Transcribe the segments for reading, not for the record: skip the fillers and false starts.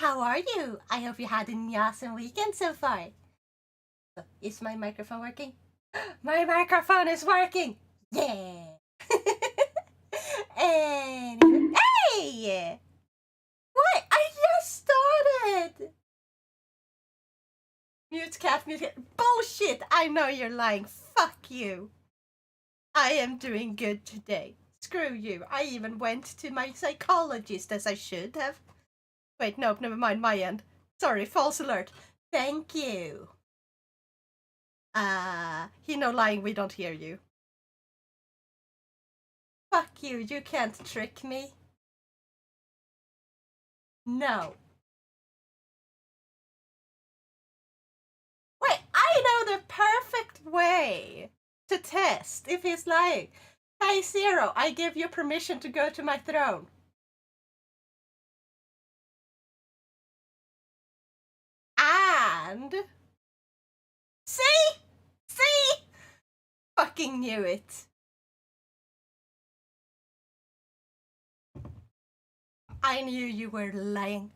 How are you? I hope you had an awesome weekend so far. Is my microphone working? My microphone is working! Yeah! Anyway, hey! What? I just started! Mute cat, mute cat. Bullshit! I know you're lying. Fuck you. I am doing good today. Screw you. I even went to my psychologist as I should have. Wait, nope, never mind, my end. Sorry, false alert. Thank you. He no lying, we don't hear you. Fuck you, you can't trick me. No. Wait, I know the perfect way to test if he's lying. Hey Zero, I give you permission to go to my throne. And... See? See? Fucking knew it. I knew you were lying.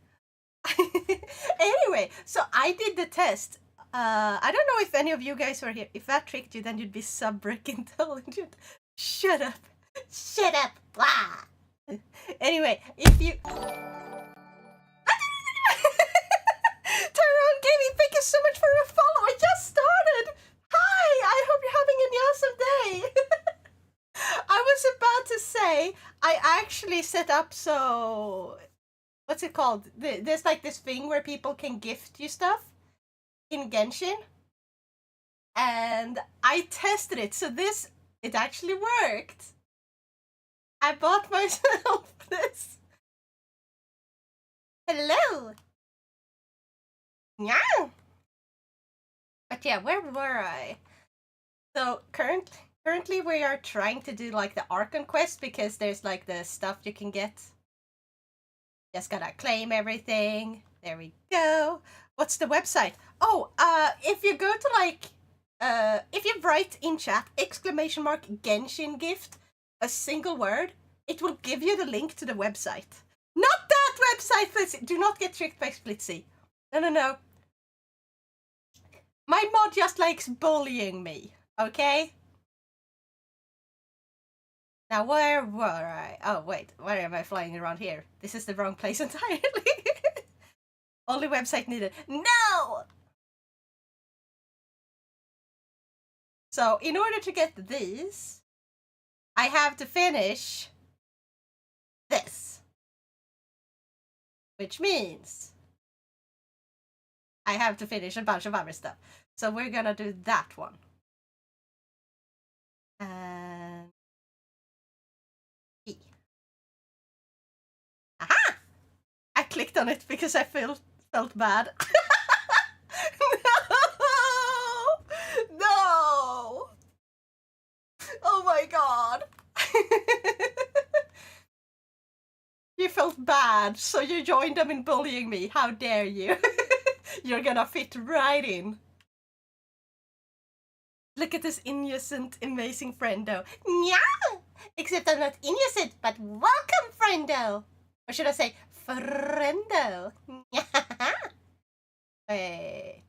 Anyway, so I did the test. I don't know if any of you guys were here. If that tricked you, then you'd be sub-brick intelligent. Shut up. Shut up. Blah. Anyway, if you... Tyrone Gaming, thank you so much for your follow. I just started. Hi, I hope you're having an awesome day. I was about to say, I actually set up so... What's it called? There's like this thing where people can gift you stuff in Genshin. And I tested it, so it actually worked. I bought myself this. Hello! Yeah! But yeah, where were I? So currently we are trying to do like the Archon quest because there's like the stuff you can get. Just gotta claim everything. There we go. What's the website? Oh, if you go to like, if you write in chat !Genshin gift, a single word, it will give you the link to the website. Not that website, Splitzy! Do not get tricked by Splitzy. No. My mod just likes bullying me, okay? Now, where were I? Oh, wait, where am I flying around here? This is the wrong place entirely. Only website needed. No! So, in order to get these, I have to finish this. Which means I have to finish a bunch of other stuff. So we're gonna do that one. And... E. Aha! I clicked on it because I felt bad. No! No! Oh my god! You felt bad, so you joined them in bullying me. How dare you? You're gonna fit right in. Look at this innocent, amazing friendo. Meow! Except I'm not innocent, but welcome, friendo! Or should I say, friendo? Wait.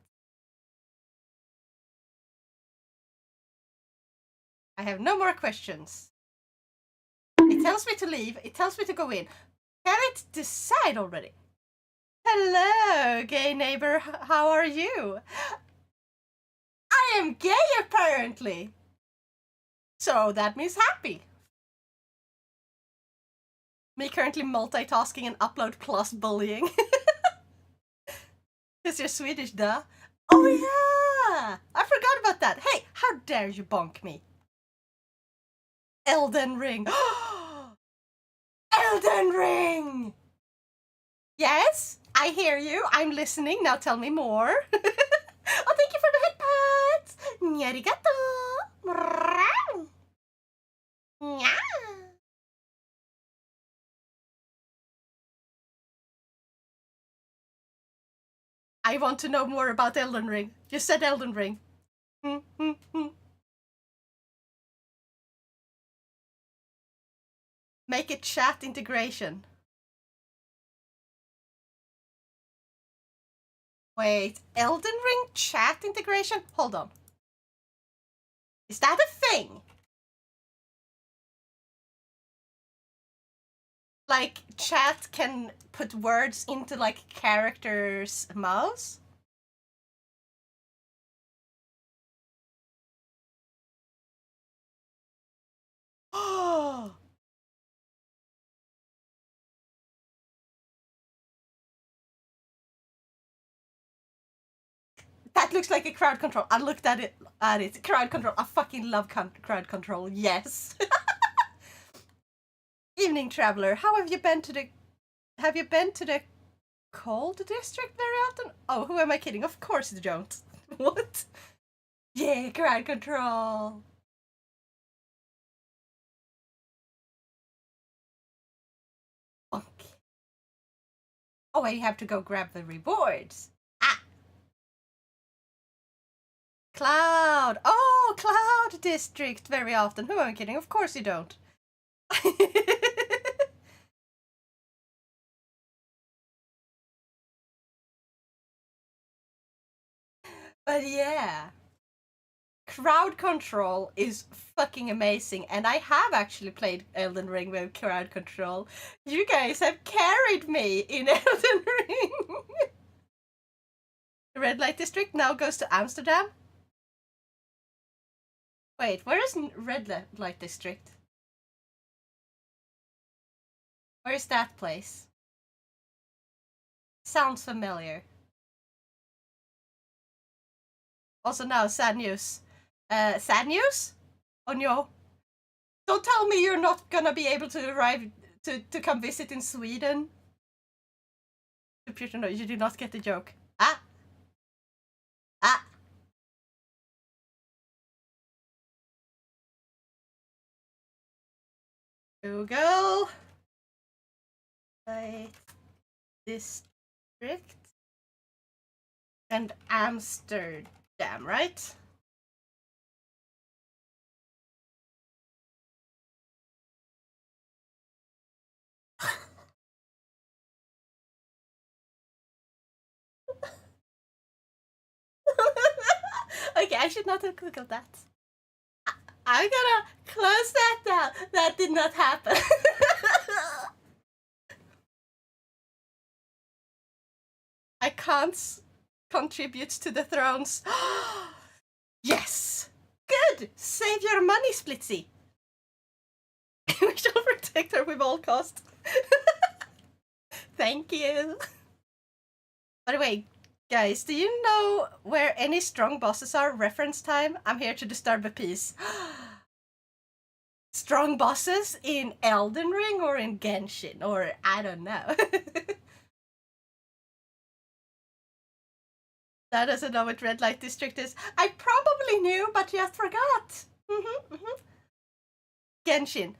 I have no more questions. It tells me to leave. It tells me to go in. Can it decide already? Hello, gay neighbor. How are you? I am gay, apparently. So that means happy. Me currently multitasking and upload plus bullying. Because you're Swedish, duh. Oh yeah! I forgot about that. Hey, how dare you bonk me? Elden Ring. Elden Ring! Yes, I hear you. I'm listening. Now tell me more. Oh, thank you for the headpats. Arigato. I want to know more about Elden Ring. You said Elden Ring. Make it chat integration. Wait, Elden Ring chat integration? Hold on. Is that a thing? Like, chat can put words into, like, characters' mouths? Oh! That looks like a crowd control. I looked at it. Crowd control. I fucking love crowd control. Yes. Evening traveler. How have you been to the... Have you been to the cold district very often? Oh, who am I kidding? Of course you don't. What? Yeah, crowd control. Okay. Oh, I have to go grab the rewards. Ah! Cloud! Oh, Cloud District very often. Who am I kidding? Of course you don't. But yeah. Crowd control is fucking amazing, and I have actually played Elden Ring with crowd control. You guys have carried me in Elden Ring. The red light district now goes to Amsterdam. Wait, where is red light district? Where is that place? Sounds familiar. Also now, sad news. Sad news? Oh no. Don't tell me you're not gonna be able to arrive to come visit in Sweden. Computer, no, you did not get the joke. Ah! Ah! Google. Light district. And Amsterdam, right? Okay, I should not have googled that. I'm gonna close that down. That did not happen. I can't contribute to the thrones. Yes! Good! Save your money, Splitzy! We shall protect her with all costs. Thank you. By the way, guys, do you know where any strong bosses are? Reference time? I'm here to disturb the peace. Strong bosses in Elden Ring or in Genshin? Or I don't know. That doesn't know what red light district is. I probably knew, but just forgot. Genshin.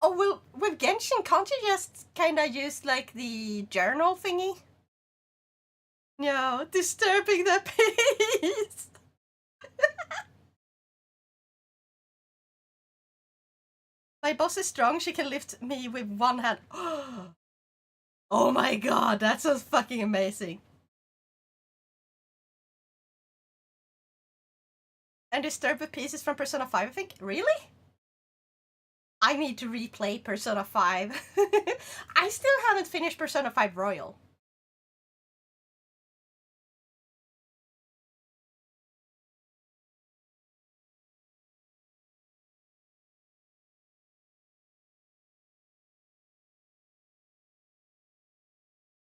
Oh, well, with Genshin, can't you just kind of use, like, the journal thingy? No, disturbing the peace. My boss is strong, she can lift me with one hand. Oh my god, that's so fucking amazing. And disturb the pieces from Persona 5, I think. Really? I need to replay Persona 5. I still haven't finished Persona 5 Royal.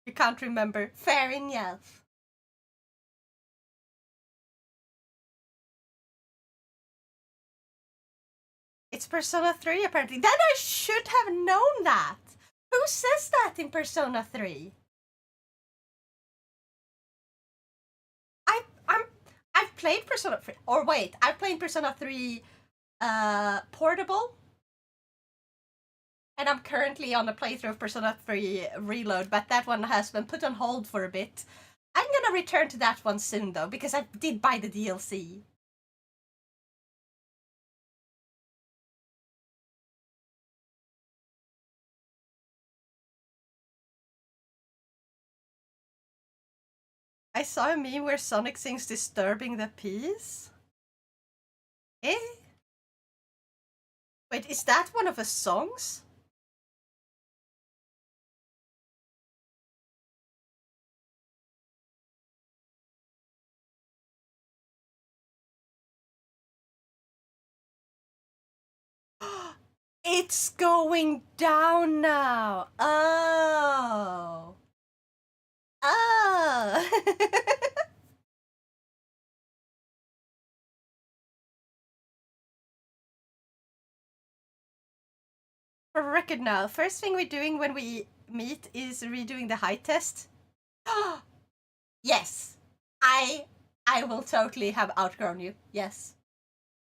You can't remember. Fair enough. It's Persona 3, apparently. Then I should have known that! Who says that in Persona 3? I've played Persona 3. Or wait, I've played Persona 3 Portable. And I'm currently on a playthrough of Persona 3 Reload, but that one has been put on hold for a bit. I'm gonna return to that one soon, though, because I did buy the DLC. saw a meme where Sonic sings Disturbing the Peace. Eh? Wait, is that one of the songs? It's going down now. Oh. Oh. For record now, first thing we're doing when we meet is redoing the height test. Yes. I will totally have outgrown you. Yes.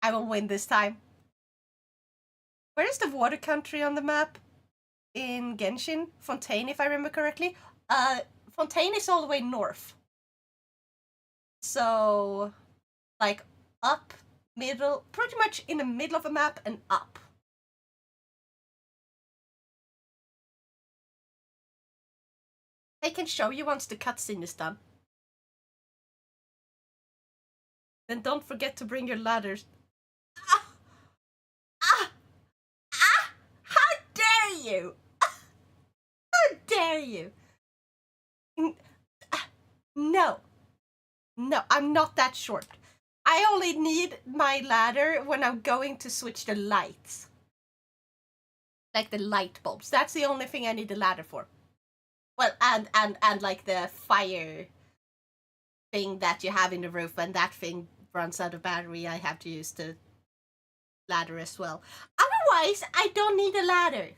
I will win this time. Where is the water country on the map? In Genshin? Fontaine, if I remember correctly. Fontaine is all the way north. So, like, up, middle, pretty much in the middle of a map and up. I can show you once the cutscene is done. Then don't forget to bring your ladders. Ah! Ah! Ah! How dare you! How dare you! No. No, I'm not that short. I only need my ladder when I'm going to switch the lights. Like the light bulbs. That's the only thing I need the ladder for. Well, and like the fire thing that you have in the roof, when that thing runs out of battery, I have to use the ladder as well. Otherwise, I don't need a ladder.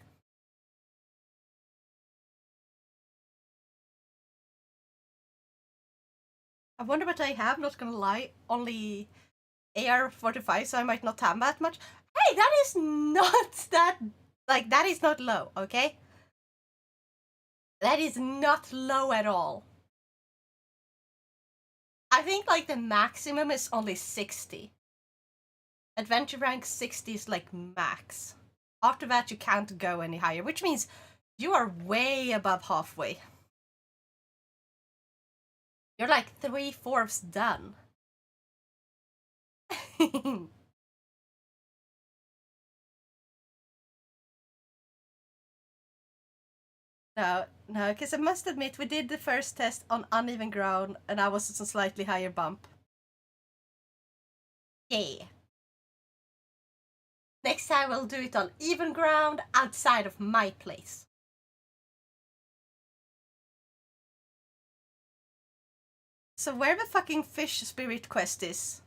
I wonder what I have, not gonna lie. Only AR-45, so I might not have that much. Hey, that is not that... Like, that is not low, okay? That is not low at all. I think, like, the maximum is only 60. Adventure rank 60 is, like, max. After that, you can't go any higher, which means you are way above halfway. You're, like, 3/4 done. No, because I must admit, we did the first test on uneven ground, and I was at a slightly higher bump. Yeah. Next time we'll do it on even ground outside of my place. So where the fucking fish spirit quest is?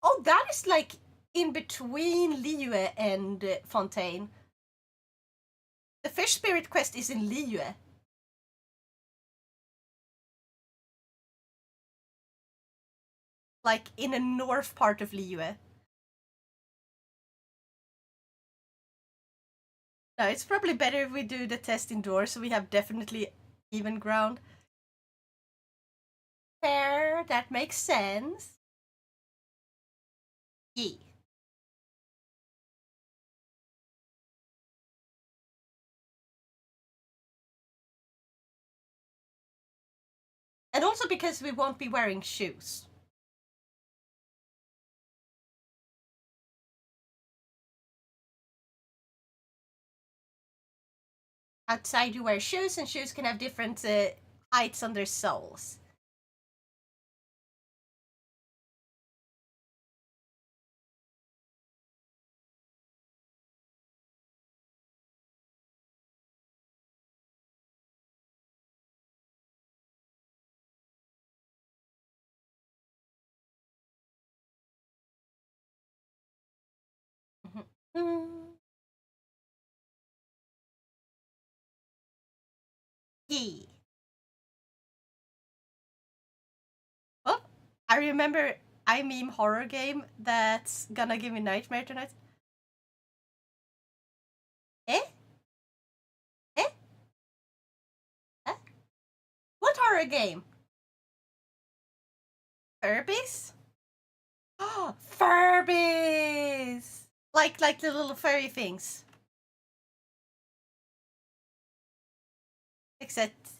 Oh, that is like in between Liyue and Fontaine. The fish spirit quest is in Liyue. Like in the north part of Liyue. No, it's probably better if we do the test indoors so we have definitely even ground. Fair, that makes sense. Yeah. And also because we won't be wearing shoes. Outside you wear shoes, and shoes can have different heights on their soles. Yeah. Oh, I remember I meme horror game that's gonna give me nightmare tonight. Eh? Eh? Eh? What horror game? Furbies? Oh, Furbies! Like the little furry things. Except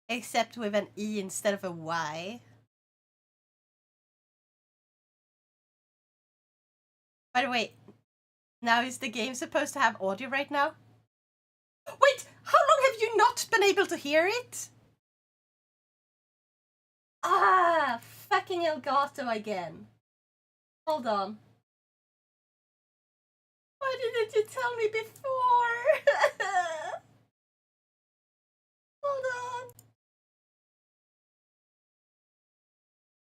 Except with an E instead of a Y. By the way, now is the game supposed to have audio right now? Wait, how long have you not been able to hear it? Ah, fucking Elgato again. Hold on. Why didn't you tell me before? Hold on.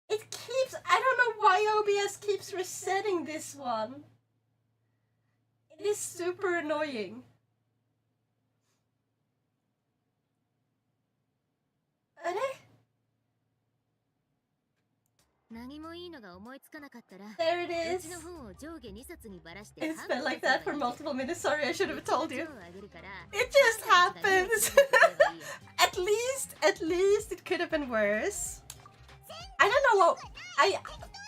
It keeps... I don't know why OBS keeps resetting this one. It is super annoying. There it is. It's been like that for multiple minutes. Sorry, I should have told you. It just happens. At least it could have been worse. I don't know what...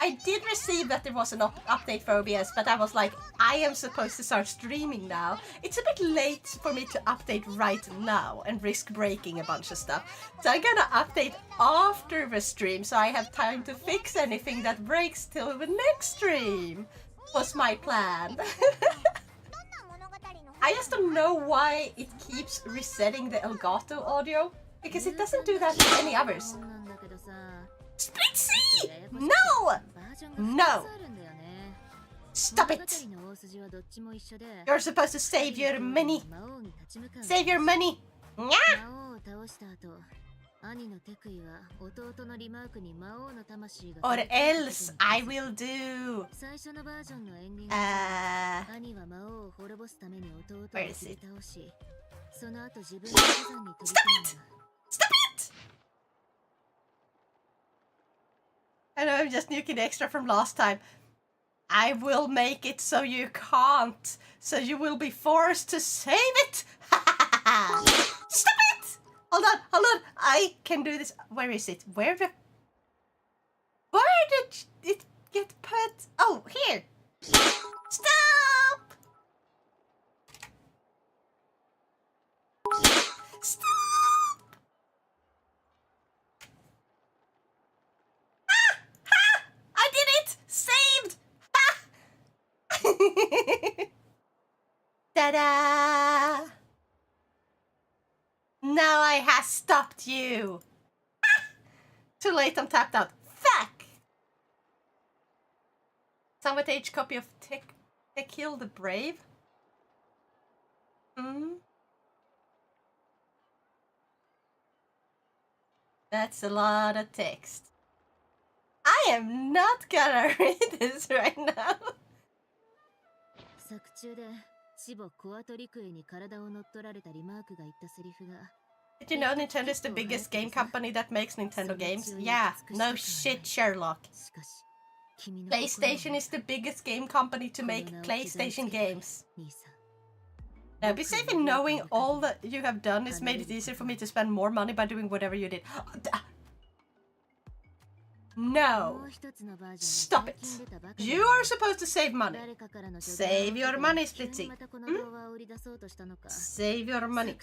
I did receive that there was an update for OBS, but I was like, I am supposed to start streaming now. It's a bit late for me to update right now and risk breaking a bunch of stuff. So I'm gonna update after the stream so I have time to fix anything that breaks till the next stream. Was my plan. I just don't know why it keeps resetting the Elgato audio, because it doesn't do that with any others. Splitzy! No! No! Stop it! You're supposed to save your money. Save your money. Nya! Or else I will do... where is it? Stop it! Stop it! I know I'm just nuking the extra from last time. I will make it so you can't. So you will be forced to save it. Stop it! Hold on. I can do this. Where is it? Where did it get put? Oh, here. Stop! Stop! I did it! Saved! Ta-da! Now I have stopped you. Too late, I'm tapped out. Fuck! Somewhat age copy of Tequil the Brave. That's a lot of text. I am not gonna read this right now. Did you know Nintendo is the biggest game company that makes Nintendo games? Yeah, no shit, Sherlock. PlayStation is the biggest game company to make PlayStation games. Now, be safe in knowing all that you have done has made it easier for me to spend more money by doing whatever you did. No! Stop it! You are supposed to save money. Save your money, Splitzy. Save your money.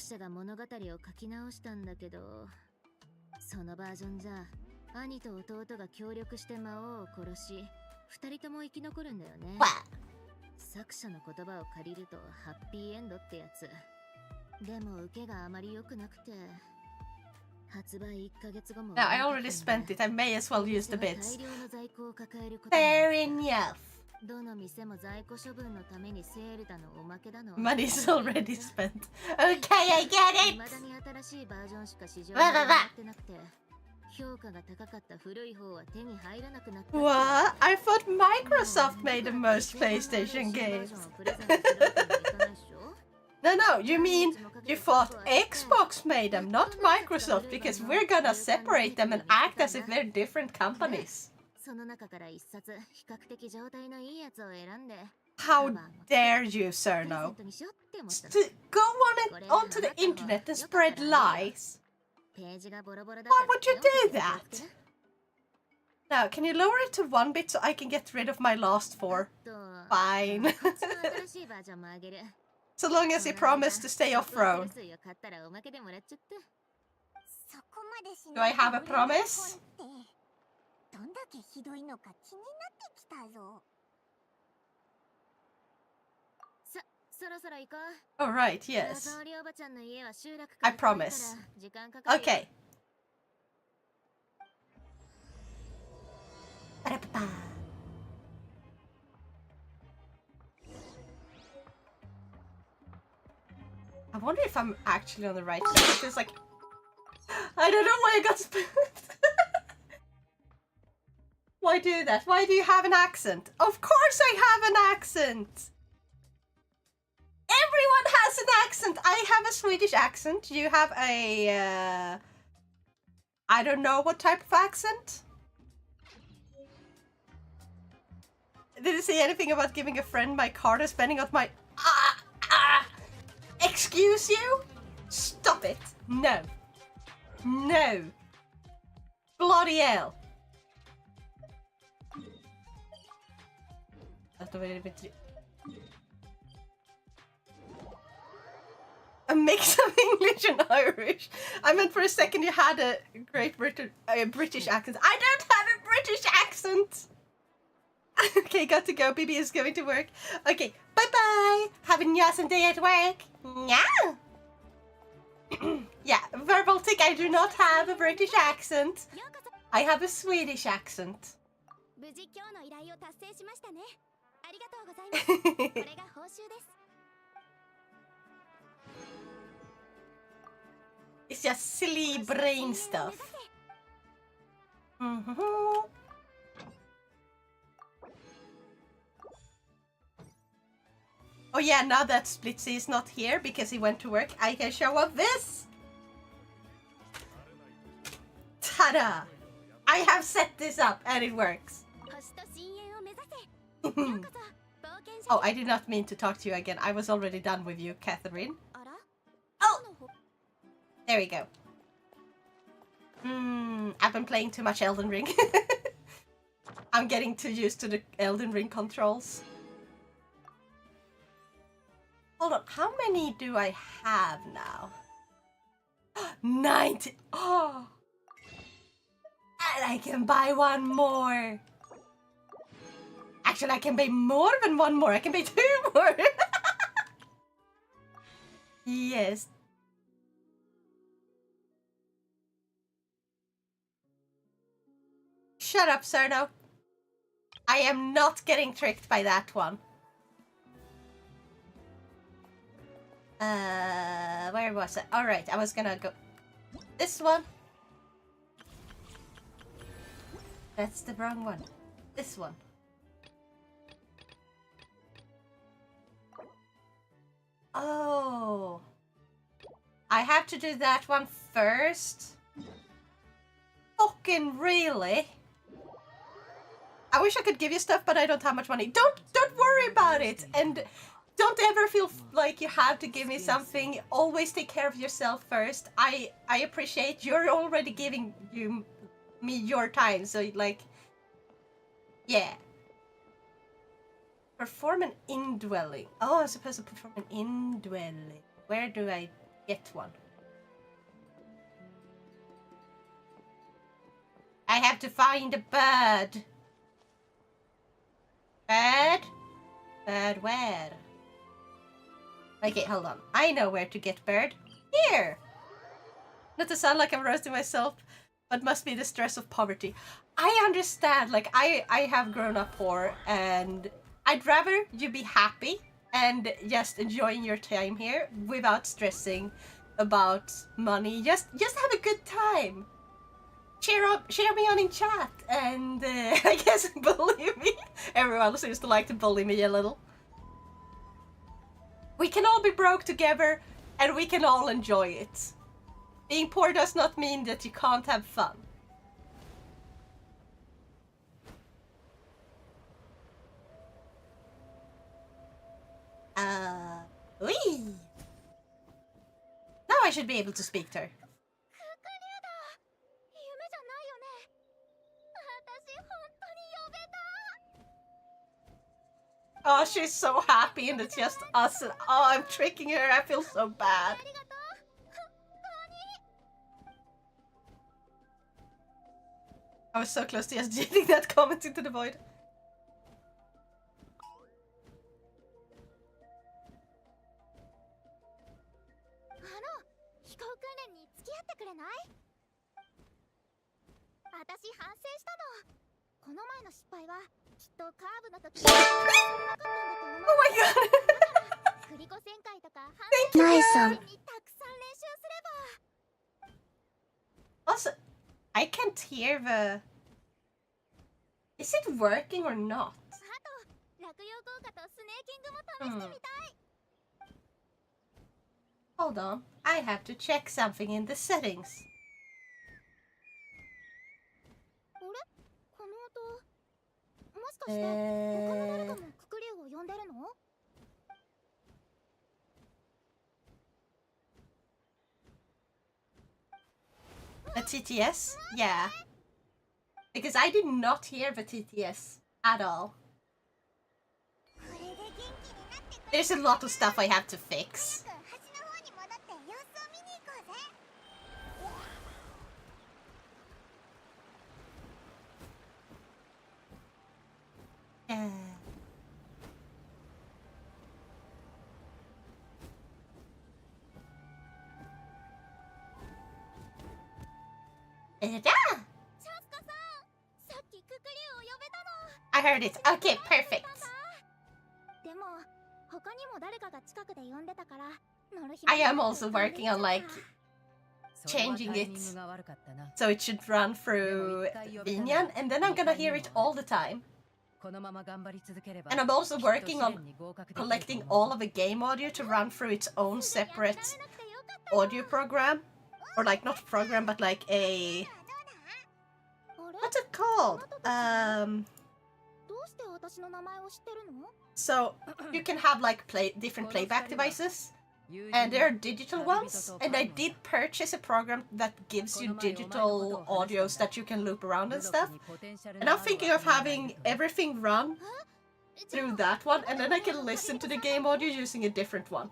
What? Now, I already spent it. I may as well use the bits. Fair enough. Money's already spent. Okay, I get it! What? I thought Microsoft made the most PlayStation games. No, you mean you thought Xbox made them, not Microsoft, because we're gonna separate them and act as if they're different companies. How dare you, Cerno? Go onto the internet and spread lies. Why would you do that? Now, can you lower it to 1 bit so I can get rid of my last 4? Fine. So long as you promise to stay off-throne. Do I have a promise? Oh, right, yes. I promise. Okay. I wonder if I'm actually on the right track. It feels like... I don't know why I got spooked. Why do that? Why do you have an accent? Of course I have an accent! Everyone has an accent! I have a Swedish accent. You have a... I don't know what type of accent. Did it say anything about giving a friend my card or spending on my... Excuse you? Stop it. No. No. Bloody hell. A mix of English and Irish. I meant for a second you had a British accent. I don't have a British accent. Okay, got to go. BB is going to work. Okay, bye-bye. Have an awesome day at work. Yeah. Yeah, verbal tick. I do not have a British accent. I have a Swedish accent. It's just silly brain stuff. Oh yeah, now that Splitzy is not here because he went to work, I can show off this! Ta-da! I have set this up and it works. Oh, I did not mean to talk to you again. I was already done with you, Catherine. Oh! There we go. I've been playing too much Elden Ring. I'm getting too used to the Elden Ring controls. Hold on, how many do I have now? 90! Oh! And I can buy one more! Actually, I can buy more than one more. I can buy 2 more! Yes. Shut up, Cerno. I am not getting tricked by that one. Where was it? Alright, I was gonna go... This one. That's the wrong one. This one. Oh. I have to do that one first? Fucking really? I wish I could give you stuff, but I don't have much money. Don't worry about it! And... don't ever feel like you have to give me something. Always take care of yourself first. I appreciate you're already giving me your time, so like, yeah. Perform an indwelling. Oh, I'm supposed to perform an indwelling. Where do I get one? I have to find a bird. Bird? Bird where? Okay, hold on. I know where to get bird. Here! Not to sound like I'm roasting myself, but must be the stress of poverty. I understand, like, I have grown up poor, and I'd rather you be happy and just enjoying your time here without stressing about money. Just have a good time. Cheer me on in chat, and I guess bully me. Everyone seems to like to bully me a little. We can all be broke together, and we can all enjoy it. Being poor does not mean that you can't have fun. Wee! Now I should be able to speak to her. Oh, she's so happy and it's just us and oh, I'm tricking her. I feel so bad. I was so close to just jetting that comment into the void. 飛行訓練に付き合ってくれない？私反省したの。この前の失敗はきっとカーブの時になかったんだと思う。Oh my god! 振り子旋回とか反省にたくさん練習すれば。 Also, I can't hear the... Is it working or not? あと落葉効果とスネーキングも試してみたい。 Hold on, I have to check something in the settings. あれ？この音、もしかして他の誰かもククリュウを呼んでるの？ The TTS? Yeah. Because I did not hear the TTS at all. There's a lot of stuff I have to fix. I heard it. Okay, perfect. I am also working on like changing it so it should run through Vinyan, and then I'm gonna hear it all the time. And I'm also working on collecting all of the game audio to run through its own separate audio program. Or like, not program, but like a... What's it called? So, you can have like different playback devices. And there are digital ones. And I did purchase a program that gives you digital audios that you can loop around and stuff. And I'm thinking of having everything run through that one. And then I can listen to the game audio using a different one.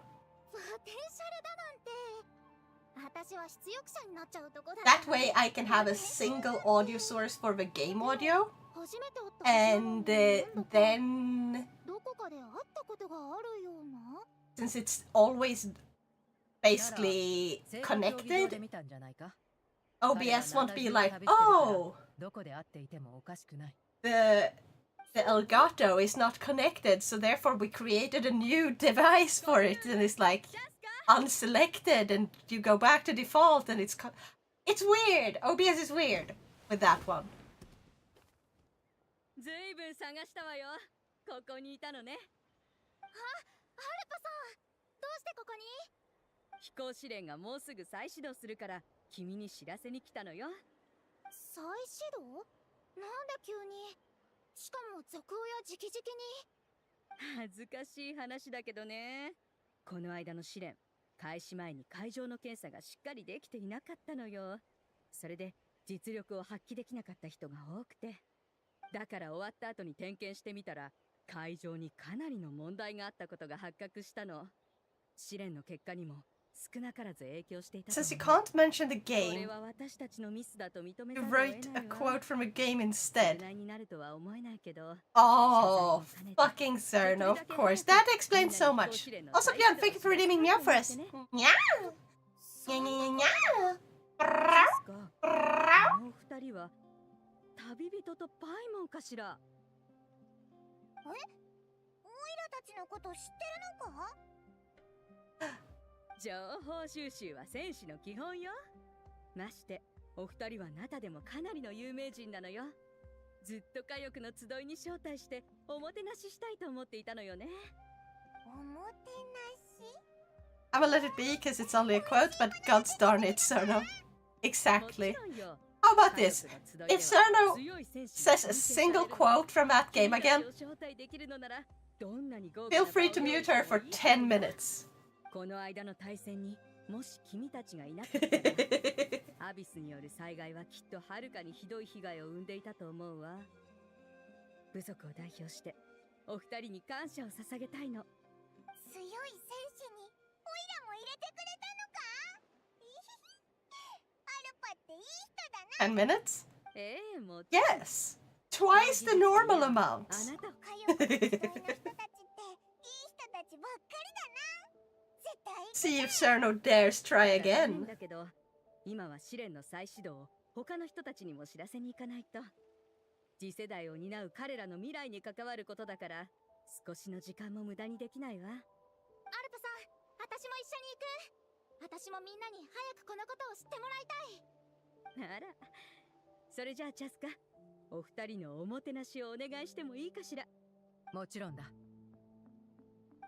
That way I can have a single audio source for the game audio, and then, since it's always basically connected, OBS won't be like, oh, the Elgato is not connected, so therefore we created a new device for it, and it's like unselected, and you go back to default, and it's weird. OBS is weird with that one. ずいぶん探したわよ。ここにいたのね。あ、ハルパさん、どうしてここに？飛行試練がもうすぐ再始動するから君に知らせに来たのよ。再始動？なんで急に？しかも続報や直々に。恥ずかしい話だけどね。この間の試練、開始前に会場の検査がしっかりできていなかったのよ。それで実力を発揮できなかった人が多くて。だから終わった後に点検してみたら、会場にかなりの問題があったことが発覚したの。試練の結果にも少なからず影響していたと思う。Since you can't mention the game, you wrote a quote from a game instead. Oh, fucking Cerno, of course. That explains so much. Also, Björn, thank you for redeeming Meow for us. Meow! Meow! 旅人とパイモンかしら。え？オイラたちのこと知ってるのか？情報収集は戦士の基本よ。ましてお二人はナタでもかなりの有名人なのよ。ずっと家族の集いに招待しておもてなししたいと思っていたのよね。おもてなし？ I will let it be because it's only a quote, but gods darn it, Cerno. Exactly. How about this? If Cerno says a single quote from that game again, feel free to mute her for 10 minutes. この間の対戦にもし君たちがいなかったらアビスによる災害はきっとはるかにひどい被害を生んでいたと思うわ。部族を代表してお二人に感謝を捧げたいの。強い戦士にオイラも入れてくれたのか？アルパっていい人だな。 10 minutes? Yes, twice the normal amount. See if Cerno dares try again. 今は試練の再始動を他の人たちにも知らせに行かないと。次世代を担う彼らの未来に関わることだから、少しの時間も無駄にできないわ。アルパさん、私も一緒に行く。私もみんなに早くこのことを知ってもらいたい。あら、それじゃあチャスカ、お二人のおもてなしをお願いしてもいいかしら。もちろんだ。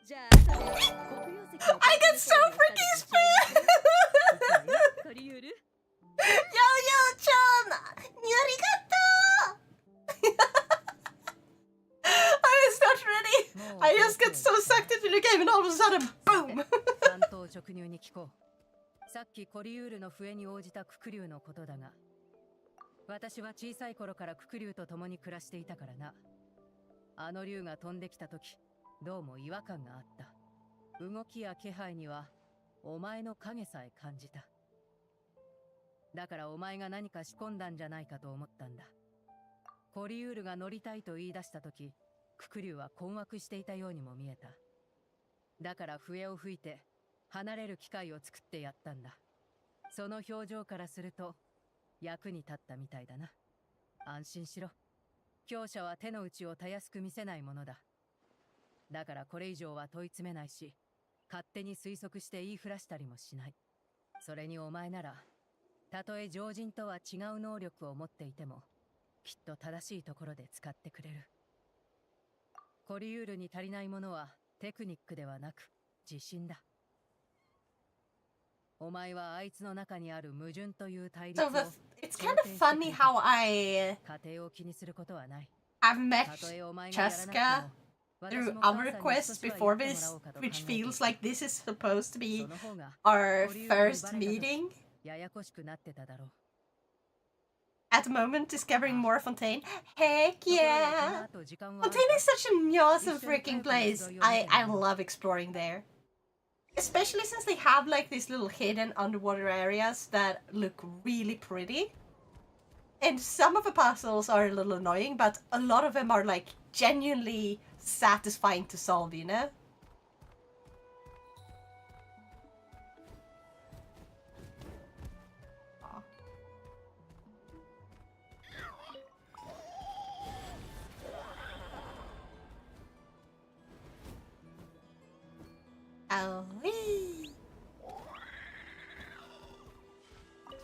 じゃあ、後で黒曜石の I got so freaking spoiled! コリユール Yo, Chan! Arigato! I was not ready! I just got so sucked into the game and all of a sudden, boom! 担当直入に聞こう。さっきコリユールの笛に応じたククリュウのことだが、私は小さい頃からククリュウと共に暮らしていたからな。あの竜が飛んできた時、どうも違和感があった。動きや気配にはお前の影さえ感じた。だからお前が何か仕込んだんじゃないかと思ったんだ。コリユールが乗りたいと言い出した時、ククリュウは困惑していたようにも見えた。だから笛を吹いて離れる機会を作ってやったんだ。その表情からすると役に立ったみたいだな。安心しろ。強者は手の内をたやすく見せないものだ。だからこれ以上は問い詰めないし、勝手に推測して言いふらしたりもしない。それにお前なら、たとえ常人とは違う能力を持っていても、きっと正しいところで使ってくれる。コリユールに足りないものはテクニックではなく自信だ。お前はあいつの中にある矛盾という対立を So it's kind of funny how I 家庭を気にすることはない。 have met Cheska through other quests before this, which feels like this is supposed to be our first meeting. ややこしくなってただろう。 At the moment, discovering more Fontaine. Heck yeah! Fontaine is such an awesome freaking place. I love exploring there. Especially since they have like these little hidden underwater areas that look really pretty. And some of the puzzles are a little annoying, but a lot of them are like genuinely satisfying to solve, you know? Oh, wee.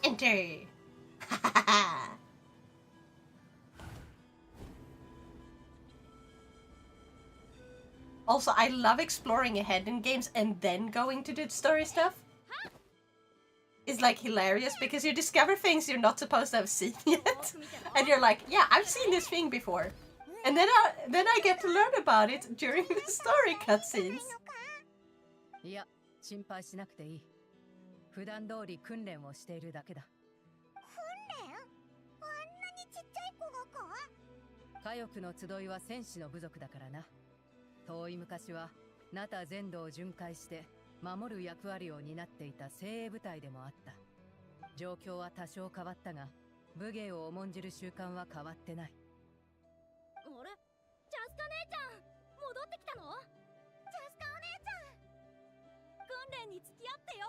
Enter. Also, I love exploring ahead in games and then going to do story stuff. It's like hilarious because you discover things you're not supposed to have seen yet, and you're like, "Yeah, I've seen this thing before," and then I get to learn about it during the story cutscenes. いや、心配しなくていい。普段通り訓練をしているだけだ。訓練？あんなにちっちゃい子がか？火翼の集いは戦士の部族だからな。遠い昔はナタ全土を巡回して守る役割を担っていた精鋭部隊でもあった。状況は多少変わったが、武芸を重んじる習慣は変わってない。あれ？チャスカ姉ちゃん、戻ってきたの？チャスカお姉ちゃん、訓練に付き合ってよ。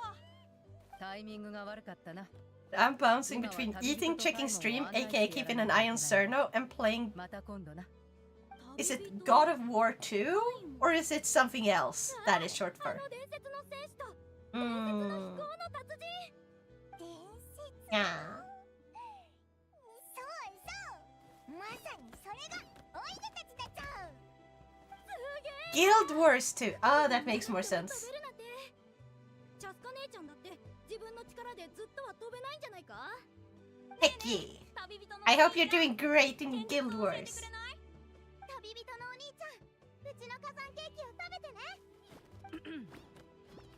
タイミングが悪かったな。I'm bouncing between eating, checking stream, aka keeping an eye on Cerno, and playing. また今度な。Is it God of War 2? Or is it something else that is short for? Yeah. Guild Wars 2. Oh, that makes more sense. Heck yeah. I hope you're doing great in Guild Wars. 旅人のお兄ちゃん、うちの火山ケーキを食べてね。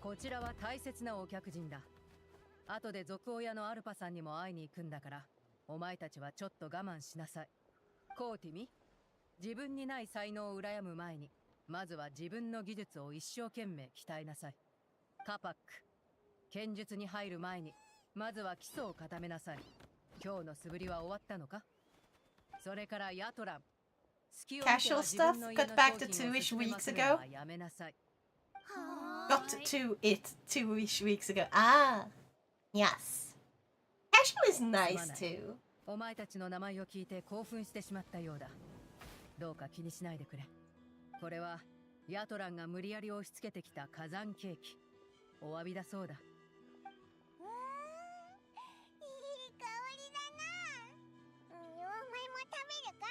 こちらは大切なお客人だ。後で族親のアルパさんにも会いに行くんだから、お前たちはちょっと我慢しなさい。コーティミ、自分にない才能を羨む前に、まずは自分の技術を一生懸命鍛えなさい。カパック、剣術に入る前に、まずは基礎を固めなさい。Casual stuff got back to 2-ish weeks ago. Got to it 2-ish weeks ago. Ah, yes. Casual is nice too. お前たちの名前を聞いて興奮してしまったようだ。どうか気にしないでくれ。これはヤトランが無理やり押し付けてきた火山ケーキ。お詫びだそうだ。いい香りだな。お前も食べるか？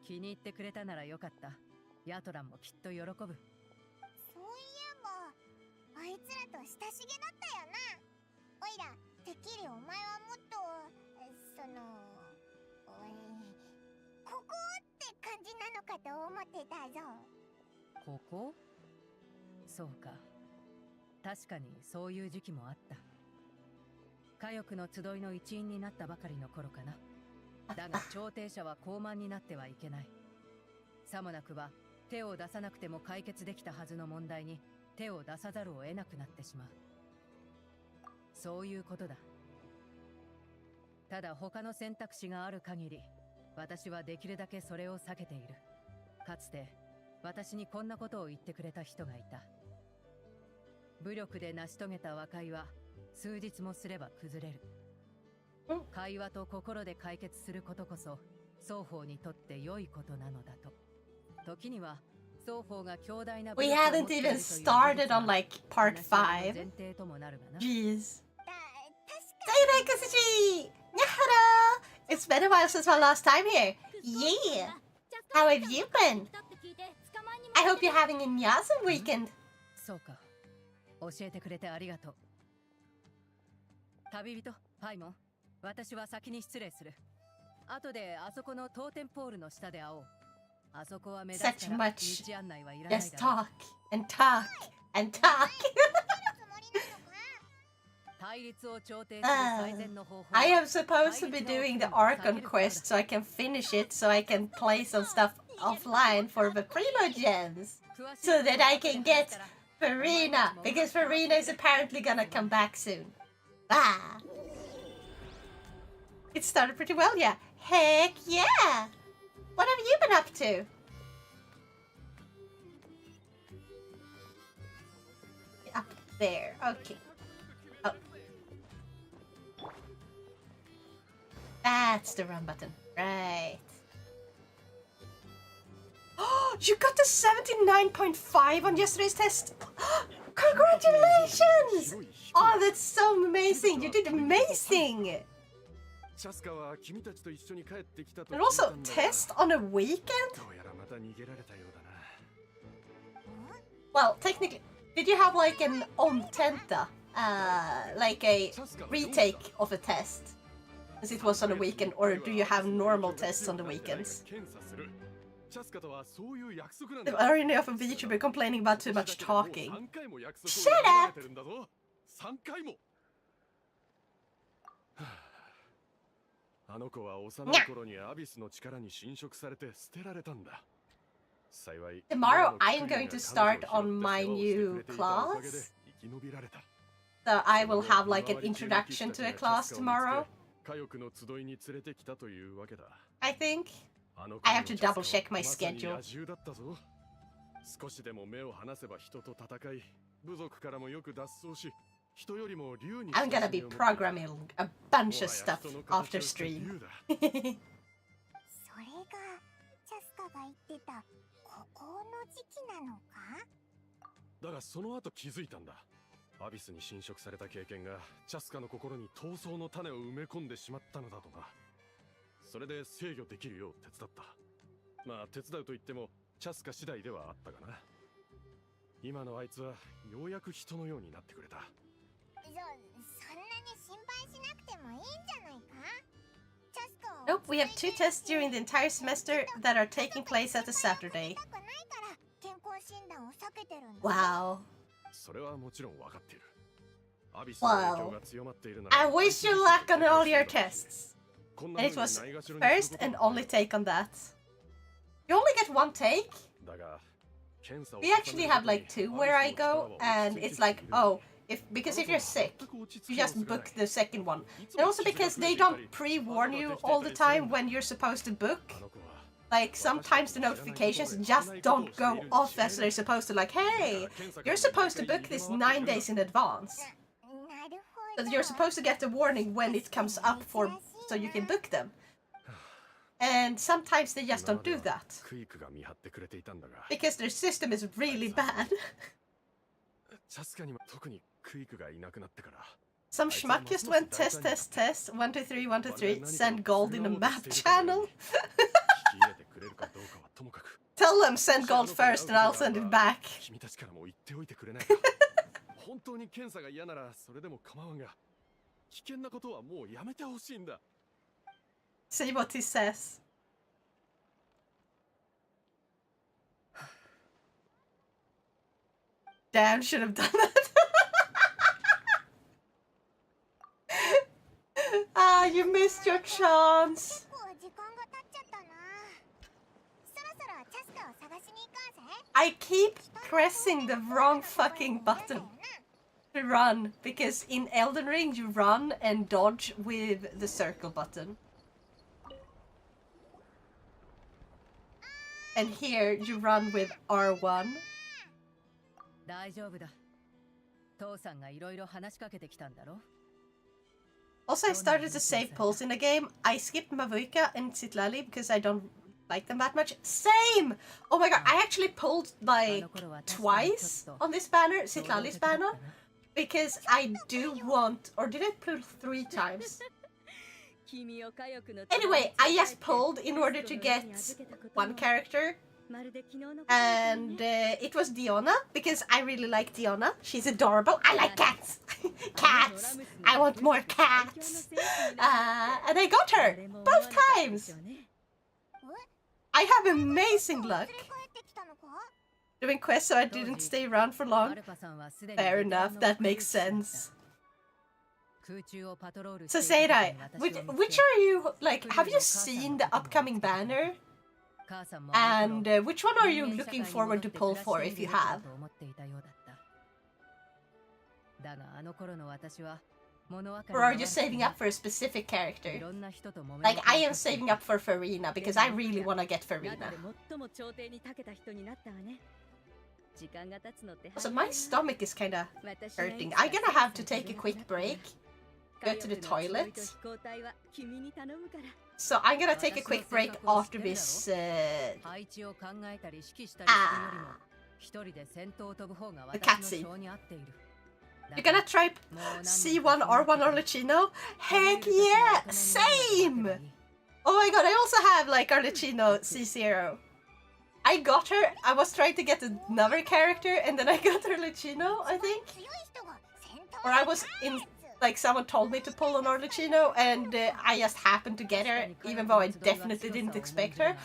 気に入ってくれたならよかった。ヤトランもきっと喜ぶ。そういえば、あいつらと親しげだったよな。おいら、てっきりお前はもっと、ここって感じなのかと思ってたぞ。ここ？そうか。確かにそういう時期もあった。火翼の集いの一員になったばかりの頃かな。だが調停者は高慢になってはいけない。さもなくば手を出さなくても解決できたはずの問題に手を出さざるを得なくなってしまう。そういうことだ。ただ他の選択肢がある限り、私はできるだけそれを避けている。かつて私にこんなことを言ってくれた人がいた。武力で成し遂げた和解は数日もすれば崩れる。会話と心で解決することこそ双方にとって良いことなのだと。時には双方が強大な We haven't even started on like part 5. Jeez. Hey, Kusuchi! Hello! It's been a while since my last time here. Yeah! How have you been? I hope you're having an awesome weekend. そうか。教えてくれてありがとう。旅人、パイモン。私は先に失礼する。後であそこのトーテンポールの下で会おう。あそこは目立つから道案内はいらないだろう。Just talk and talk and talk. I am supposed to be doing the Archon quest so I can finish it so I can play some stuff offline for the Primo Gems. So that I can get Farina. Because Farina is apparently gonna come back soon. Ah. It started pretty well, yeah. Heck yeah! What have you been up to? Up there, okay. Oh. That's the run button, right. Oh, you got the 79.5 on yesterday's test! Congratulations! Oh, that's so amazing! You did amazing! And also, test on a weekend? Well, technically, did you have like an on-tenta? Like a retake of a test? As it was on a weekend, or do you have normal tests on the weekends? I already know of a VTuber complaining about too much talking. Shut up! あの子は幼い頃にアビスの力に侵食されて捨てられたんだ。Tomorrow I am going to start on my new class. So I will have like an introduction to a class tomorrow. I think. I have to double check my schedule. 少しでも目を離せば人と戦い、部族からもよく脱走し、人よりも竜に I'm gonna be programming a bunch of stuff after stream. それがチャスカが言ってたここの時期なのか？だがその後気づいたんだ。アビスに侵食された経験がチャスカの心に闘争の種を埋め込んでしまったのだとな。それで制御できるよう手伝った。まあ手伝うと言ってもチャスカ次第ではあったがな。今のあいつはようやく人のようになってくれた。そんなに心配しなくてもいいんじゃないか？チャスカを Nope, we have 2 tests during the entire semester that are taking place at a Saturday. Wow. それはもちろん分かっている。アビス Wow. I wish you luck on all your tests. And it was first and only take on that. You only get 1 take? We actually have like 2 where I go, and it's like, oh, because if you're sick, you just book the second one. And also because they don't pre-warn you all the time when you're supposed to book. Like, sometimes the notifications just don't go off as they're supposed to. Like, hey, you're supposed to book this 9 days in advance. なるほ So ど you're supposed to get the warning when it comes up so you can book them. And sometimes they just don't do that. クイクが見張ってくれていたんだが、 Because their system is really bad. チャスカにも特にクイクがいなくなってから、 Some schmuck just went test, 1, 2, 3, 1, 2, 3, send gold in a map channel. 聞き入れてくれるかどうかはともかく、 Tell them send gold first and I'll send it back. 君たちからも言っておいてくれないか。本当に検査が嫌ならそれでも構わんが、危険なことはもうやめてほしいんだ。 See what he says. Damn, should have done that. Ah, you missed your chance. 結構時間が経っちゃったな。そろそろチャスカを探しに行こうぜ。 I keep pressing the wrong fucking button to run, because in Elden Ring you run and dodge with the circle button. And here you run with R1. 大丈夫だ。父さんがいろいろ話しかけてきたんだろ。 Also, I started to save pulls in the game. I skipped Mavuika and Citlali because I don't like them that much. Same! Oh my god, I actually pulled like twice on this banner, Citlali's banner, because I do want, or did I pull 3 times? Anyway, I just pulled in order to get one character, and it was Diona, because I really like Diona. She's adorable. I like cats! Cats! I want more cats! And I got her! Both times! I have amazing luck 帰ってきたのか？ doing quests so I didn't stay around for long. Fair enough, that makes sense. So Seirai, which are you, like, have you seen the upcoming banner? And which one are you looking forward to pull for if you have? Or are you saving up for a specific character? Like, I am saving up for Farina because I really want to get Farina. So my stomach is kind of hurting. I'm gonna have to take a quick break, go to the toilet. So I'm gonna take a quick break after this. The cutscene. You're gonna try C1 R1 Arlecchino? Heck yeah! Same! Oh my god, I also have like Arlecchino C0. I got her, I was trying to get another character and then I got Arlecchino, I think. 強い人が戦闘 Or I was in, like someone told me to pull an Arlecchino and I just happened to get her, even though I definitely didn't expect her.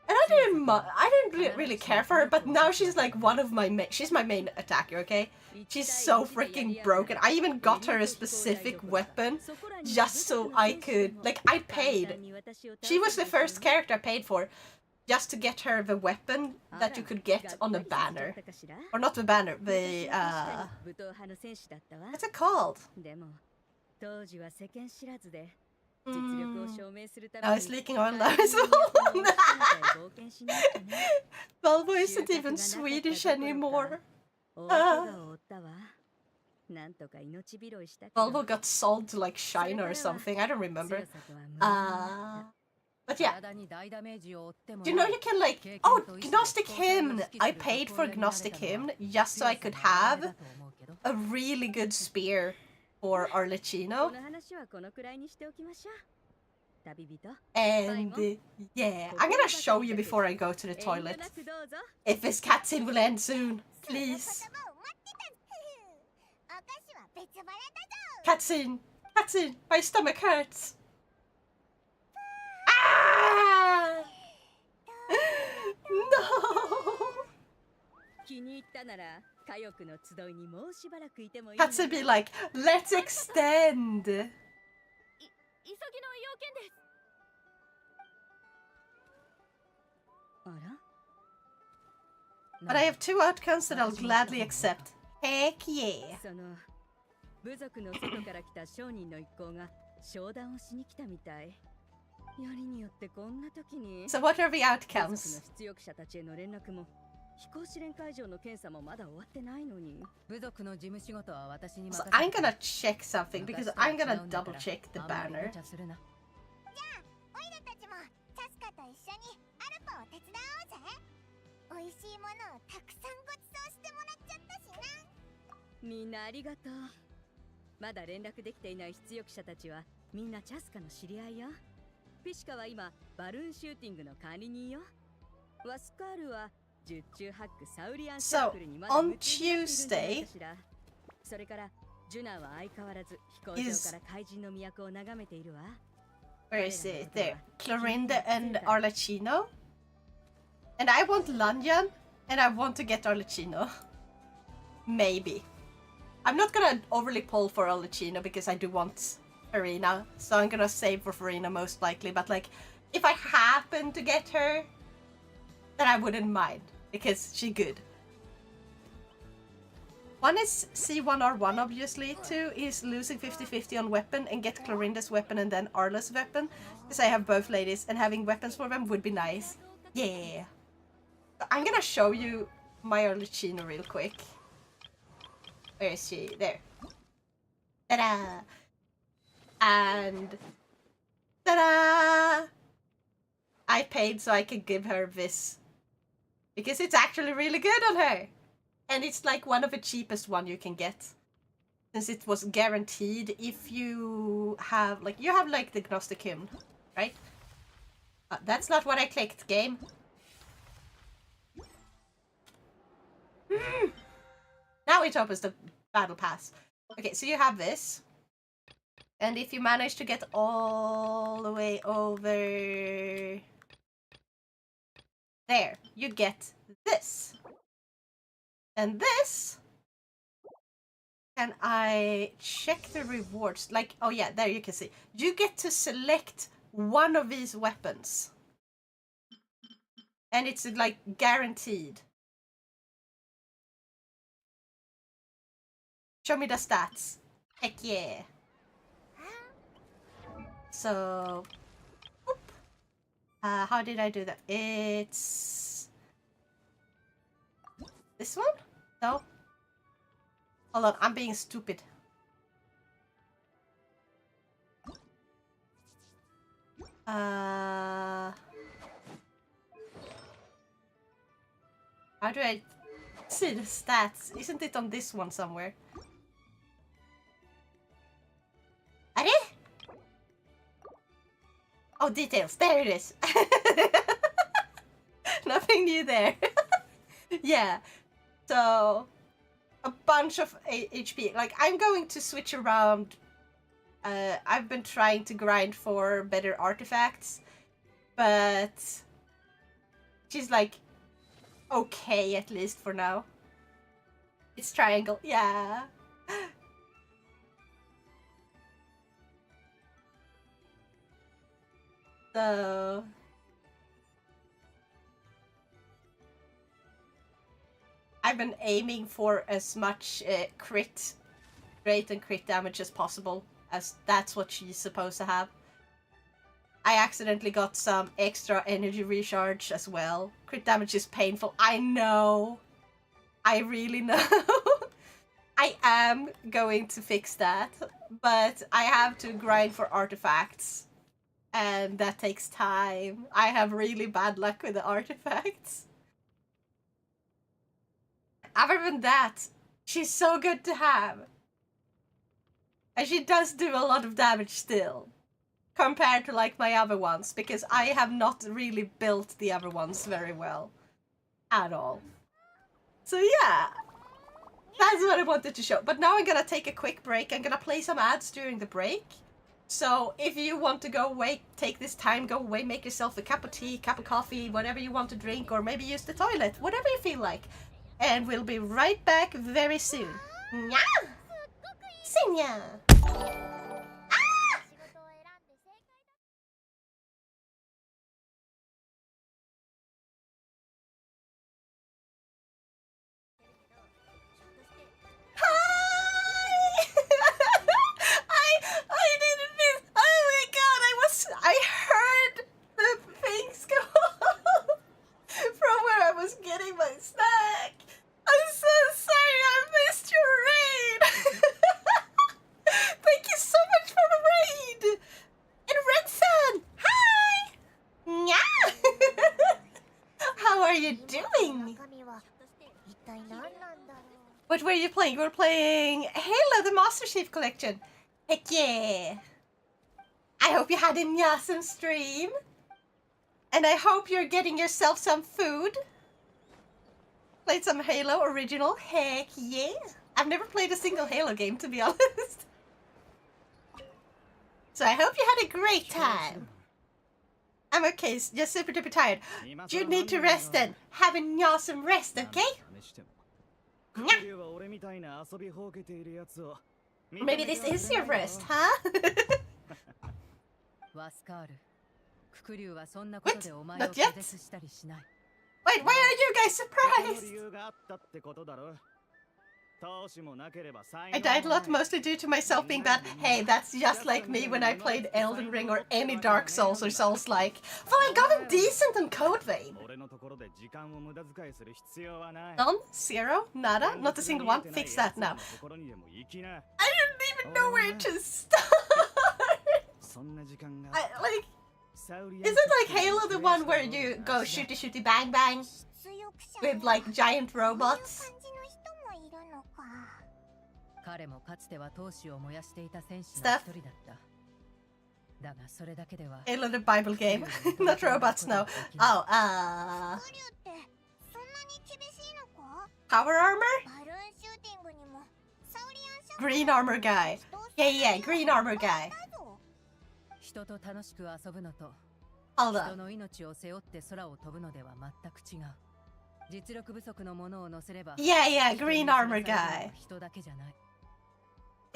And I didn't really care for her, but now she's like one of my she's my main attacker, okay? She's so freaking broken. I even got her a specific weapon just so I could, like, I paid. She was the first character I paid for just to get her the weapon that you could get on the banner. Or not the banner, the what's it called? Now it's leaking oil now as well. Volvo isn't even Swedish anymore. Volvo got sold to like China or something, I don't remember. But yeah. Do you know you can like... Oh, Gnostic Hymn! I paid for Gnostic Hymn just so I could have a really good spear for Arlecchino. And yeah, I'm gonna show you before I go to the toilet. If this cutscene will end soon, please. 言葉を待ってた。お菓子は別腹だぞ。 Cutscene! Cutscene! My stomach hurts! Ah! No! 気に入ったなら佳代の集いにもうしばらくいてもいい Cutscene be like, let's extend! 急ぎの要件ですあら But I have 2 outcomes that I'll gladly accept. Heck yeah! その部族の外から来た商人の一行が商談をしに来たみたい。よりによってこんな時に。 So what are the 部族の outcomes? 出力者たちへの連絡も飛行試練会場の検査もまだ終わってないのに。部族の事務仕事は私に任 So せて。 I'm gonna check something because I'm gonna double check the あんまり banner. 無茶するな。オイラたちもチャスカと一緒にアルパを手伝おうぜ。美味しいものをたくさんごちそうしてもらっちゃったしな。みんなありがとう。まだ連絡できていない出力者たちはみんなチャスカの知り合いよ。ピシカは今バルーンシューティングの管理人よ。ワスカールは十中八九サウリアンシャッフルにまだ on 夢中になっているんじゃない Tuesday かしら。それからジュナは相変わらず飛行場から怪人の都を眺めているわ。 Where is it? There. Clorinda and Arlecchino. And I want Lanyan, and I want to get Arlecchino. Maybe. I'm not gonna overly pull for Arlecchino because I do want Farina, so I'm gonna save for Farina most likely. But like, if I happen to get her, then I wouldn't mind because she's good. One is C1R1 obviously, two is losing 50-50 on weapon and get Clorinda's weapon and then Arla's weapon, because I have both ladies and having weapons for them would be nice. Yeah. I'm gonna show you my Arlecchino real quick. Where is she? There. Ta-da! And... ta-da! I paid so I could give her this. Because it's actually really good on her! And it's like one of the cheapest one you can get. Since it was guaranteed if you have like the Gnostic Hymn, right? That's not what I clicked, game. Now it opens the battle pass. Okay, so you have this. And if you manage to get all the way over there, you get this. And this, can I check the rewards? Like, oh yeah, there you can see. You get to select one of these weapons. And it's like guaranteed. Show me the stats. Heck yeah. So, whoop. How did I do that? It's this one? No. Hold on, I'm being stupid. How do I see the stats? Isn't it on this one somewhere? Are it? Oh, details. There it is. Nothing new there. Yeah. So, a bunch of HP. Like, I'm going to switch around. I've been trying to grind for better artifacts, but she's like okay at least for now. It's triangle, yeah. So I've been aiming for as much crit rate and crit damage as possible, as that's what she's supposed to have. I accidentally got some extra energy recharge as well. Crit damage is painful. I know. I really know. I am going to fix that, but I have to grind for artifacts. And that takes time. I have really bad luck with the artifacts. Other than that, she's so good to have. And she does do a lot of damage still. Compared to like my other ones, because I have not really built the other ones very well. At all. So yeah. That's what I wanted to show. But now I'm gonna take a quick break. I'm gonna play some ads during the break. So if you want to go away, take this time, go away, make yourself a cup of tea, cup of coffee, whatever you want to drink, or maybe use the toilet, whatever you feel like. And we'll be right back very soon. Nya! Sinya! Hi! What were you playing? You were playing Halo, the Master Chief Collection. Heck yeah. I hope you had an awesome stream. And I hope you're getting yourself some food. Played some Halo original. Heck yeah. I've never played a single Halo game, to be honest. So I hope you had a great time. I'm okay, just super duper tired. You need to rest then. Have an awesome rest, okay? Maybe this is your rest, huh? What? Not yet? Wait, why are you guys surprised? I died a lot mostly due to myself being bad. Hey, that's just like me when I played Elden Ring or any Dark Souls or Souls-like. Well, I got him decent in Code Vein. None? Zero? Nada? Not a single one? Fix that now. I didn't even know where to start! Isn't like Halo the one where you go shooty shooty bang bang? With like giant robots? Stuff. Halo the Bible game. Not robots, no. Oh, power armor? Green armor guy. Yeah, green armor guy. Hold on. Yeah, green armor guy.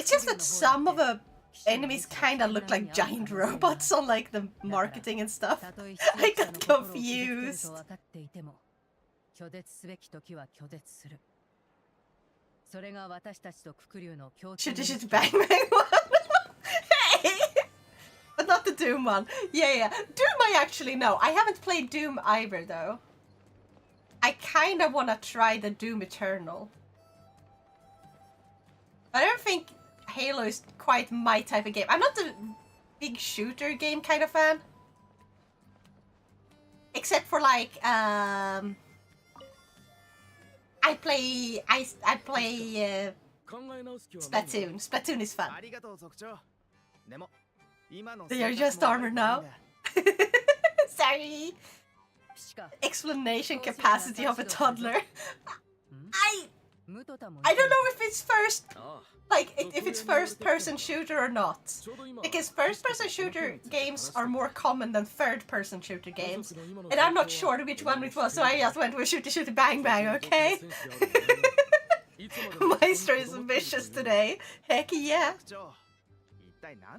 It's just that some of the enemies kinda look like giant robots on like the marketing and stuff. I got confused. Should bang bang one. Hey! But not the Doom one. Yeah. Doom I actually know. I haven't played Doom either though. I kinda wanna try the Doom Eternal. I don't think Halo is quite my type of game. I'm not the big shooter game kind of fan. Except for like, I play Splatoon. Splatoon is fun. They are just armor now. Sorry. Explanation capacity of a toddler. I don't know if it's if it's first-person shooter or not. Because first-person shooter games are more common than third-person shooter games. And I'm not sure which one it was, so I just went with shooty shooty bang bang, okay? Maestro is ambitious today. Heck yeah.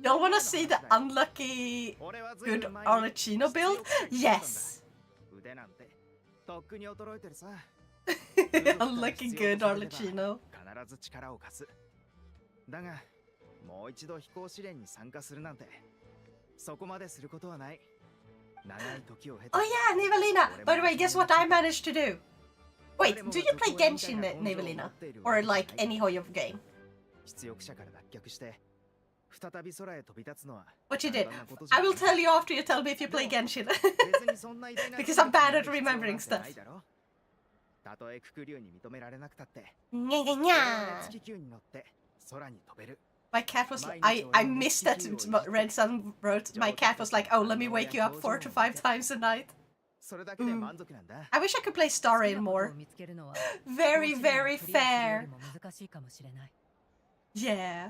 Y'all wanna see the unlucky good Arlecchino build? Yes. Unlucky good Arlecchino. Oh yeah, Nivalina! By the way, guess what I managed to do? Wait, do you play Genshin, Nivalina? Or like any Hoyo game? What you did? I will tell you after you tell me if you play Genshin. Because I'm bad at remembering stuff. My cat was like, I missed that Red Sun wrote, my cat was like, oh, let me wake you up 4 to 5 times a night. I wish I could play Star Rail more. Very, very fair. Yeah.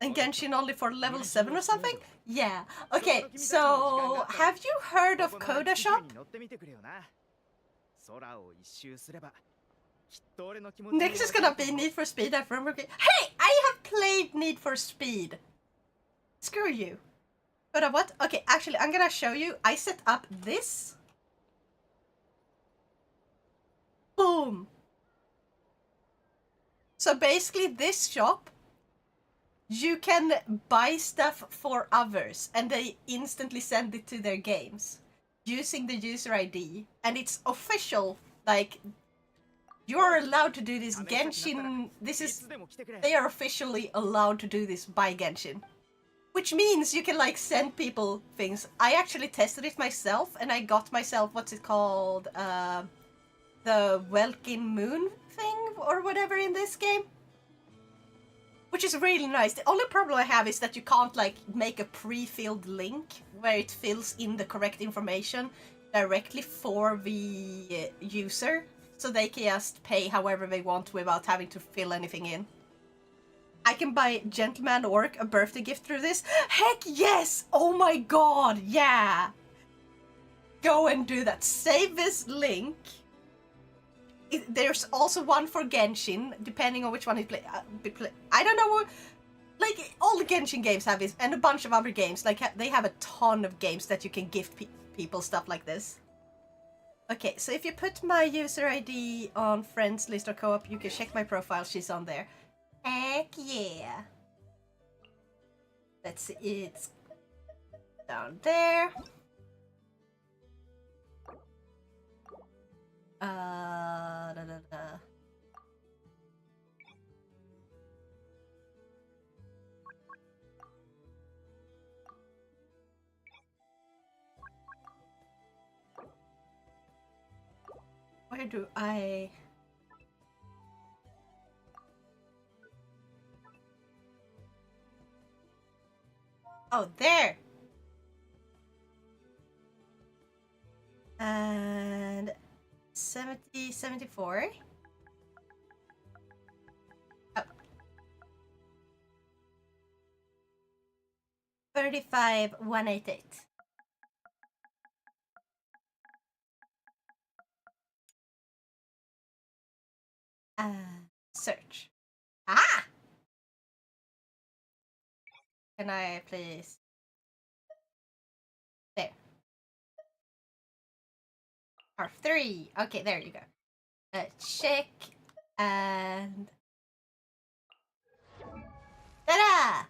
And Genshin only for level 7 or something? Yeah. Okay, so have you heard of Coda Shop? Next is gonna be Need for Speed. Hey, I have played Need for Speed. Screw you. But what? Okay, actually, I'm gonna show you. I set up this. Boom. So basically, this shop, you can buy stuff for others, and they instantly send it to their games using the user ID, and it's official. Like, you are allowed to do this. Genshin, they are officially allowed to do this by Genshin. Which means you can like send people things. I actually tested it myself and I got myself, what's it called? the Welkin Moon thing or whatever in this game, which is really nice. The only problem I have is that you can't like make a pre-filled link where it fills in the correct information directly for the user, so they can just pay however they want without having to fill anything in. I can buy Gentleman Orc a birthday gift through this? Heck yes! Oh my god, yeah! Go and do that. Save this link. There's also one for Genshin, depending on which one you play. I don't know what... Like, all the Genshin games have this, and a bunch of other games. Like, they have a ton of games that you can gift people stuff like this. Okay, so if you put my user ID on friends list or co-op, you can check my profile. She's on there. Heck yeah. Let's see, it's down there. Da, da, da. Where do I... Oh, there! And 70, 74. Oh. 35, 188. Search. Ah! Can I please? There. R3. Okay, there you go. Check and... Ta-da!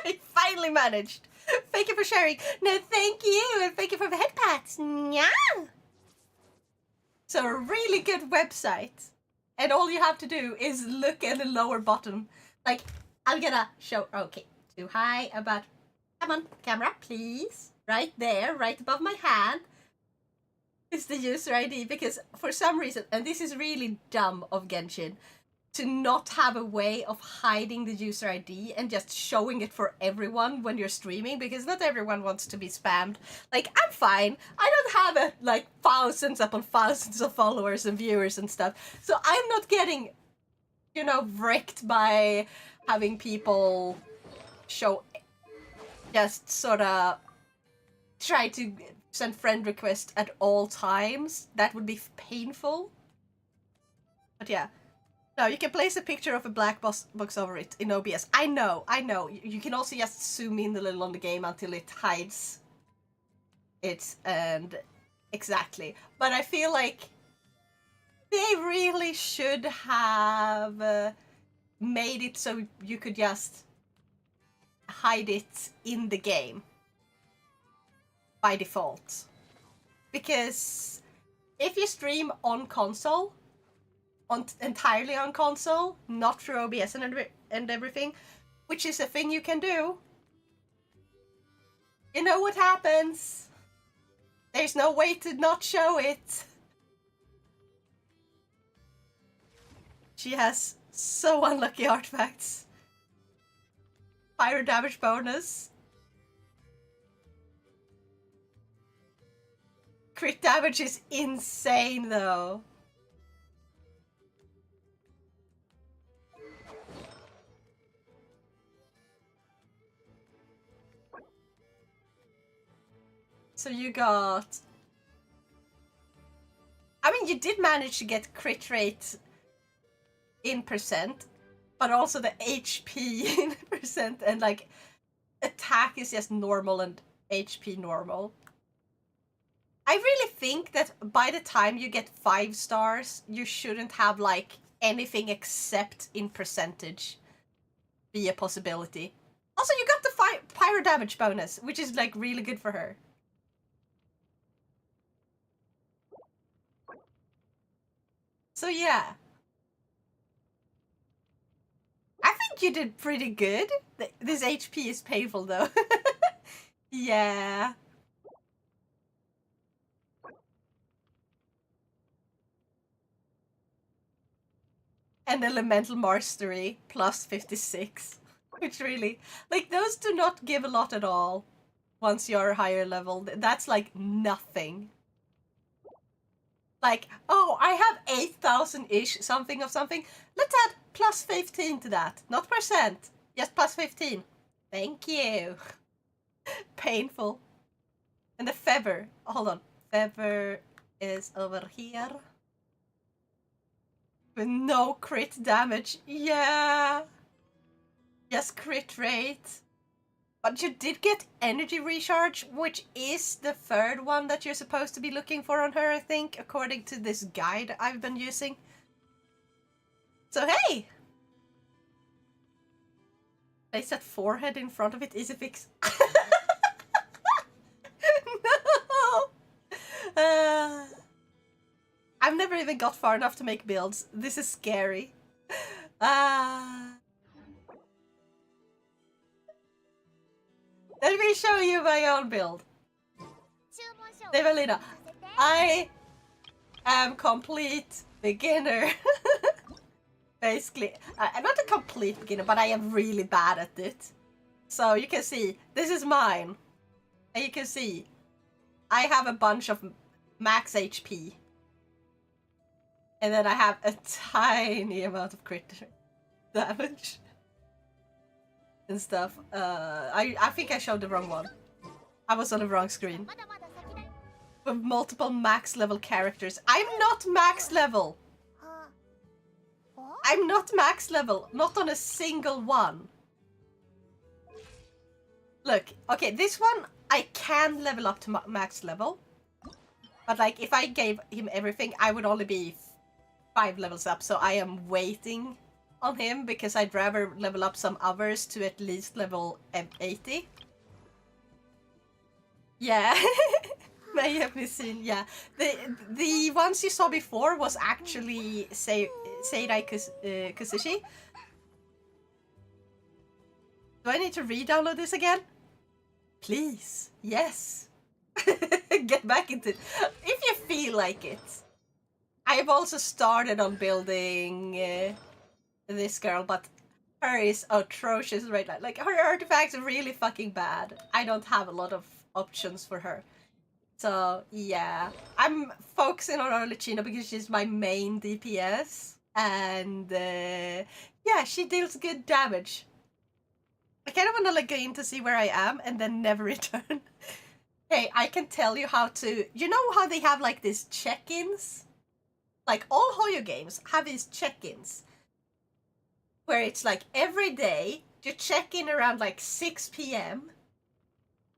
I finally managed. Thank you for sharing. No, thank you, and thank you for the head pats. Yeah. So a really good website, and all you have to do is look in the lower bottom. Like, I'm gonna show. Okay, too high. About. Come on, camera, please. Right there, right above my hand, is the user ID. Because for some reason, and this is really dumb of Genshin, to not have a way of hiding the user ID and just showing it for everyone when you're streaming, because not everyone wants to be spammed. Like, I'm fine. I don't have like thousands upon thousands of followers and viewers and stuff. So I'm not getting, you know, wrecked by having people show, just sort of try to send friend requests at all times. That would be painful. But yeah. No, you can place a picture of a black box over it in OBS. I know. You can also just zoom in a little on the game until it hides it, and exactly. But I feel like they really should have made it so you could just hide it in the game by default. Because if you stream on console, entirely on console, not through OBS and everything, which is a thing you can do, you know what happens. There's no way to not show it. She has so unlucky artifacts. Fire damage bonus. Crit damage is insane though. So you got... I mean, you did manage to get crit rate in percent, but also the HP in percent, and like attack is just normal and HP normal. I really think that by the time you get 5 stars, you shouldn't have like anything except in percentage be a possibility. Also, you got the pyro damage bonus, which is like really good for her. So yeah. I think you did pretty good. This HP is painful though. Yeah. and Elemental Mastery plus 56. Which really, like, those do not give a lot at all once you're higher level. That's like nothing. Like, oh, I have 8,000-ish something of something. Let's add plus 15 to that. Not percent, just plus 15. Thank you. Painful. And the feather, hold on. Feather is over here. With no crit damage. Yeah. Yes, crit rate. But you did get energy recharge, which is the third one that you're supposed to be looking for on her, I think, according to this guide I've been using. So hey! Place that forehead in front of it, easy fix. No! I've never even got far enough to make builds. This is scary. Let me show you my own build. Devalina, I am complete beginner. Basically, I'm not a complete beginner, but I am really bad at it. So you can see, this is mine. And you can see, I have a bunch of max HP. And then I have a tiny amount of crit damage. And stuff. I think I showed the wrong one. I was on the wrong screen. With multiple max level characters. I'm not max level! I'm not max level. Not on a single one. Look, okay, this one I can level up to max level. But like, if I gave him everything, I would only be 5 levels up. So I am waiting on him because I'd rather level up some others to at least level 80. Yeah. May have been seen, yeah. The ones you saw before was actually Seirai Kusushi. Do I need to re-download this again? Please, yes. Get back into it. If you feel like it. I've also started on building this girl, but her is atrocious right now. Like, her artifacts are really fucking bad. I don't have a lot of options for her. So, yeah. I'm focusing on Arlecchino because she's my main DPS. And, yeah, she deals good damage. I kind of want to, like, go in to see where I am and then never return. Hey, I can tell you how to... You know how they have, like, these check-ins? Like, all Hoyo games have these check-ins. Where it's, like, every day, you check in around, like, 6 p.m.,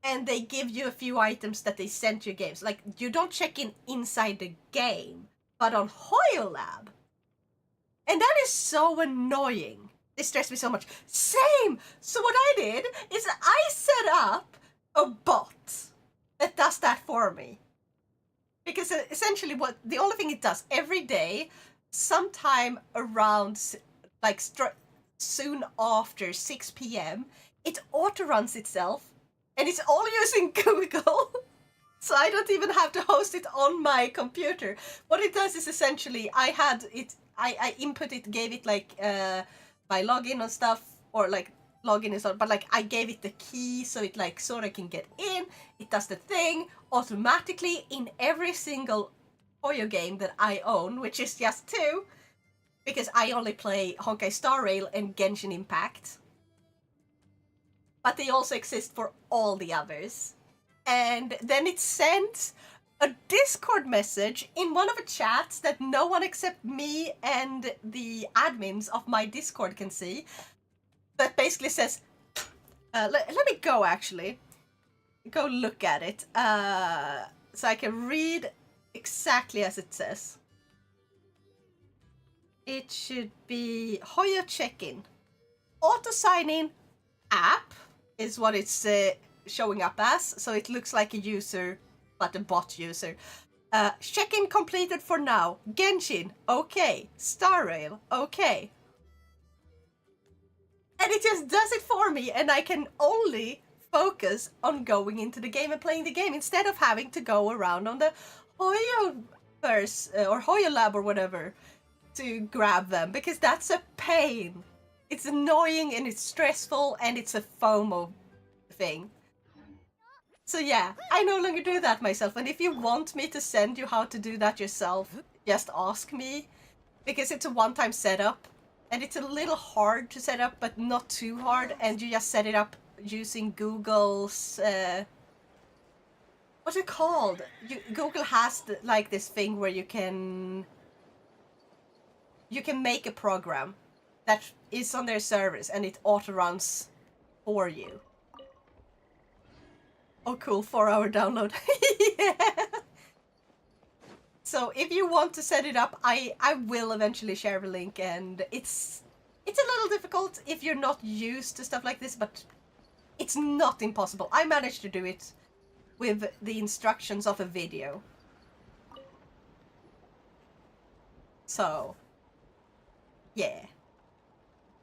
and they give you a few items that they sent you games. Like, you don't check in inside the game, but on Hoyo Lab. And that is so annoying. It stressed me so much. Same! So what I did is I set up a bot that does that for me. Because essentially what the only thing it does every day, sometime around, like, soon after 6 p.m., it auto-runs itself. And it's all using Google, so I don't even have to host it on my computer. What it does is essentially, I input it, gave it like my login and stuff, or like login and stuff, but like I gave it the key so it like sort of can get in. It does the thing automatically in every single Hoyo game that I own, which is just 2, because I only play Honkai Star Rail and Genshin Impact. But they also exist for all the others. And then it sends a Discord message in one of the chats that no one except me and the admins of my Discord can see. That basically says, let me go actually. Go look at it. So I can read exactly as it says. It should be Hoyo check-in. Auto sign-in app is what it's showing up as, so it looks like a user, but a bot user. Check-in completed for now. Genshin, okay. Star Rail, okay. And it just does it for me, and I can only focus on going into the game and playing the game instead of having to go around on the Hoyoverse or Hoyo Lab or whatever to grab them because that's a pain. It's annoying and it's stressful and it's a FOMO thing. So yeah, I no longer do that myself. And if you want me to send you how to do that yourself, just ask me. Because it's a one-time setup. And it's a little hard to set up, but not too hard. And you just set it up using Google's... what's it called? Google has like this thing where you can make a program that is on their servers and it auto-runs for you. Oh cool, 4-hour download. Yeah. So if you want to set it up, I will eventually share a link, and it's a little difficult if you're not used to stuff like this, but it's not impossible. I managed to do it with the instructions of a video. So, yeah.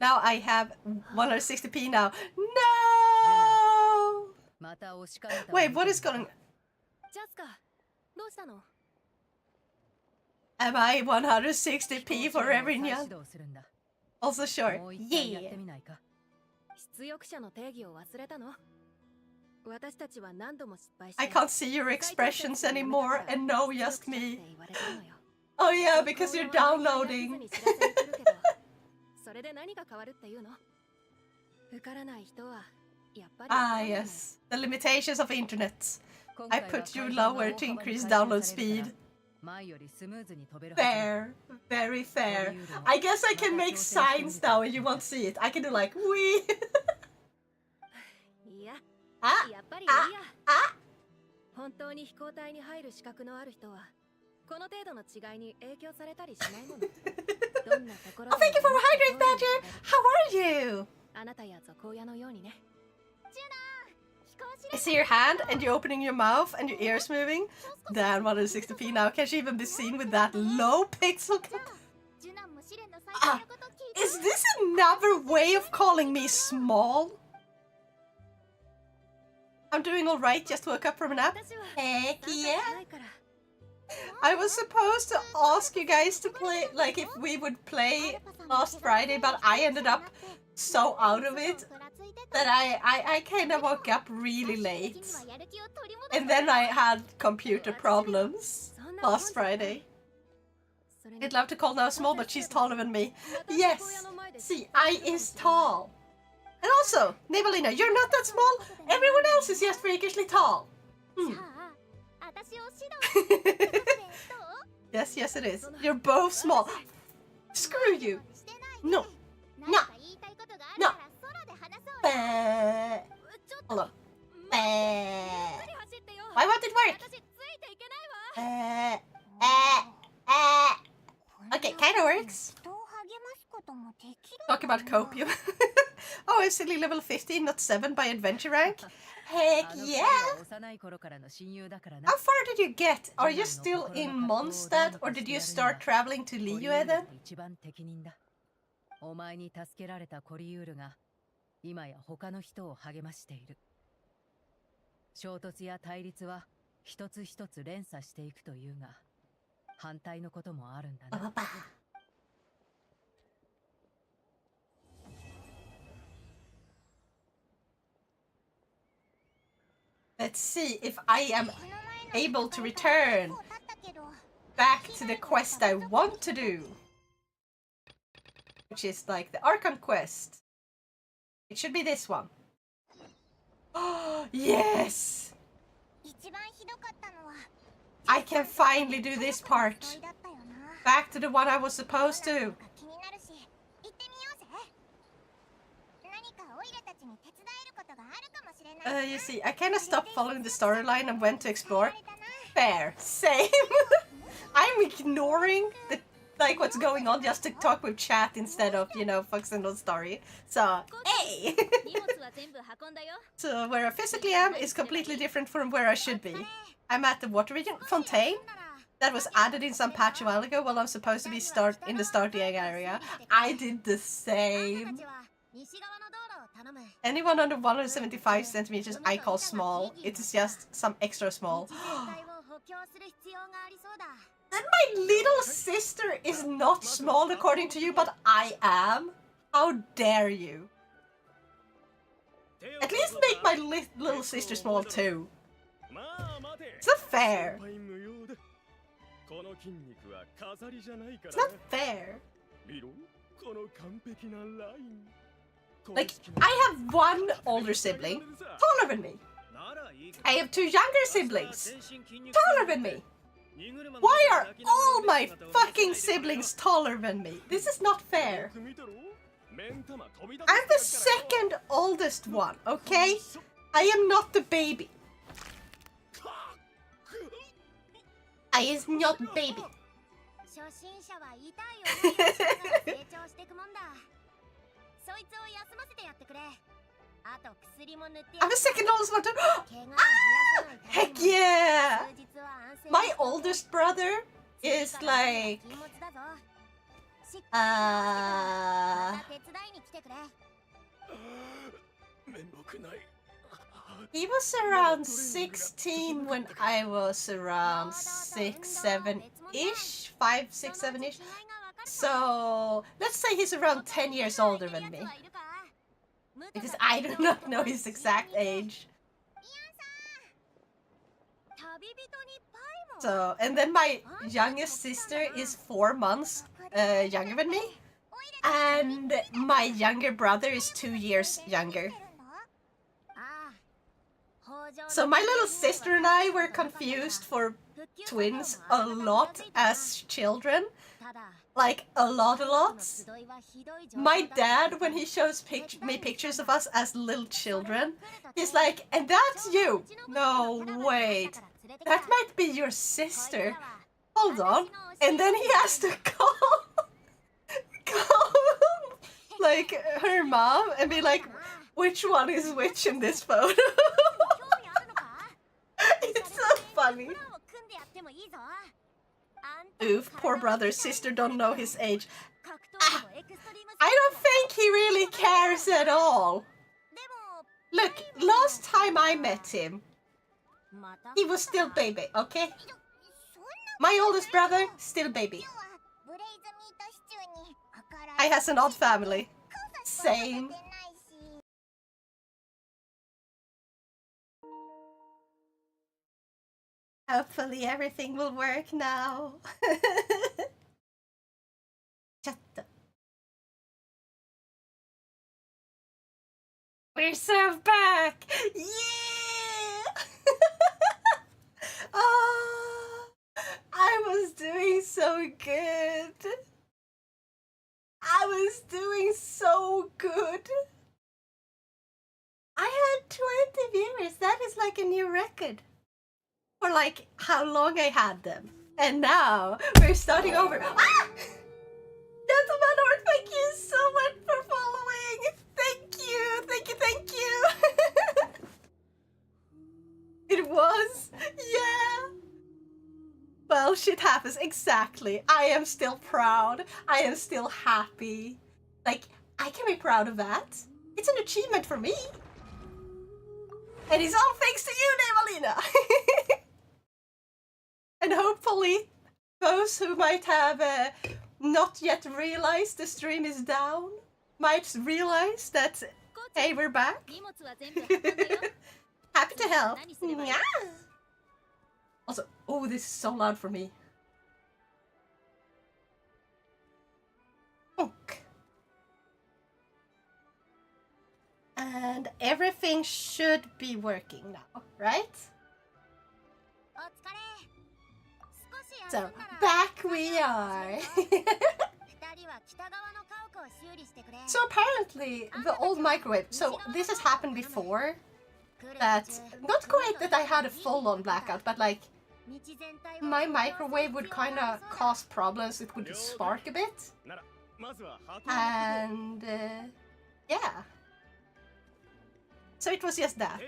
Now I have 160p now. No! Wait, what is going... Am I 160p for every nyan? Also sure. Yeah. I can't see your expressions anymore, and no, just me. Oh yeah, because you're downloading. Ah yes, the limitations of internet. I put you lower to increase download speed. Fair, very fair. I guess I can make signs now and you won't see it. I can do like, wee. Ah, ah. Oh, thank you for hydrate, Badger! How are you? I see your hand and you opening your mouth and your ears moving. Damn, 160p now. Can she even be seen with that low pixel count? Ah, is this another way of calling me small? I'm doing alright, just woke up from a nap. Heck yeah! I was supposed to ask you guys to play, like if we would play last Friday, but I ended up so out of it that I kind of woke up really late. And then I had computer problems last Friday. I'd love to call now small, but she's taller than me. Yes! See, I is tall. And also, Nibelina, you're not that small. Everyone else is just freakishly tall. Yes, yes it is. You're both small. Screw you. No. No. No. Hold on. Why won't it work? Okay, kinda works. Talk about copium. Oh, I'm silly level 15, not 7 by adventure rank. Heck yeah! How far did you get? Are you still in Mondstadt, or did you start traveling to Liyue then? Let's see if I am able to return back to the quest I want to do. Which is like the Archon quest. It should be this one. Oh, yes! I can finally do this part. Back to the one I was supposed to. You see, I kind of stopped following the storyline and went to explore. Fair. Same. I'm ignoring the what's going on just to talk with chat instead of, you know, focusing on story. So, hey! So, where I physically am is completely different from where I should be. I'm at the water region, Fontaine, that was added in some patch a while ago while I'm supposed to be in the starting area. I did the same. Anyone under 175 centimeters I call small. It is just some extra small. And my little sister is not small according to you, but I am? How dare you? At least make my little sister small too. It's not fair. It's not fair. Like, I have one older sibling, taller than me. I have two younger siblings, taller than me. Why are all my fucking siblings taller than me? This is not fair. I'm the second oldest one, okay? I am not the baby. I is not baby. I'm the second oldest one too. Ah! Heck yeah! My oldest brother is like... He was around 16 when I was around 6, 7-ish. 5, 6, 7-ish. So, let's say he's around 10 years older than me. Because I do not know his exact age. So, and then my youngest sister is 4 months younger than me. And my younger brother is 2 years younger. So my little sister and I were confused for twins a lot as children. Like, a lot. My dad, when he shows me pictures of us as little children, he's like, and that's you! No, wait. That might be your sister. Hold on. And then he has to call like, her mom and be like, which one is which in this photo? It's so funny. Oof, poor brother, sister don't know his age. I don't think he really cares at all. Look, last time I met him, he was still baby, okay? My oldest brother, still baby. I has an odd family. Same. Hopefully everything will work now. Shut up. We're so back! Yeah! Oh, I was doing so good. I was doing so good. I had 20 viewers. That is like a new record. For like how long I had them. And now we're starting over. Ah! Gentleman Or, thank you so much for following. Thank you. Thank you. It was? Yeah. Well, shit happens. Exactly. I am still proud. I am still happy. Like, I can be proud of that. It's an achievement for me. And it's all thanks to you, Nevalina. And hopefully, those who might have not yet realized the stream is down might realize that, hey, we're back. Happy to help. Yeah. Also, oh, this is so loud for me. Okay. And everything should be working now, right? So, back we are. So apparently, the old microwave, so this has happened before, that, not quite that I had a full-on blackout, but like, my microwave would kind of cause problems, it would spark a bit. And, yeah. So it was just that.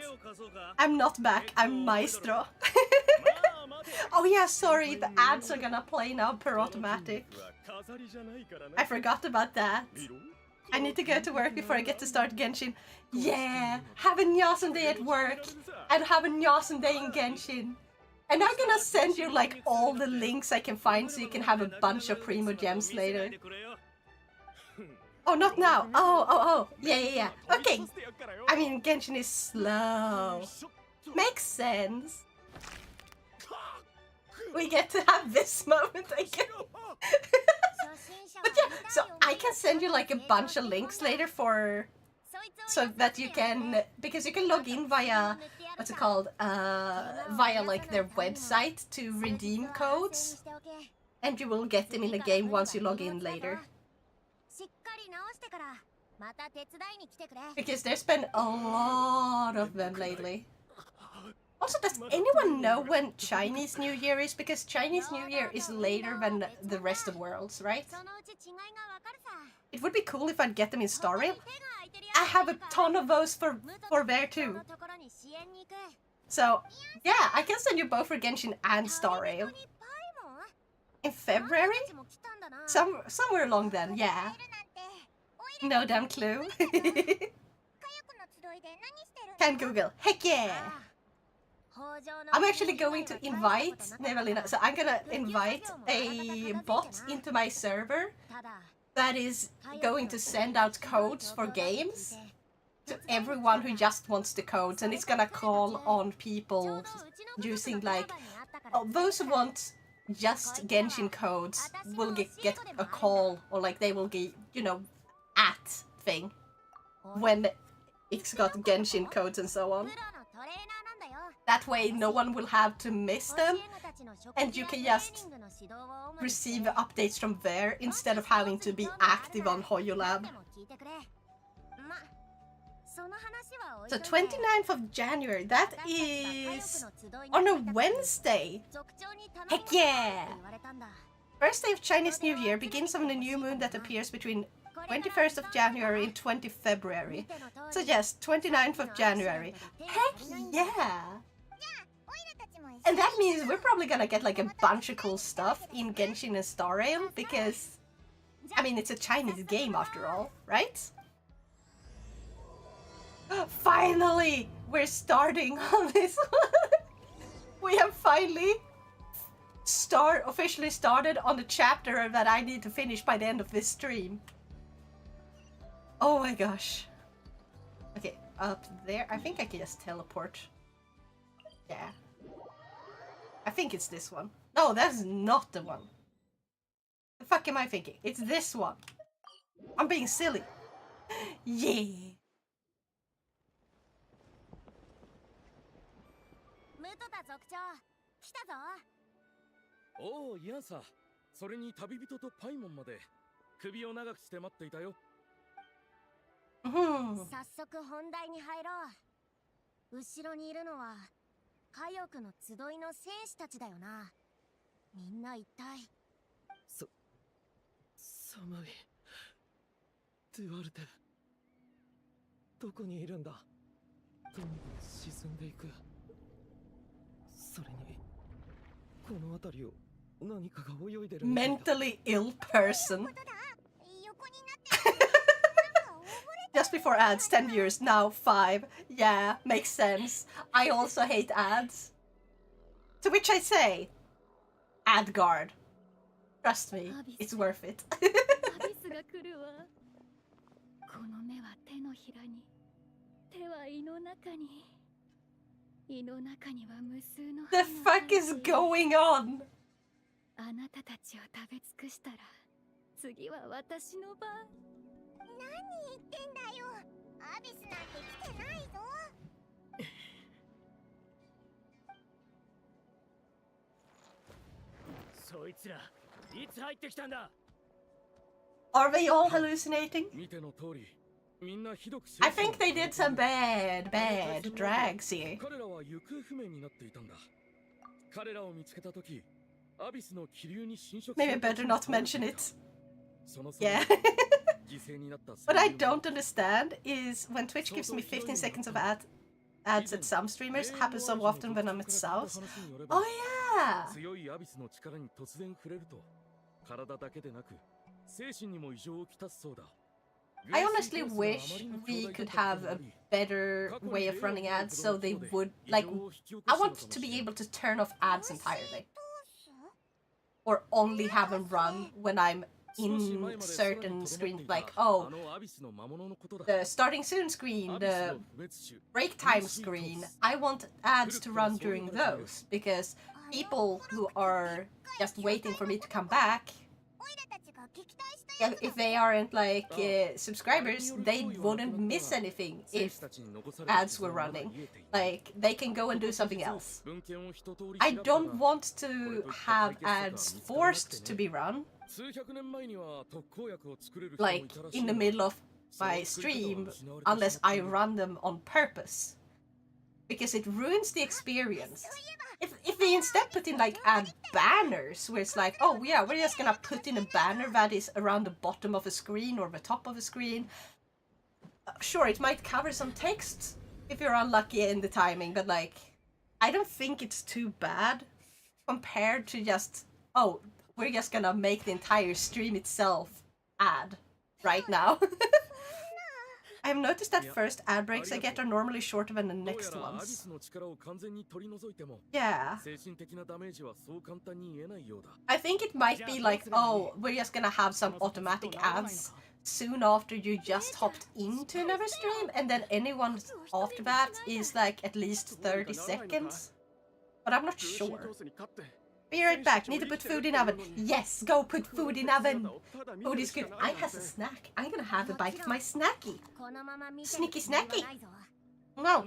I'm not back, I'm Maestro. Oh yeah, sorry, the ads are gonna play now per automatic. I forgot about that. I need to go to work before I get to start Genshin. Yeah, have an awesome day at work, and have an awesome day in Genshin. And I'm gonna send you like all the links I can find so you can have a bunch of Primo Gems later. Oh, not now. Oh. Yeah. Okay. I mean, Genshin is slow. Makes sense. We get to have this moment again. But yeah, so I can send you like a bunch of links later for... So that you can... Because you can log in via... What's it called? Via like their website to redeem codes. And you will get them in the game once you log in later. Because there's been a lot of them lately. Also, does anyone know when Chinese New Year is? Because Chinese New Year is later than the rest of worlds, right? It would be cool if I'd get them in Star Rail. I have a ton of those for there too. So, yeah, I can send you both for Genshin and Star Rail. In February? Somewhere along then, yeah. No damn clue. Can Google. Heck yeah! I'm actually going to invite Nevalina, so I'm gonna invite a bot into my server that is going to send out codes for games to everyone who just wants the codes, and it's gonna call on people using like, those who want just Genshin codes will get a call, or like they will get, you know, at thing when it's got Genshin codes and so on. That way no one will have to miss them, and you can just receive updates from there instead of having to be active on HoYoLab. So 29th of January, that is on a Wednesday. Heck yeah! First day of Chinese New Year begins on a new moon that appears between 21st of January and 20th February. So yes, 29th of January. Heck yeah! And that means we're probably gonna get like a bunch of cool stuff in Genshin and Star Rail, because, I mean, it's a Chinese game after all, right? Finally! We're starting on this one! We have finally officially started on the chapter that I need to finish by the end of this stream. Oh my gosh. Okay, up there. I think I can just teleport. Yeah. I think it's this one. No, that's not the one. The fuck am I thinking? It's this one. I'm being silly. Yeah. Oh, いやさ、それに旅人とパイモンまで首を長くして待っていたよ。早速本題に入ろう。後ろにいるのは火翼の集いの戦士たちだよな。みんな一体。寒い。デュアルテ。どこにいるんだ。どんどん沈んでいく。それにこの辺りを何かが泳いでる。Mentally ill person. Just before ads, 10 viewers, now 5. Yeah, makes sense. I also hate ads. To which I say, ad guard. Trust me, it's worth it. The fuck is going on? あなたたちを食べ尽くしたら次は私の番。何言ってんだよ。アビスなんて来てないぞ。そいつらいつ入ってきたんだ。 Are they all hallucinating? 見ての通り、みんなひどく。I think they did some bad drags here. 彼らは行方不明になっていたんだ。彼らを見つけたとき、アビスの気流に侵食。Maybe better not mention it. Yeah. What I don't understand is when Twitch gives me 15 seconds of ads at some streamers, happens so often when I'm at South. Oh yeah! 強いアビスの力に突然触れると、体だけでなく精神にも異常をきたすそうだ。I honestly wish we could have a better way of running ads so they would, like, I want to be able to turn off ads entirely. Or only have them run when I'm in certain screens, like, oh, the starting soon screen, the break time screen. I want ads to run during those, because people who are just waiting for me to come back, if they aren't like subscribers, they wouldn't miss anything if ads were running. Like, they can go and do something else. I don't want to have ads forced to be run, like in the middle of my stream, unless I run them on purpose, because it ruins the experience. If they instead put in like ad banners, where it's like, oh yeah, we're just gonna put in a banner that is around the bottom of a screen or the top of a screen. Sure, it might cover some text if you're unlucky in the timing, but like, I don't think it's too bad compared to just, oh, we're just gonna make the entire stream itself ad right now. I've noticed that first ad breaks I get are normally shorter than the next ones. Yeah. I think it might be like, oh, we're just gonna have some automatic ads soon after you just hopped into another stream, and then anyone after that is like at least 30 seconds. But I'm not sure. Be right back. Need to put food in oven. Yes, go put food in oven. Food is good. I has a snack. I'm gonna have a bite of my snacky. Sneaky snacky. No.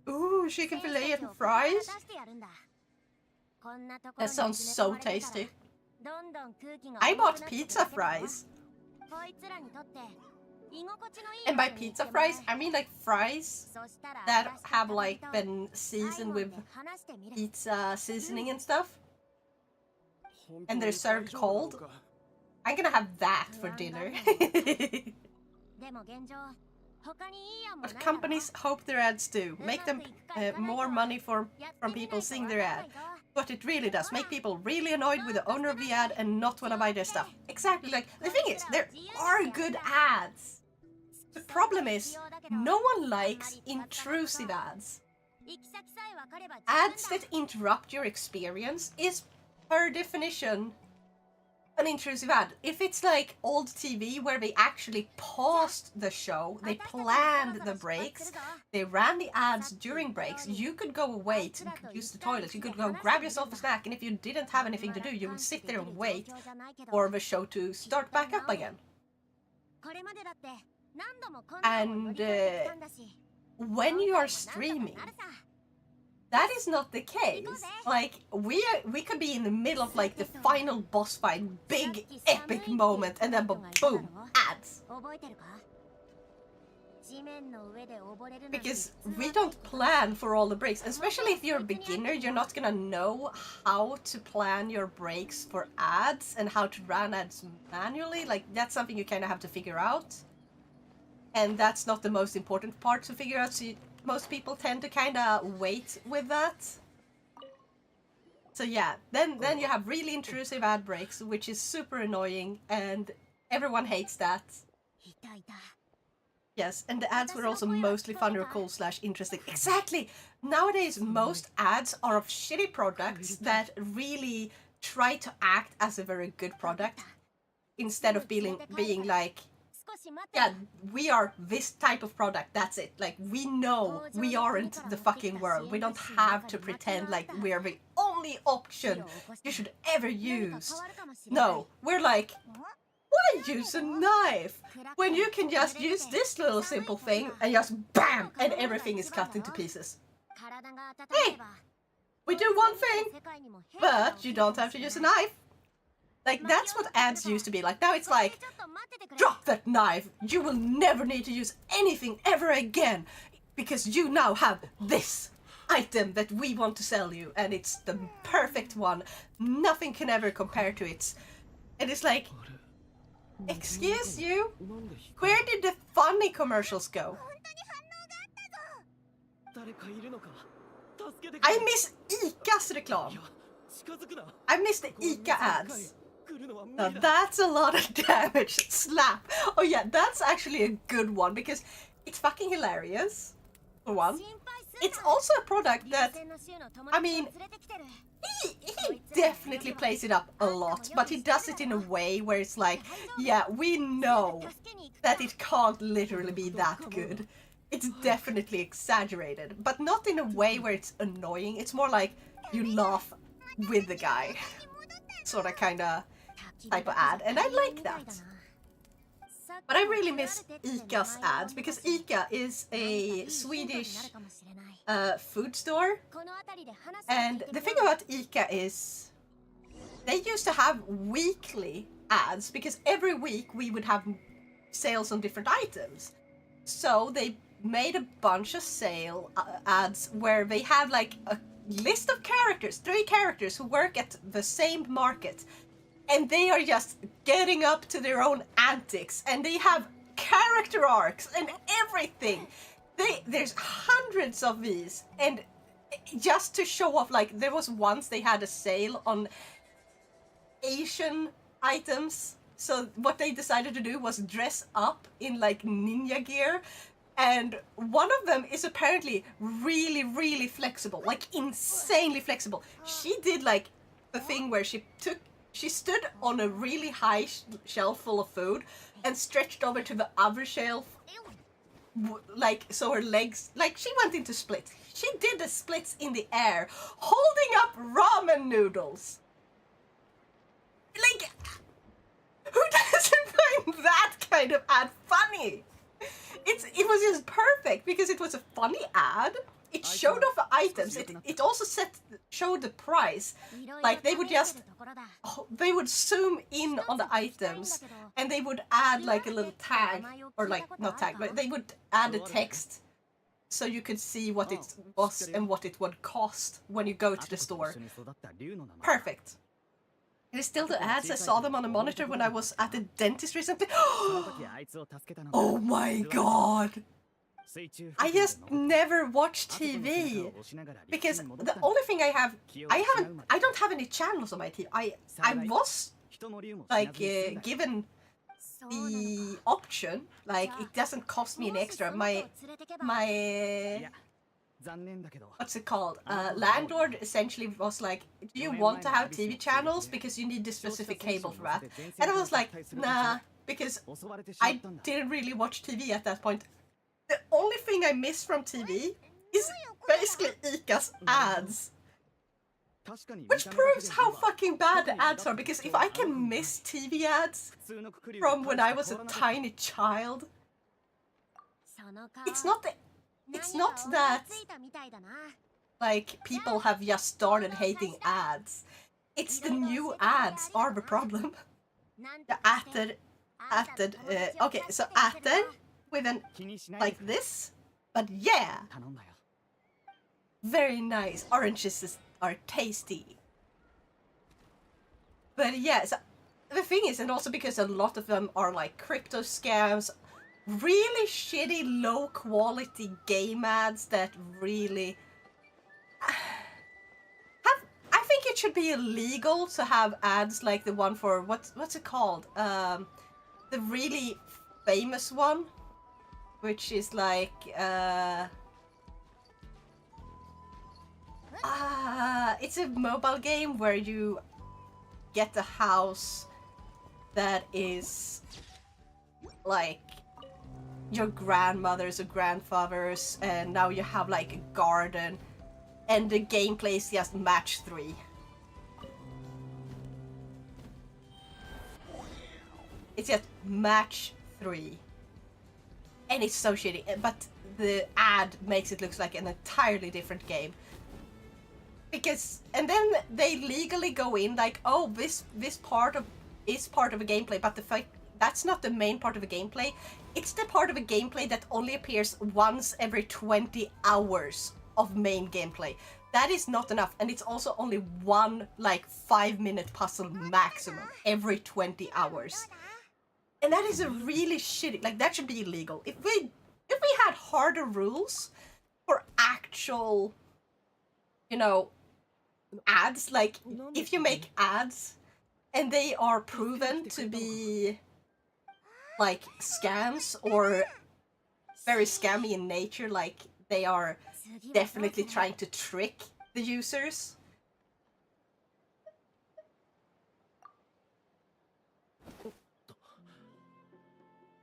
Ooh, chicken fillet and fries. That sounds so tasty. I bought pizza fries. And by pizza fries, I mean like fries that have like been seasoned with pizza seasoning and stuff. And they're served cold. I'm gonna have that for dinner. What companies hope their ads do. Make them more money from people seeing their ad. But it really does. Make people really annoyed with the owner of the ad and not want to buy their stuff. Exactly. Like, the thing is, there are good ads. The problem is, no one likes intrusive ads. Ads that interrupt your experience is, per definition, an intrusive ad. If it's like old TV where they actually paused the show, they planned the breaks, they ran the ads during breaks, you could go away to use the toilet, you could go grab yourself a snack, and if you didn't have anything to do, you would sit there and wait for the show to start back up again. And when you are streaming, that is not the case. Like, we could be in the middle of like the final boss fight, big epic moment, and then boom, ads. Because we don't plan for all the breaks, especially if you're a beginner. You're not gonna know how to plan your breaks for ads and how to run ads manually. Like, that's something you kind of have to figure out, and that's not the most important part to figure out. So most people tend to kind of wait with that. So yeah, then you have really intrusive ad breaks, which is super annoying, and everyone hates that. Yes, and the ads were also mostly fun or cool / interesting. Exactly! Nowadays, most ads are of shitty products that really try to act as a very good product, instead of being like, yeah, we are this type of product, that's it. Like, we know we aren't the fucking world. We don't have to pretend like we're the only option you should ever use. No, we're like, why use a knife when you can just use this little simple thing and just BAM! And everything is cut into pieces. Hey! We do one thing, but you don't have to use a knife. Like, that's what ads used to be like. Now it's like, drop that knife! You will never need to use anything ever again, because you now have this item that we want to sell you, and it's the perfect one. Nothing can ever compare to it. And it's like, excuse you? Where did the funny commercials go? I miss ICA's reklam. I missed the Ica ads. Now that's a lot of damage. Slap. Oh yeah, that's actually a good one because it's fucking hilarious. For one, it's also a product that, I mean, he definitely plays it up a lot, but he does it in a way where it's like, yeah, we know that it can't literally be that good. It's definitely exaggerated, but not in a way where it's annoying. It's more like you laugh with the guy, sort of kind of type of ad, and I like that. But I really miss Ica's ads because Ica is a Swedish food store, and the thing about Ica is they used to have weekly ads because every week we would have sales on different items. So they made a bunch of sale ads where they had like a list of characters, 3 characters who work at the same market, and they are just getting up to their own antics, and they have character arcs and everything. There's hundreds of these, and just to show off, like there was once they had a sale on Asian items. So what they decided to do was dress up in like ninja gear, and one of them is apparently really, really flexible, like insanely flexible. She did like the thing where she stood on a really high shelf full of food and stretched over to the other shelf, like so her legs, like she went into splits. She did the splits in the air, holding up ramen noodles. Like, who doesn't find that kind of ad funny? It was just perfect because it was a funny ad. It showed off the items. It also showed the price. Like they would zoom in on the items and they would add like a little tag, or like not tag, but they would add a text so you could see what it was and what it would cost when you go to the store. Perfect. It is still the ads. I saw them on a monitor when I was at the dentist recently. Oh my god! I just never watch TV because the only thing I don't have any channels on my TV. I was like given the option, like it doesn't cost me an extra. My what's it called? Landlord essentially was like, do you want to have TV channels because you need this specific cable for that? And I was like, nah, because I didn't really watch TV at that point. The only thing I miss from TV is basically Ica's ads. Which proves how fucking bad the ads are, because if I can miss TV ads from when I was a tiny child, it's not that like people have just started hating ads. It's the new ads are the problem. The okay, so äter with an like this, but yeah, very nice. Oranges are tasty. But yeah, so the thing is, and also because a lot of them are like crypto scams, really shitty low quality game ads that really I think it should be illegal to have ads like the one for what's it called? The really famous one, which is like it's a mobile game where you get a house that is like your grandmother's or grandfather's, and now you have like a garden, and the gameplay is just match 3. It's just match 3. And it's so shitty, but the ad makes it look like an entirely different game. Because, and then they legally go in like, oh, this part is part of a gameplay, but the fact that's not the main part of a gameplay. It's the part of a gameplay that only appears once every 20 hours of main gameplay. That is not enough, and it's also only one like 5-minute puzzle maximum every 20 hours. And that is a really shitty, like that should be illegal. If we had harder rules for actual, you know, ads, like if you make ads and they are proven to be like scams or very scammy in nature, like they are definitely trying to trick the users.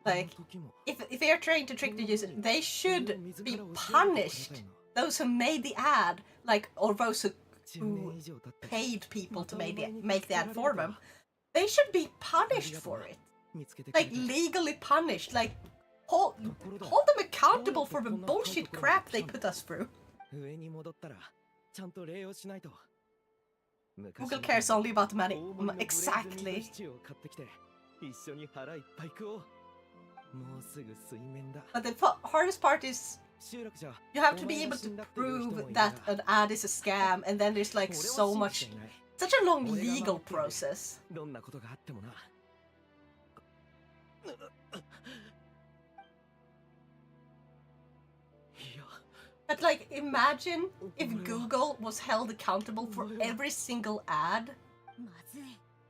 Like, if they are trying to trick the user, they should be punished. Those who made the ad, like, or those who paid people to make the ad for them, they should be punished for it. Like, legally punished. Like, hold them accountable for the bullshit crap they put us through. Google cares only about the money. Exactly. But the hardest part is you have to be able to prove that an ad is a scam, and then there's like so much, such a long legal process. But like, imagine if Google was held accountable for every single ad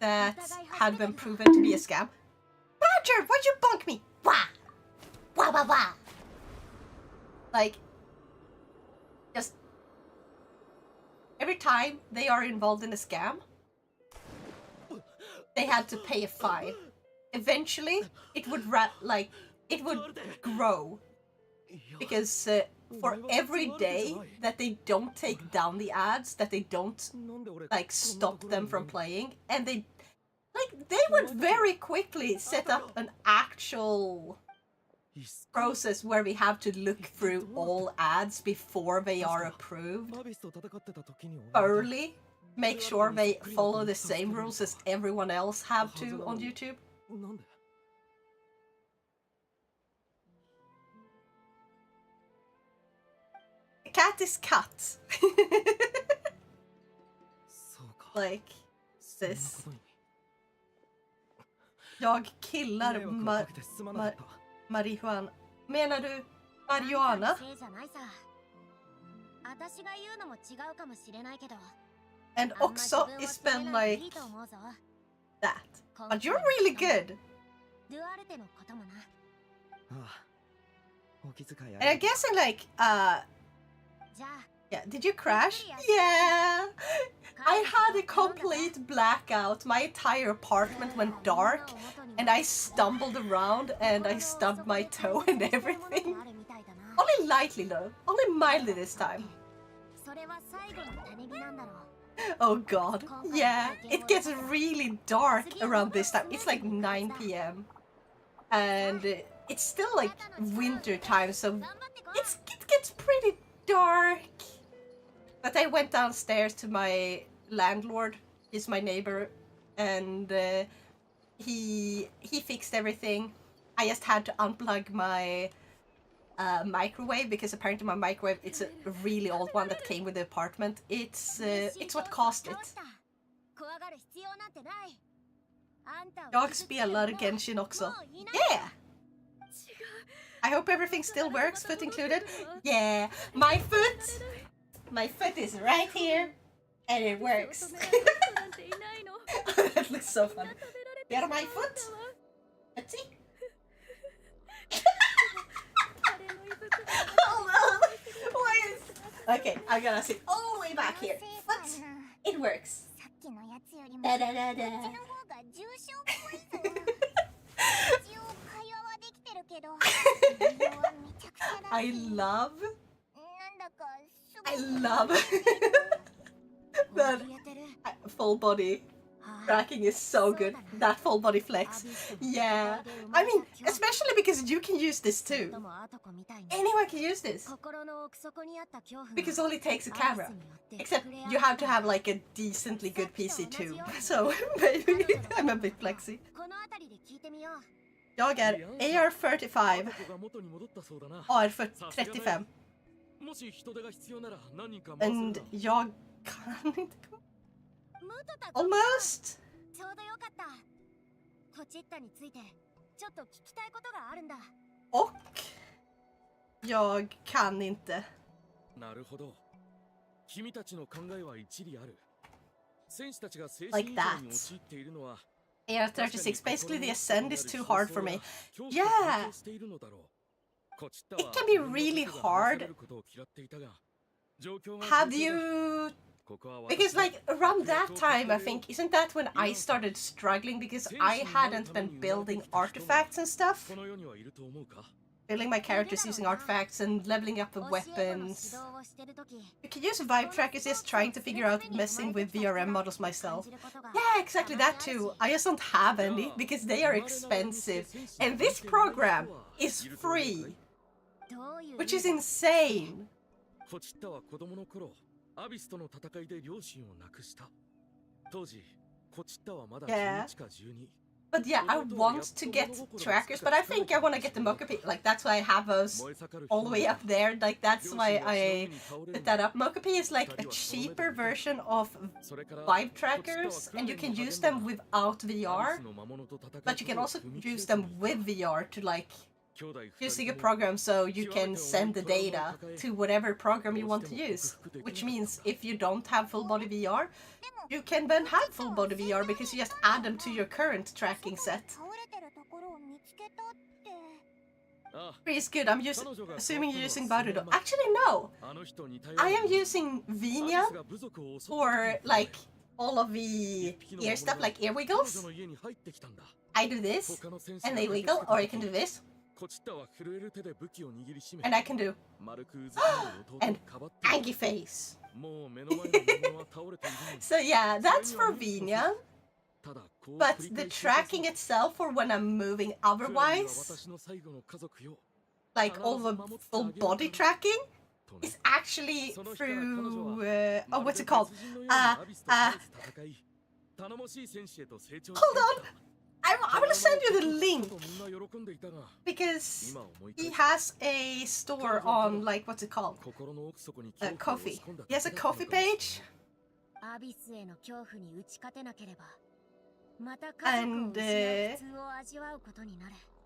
that had been proven to be a scam. Badger, why'd you bunk me? Wah! Wah wah wah! Like, just every time they are involved in a scam, they had to pay a fine. Eventually, it would grow, because for every day that they don't take down the ads, that they don't like stop them from playing, and they would very quickly set up an actual process where we have to look through all ads before they are approved thoroughly, make sure they follow the same rules as everyone else have to on YouTube. The cat is cut. Like this. Jag killar marijuana. Menar du marijuana? And också is spelled like that. But you're really good. And I'm guessing like, yeah, did you crash? Yeah! I had a complete blackout. My entire apartment went dark, and I stumbled around and I stubbed my toe and everything. Only lightly though, only mildly this time. Oh god, yeah, it gets really dark around this time. It's like 9 PM. And it's still like winter time, so it gets pretty dark. But I went downstairs to my landlord, he's my neighbor, and he fixed everything. I just had to unplug my microwave, because apparently my microwave, it's a really old one that came with the apartment. It's what caused it. Jag spelar Genshin också. Yeah! I hope everything still works, foot included. Yeah, my foot is right here, and it works. That looks so fun. Get my foot. Let's see. Okay, I'm gonna sit all the way back here. Foot, it works. Da da da da. I love that full body tracking is so good. That full body flex. Yeah. I mean, especially because you can use this too. Anyone can use this. Because it only takes a camera. Except you have to have like a decently good PC too. So maybe I'm a bit flexy. Jag är AR45. AR35. And jag kan inte komma. Almost! Och jag kan inte. なるほど。君たちの考えは一理ある。like that. AR-36, basically the Ascend is too hard for me. Yeah! It can be really hard. Have you... Because like around that time, I think, isn't that when I started struggling because I hadn't been building artifacts and stuff? Building my characters using artifacts and leveling up the weapons. You can use vibe trackers, just trying to figure out messing with VRM models myself. Yeah, exactly that too. I just don't have any because they are expensive. And this program is free. Which is insane. Yeah. But yeah, I want to get trackers, but I think I want to get the Mokopi. Like, that's why I have those all the way up there. Like, that's why I put that up. Mokopi is like a cheaper version of vibe trackers, and you can use them without VR. But you can also use them with VR to, like, using a program so you can send the data to whatever program you want to use. Which means if you don't have full body VR, you can then have full body VR because you just add them to your current tracking set. Pretty good. I'm assuming you're using Barudo. Actually, no. I am using Vina for like all of the ear stuff, like ear wiggles. I do this, and they wiggle, or I can do this. And I can do and Angie face. So yeah, that's for Vina. But the tracking itself for when I'm moving otherwise, like all the full body tracking, is actually through oh, what's it called? Hold on! I'm gonna send you the link because he has a store on, like, what's it called? Coffee. He has a coffee page. And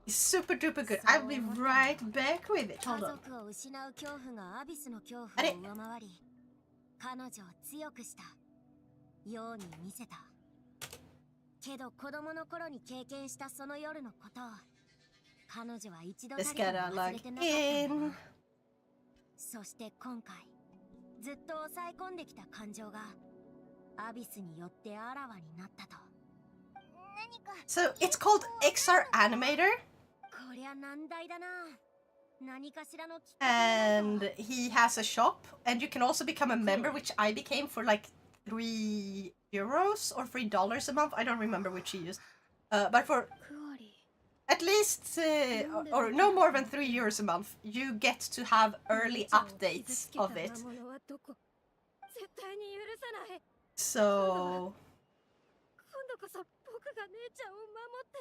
it's super duper good. I'll be right back with it. Hold on. Just gotta log in. そして今回ずっと抑え込んできた感情がアビスによってあらわになったと。何か So it's called XR Animator. こりゃ難題だな。何かしらのきっかけ And he has a shop, and you can also become a member, which I became for like €3 or $3 a month. I don't remember which he used. But for at least, or no more than €3 a month, you get to have early updates of it. So...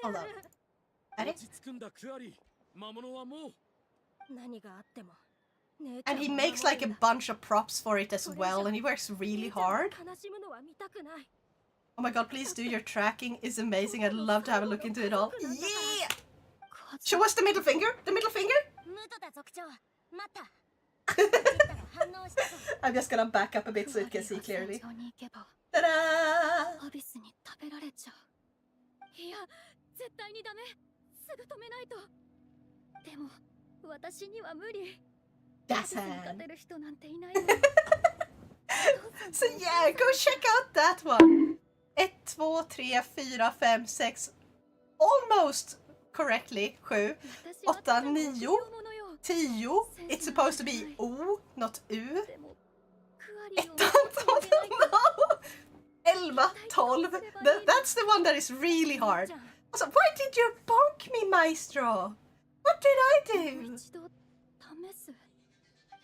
Hold on. And he makes like a bunch of props for it as well, and he works really hard. Oh my god, please do, your tracking is amazing. I'd love to have a look into it all. Yeah! Show us the middle finger! The middle finger! I'm just gonna back up a bit so it can see clearly. Ta-da! いや、絶対にダメ。すぐ止めないと。でも、私には無理。 That's 勝て it. る人なんていない。 So yeah, go check out that one. 1, 2, 3, 4, 5, 6. Almost correctly. 7, 8, 9, 10. It's supposed to be O, not U. 1, 2, 11, 12. That's the one that is really hard. Also, why did you bonk me, Maestro? What did I do?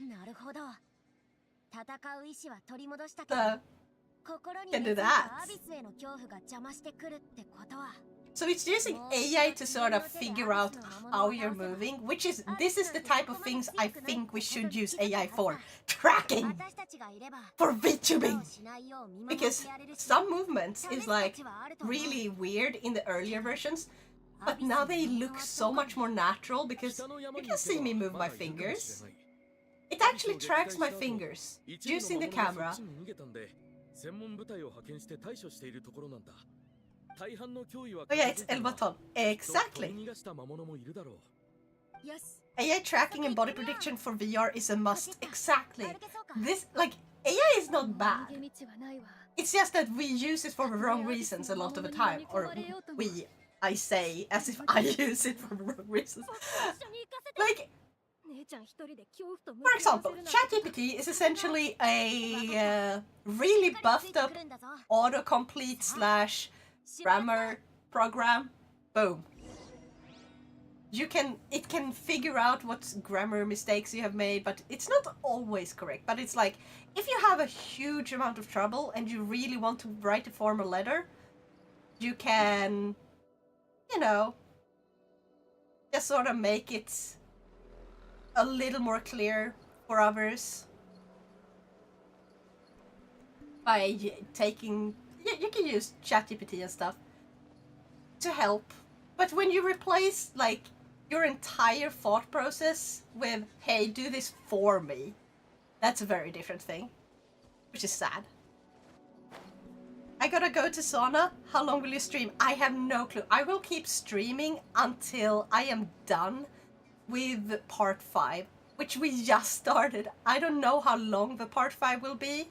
なるほど。戦う意志は取り戻したけど、心に can 根 do 付い that. たアビスへの恐怖が邪魔してくるってことは。 So it's using AI to sort of figure out how you're moving, which is, this is the type of things I think we should use AI for. Tracking! 私たちがいれば For VTubing! しないよう見守っ Because てやれるし。 some movements is like really weird in the earlier versions, but now they look so much more natural because you can see me move my fingers. It actually tracks my fingers using the camera. 専門部隊を派遣して対処しているところなんだ。大半の脅威は Oh yeah, it's Elbaton. 取り Exactly. 逃がした魔物もいるだろう。よし AI tracking and body prediction for VR is a must. Exactly. This, like, AI is not bad. 逃げ道はないわ。 It's just that we use it for the wrong reasons a lot of the time. Or we, I say, as if I use it for the wrong reasons. 一緒に行かせて Like, 姉ちゃん一人で恐怖と向 for き合わせ example, るなんて ChatGPT is essentially a really buffed up autocomplete slash grammar program. Boom. It can figure out what grammar mistakes you have made, but it's not always correct. But it's like, if you have a huge amount of trouble and you really want to write a formal letter, you can, you know, just sort of make it a little more clear for others by taking, you can use ChatGPT and stuff to help. But when you replace like your entire thought process with, hey, do this for me, that's a very different thing, which is sad. I gotta go to sauna. How long will you stream? I have no clue. I will keep streaming until I am done with part 5, which we just started. I don't know how long the part 5 will be,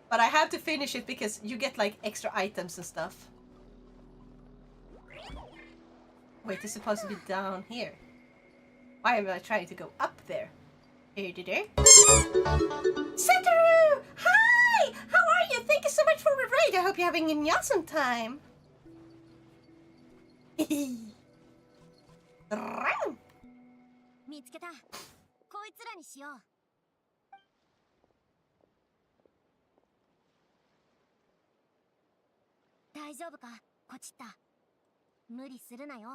but I have to finish it because you get like extra items and stuff. Wait, it's supposed to be down here. Why am I trying to go up there? Satoru! Hi! How are you? Thank you so much for the raid. I hope you're having an awesome time. 見つけたこいつらにしよう大丈夫かこちった無理するなよ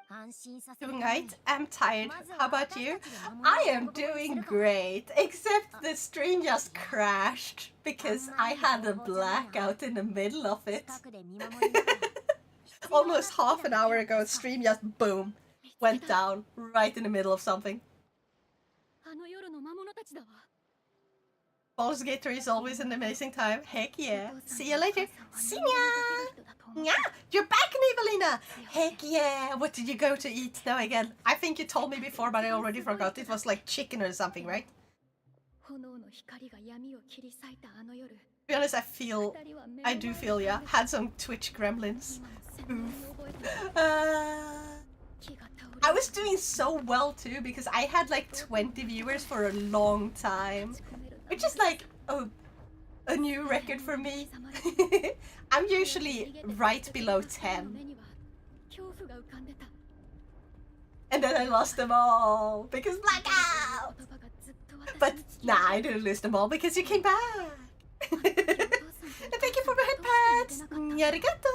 安心させる Doing right? I'm tired. How about you? I am doing great, except the stream just crashed because I had a blackout in the middle of it. 近くで見守りながら Almost half an hour ago, stream just boom, went down right in the middle of something. あの夜の魔物たちだわ。 Baldur's Gate 3 is always an amazing time. Heck yeah. See you later. See ya! Yeah, you're back, Nivelina! Heck yeah! What did you go to eat now again? I think you told me before, but I already forgot. It was like chicken or something, right? 炎の光が闇を切り裂いたあの夜。 To be honest, I do feel, yeah, had some Twitch gremlins. 今も鮮明に覚えてる Uh, 木が倒れ I was doing so well too because I had like 20 viewers for a long time, which is like a new record for me. I'm usually right below 10, 目には恐怖が浮かんでた。 and then I lost them all because blackout. 言葉がずっと私 But に聞き nah, I didn't lose them all because you came back. And thank you for the headpats. Arigato.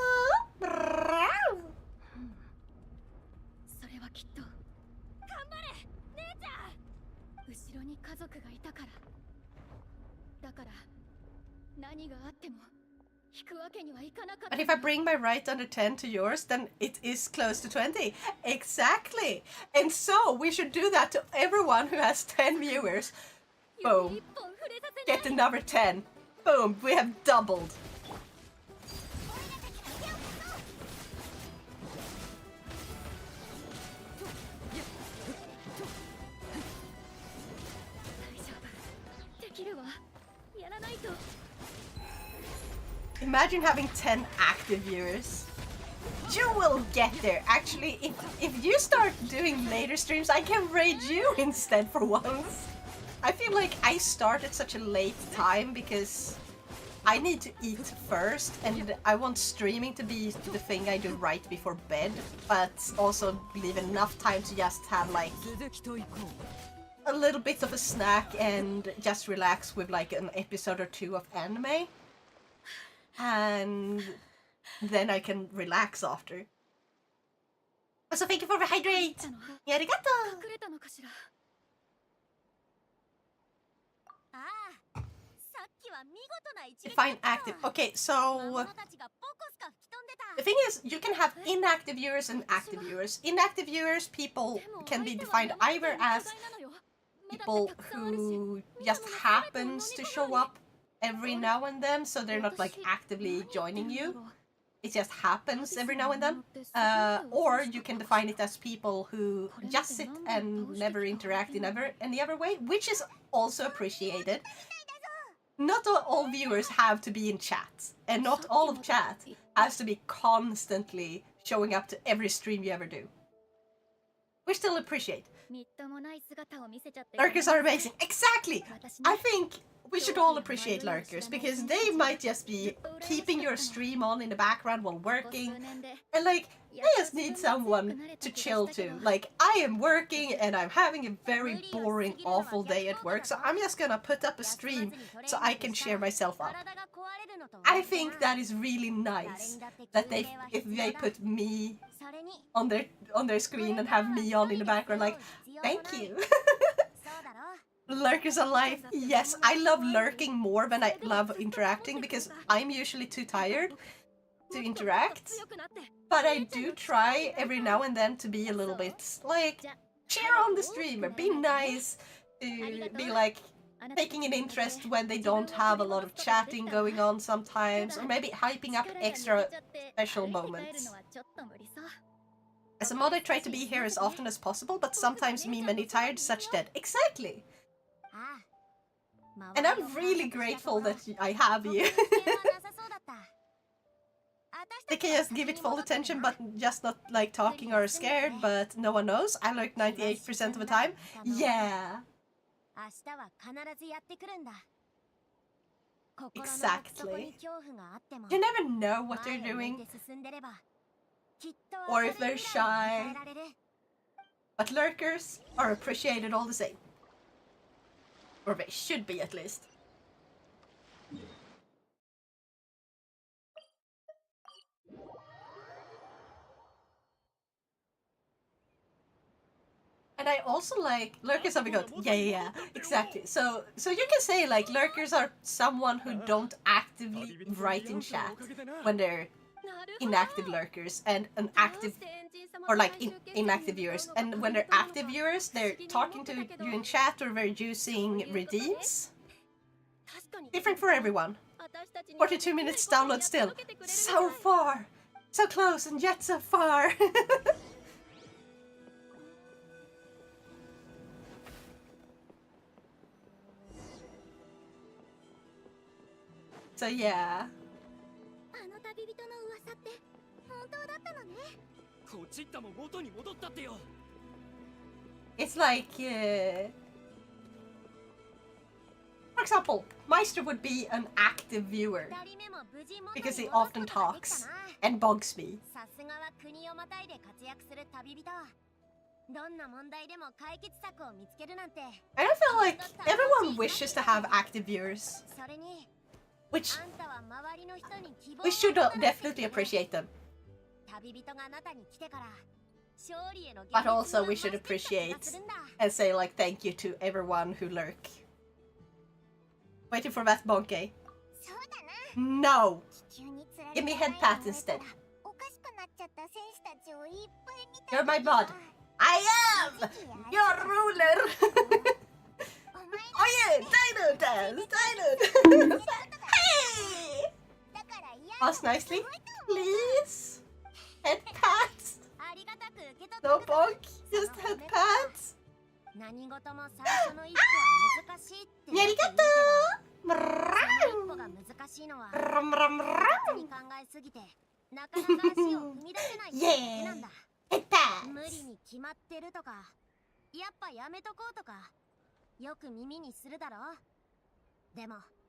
それはきっと頑張れ姉ちゃん後ろに家族がいたからだから何があっても引くわけにはいかなかった But if I bring my right under 10 to yours, then it is close to 20. Exactly. And so we should do that to everyone who has 10 viewers. 指 Boom. 一本触れさせない Get another 10. Boom. We have doubled. Imagine having 10 active viewers. You will get there. Actually, if you start doing later streams, I can raid you instead for once. I feel like I start at such a late time because I need to eat first and I want streaming to be the thing I do right before bed, but also leave enough time to just have like a little bit of a snack and just relax with like an episode or 2 of anime. And then I can relax after. So thank you for the hydrate! Arigato! 隠れたのかしらああさっきは見事な一撃 Define active. Okay, 魔 so 物たちがポコスカ吹き飛んで the た thing is, you can have inactive viewers and active viewers. Inactive viewers, people can be defined either as people who just happens to show up every now and then, so they're not like actively joining you. It just happens every now and then. Or you can define it as people who just sit and never interact in any other way, which is also appreciated. Not all viewers have to be in chat, and not all of chat has to be constantly showing up to every stream you ever do. We still appreciate. Lurkers are amazing. Exactly! I think we should all appreciate lurkers, because they might just be keeping your stream on in the background while working, and like, I just need someone to chill to. Like, I am working and I'm having a very boring, awful day at work, so I'm just gonna put up a stream so I can cheer myself up. I think that is really nice, that if they put me on their screen and have me on in the background, like, thank you. Lurkers are life. Yes, I love lurking more than I love interacting, because I'm usually too tired to interact. But I do try every now and then to be a little bit like, cheer on the streamer, be nice, to be like taking an interest when they don't have a lot of chatting going on sometimes, or maybe hyping up extra special moments. As a mod, I try to be here as often as possible, but sometimes me many tired such that. Exactly! And I'm really grateful that I have you. They can just give it full attention, but just not like talking or scared, but no one knows. I lurk 98% of the time. Yeah. Exactly. You never know what they're doing, or if they're shy. But lurkers are appreciated all the same. Or they should be, at least. And I also like lurkers have a good. Yeah, exactly. So you can say like lurkers are someone who don't actively write in chat when they're inactive lurkers, and an active, or like inactive viewers, and when they're active viewers, they're talking to you in chat or they're using redeems. Different for everyone. 42 minutes download still. So far! So close and yet so far! So yeah. It's like, for example, Meister would be an active viewer, because he often talks and bugs me. I don't feel like everyone wishes to have active viewers, which we should definitely appreciate them. But also we should appreciate and say like thank you to everyone who lurk. Waiting for that bonke. No! Give me head pat instead. You're my bod. I am! Your ruler! Oh yeah! Dino dance! Dino dance! Hey! Ask nicely, please? Head pats? No bonk, just head pats? Arigato! Yeah! Head pats!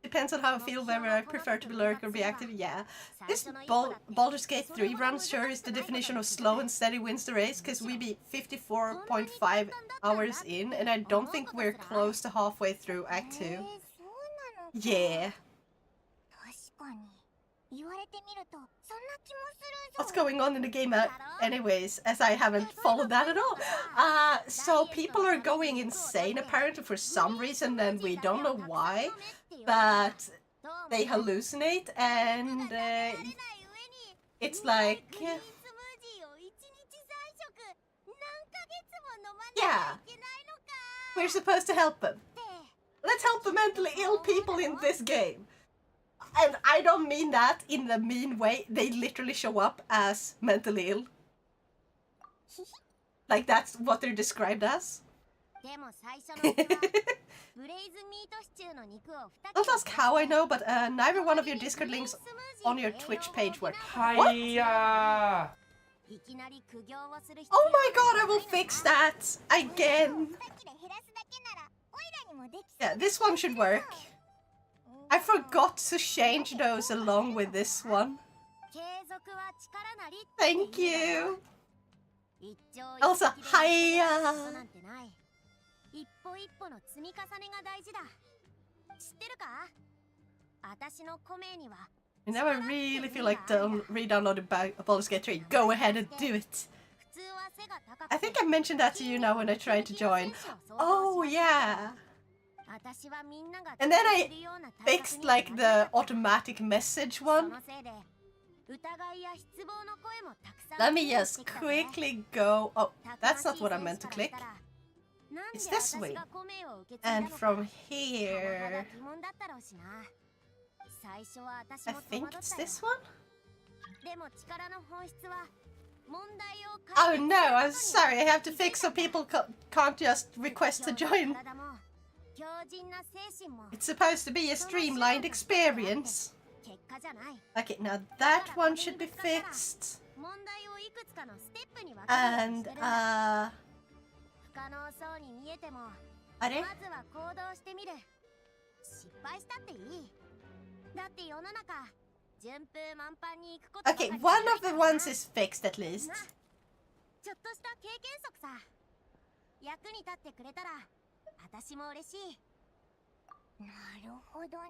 Depends on how I feel, whether I prefer to be lurk or be active. Yeah. This Baldur's Gate 3 run sure is the definition of slow and steady wins the race, because we be 54.5 hours in, and I don't think we're close to halfway through Act 2. Yeah. What's going on in the game anyways, as I haven't followed that at all. So people are going insane apparently for some reason, and we don't know why, but they hallucinate, and it's like, yeah, we're supposed to help them. Let's help the mentally ill people in this game. And I don't mean that in the mean way. They literally show up as mentally ill. Like that's what they're described as. でも最初の具はブレイズミートシチューの肉を2 Don't ask how I know, but neither one of your Discord links on your Twitch page work. はいやいきなり苦行をする必 Oh 要 my god, I will fix that again. 2切れ減らすだけならオイラにもでき Yeah, this one should work. I forgot to change those along with this one. 継続は力なり Thank you. 一朝 Also, 一夕で hiya. ことなんてない一歩一歩の積み重ねが大事だ知ってるか私のコメには You never really feel like re-downloading Baldur's Gate 3. Go ahead and do it. 普通は背が高く I think I mentioned that to you now when I tried to join. Oh yeah. 私はみんなが And then I するような体格 fixed に like な the automatic message そ one. のせいで疑いや失望の声もたくさん Let me 増えて just きたね quickly go. Oh, たく that's ま not しい what I 選 meant 手 to から click. したらなんで It's this 私 way. がコメを受け継いだ And のか from 甚だ here. 疑問だったろうしな最初は私 I も戸 think 惑っ it's たよ this one. でも力の本質は問題を Oh 解決 no, する I'm ことに sorry. I have to fix so people can't just request to 強 join. な体も強靭な精神も It's supposed to be a streamlined experience. 結果じゃない Okay, now that one should be fixed. 問題をいくつかのステップに分けるように And してるんだ uh, 不可能そうに見えてもま are they? ずは行動してみる失敗したっていいだって世の中順風満帆に行くことばか Okay, り one じゃ of ない the からな ones is fixed at least. ちょっとした経験則さ役に立ってくれたら私も嬉しいなるほどな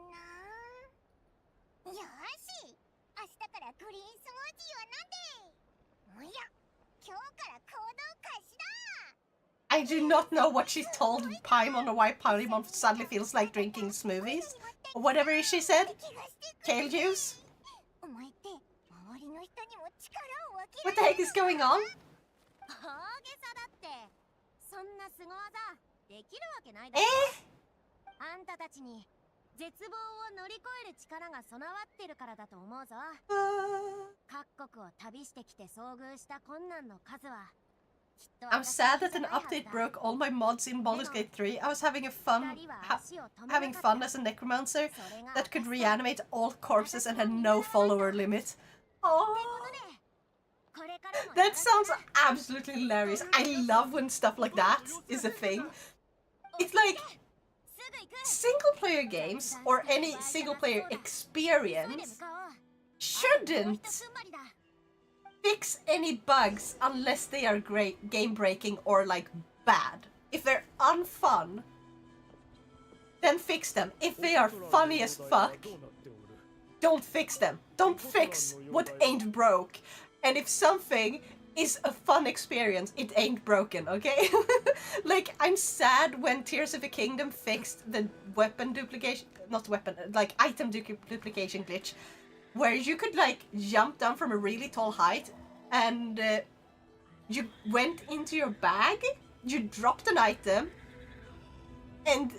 よし明日からグリーンスムージーを飲んでおや今日から行動開始だ I do not know what she told Paimon or why Paimon suddenly feels like drinking smoothies. Or whatever she said. Kale juice. お前って周りの人にも力を分け What the heck is going on? 大げさだってそんな凄技できるわけないだろあんたたちに絶望を乗り越える力が備わってるからだと思うぞ 各国を旅してきて遭遇した困難の数はきっと I'm sad that an update broke all my mods in Baldur's Gate 3. I was having having fun as a necromancer that could reanimate all corpses and had no follower limit. Oh, that sounds absolutely hilarious. I love when stuff like that is a thing. It's like single player games or any single player experience shouldn't fix any bugs unless they are great game breaking or like bad. If they're unfun, then fix them. If they are funny as fuck, don't fix them. Don't fix what ain't broke. And if something is a fun experience, it ain't broken, okay? Like, I'm sad when Tears of the Kingdom fixed the weapon duplication, not weapon, like item duplication glitch, where you could like jump down from a really tall height and you went into your bag, you dropped an item, and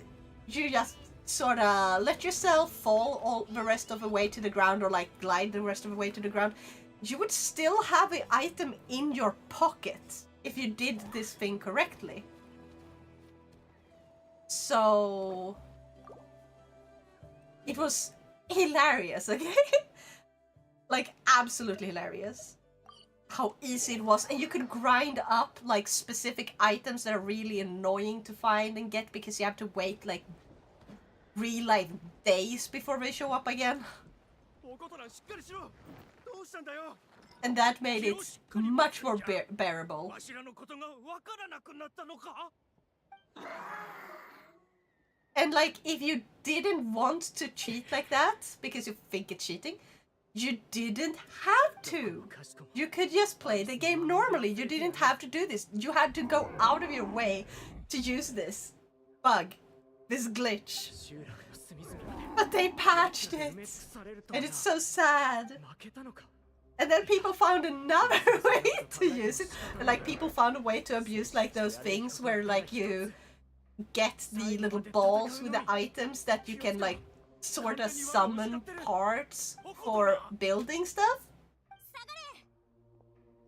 you just sort of let yourself fall all the rest of the way to the ground or like glide the rest of the way to the ground. You would still have an item in your pocket if you did this thing correctly. So it was hilarious, okay? Like absolutely hilarious. How easy it was, and you could grind up like specific items that are really annoying to find and get because you have to wait like real like days before they show up again. And that made it much more bearable. And like, if you didn't want to cheat like that because you think it's cheating, you didn't have to. You could just play the game normally. You didn't have to do this. You had to go out of your way to use this bug, this glitch. But they patched it, and it's so sad. And then people found another way to use it. Like, people found a way to abuse like those things where like you get the little balls with the items that you can like sort of summon parts for building stuff.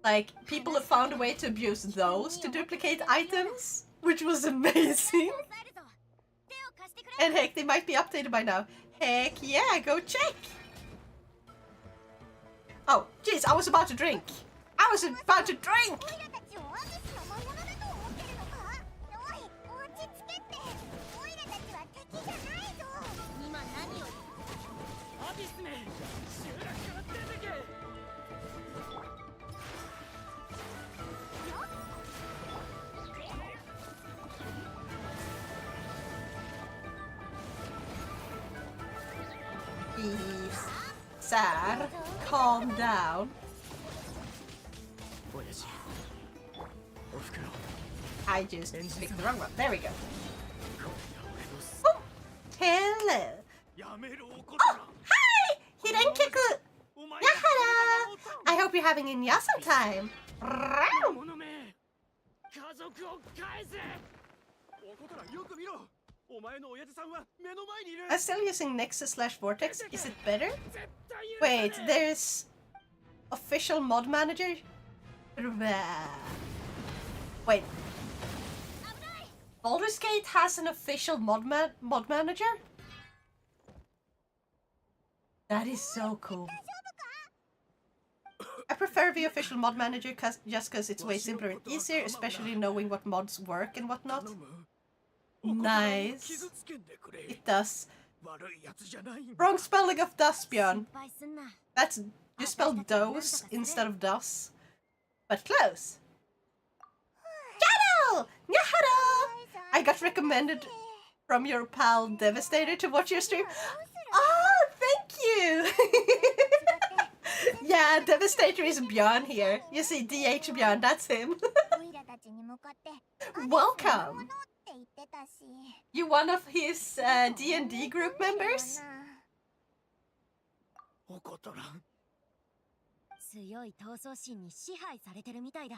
Like, people have found a way to abuse those to duplicate items, which was amazing. And heck, they might be updated by now. Heck yeah, go check! Oh, jeez, I was about to drink. I was about to drink! オイラたちをアビスの魔物だと思ってるのか？おい、落ち着けって。オイラたちは敵じゃないぞ。今何を？アビスめ、集落から出てけ。 Please, Sir, calm down. 親父、おふくろ、 I just picked the wrong one. There we go. こ Hello. やめろおこ Oh, hi! Hirenkeku! お前 Yahara! I hope you're having an awesome time. Row. 者め、家族を返せ。おことらよく見ろ。お前の親父さんは目の前にいる。 I'm still using Nexus/Vortex. Is it better? 絶対許さねえ。 Wait, there's official mod manager? Wait. Baldur's Gate has an official mod manager? That is so cool. I prefer the official mod manager just because it's way simpler and easier, especially knowing what mods work and whatnot. Nice. It does. Wrong spelling of Dustbjörn. 心配すんな。 That's, you spelled dose instead of das. But close. Channel! Nyahara! I got recommended from your pal Devastator to watch your stream. Oh, thank you! Yeah, Devastator is Björn here. You see, DH Björn, that's him. オイラたちに向かって Welcome. って言ってたし。 You one of his D&D group members? おことら。強い闘争心に支配されてるみたいだ。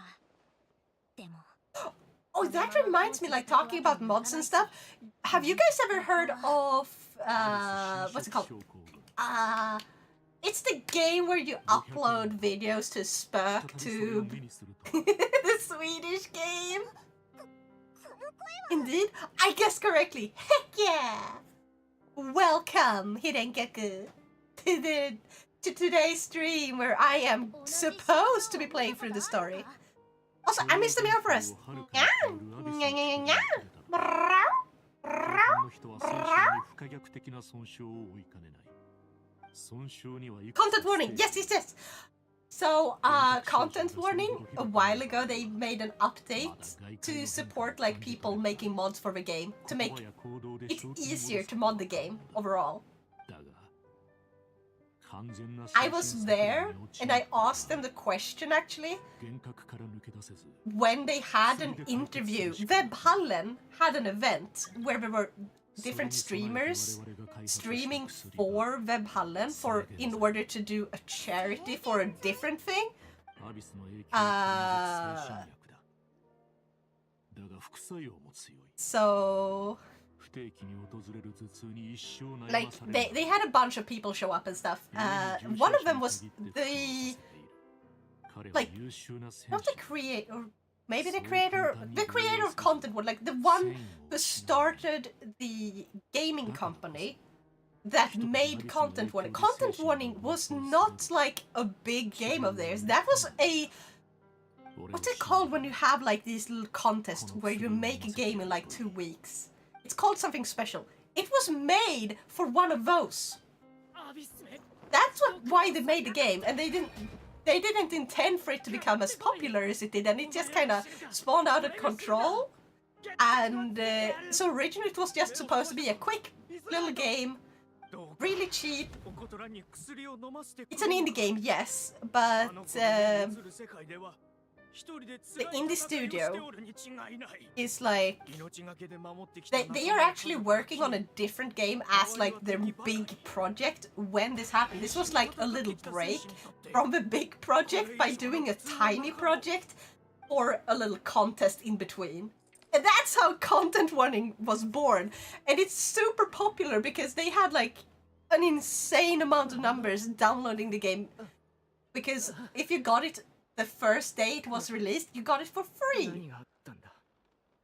でも。 Oh, that reminds me, like, talking about mods and stuff. Have you guys ever heard of, what's it called? It's the game where you upload videos to SpökTube. The Swedish game. Indeed, I guessed correctly. Heck yeah! Welcome, Hirenkaku, to today's stream where I am supposed to be playing through the story. Also, I missed the mail for us. Content warning. Yes, yes, yes. So, content warning. A while ago, they made an update to support like people making mods for the game to make it easier to mod the game overall. I was there and I asked them the question actually when they had an interview. Webhallen had an event where there were different streamers streaming for Webhallen in order to do a charity for a different thing. So like they had a bunch of people show up and stuff. One of them was the not the creator, maybe the creator of Content Warning, like the one who started the gaming company that made Content Warning. Content Warning was not like a big game of theirs. That was a, what's it called when you have like these little contests where you make a game in like 2 weeks? It's called something special. It was made for one of those. That's why they made the game, and they didn't intend for it to become as popular as it did, and it just kind of spawned out of control. And so originally it was just supposed to be a quick little game, really cheap. It's an indie game, yes, but the indie studio is like they are actually working on a different game as like their big project when this happened. This was like a little break from the big project by doing a tiny project or a little contest in between. And that's how Content Warning was born. And it's super popular because they had like an insane amount of numbers downloading the game, because if you got it the first day it was released, you got it for free, 何があったんだ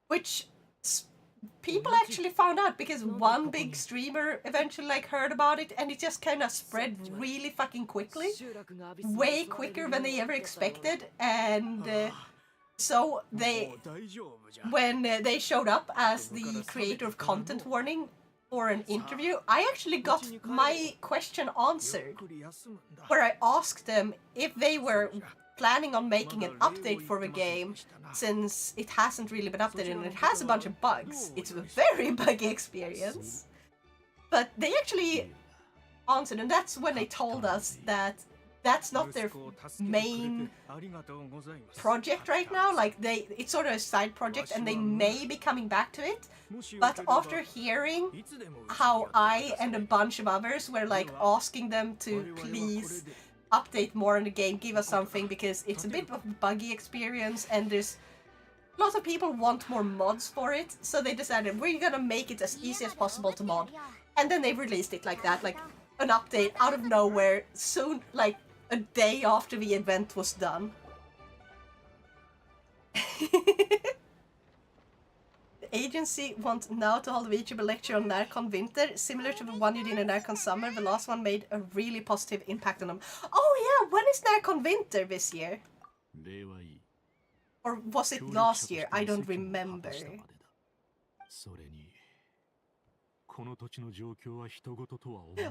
which people actually found out because one big streamer eventually like heard about it, and it just kind of spread really fucking quickly, way quicker than they ever expected. And so they, when they showed up as the creator of content warning for an interview, I actually got my question answered, where I asked them if they were planning on making an update for the game, since it hasn't really been updated and it has a bunch of bugs. It's a very buggy experience. But they actually answered, and that's when they told us that that's not their main project right now. Like, it's sort of a side project and they may be coming back to it. But after hearing how I and a bunch of others were like asking them to please update more on the game, give us something, because it's a bit of a buggy experience and there's lots of people want more mods for it, so they decided we're gonna make it as easy as possible to mod. And then they released it like that, like an update out of nowhere, soon, like a day after the event was done. The agency wants now to hold a VTuber lecture on Narcon Winter, similar to the one you did in Narcon Summer. The last one made a really positive impact on them. Oh yeah, when is Narcon Winter this year? Or was it last year? I don't remember.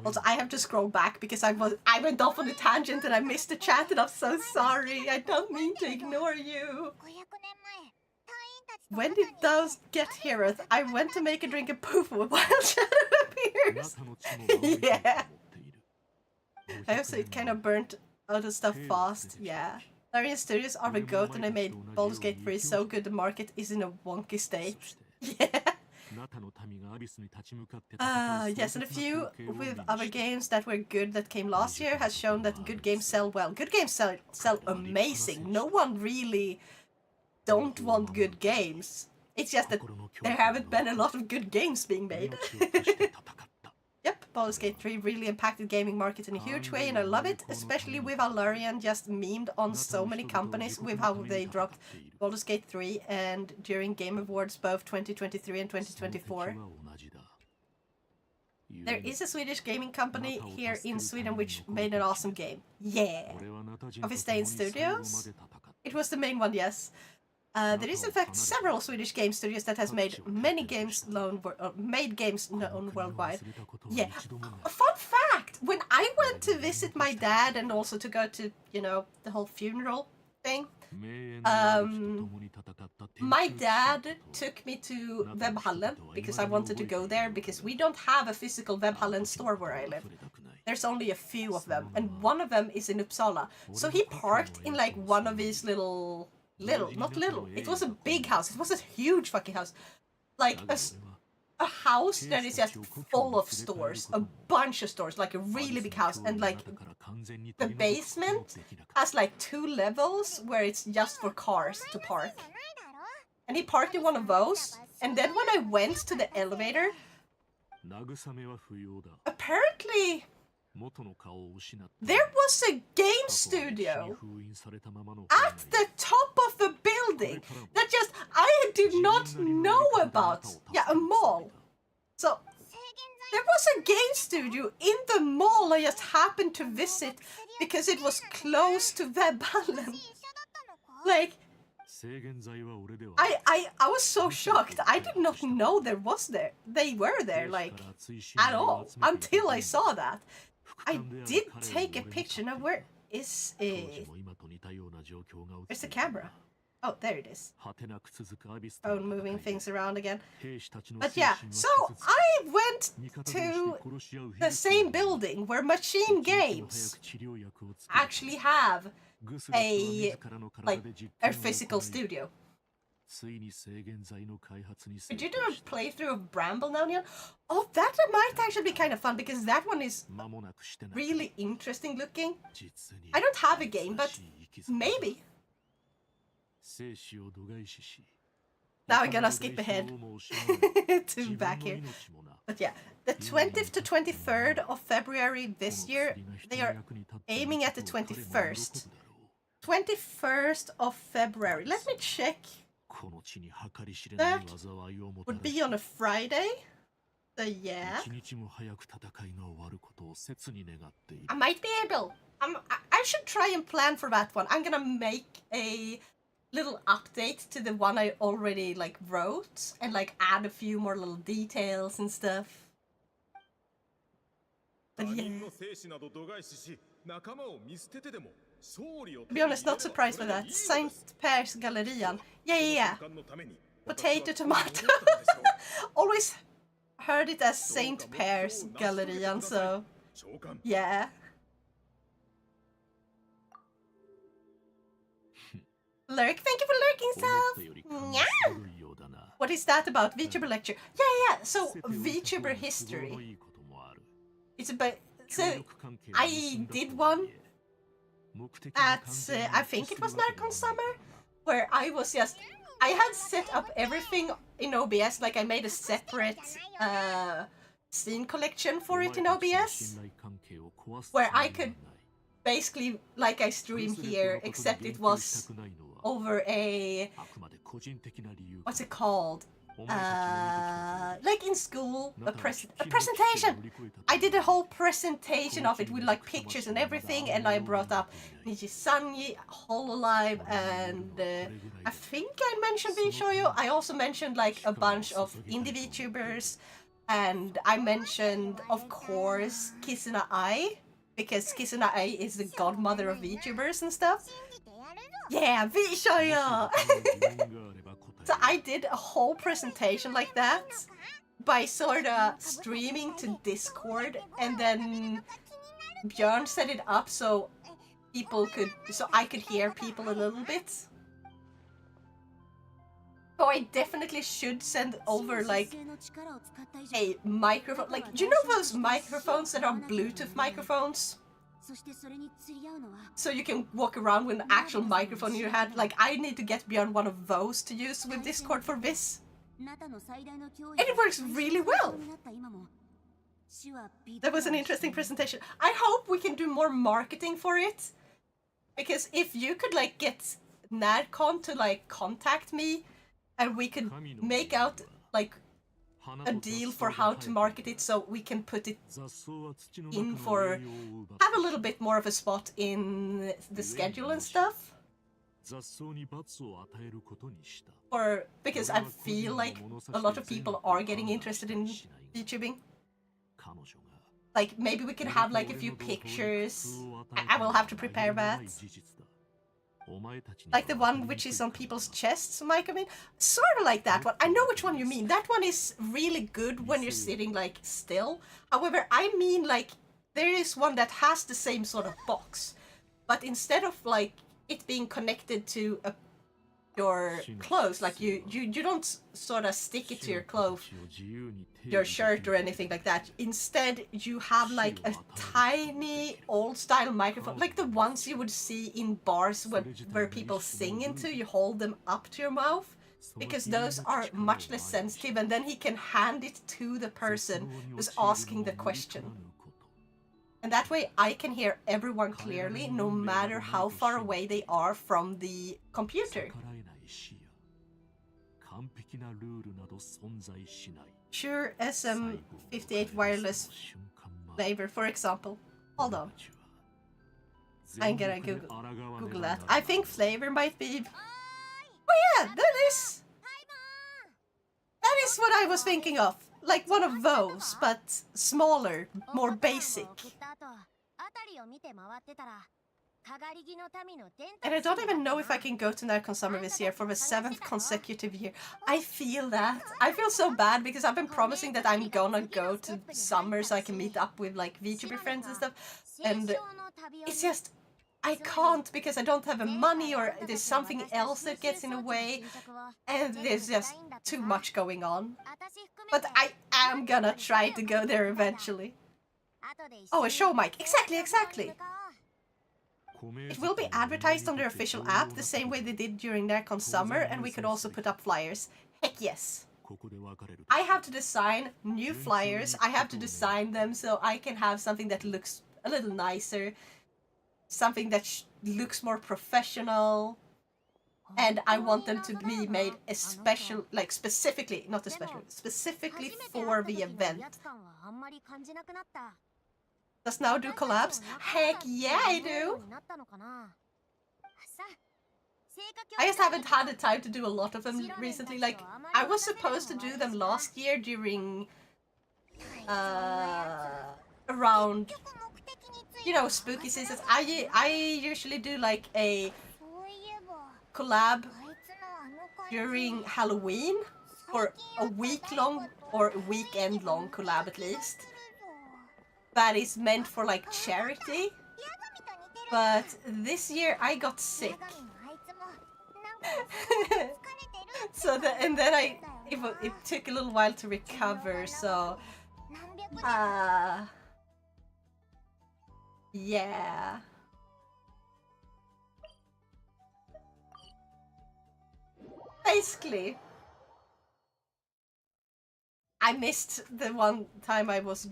Also, I have to scroll back because I went off on a tangent and I missed the chat, and I'm so sorry. I don't mean to ignore you. When did those get here, Earth? I went to make a drink and poof, a wild shadow appears. Yeah. I have to say it kind of burnt out of stuff fast. Yeah. Larian Studios are the goat, and they made Baldur's Gate 3 so good the market is in a wonky state. Yeah. Yes, and a few with other games that were good that came last year has shown that good games sell well. Good games sell amazing. No one really don't want good games. It's just that there haven't been a lot of good games being made. Yep, Baldur's Gate 3 really impacted gaming market in a huge way, and I love it, especially with how Larian just memed on so many companies with how they dropped Baldur's Gate 3 and during Game Awards both 2023 and 2024. There is a Swedish gaming company here in Sweden which made an awesome game. Yeah! Office Day Studios? It was the main one, yes. There is in fact several Swedish game studios that has made many games known worldwide. Yeah. A fun fact! When I went to visit my dad and also to go to, you know, the whole funeral thing, my dad took me to Webhallen because I wanted to go there because we don't have a physical Webhallen store where I live. There's only a few of them, and one of them is in Uppsala. So he parked in like one of these not little, it was a big house, it was a huge fucking house. Like a house that is just full of stores, a bunch of stores, like a really big house, and like the basement has like 2 levels where it's just for cars to park. And he parked in one of those, and then when I went to the elevator, apparently there was a game studio at the top of the building that just I did not know about. Yeah, a mall. So there was a game studio in the mall I just happened to visit because it was close to Webhallen. Like, I was so shocked. I did not know they were there, like, at all, until I saw that. I did take a picture. Now, where is it? Where's the camera? Oh, there it is. Phone moving things around again. But yeah, so I went to the same building where Machine Games actually have a physical studio. Did you do a playthrough of Bramble now, Neon? Oh, that might actually be kind of fun, because that one is really interesting looking. I don't have a game, but maybe. Now I'm gonna skip ahead to back here. But yeah, the 20th to 23rd of February this year, they are aiming at the 21st. 21st of February. Let me check. That would be on a Friday. So yeah. I might be able. I should try and plan for that one. I'm gonna make a little update to the one I already like wrote and like add a few more little details and stuff. But yeah. To be honest, not surprised by that. Saint Per's Gallerian. Yeah. Potato, tomato. Always heard it as Saint Per's Gallerian, so yeah. Lurk, thank you for lurking, Sal. Yeah. What is that about? VTuber lecture. Yeah. So VTuber history. It's about. So I did one at I think it was Narcon Summer, where I was just I had set up everything in OBS. Like I made a separate scene collection for it in OBS, where I could basically like I stream here, except it was over a what's it called? Like in school, a presentation. I did a whole presentation of it with like pictures and everything, and I brought up Nijisanyi, Hololive, and I think I mentioned Vishoyo. I also mentioned like a bunch of indie VTubers, and I mentioned, of course, Kisuna Ai, because Kisuna Ai is the godmother of VTubers and stuff. Yeah, Vishoyo! So I did a whole presentation like that by sort of streaming to Discord, and then Björn set it up so I could hear people a little bit. So I definitely should send over like a microphone. Like, do you know those microphones that are Bluetooth microphones? So you can walk around with an actual microphone in your hand. Like, I need to get Björn one of those to use with Discord for this. And it works really well. That was an interesting presentation. I hope we can do more marketing for it. Because if you could like get Nadcon to like contact me and we could make out like a deal for how to market it so we can put it in for have a little bit more of a spot in the schedule and stuff. Or because I feel like a lot of people are getting interested in YouTubing. Like maybe we can have like a few pictures. I will have to prepare that. Like the one which is on people's chests, Mike, I mean? Sort of like that one. I know which one you mean. That one is really good when you're sitting, like, still. However, I mean, like, there is one that has the same sort of box. But instead of, like, it being connected to your clothes, like, you don't sort of stick it to your clothes, your shirt or anything like that. Instead, you have, like, a tiny old-style microphone, like the ones you would see in bars where people sing into. You hold them up to your mouth, because those are much less sensitive, and then he can hand it to the person who's asking the question. And that way I can hear everyone clearly, no matter how far away they are from the computer. Sure, SM58 wireless flavor, for example. Hold on. I'm gonna Google that. I think flavor might be... Oh yeah, that is what I was thinking of. Like one of those, but smaller, more basic. And I don't even know if I can go to Narcon Summer this year for the 7th consecutive year. I feel that. I feel so bad because I've been promising that I'm gonna go to summer so I can meet up with like VTuber friends and stuff. And it's just, I can't because I don't have the money, or there's something else that gets in the way. And there's just too much going on. But I am gonna try to go there eventually. Oh, a show mic. Exactly. It will be advertised on their official app the same way they did during Narcon Summer, and we could also put up flyers. Heck yes. I have to design new flyers. I have to design them so I can have something that looks a little nicer, something that looks more professional, and I want them to be made like specifically, not especially, specifically for the event. Does now do collabs? Heck yeah, I do! I just haven't had the time to do a lot of them recently. Like, I was supposed to do them last year during, around, you know, spooky seasons. I usually do like a collab during Halloween, or a week-long or a weekend-long collab at least. That is meant for like charity. But this year I got sick. So and then it took a little while to recover, so yeah. Basically, I missed the one time I was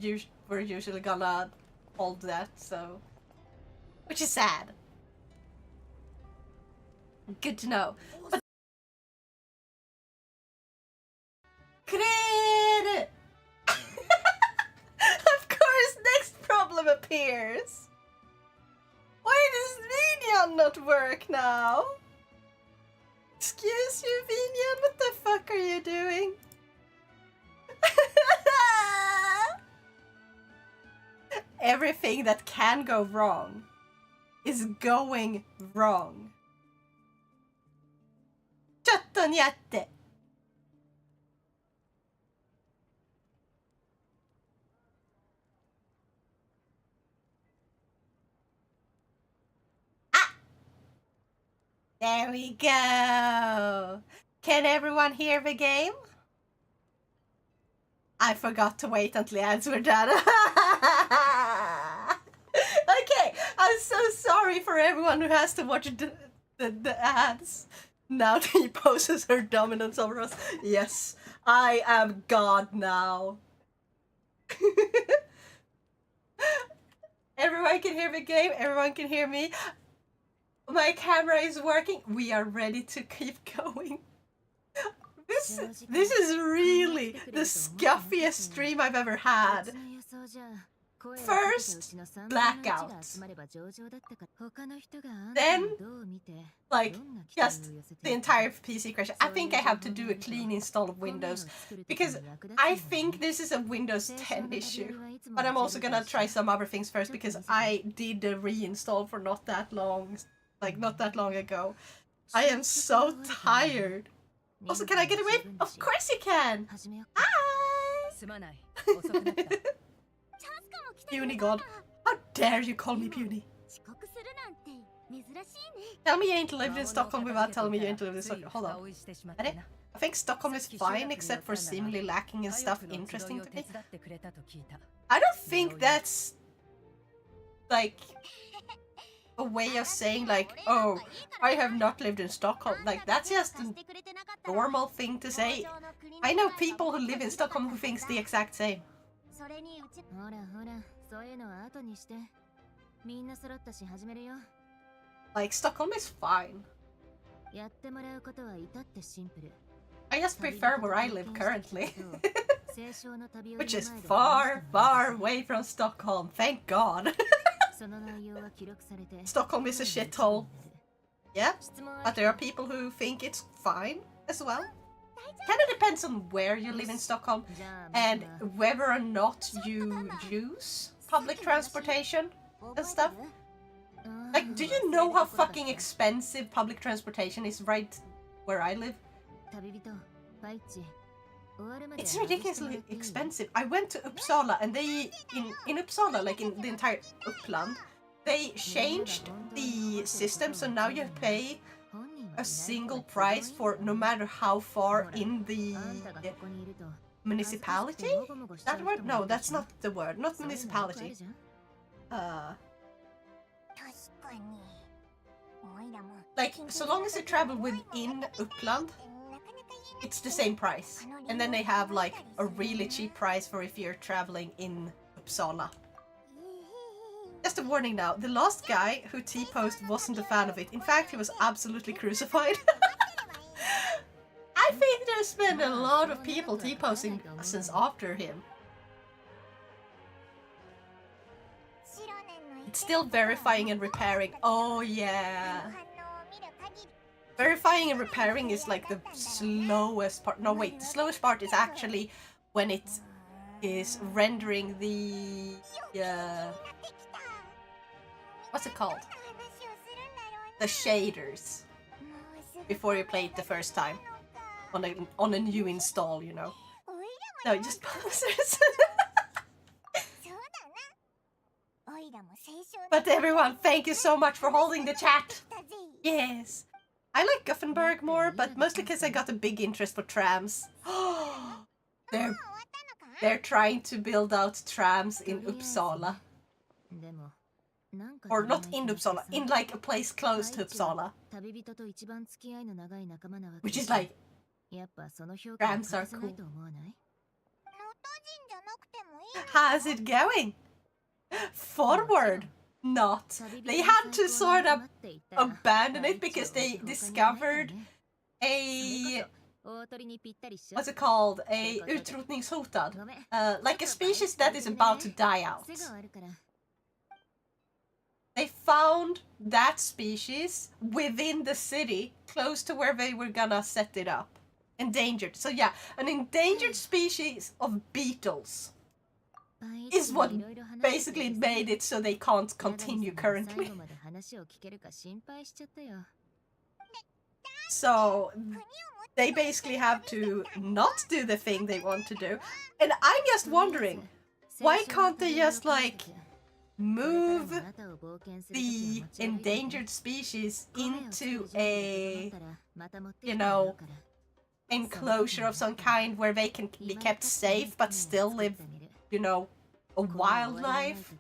we're usually gonna hold that, so which is sad. Good to know. But Cred! Of course, next problem appears. Why does Vinian not work now? Excuse you, Vinian, what the fuck are you doing? Everything that can go wrong is going wrong. ちょっとにゃって。There we go. Can everyone hear the game? I forgot to wait until the ads were done. Okay, I'm so sorry for everyone who has to watch the ads. Now that he poses her dominance over us. Yes, I am God now. Everyone can hear the game. Everyone can hear me. My camera is working. We are ready to keep going. This is really the scuffiest stream I've ever had. First, blackout. Then, like, just the entire PC crash. I think I have to do a clean install of Windows, because I think this is a Windows 10 issue. But I'm also gonna try some other things first, because I did the reinstall for not that long ago. I am so tired. Also, can I get away? Of course you can! Hi! Puny God. How dare you call me puny? Tell me you ain't lived in Stockholm without telling me you ain't lived in Stockholm. Hold on. I think Stockholm is fine, except for seemingly lacking in stuff interesting to me. I don't think that's like a way of saying like, oh, I have not lived in Stockholm. Like, that's just a normal thing to say. I know people who live in Stockholm who thinks the exact same. Like, Stockholm is fine. I just prefer where I live currently. Which is far, far away from Stockholm, thank God. Stockholm is a shithole. Yeah, but there are people who think it's fine as well. Kind of depends on where you live in Stockholm and whether or not you use public transportation and stuff. Like, do you know how fucking expensive public transportation is right where I live? It's ridiculously expensive. I went to Uppsala and they, in Uppsala, like in the entire Uppland, they changed the system, so now you pay a single price for no matter how far in the municipality? That word? No, that's not the word. Not municipality. Like, so long as you travel within Uppland, it's the same price. And then they have like a really cheap price for if you're traveling in Uppsala. Just a warning now, the last guy who T-posed wasn't a fan of it. In fact, he was absolutely crucified. I think there's been a lot of people T-posting since after him. It's still verifying and repairing. Oh yeah. Verifying and repairing is like the slowest part. No wait, the slowest part is actually when it is rendering the... what's it called? The shaders. Before you play it the first time. On a new install, you know. No, just pausers. But everyone, thank you so much for holding the chat. Yes. I like Gothenburg more, but mostly because I got a big interest for trams. They're trying to build out trams in Uppsala. Or not in Uppsala, in like a place close to Uppsala. Which is like, trams are cool. How's it going? Forward. Not. They had to sort of abandon it because they discovered a... what's it called? A utrotningshotad. Like a species that is about to die out. They found that species within the city, close to where they were gonna set it up. Endangered. So yeah, an endangered species of beetles is what basically made it so they can't continue currently. So they basically have to not do the thing they want to do. And I'm just wondering, why can't they just like move the endangered species into a, you know, enclosure of some kind where they can be kept safe but still live, you know, a wildlife,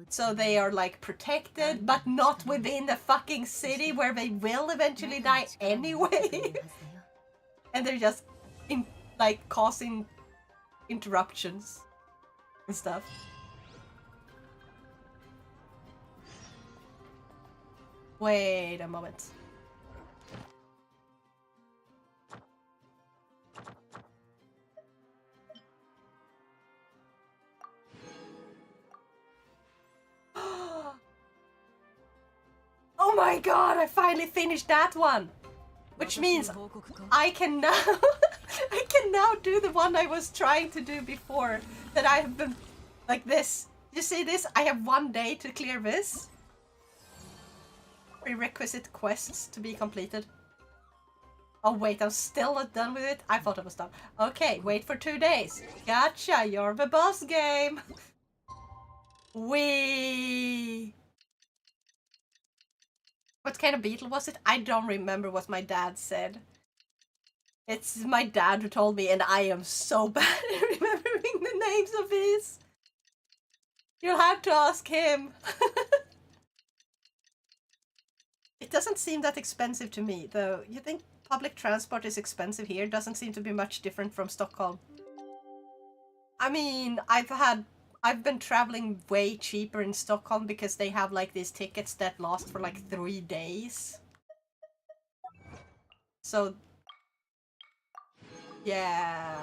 so they are like protected but not within the fucking city where they will eventually die anyway. And they're just like causing interruptions and stuff. Wait a moment. Oh my god, I finally finished that one! Which means I can now I can now do the one I was trying to do before, that I have been like this. You see this? I have 1 day to clear this. Prerequisite quests to be completed. Oh wait, I'm still not done with it? I thought I was done. Okay, wait for 2 days. Gotcha, you're the boss game. Wee. What kind of beetle was it? I don't remember what my dad said. It's my dad who told me, and I am so bad at remembering the names of these. You'll have to ask him. It doesn't seem that expensive to me, though. You think public transport is expensive here? Doesn't seem to be much different from Stockholm. I mean, I've been traveling way cheaper in Stockholm because they have like these tickets that last for like 3 days. So, yeah.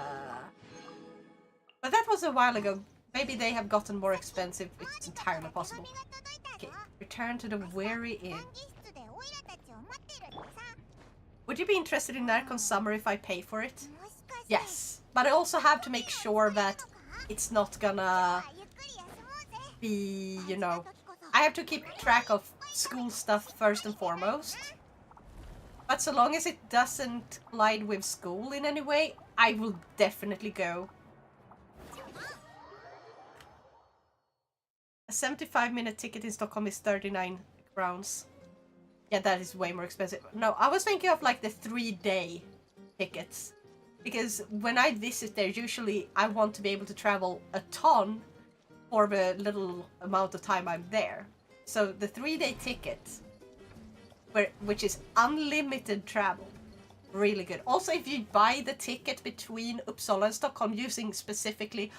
But that was a while ago. Maybe they have gotten more expensive. It's entirely possible. Okay, return to the Weary Inn. Would you be interested in Archon Summer if I pay for it? Yes, but I also have to make sure that it's not gonna be, you know, I have to keep track of school stuff first and foremost. But so long as it doesn't collide with school in any way, I will definitely go. A 75-minute ticket in Stockholm is 39 crowns. Yeah, that is way more expensive. No, I was thinking of like the 3-day tickets. Because when I visit there, usually I want to be able to travel a ton for the little amount of time I'm there. So the 3-day ticket, which is unlimited travel, really good. Also, if you buy the ticket between Uppsala and Stockholm using specifically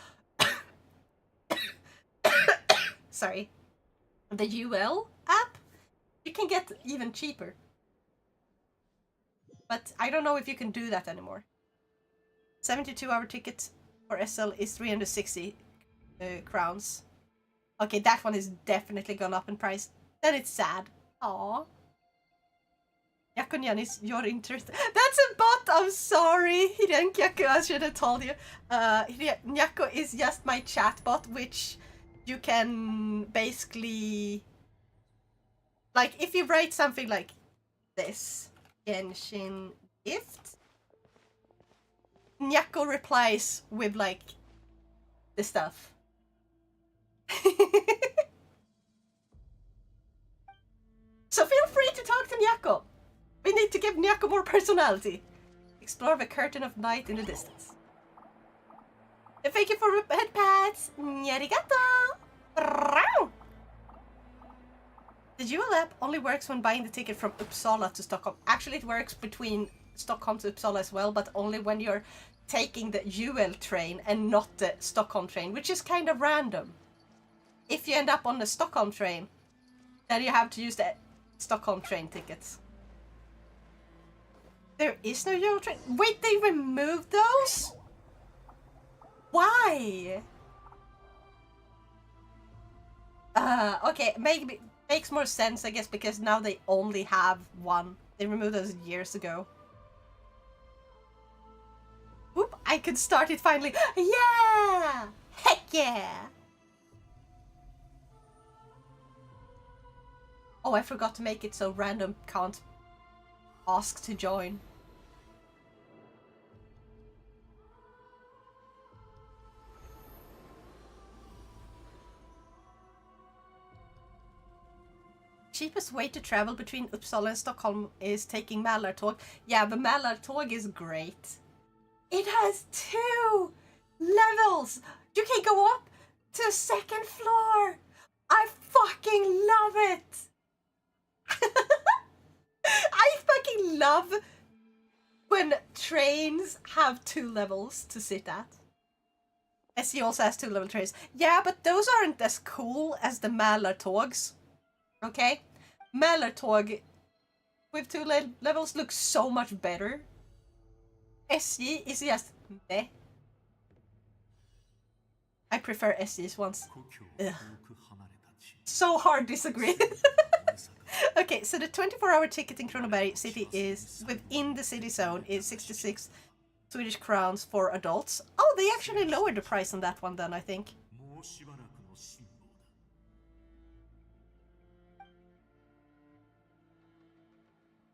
sorry, the UL app, you can get even cheaper. But I don't know if you can do that anymore. 72-hour ticket for SL is 360 crowns. Okay, that one is definitely gone up in price. Then it's sad. Aww. Yakunyanis, you're interested. That's a bot! I'm sorry! Hidenkyaku, I should have told you. Nyako is just my chat bot, which you can basically... Like, if you write something like this, Genshin gift, Nyako replies with, like, the stuff. So feel free to talk to Nyako. We need to give Nyako more personality. Explore the curtain of night in the distance. And thank you for head pads. Arigato. The UL app only works when buying the ticket from Uppsala to Stockholm. Actually, it works between Stockholm to Uppsala as well, but only when you're taking the UL train and not the Stockholm train, which is kind of random. If you end up on the Stockholm train, then you have to use the Stockholm train tickets. There is no UL train. Wait, they removed those? Why? Okay, maybe makes more sense, I guess, because now they only have one. They removed those years ago. Whoop, I can start it finally. Yeah! Heck yeah! Oh, I forgot to make it so random can't ask to join. Cheapest way to travel between Uppsala and Stockholm is taking Mälartåg. Yeah, the Mälartåg is great. It has 2 levels! You can go up to the 2nd floor! I fucking love it! I fucking love when trains have 2 levels to sit at. SE also has 2 level trains. Yeah, but those aren't as cool as the Mälartågs. Okay? Mälartåg with 2 levels looks so much better. SJ is just meh. I prefer SJ's ones. Ugh. So hard disagree. Okay, so the 24-hour ticket in Kronoberg city is, within the city zone, is 66 Swedish crowns for adults. Oh, they actually lowered the price on that one then, I think.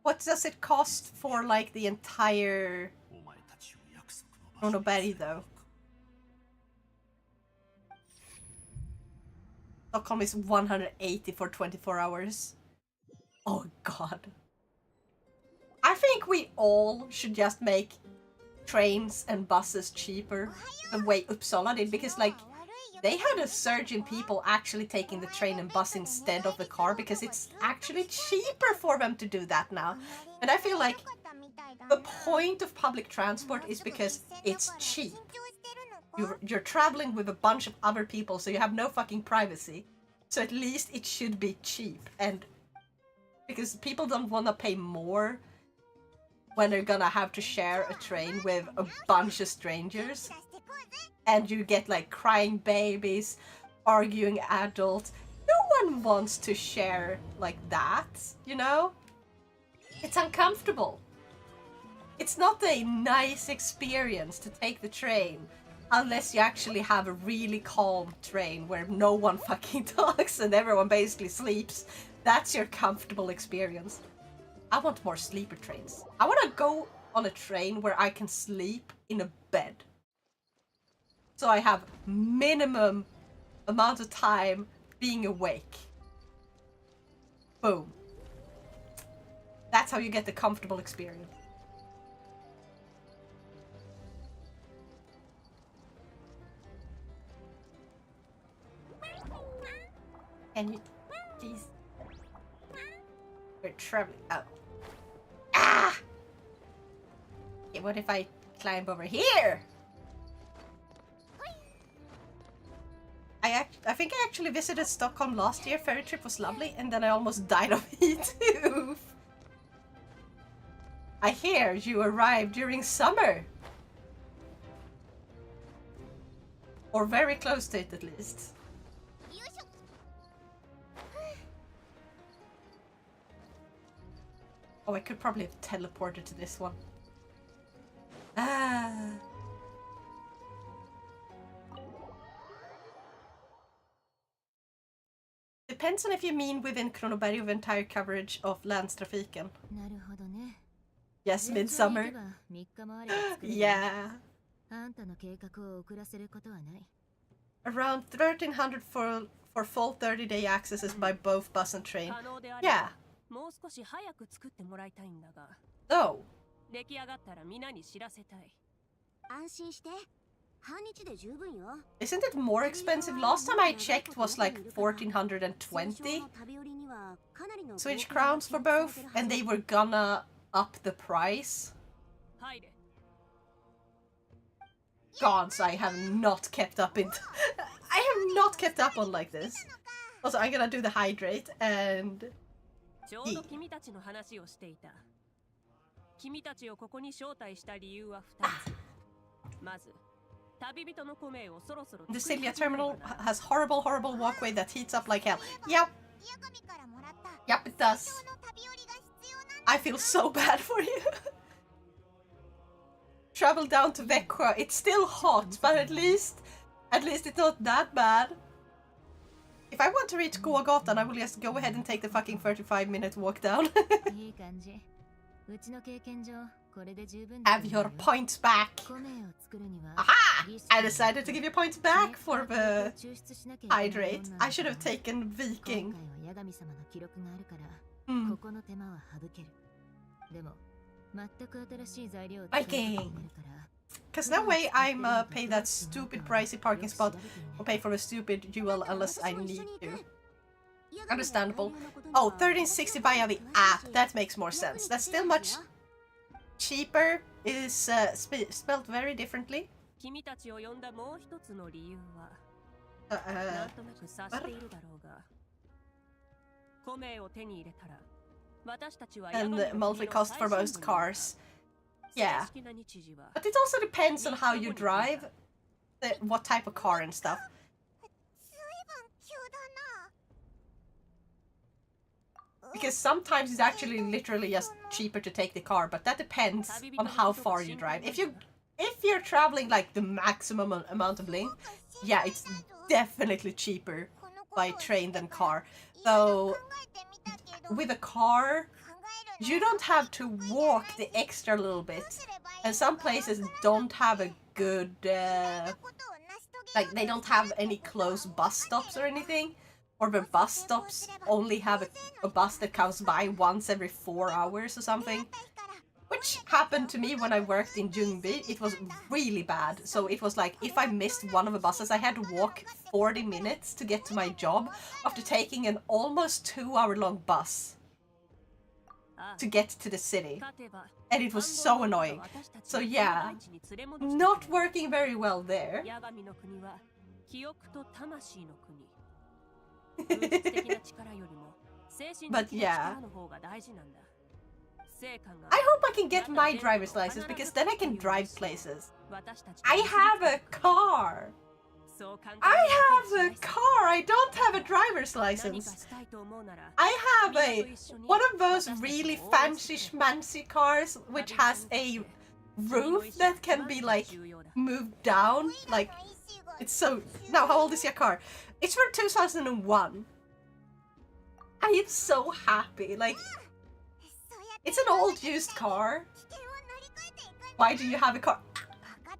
What does it cost for, like, the entire Kronoberg, though? Stockholm is 180 for 24 hours. Oh, God. I think we all should just make trains and buses cheaper the way Uppsala did, because, like, they had a surge in people actually taking the train and bus instead of the car, because it's actually cheaper for them to do that now. And I feel like the point of public transport is because it's cheap. You're traveling with a bunch of other people, so you have no fucking privacy. So at least it should be cheap, and because people don't want to pay more when they're gonna have to share a train with a bunch of strangers. And you get, like, crying babies, arguing adults. No one wants to share like that, you know? It's uncomfortable. It's not a nice experience to take the train unless you actually have a really calm train where no one fucking talks and everyone basically sleeps. That's your comfortable experience. I want more sleeper trains. I want to go on a train where I can sleep in a bed. So I have minimum amount of time being awake. Boom. That's how you get the comfortable experience. Can you please? We're traveling. Oh. Ah! what if I climb over here? I think I actually visited Stockholm last year. Ferry trip was lovely, and then I almost died of heat too. I hear you arrived during summer. Or very close to it, at least. Oh, I could probably have teleported to this one. Ah. Depends on if you mean within Kronoberg of entire coverage of länstrafiken. Yes, midsummer. Yeah. Around 1300 for full 30-day accesses by both bus and train. Yeah. Oh. Isn't it more expensive? Last time I checked was like 1420 Swedish crowns for both, and they were gonna up the price. Gods, I have not kept up it. I have not kept up on like this. Also, I'm gonna do the hydrate and... The Silja terminal has horrible walkway that heats up like hell. Yep. Yep, it does. I feel so bad for you. Travel down to Växjö. It's still hot, but at least it's not that bad. If I want to reach Gågatan, I will just go ahead and take the fucking 35-minute walk down. Have your points back. Aha! I decided to give you points back for the hydrate. I should have taken Viking. Viking! Because that way I'm pay that stupid pricey parking spot or pay for a stupid duel unless I need to. Understandable. Oh, 1360 via the app. That makes more sense. That's still much cheaper. It is spelled very differently. And the monthly cost for most cars. Yeah. But it also depends on how you drive, what type of car and stuff. Because sometimes it's actually literally just cheaper to take the car, but that depends on how far you drive. If you're traveling like the maximum amount of length, yeah, it's definitely cheaper by train than car. Though with a car, you don't have to walk the extra little bit, and some places don't have a good like they don't have any close bus stops or anything. Or the bus stops only have a bus that comes by once every 4 hours or something. Which happened to me when I worked in Ljungby. It was really bad. So it was like, if I missed one of the buses, I had to walk 40 minutes to get to my job after taking an almost 2-hour-long bus to get to the city. And it was so annoying. So yeah, not working very well there. But yeah, I hope I can get my driver's license because then I can drive places. I have a car! I don't have a driver's license. I have one of those really fancy schmancy cars which has a roof that can be like moved down. Like, it's so... Now, how old is your car? It's from 2001. I am so happy. Like, it's an old used car. Why do you have a car?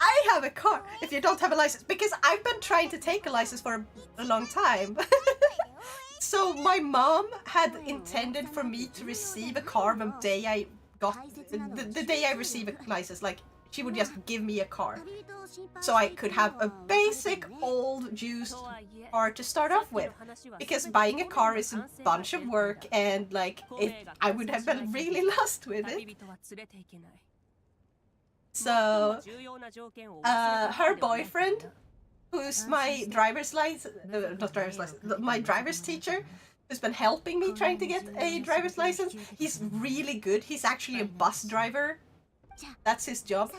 I have a car if you don't have a license. Because I've been trying to take a license for a long time. So my mom had intended for me to receive a car the day I got... The day I receive a license. Like, she would just give me a car. So I could have a basic old used car to start off with. Because buying a car is a bunch of work and like I would have been really lost with it. So, her boyfriend, who's my driver's license, not driver's license, my driver's teacher, who's been helping me trying to get a driver's license, he's really good. He's actually a bus driver. That's his job.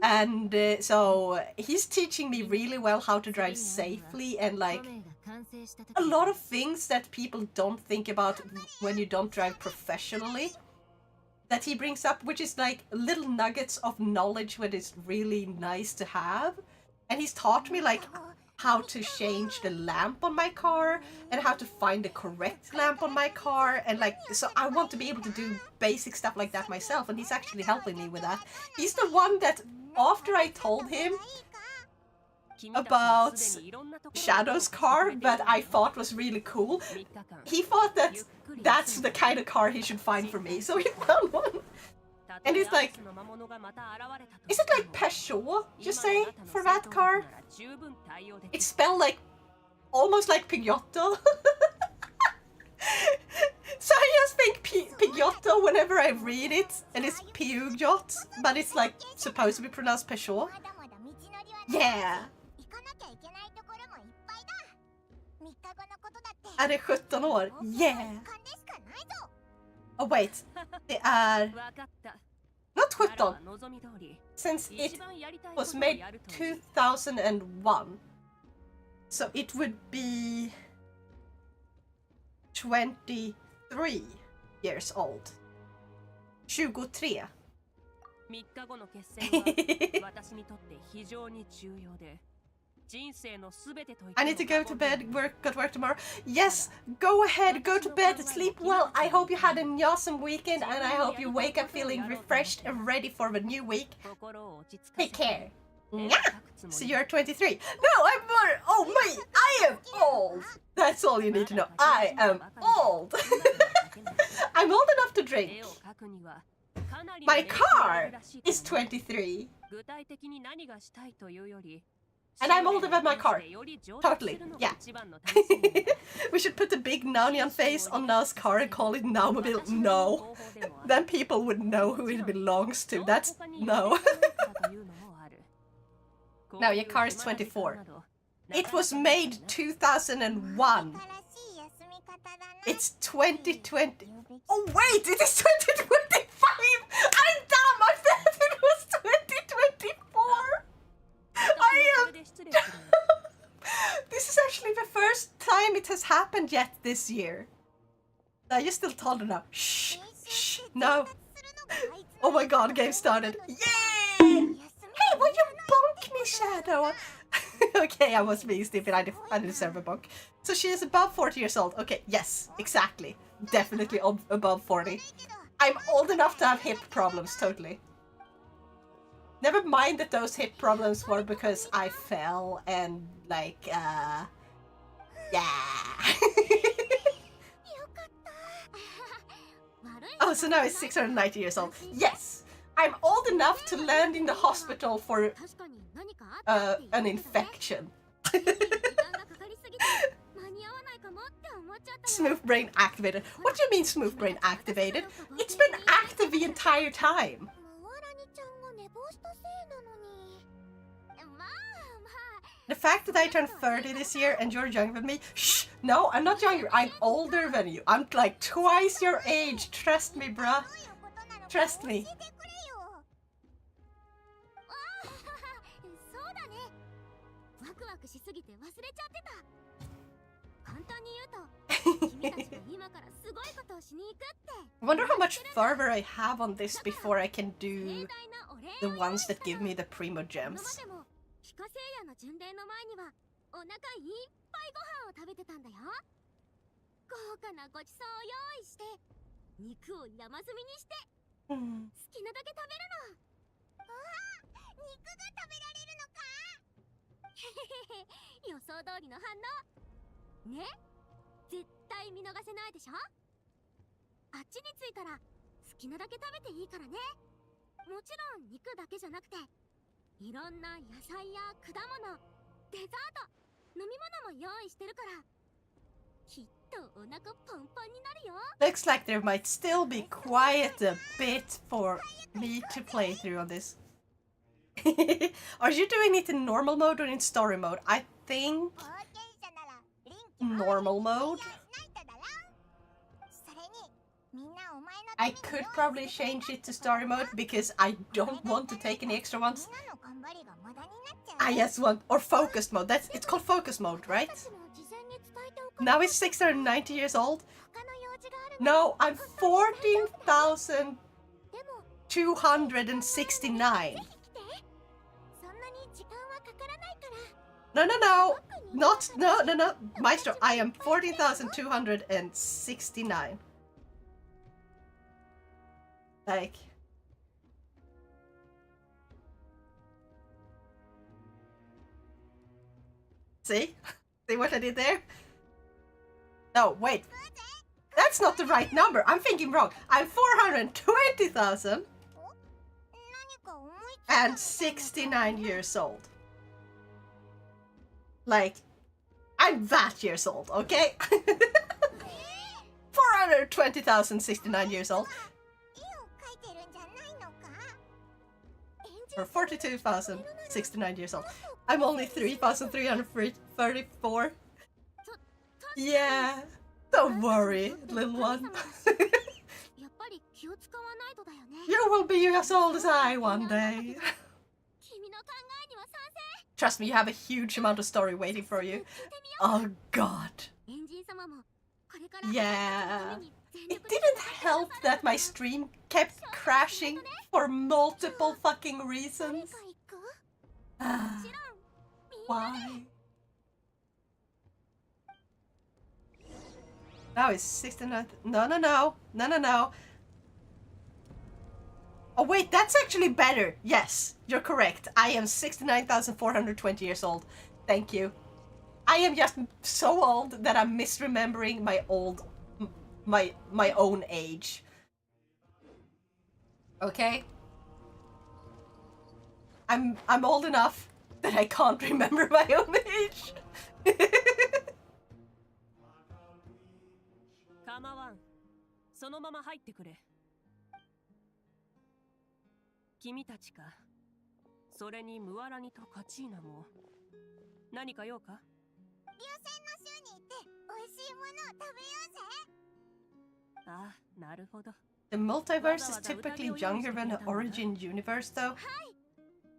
And so he's teaching me really well how to drive safely and like a lot of things that people don't think about when you don't drive professionally that he brings up, which is like little nuggets of knowledge when it's really nice to have. And he's taught me like how to change the lamp on my car and how to find the correct lamp on my car, and like, so I want to be able to do basic stuff like that myself, and he's actually helping me with that. He's the one that, after I told him about Shadow's car that I thought was really cool, he thought that that's the kind of car he should find for me, so he found one. And he's like, is it like Peugeot, you say, for that car? It's spelled like, almost like Pigotto. So I just think Pigotto whenever I read it, and it's Peugeot, but it's like supposed to be pronounced Peugeot. Yeah. Är det 17 år? Yeah. Oh wait, det är... Not 17, since it was made 2001. So it would be 23 years old. 23. I need to go to bed, got work tomorrow. Yes, go ahead, go to bed, sleep well. I hope you had an awesome weekend, and I hope you wake up feeling refreshed and ready for the new week. Take care. Yeah. So you're 23. No, I'm more. Oh, me, I am old. That's all you need to know. I am old. I'm old enough to drink. My car is 23. And I'm older than my car. Totally, yeah. We should put a big Nanian face on Na's car and call it Naumobile. No. Then people would know who it belongs to. That's... no. No, your car is 24. It was made 2001. It's 2020. Oh wait, it is 2025! I'm dumb! I thought it was 2024! I am... This is actually the first time it has happened yet this year. You still told her now. Shh! Shh! No! Oh my god, game started. Yay! Hey, will you bonk me, Shadow? Okay, I was being stupid. I deserve a bonk. So she is above 40 years old. Okay, yes, exactly. Definitely above 40. I'm old enough to have hip problems, totally. Never mind that those hip problems were because I fell and, like, yeah. Oh, so now it's 690 years old. Yes! I'm old enough to land in the hospital for an infection. Smooth brain activated. What do you mean smooth brain activated? It's been active the entire time. The fact that I turned 30 this year and you're younger than me. Shh! No, I'm not younger. I'm older than you. I'm like twice your age. Trust me, bruh. Trust me. I wonder how much fervor I have on this before I can do the ones that give me the primo gems. Looks like there might still be quite a bit for me to play through on this. Are you doing it in normal mode or in story mode? I think 冒険者なら臨機応変に normal 対応 mode. しないとだろ。それにみんなお前のた I めに could 用意 probably してくれ change た it to ってことだ story ろ。 mode because I don't want to take any extra みん ones. なの頑張りが無駄になっちゃう I よ。 just want or focused mode. It's called focus mode, right? 私たちも事前に伝えておかな Now かっ it's た。 690 years old. 他の用事があるの No, I'm 14,269. でもぜひ来て。そんなに時間はかからないから。 No, no, no. Not, no, no, no. Maestro, I am 14,269. Like. See? See what I did there? No, wait. That's not the right number. I'm thinking wrong. I'm 420,069 何か思いついたことがあるのかな。 years old. Like, I'm that years old, okay? 420,069 years old. 絵を描いてるんじゃないのか。 Or 42,069 years old. I'm only 3,334. Yeah. Don't worry, little one. やっぱり気を使わないとだよね。 You will be as old as I one day. 君の考えには賛成。 Trust me, you have a huge amount of story waiting for you. Oh god. エンジン様もこれから Yeah. It didn't help that my stream kept crashing for multiple fucking 誰 reasons. か行く。 Ah, もちろんみんな why? Now it's 69. No, no, no. No, no, no. Oh, wait, that's actually better. Yes, you're correct. I am 69,420 years old. Thank you. I am just so old that I'm misremembering my own age. Okay? I'm old enough that I can't remember my own age. 構わん。そのまま入ってくれ。君たちか。それにムワラニとカチーナも。何か用か？流星の州に行って美味しいものを食べようぜ。あ、なるほど。 The multiverse is typically younger than the origin universe, though.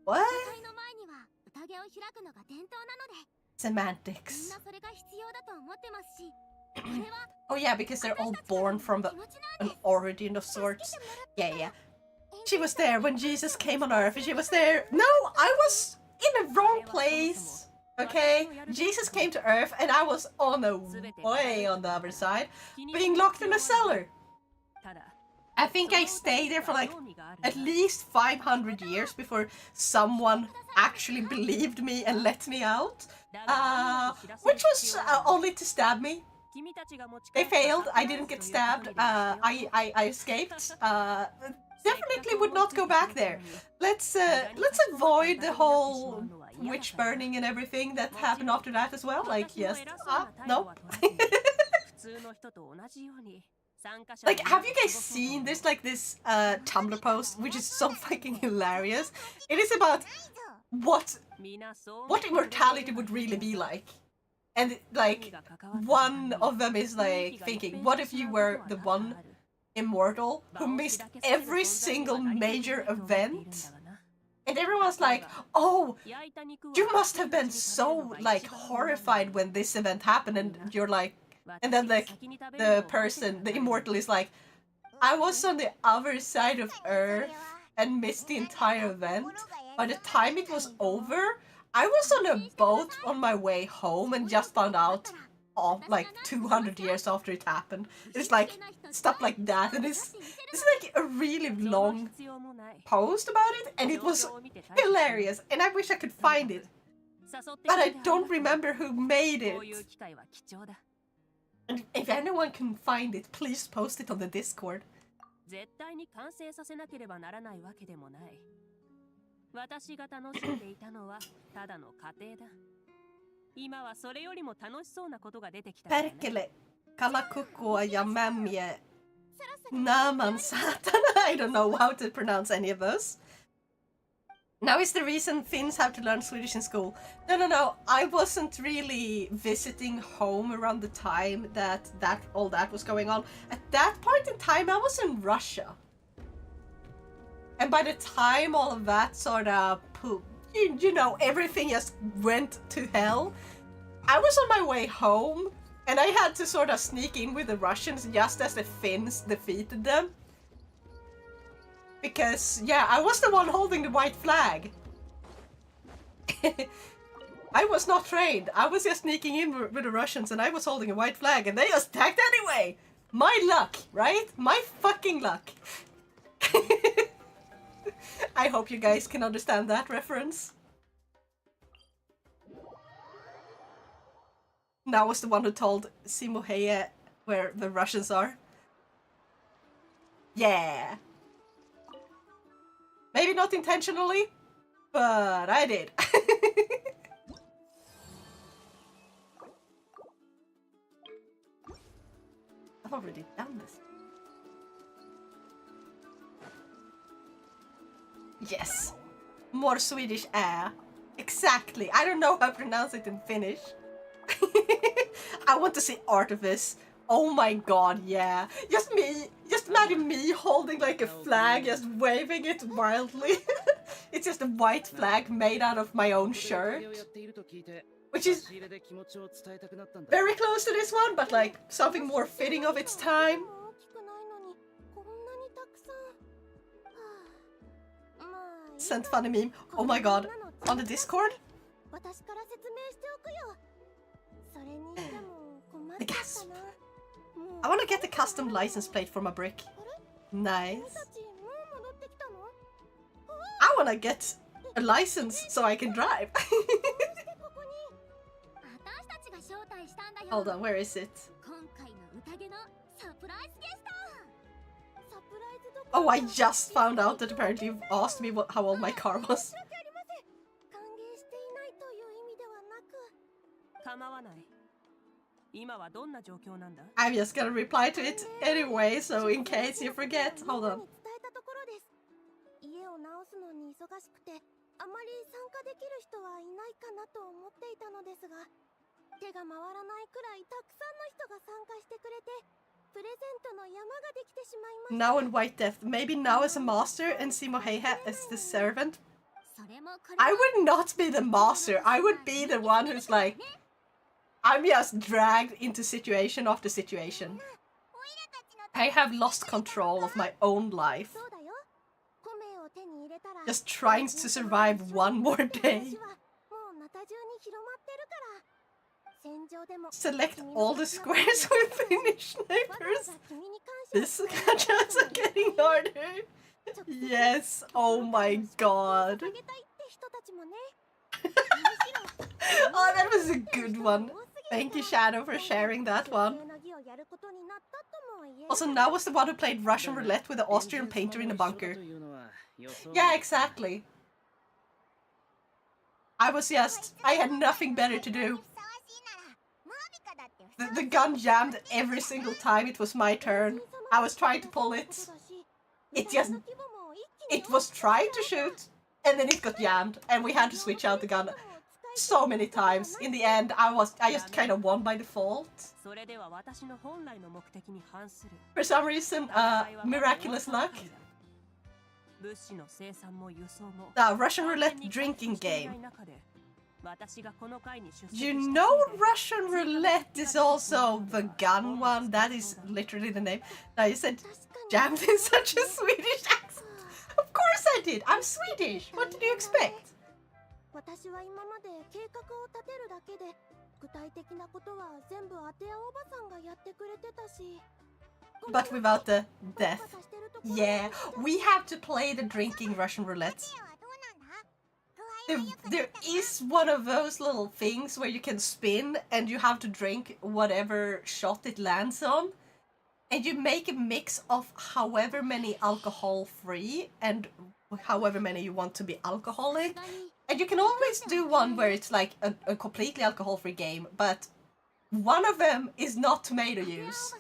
What? 会の前には宴を開くのが伝統なので、みん Semantics. なそれが必要だと思ってますし、これは Oh yeah, because they're all born from 気持ちなん an です。 origin of 助 sorts. けてもらったら Yeah, yeah. She was there when Jesus came on earth. She was there. No, I was in the wrong place. Okay? Jesus came to earth and I was on the way on the other side, being locked in a cellar. ただ、 I think I stayed there for like 興味がある at least 500 years before someone actually believed me and let me out. Which was only to stab me. 君たちが持ち They 帰った failed. I didn't get stabbed. I escaped. Definitely would not go back there. Let's avoid the whole witch burning and everything that happened after that as well. Like yes, no. 普通の人と同じように参加者 Like, have you guys seen this? Like this Tumblr post, which is so fucking hilarious. It is about what 皆そう what immortality would really be like, and like one of them is like thinking, what if you were the one immortal who missed every single major event? And everyone's like, oh, you must have been so like horrified when this event happened, and you're like, and then like the person, the immortal is like, I was on the other side of Earth and missed the entire event. By the time it was over, I was on a boat on my way home and just found out like 200 years after it happened. It's like stuff like that, and it's like a really long post about it, and it was hilarious, and I wish I could find it, but I don't remember who made it. And if anyone can find it, please post it on the Discord. 絶対に完成させなければならないわけでもない。私が楽しんでいたのはただの家庭だ。今はそれよりも楽しそうなことが出てきたからね。 Perkele, kalakukua ja mämje, naman satana. I don't know how to pronounce any of those. Now is the reason Finns have to learn Swedish in school. No. I wasn't really visiting home around the time that all that was going on. At that point in time, I was in Russia. And by the time all of that sort of, you know, everything just went to hell, I was on my way home, and I had to sort of sneak in with the Russians just as the Finns defeated them. Because, yeah, I was the one holding the white flag. I was not trained. I was just sneaking in with the Russians, and I was holding a white flag, and they just attacked anyway! My luck, right? My fucking luck. I hope you guys can understand that reference. Now was the one who told Simoheya where the Russians are. Yeah. Maybe not intentionally, but I did. I've already done this. Yes. More Swedish air. Exactly. I don't know how to pronounce it in Finnish. I want to see Artifice. Oh my god, yeah. Just imagine me holding like a flag, just waving it wildly. It's just a white flag made out of my own shirt. Which is very close to this one, but like something more fitting of its time. Sent funny meme. Oh my god. On the Discord? The gasp. I want to get the custom license plate for my brick. Nice. I want to get a license so I can drive. Hold on, where is it? Oh, I just found out that apparently you've asked me how old my car was. I'm just gonna reply to it anyway, so in case you forget, hold on. Now in White Death, maybe now as a master and Simoheya as the servant. I would not be the master, I would be the one who's like, I'm just dragged into situation after situation. I have lost control of my own life. Just trying to survive one more day. Select all the squares with Finnish neighbors. These gajas are getting harder. Yes, oh my god. Oh, that was a good one. Thank you, Shadow, for sharing that one. Also, now was the one who played Russian roulette with the Austrian painter in the bunker. Yeah, exactly. I had nothing better to do. The gun jammed every single time it was my turn. I was trying to pull it. It was trying to shoot, and then it got jammed, and we had to switch out the gun so many times. In the end, I just kind of won by default. For some reason, miraculous luck. The Russian roulette drinking game. You know Russian roulette is also the gun one? That is literally the name. Now you said jammed in such a Swedish accent. Of course I did! I'm Swedish! What did you expect? But without the death. Yeah, we have to play the drinking Russian roulette. There is one of those little things where you can spin and you have to drink whatever shot it lands on. And you make a mix of however many alcohol-free and however many you want to be alcoholic. And you can always do one where it's like a completely alcohol-free game, but one of them is not tomato juice.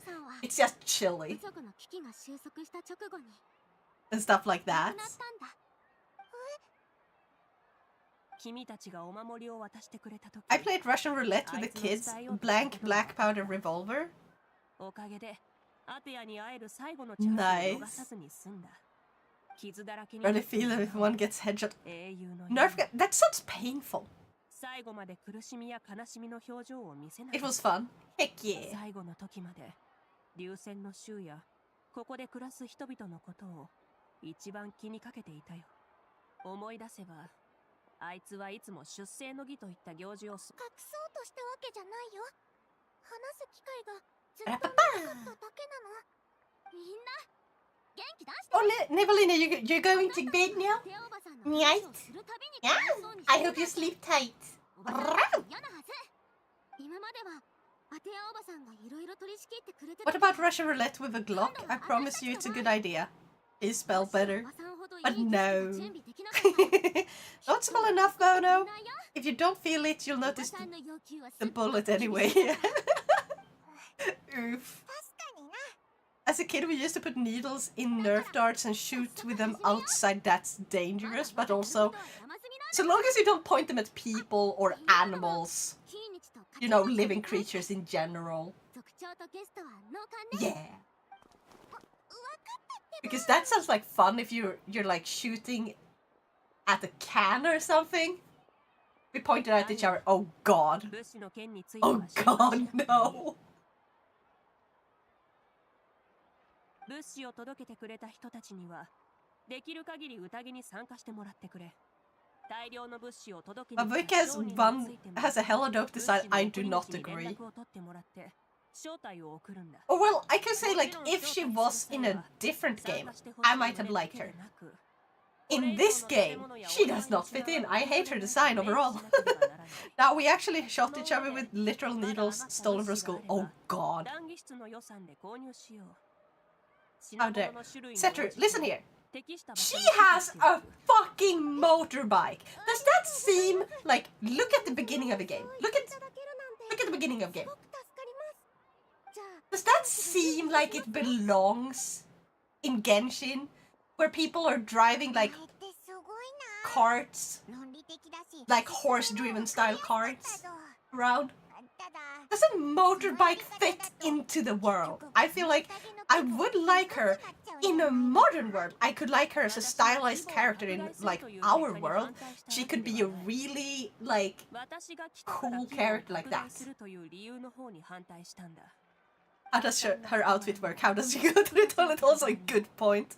It's just chili. And stuff like that. 君たちがお守りを渡してくれた時 I played Russian roulette with the kids. Blank black powder revolver. おかげでアテアに会える最後のチャンスを逃さずに済んだ。傷だらけに Really feel it if one gets headshot. 英雄の Nerf gun. That sounds painful. 最後まで苦しみや悲しみの表情を見せない。 It was fun. Heck yeah. 最後の時まで流線の衆やここで暮らす人々のことを一番気にかけていたよ。思い出せばあいつはいつも出世の儀といった行事を隠そうとしたわけじゃないよ。話す機会がずっとなかっただけなの。みんな元気出して。 Oh, Nivelina, you're going to bed now? Night? Yeah. I hope you sleep tight. 嫌なはず。今まではアテアおばさんがいろいろ取り仕切ってくれてた。 What about Russian roulette with a Glock? I promise you it's a good idea. It spelled better. But no. Not small enough, Bono. If you don't feel it, you'll notice the bullet anyway. Oof. As a kid, we used to put needles in Nerf darts and shoot with them outside. That's dangerous, but also, so long as you don't point them at people or animals, you know, living creatures in general. Yeah. Because that sounds like fun if you're like shooting at a can or something. We pointed at each other. Oh god. Oh god, no. 物資を届けてくれた人たちにはできる限り宴に参加してもらってくれ。大量の物資を届けに Mavuka has a hella dope design. I do not agree. Oh well, I can say like if she was in a different game, I might have liked her. In this game, she does not fit in. I hate her design overall. Now we actually shot each other with literal needles stolen from school. Oh god. How dare. Setru, listen here. She has a fucking motorbike. Does that seem like, look at the beginning of the game. Look at the beginning of the game. Does that seem like it belongs in Genshin? Where people are driving like carts, like horse-driven style carts around? Does a motorbike fit into the world? I feel like I would like her in a modern world. I could like her as a stylized character in like our world. She could be a really like cool character like that. How does her outfit work? How does she go to the toilet? Also a good point.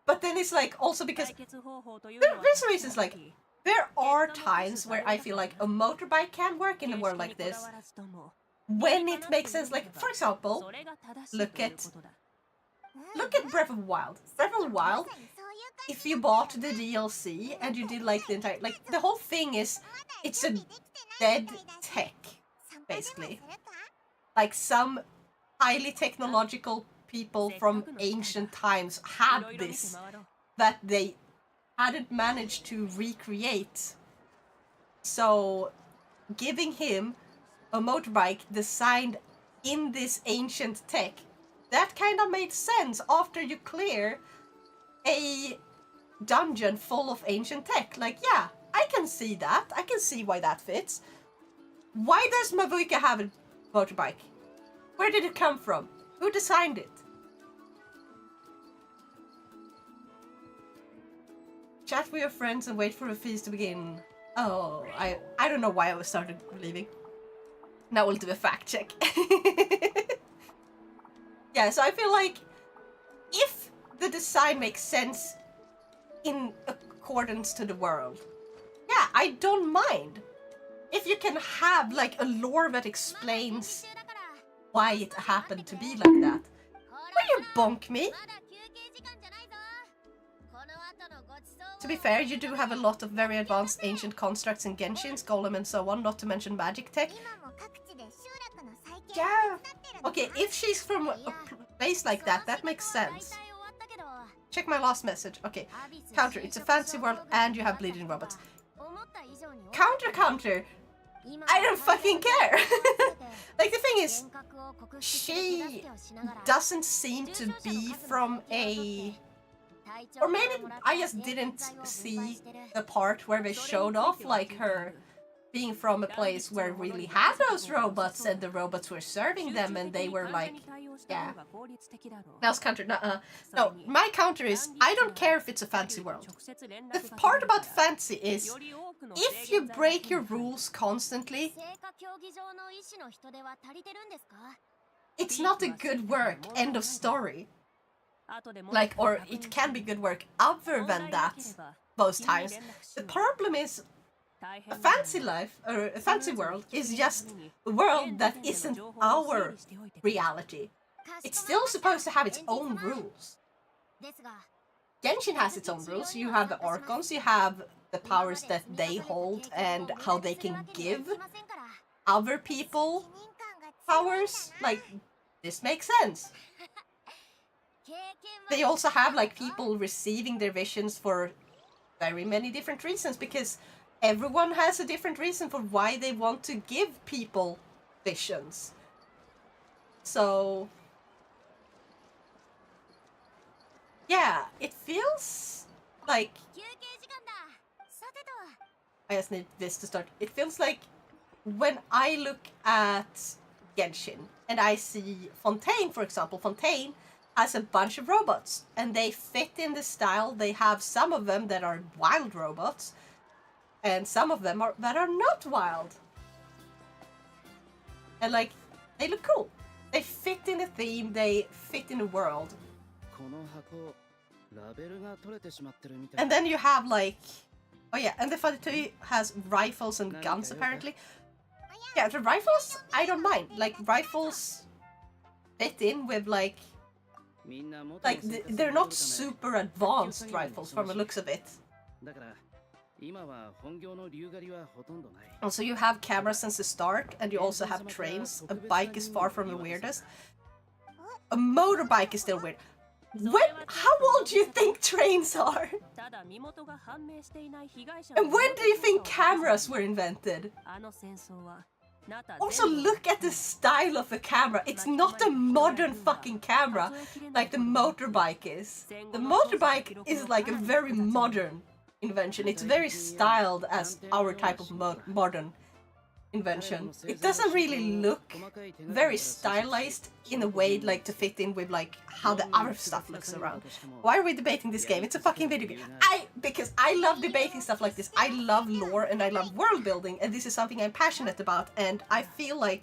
But then it's like also because there's reasons like there are times where I feel like a motorbike can work in a world like this when it makes sense. Like for example, look at Breath of the Wild. Breath of the Wild, if you bought the DLC and you did like the entire like the whole thing is it's a dead tech basically. Like some highly technological people from ancient times had this that they hadn't managed to recreate. So giving him a motorbike designed in this ancient tech, that kind of made sense after you clear a dungeon full of ancient tech. Like, yeah, I can see that. I can see why that fits. Why does Mavuka have a motorbike? Where did it come from? Who designed it? Chat with your friends and wait for a feast to begin. Oh, I don't know why I started leaving. Now we'll do a fact check. Yeah, so I feel like if the design makes sense in accordance to the world, yeah, I don't mind. If you can have like a lore that explains why it happened to be like that. Will you bonk me? To be fair, you do have a lot of very advanced ancient constructs in Genshin's, Golem and so on, not to mention magic tech. Yeah. Okay, if she's from a place like that, that makes sense. Check my last message. Okay. Counter, it's a fancy world and you have bleeding robots. Counter! I don't fucking care! Like, the thing is, she doesn't seem to be from a Or maybe I just didn't see the part where they showed off like her being from a place where it really had those robots and the robots were serving them and they were like, yeah. That's counter. No, my counter is I don't care if it's a fancy world. The part about fancy is if you break your rules constantly, it's not a good work. End of story. Like, or it can be good work other than that most times. The problem is a fancy life or a fancy world is just a world that isn't our reality. It's still supposed to have its own rules. Genshin has its own rules. You have the Archons, you have the powers that they hold and how they can give other people powers. Like, this makes sense. They also have like people receiving their visions for very many different reasons because everyone has a different reason for why they want to give people visions. So yeah, it feels like I just need this to start. It feels like when I look at Genshin and I see Fontaine, for example, Fontaine has a bunch of robots and they fit in the style. They have some of them that are wild robots and some of them that are not wild. And like, they look cool. They fit in the theme, they fit in the world. And then you have like, oh yeah, and the 42 has rifles and guns apparently. Yeah, the rifles, I don't mind. Like, rifles fit in with like they're not super advanced rifles from the looks of it. Also, you have cameras since the start, and you also have trains. A bike is far from the weirdest. A motorbike is still weird. How old do you think trains are? And when do you think cameras were invented? Also, look at the style of the camera. It's not a modern fucking camera like the motorbike is. The motorbike is like a very modern invention. It's very styled as our type of modern invention. It doesn't really look very stylized in a way like to fit in with like how the other stuff looks around. Why are we debating this game? It's a fucking video game. Because I love debating stuff like this. I love lore and I love world building, and this is something I'm passionate about, and I feel like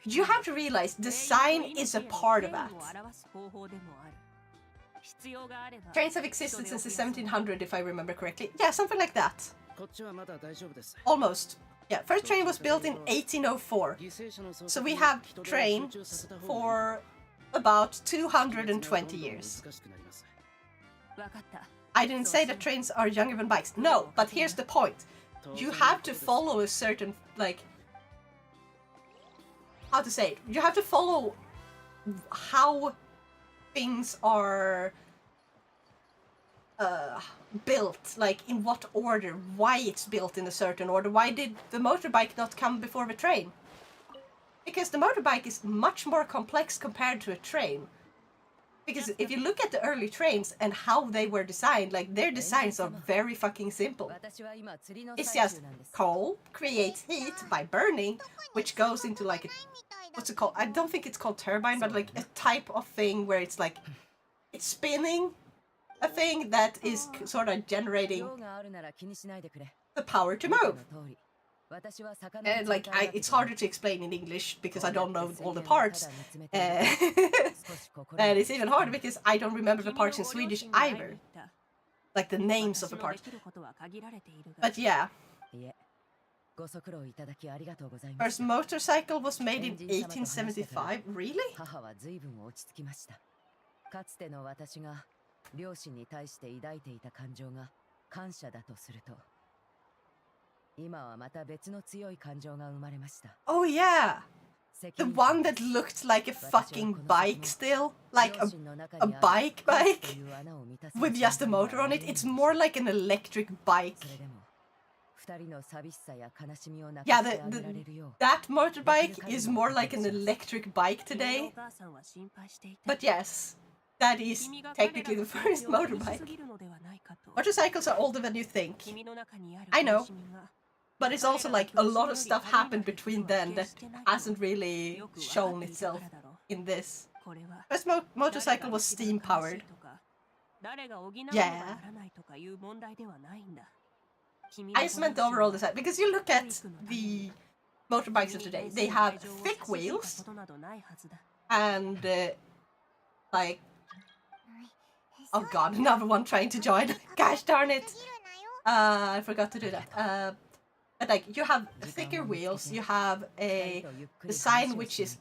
you have to realize design is a part of that. Trains have existed since the 1700s, if I remember correctly. Yeah, something like that. Almost. Yeah, first train was built in 1804. So we have trains for about 220 years. I didn't say that trains are younger than bikes. No, but here's the point. You have to follow a certain, like, how to say it? You have to follow how things are built, like in what order, why it's built in a certain order. Why did the motorbike not come before the train? Because the motorbike is much more complex compared to a train. Because if you look at the early trains and how they were designed, like their designs are very fucking simple. It's just coal creates heat by burning, which goes into like a, what's it called? I don't think it's called turbine, but like a type of thing where it's like, it's spinning a thing that is sort of generating the power to move. And like, it's harder to explain in English because I don't know all the parts. And it's even harder because I don't remember the parts in Swedish either. Like the names of the parts. But yeah. First motorcycle was made in 1875. Really? 両親に対して抱いていた感情が感謝だとすると、今はまた別の強い感情が生まれました。Oh yeah! The one that looked like a fucking bike still? Like a bike with just a motor on it? It's more like an electric bike. Yeah, that motorbike is more like an electric bike today. But yes. that is 君が彼ら technically the の気持 first ちを気にし motorbike. すぎるのではないかと。 Motorcycles are older than you think. 君の中にある I know. 苦しみが But it's also like a lot of stuff happened between then that hasn't really shown itself in this. これは First motorcycle was steam powered. 誰が補うのかならないとかいう問題ではないんだ。 I just meant the overall design because you look at the motorbikes of today, they have thick wheels and like, oh god, another one trying to join. Gosh darn it. I forgot to do that. But like, you have thicker wheels, you have a design which is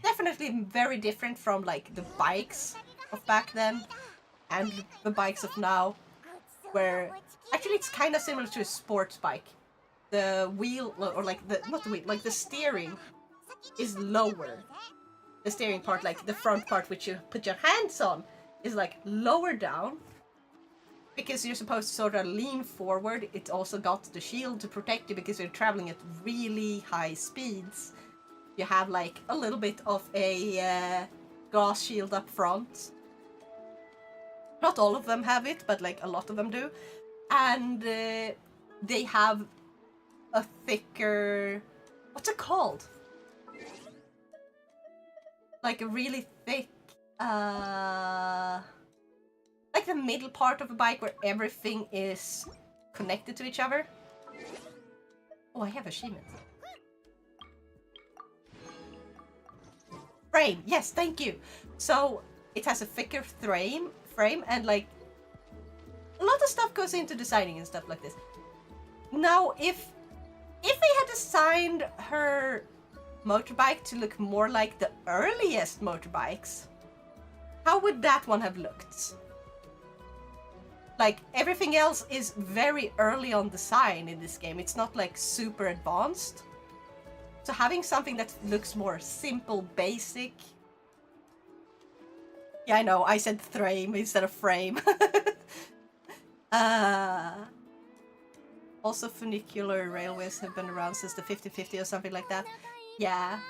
definitely very different from like the bikes of back then and the bikes of now, where actually it's kind of similar to a sports bike. The wheel, or like the, not the wheel, like the steering is lower. The steering part, like the front part which you put your hands on, is like lower down. Because you're supposed to sort of lean forward, it also got the shield to protect you because you're traveling at really high speeds. You have like a little bit of a glass shield up front. Not all of them have it, but like a lot of them do. And they have a thicker... what's it called? Like a really thick... like the middle part of a bike where everything is connected to each other. Oh, I have achievements. Frame, yes, thank you. So it has a thicker frame, and like a lot of stuff goes into designing and stuff like this. Now, if they had designed her motorbike to look more like the earliest motorbikes, how would that one have looked? Like, everything else is very early on design in this game. It's not like super advanced. So having something that looks more simple, basic... Yeah, I know, I said frame instead of frame. Also, funicular railways have been around since the 50-50 or something like that. Yeah.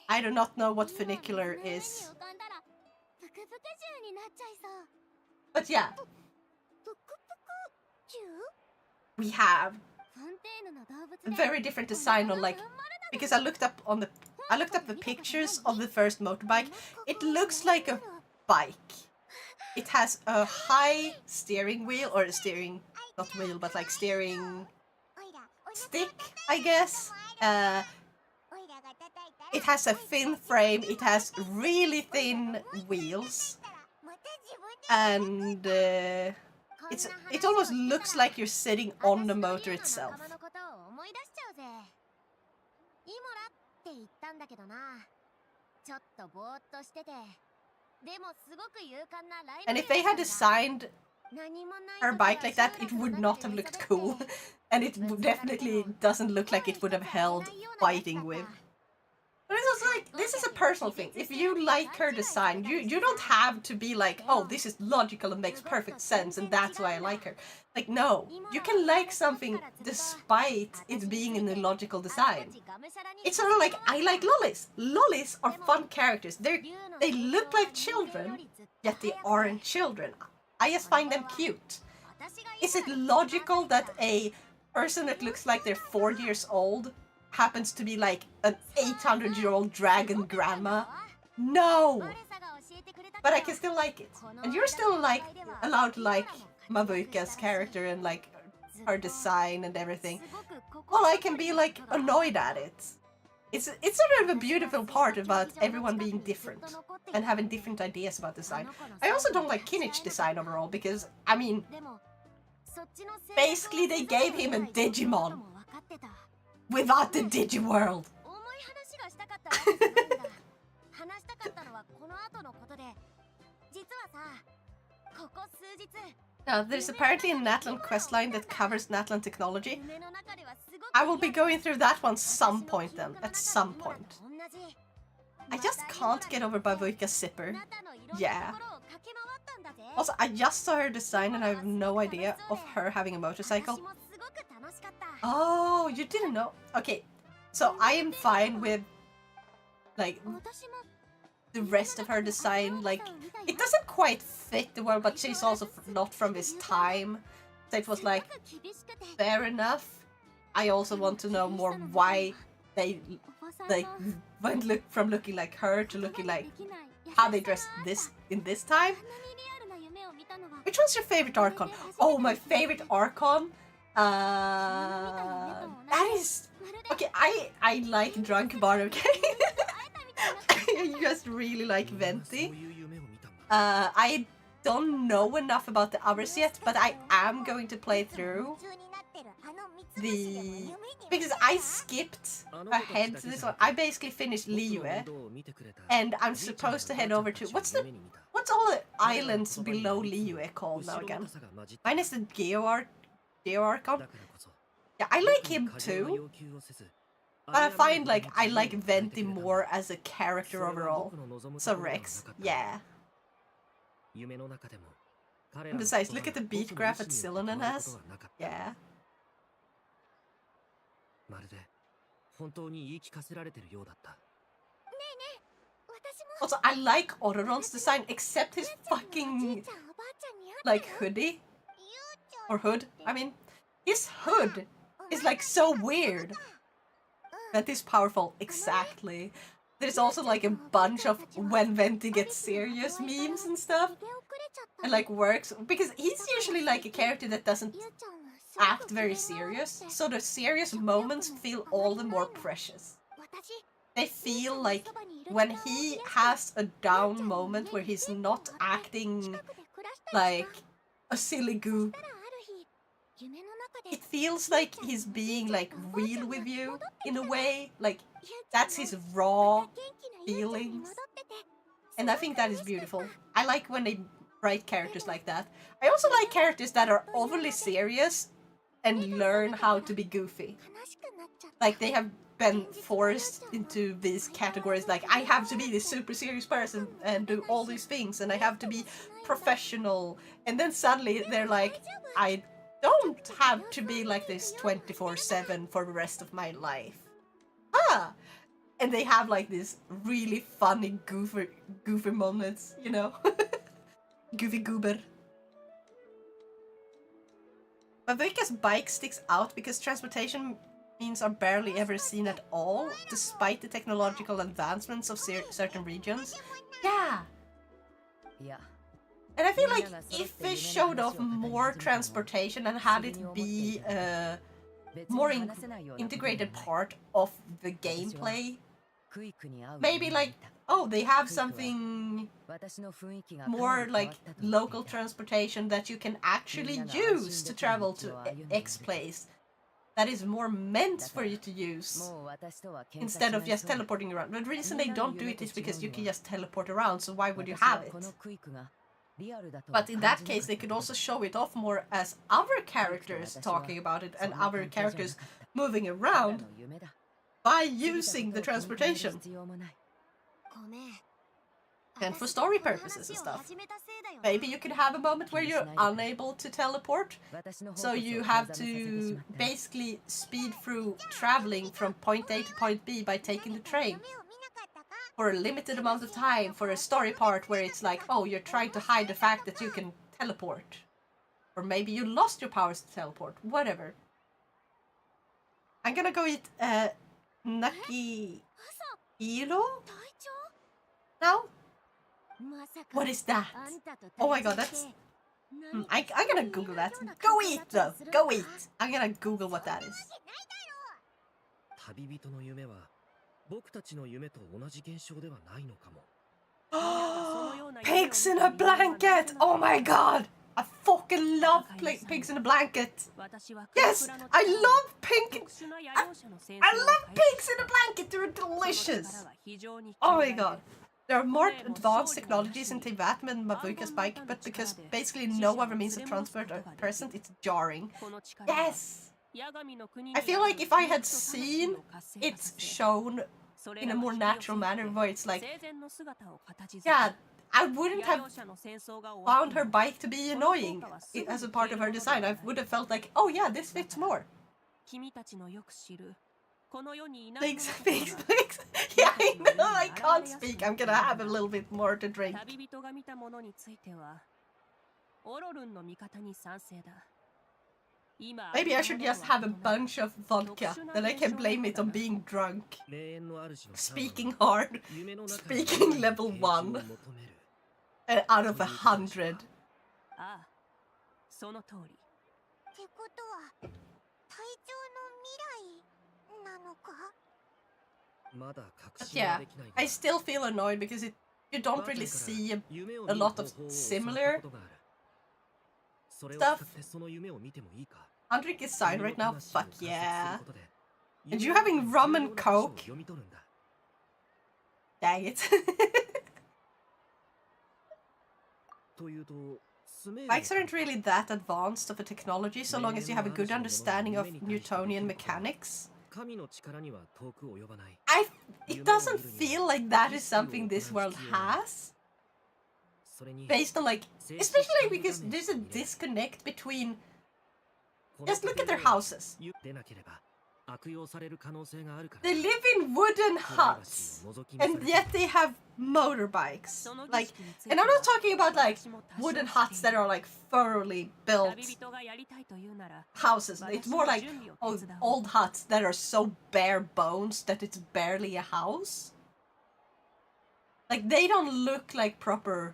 I do not know what funicular is. But yeah. We have a very different design on, like, because I looked up the pictures of the first motorbike. It looks like a bike. It has a high steering wheel, or a steering, not wheel, but like steering stick, I guess. It has a thin frame, it has really thin wheels, and it almost looks like you're sitting on the motor itself. And if they had designed her bike like that, it would not have looked cool. And it definitely doesn't look like it would have held fighting with. But it's also like, this is a personal thing. If you like her design, you don't have to be like, oh, this is logical and makes perfect sense and that's why I like her. Like, no. You can like something despite it being an illogical design. It's sort of like, I like lollies. Lollies are fun characters. They look like children, yet they aren't children. I just find them cute. Is it logical that a person that looks like they're 4 years old happens to be like an 800-year-old dragon grandma? No! But I can still like it. And you're still like allowed to like Mabuka's character and like her design and everything. Well, I can be like annoyed at it. It's sort of a beautiful part about everyone being different and having different ideas about design. I also don't like Kinnich's design overall because, I mean, basically they gave him a Digimon without the Digiworld. Now, there's apparently a Natlan questline that covers Natlan technology. I will be going through that one some point then, at some point. I just can't get over Babuika's zipper. Yeah. Also, I just saw her design and I have no idea of her having a motorcycle. Oh, you didn't know? Okay, so I am fine with, like, the rest of her design, like, it doesn't quite fit the world, but she's also not from this time. So it was like, fair enough. I also want to know more why they like went from looking like her to looking like how they dressed this in this time. Which one's your favorite Archon? Oh, my favorite Archon? That is... Okay, I like Drunk Bar, okay? I just really like Venti. I don't know enough about the others yet, but I am going to play through the... Because I skipped ahead to this one. I basically finished Liyue, and I'm supposed to head over to... What's all the islands below Liyue called now again? Mine is the Geoarchon. Yeah, I like him too. But I find like I like Venti more as a character overall. So Rex, yeah. And besides, look at the beat graph that Silonen has. Yeah. Also, I like Odoron's design, except his fucking, like, hoodie. Or hood, I mean. His hood is, like, so weird. Venti's powerful, exactly. There's also, like, a bunch of when Venti gets serious memes and stuff. And, like, works. Because he's usually, like, a character that doesn't act very serious. So the serious moments feel all the more precious. They feel like when he has a down moment where he's not acting like a silly goof, it feels like he's being like real with you in a way. Like that's his raw feelings. And I think that is beautiful. I like when they write characters like that. I also like characters that are overly serious and learn how to be goofy. Like they have been forced into these categories, like I have to be this super serious person and do all these things and I have to be professional, and then suddenly they're like, I don't have to be like this 24/7 for the rest of my life. And they have like these really funny goofy moments, you know. Goofy goober. But Vika's bike sticks out because transportation means are barely ever seen at all, despite the technological advancements of certain regions. Yeah! And I feel like if they showed off more transportation and had it be a more integrated part of the gameplay, maybe like, oh, they have something more like local transportation that you can actually use to travel to X place. That is more meant for you to use instead of just teleporting around. The reason they don't do it is because you can just teleport around, so why would you have it? But in that case, they could also show it off more as other characters talking about it and other characters moving around by using the transportation. And for story purposes and stuff. Maybe you could have a moment where you're unable to teleport, so you have to basically speed through traveling from point A to point B by taking the train for a limited amount of time for a story part where it's like, oh, you're trying to hide the fact that you can teleport. Or maybe you lost your powers to teleport, whatever. I'm gonna go eat Naki Hiro now? What is that? Oh my god, that's... I'm gonna Google that. Go eat though! Go eat! I'm gonna Google what that is. Pigs in a blanket! Oh my god! I fucking love pigs in a blanket! Yes! I love pink... I love pigs in a blanket! They're delicious! Oh my god. There are more advanced technologies in Tivatman and Mavuka's bike, but because basically no other means of transport are present, it's jarring. Yes! I feel like if I had seen it shown in a more natural manner where it's like, yeah, I wouldn't have found her bike to be annoying as a part of her design. I would have felt like, oh yeah, this fits more. この世にいない Thanks, thanks, thanks. Yeah, I know I can't speak. I'm gonna have a little bit more to drink. 旅人が見たものについてはオロルンの味方に賛成だ。 Maybe I should just have a bunch of vodka, then I can blame it on being drunk. Speaking hard, speaking level 1 out of 100. ああ、その通り。ってことは隊長の未来なのか？ But yeah, I still feel annoyed because you don't really see a lot of similar stuff. Andrik is signed right now? Fuck yeah. And you having rum and coke? Dang it. Bikes aren't really that advanced of a technology so long as you have a good understanding of Newtonian mechanics. It doesn't feel like that is something this world has. Based on like, especially because there's a disconnect between. Just look at their houses. They live in wooden huts, and yet they have motorbikes. Like, and I'm not talking about like wooden huts that are like thoroughly built houses. It's more like old huts that are so bare bones that it's barely a house. Like, they don't look like proper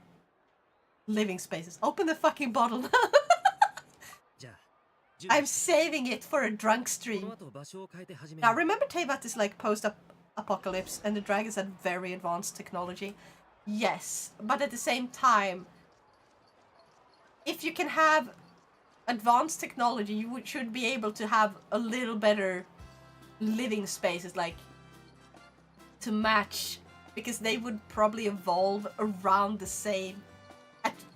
living spaces. Open the fucking bottle now. I'm saving it for a drunk stream. Now, remember Teyvat is like post-apocalypse and the dragons had very advanced technology? Yes, but at the same time, if you can have advanced technology, you should be able to have a little better living spaces, like, to match, because they would probably evolve around the same,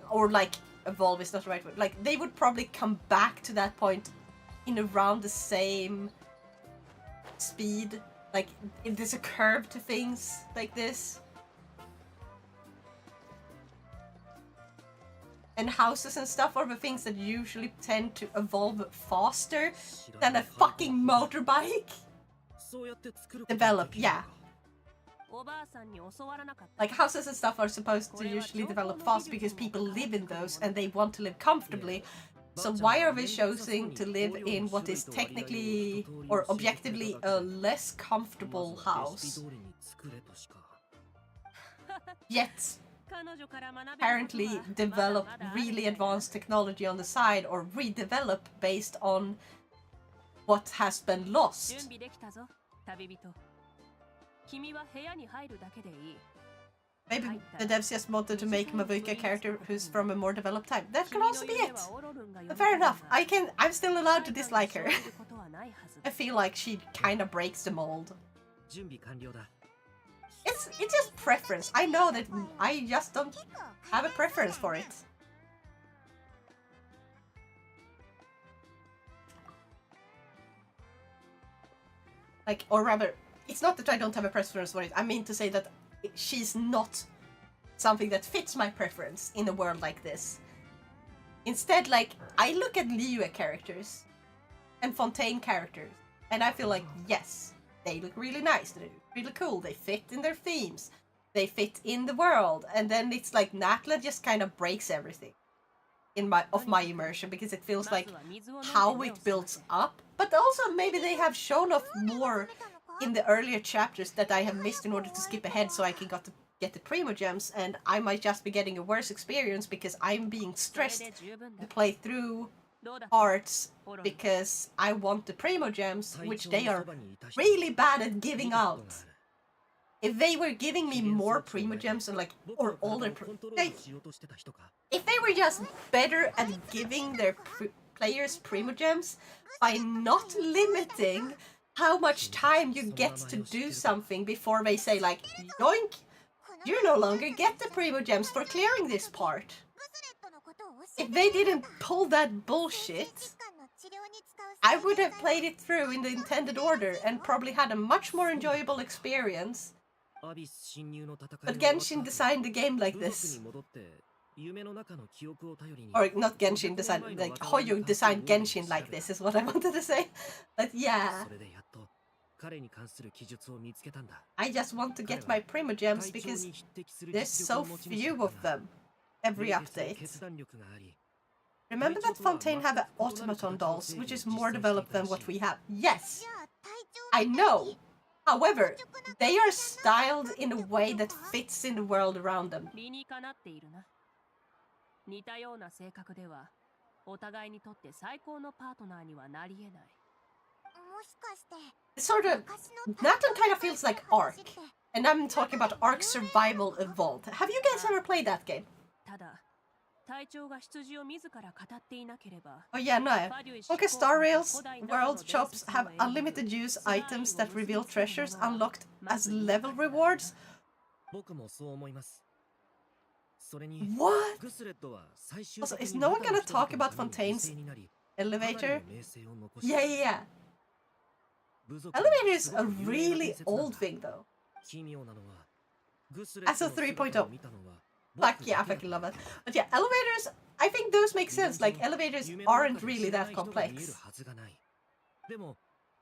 or like, evolve is not the right word. Like, they would probably come back to that point in around the same speed. Like, if there's a curve to things like this. And houses and stuff are the things that usually tend to evolve faster than a fucking motorbike. Develop, yeah. Like, houses and stuff are supposed to usually develop fast because people live in those and they want to live comfortably. So why are they choosing to live in what is technically or objectively a less comfortable house? Yet apparently develop really advanced technology on the side or redevelop based on what has been lost. Maybe the devs just wanted to make Mavuka a character who's from a more developed time. That can also be it. But fair enough. I'm still allowed to dislike her. I feel like she kind of breaks the mold. It's just preference. I know that I just don't have a preference for it. Like, or rather, it's not that I don't have a preference for it. I mean to say that she's not something that fits my preference in a world like this. Instead, like, I look at Liyue characters and Fontaine characters, and I feel like, yes, they look really nice, they look really cool, they fit in their themes, they fit in the world, and then it's like Natla just kind of breaks everything in my immersion, because it feels like how it builds up, but also maybe they have shown off more in the earlier chapters that I have missed in order to skip ahead so I can get the Primo Gems, and I might just be getting a worse experience because I'm being stressed to play through parts because I want the Primo Gems, which they are really bad at giving out. If they were giving me more Primo Gems and like, or all their, if they were just better at giving their players Primo Gems by not limiting how much time you get to do something before they say like, yoink, you no longer get the Primo Gems for clearing this part. If they didn't pull that bullshit, I would have played it through in the intended order and probably had a much more enjoyable experience. But Genshin designed the game like this. Or not Genshin designed, like Hoyo designed Genshin like this is what I wanted to say. But yeah. I just want to get my Primo Gems because there's so few of them every update. Remember that Fontaine have automaton dolls, which is more developed than what we have? Yes! I know! However, they are styled in a way that fits in the world around them. 理にかなっているな。似たような性格では、お互いにとって最高のパートナーにはなり得ない。もしかして Sort of, that one kind of feels like Ark. And I'm talking about Ark Survival Evolved. Have you guys ever played that game? ただ、隊長が羊を自ら語っていなければ。 Oh yeah, no. Okay, Star Rail's world shops have unlimited use items that reveal treasures unlocked as level rewards. 僕もそう思います。それに What? グスレットは最終 Also, 的 is に no one 中の gonna 人 talk 々 about のために Fontaine's 犠牲になり elevator? 名声を残し Yeah, yeah, yeah. 部族の Elevator is す a ごく有名な really 伝説なん old だ。 thing, though. 奇妙なのはグスレッ As ト a の姿 3.0. を見たのは Fuck yeah, I fucking love it. But yeah, elevators, I think those make sense. Like, elevators aren't really that complex. でも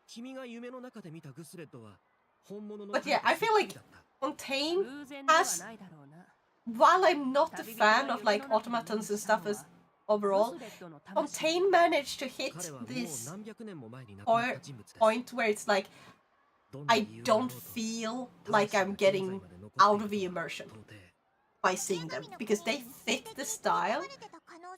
君が夢の中で見たグスレットは本物の But yeah, I feel like だった Fontaine 偶然では has, ないだろうな。 while I'm not a fan of like automatons and stuff as overall, グスレットの魂 Fontaine managed to hit 彼はもう this 何百年も前に亡くなった人物です point where it's like, どんな I 理由だろう don't と feel like I'm getting out of the immersion by seeing them because they fit the style.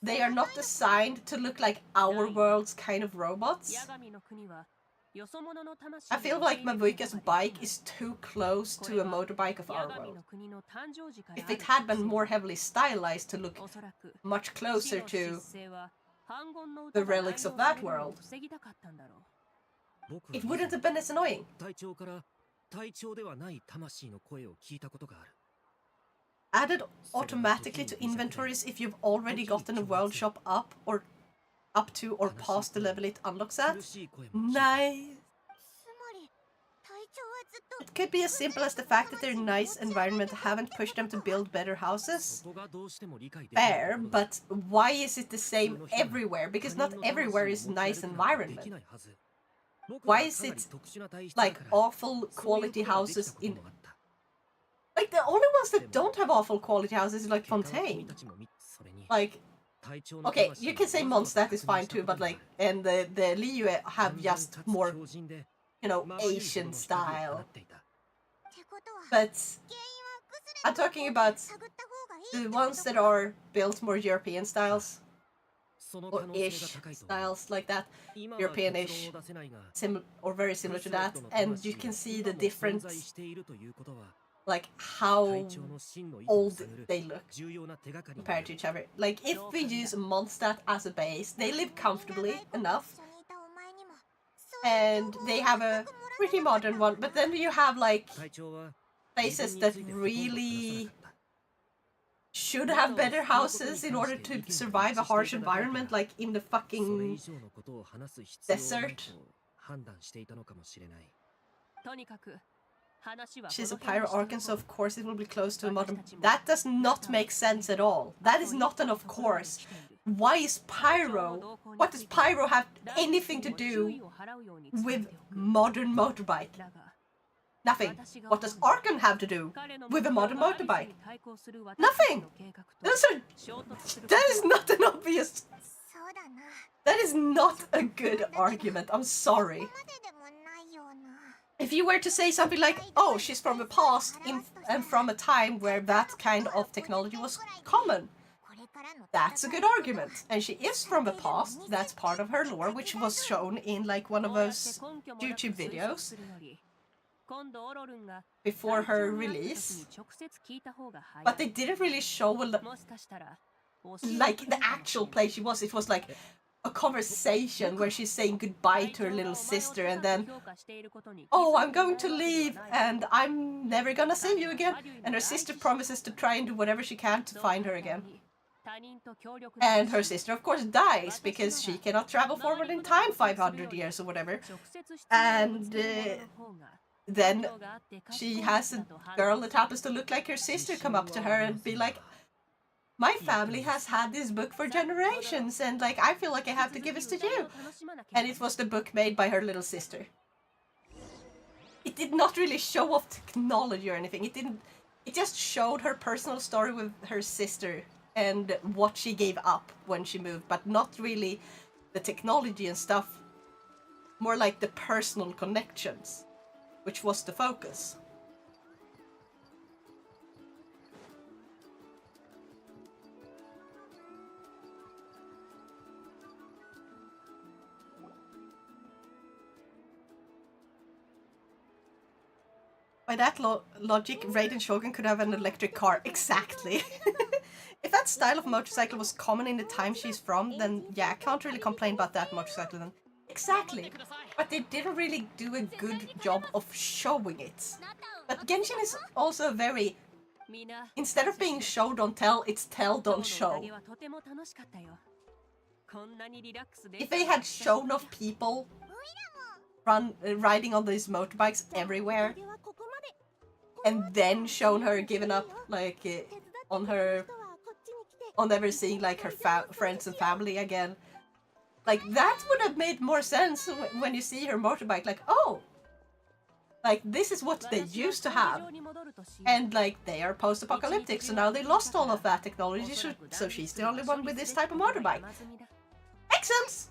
They are not designed to look like our world's kind of robots. 八神の国はよそ者の魂 I feel like Mavuika's bike is too close to a motorbike of 八 our 神 world. の国の誕生時から If it had been more heavily stylized to look おそらく much 死 closer の to 失勢は反言の the 歌が relics of 内容さ that れるのを world, 防ぎたかったんだろう。 僕は it wouldn't have been as annoying. 隊長から隊長ではない魂の声を聞いたことがある Added automatically to inventories if you've already gotten a world shop up or up to or past the level it unlocks at. 苦しい声も聞いた Nice. つまり隊長はずっと It could be as simple as the fact that their nice environment haven't pushed them to build better houses. そこがどうしても理解できない Fair, ところだ but why is it the same everywhere? Because not everywhere is nice environment. Why is it like awful quality houses in... Like the only ones that don't have awful quality houses is like Fontaine. Like, okay, you can say Mondstadt is fine too, but like, and the Liu have just more, you know, Asian style. ってことは But 原因はグスレ I'm ット talking about 探った方がいいって the こと ones that are built more European styles, その可 or 能性が ish 高いと styles like that, 今は European-ish, 結論を出せないが or very similar to that, グスレットの and 魂 you が can see 今 the も存 difference, 在しているということは like how 隊長の真の意図を old 探る they look 重要な手がかりにな compared る to each other. Like if we use Mondstadt as a base, they live comfortably enough, 一緒にいたお前にもそういう and 情報を they have a 全くもら pretty modern one. But then you have like 隊長は places that really should have better houses in order to survive a harsh environment, like in the それ以 fucking 上のことを話す必要はない desert. と判断していたのかもしれない。とにかく話は She's a この辺 pyro にして Archon, お so こう of course it will be close to a modern. That does not make sense at all. That is not an of course. Why is pyro? What does pyro have anything to do with modern motorbike? だが Nothing. What does Archon have to do with a modern motorbike? Nothing. Those are, that is not an obvious. そうだな That is not a good argument. I'm そこ sorry. まででもないような If you were to say something like, "Oh, she's from the past and from a time where that kind of technology was common," これからの that's a good argument. And she is from the past. That's part of her lore, which was shown in like one of those YouTube videos 今度オロルンが before her 隊長に会った時 release. に直接聞いた方が早い But they didn't really showもしかしたら教えて like くれ the るかもしれ actual ない place she was. It was like a conversation where she's saying goodbye to her little sister, and then, "Oh, I'm going to leave, and I'm never gonna see you again." And her sister promises to try and do whatever she can to find her again. And her sister, of course, dies because she cannot travel forward in time 500 years or whatever. And then she has a girl that happens to look like her sister come up to her and be like, "My family has had this book for generations, and like I feel like I have to give this to you." And it was the book made by her little sister. it did not really show off technology or anything. It didn't. It just showed her personal story with her sister and what she gave up when she moved, but not really the technology and stuff. More like the personal connections, which was the focus. By that logic, Raiden Shogun could have an electric car. Exactly. If that style of motorcycle was common in the time she's from, then yeah, I can't really complain about that motorcycle then. Exactly. But they didn't really do a good job of showing it. But Genshin is also very... Instead of being show don't tell, it's tell don't show. If they had shown off people riding on these motorbikes everywhere, and then shown her giving up, like, on never seeing, like, her friends and family again. Like, that would have made more sense when you see her motorbike, like, oh! Like, this is what they used to have. And, like, they are post-apocalyptic, so now they lost all of that technology, so she's the only one with this type of motorbike. Excellent!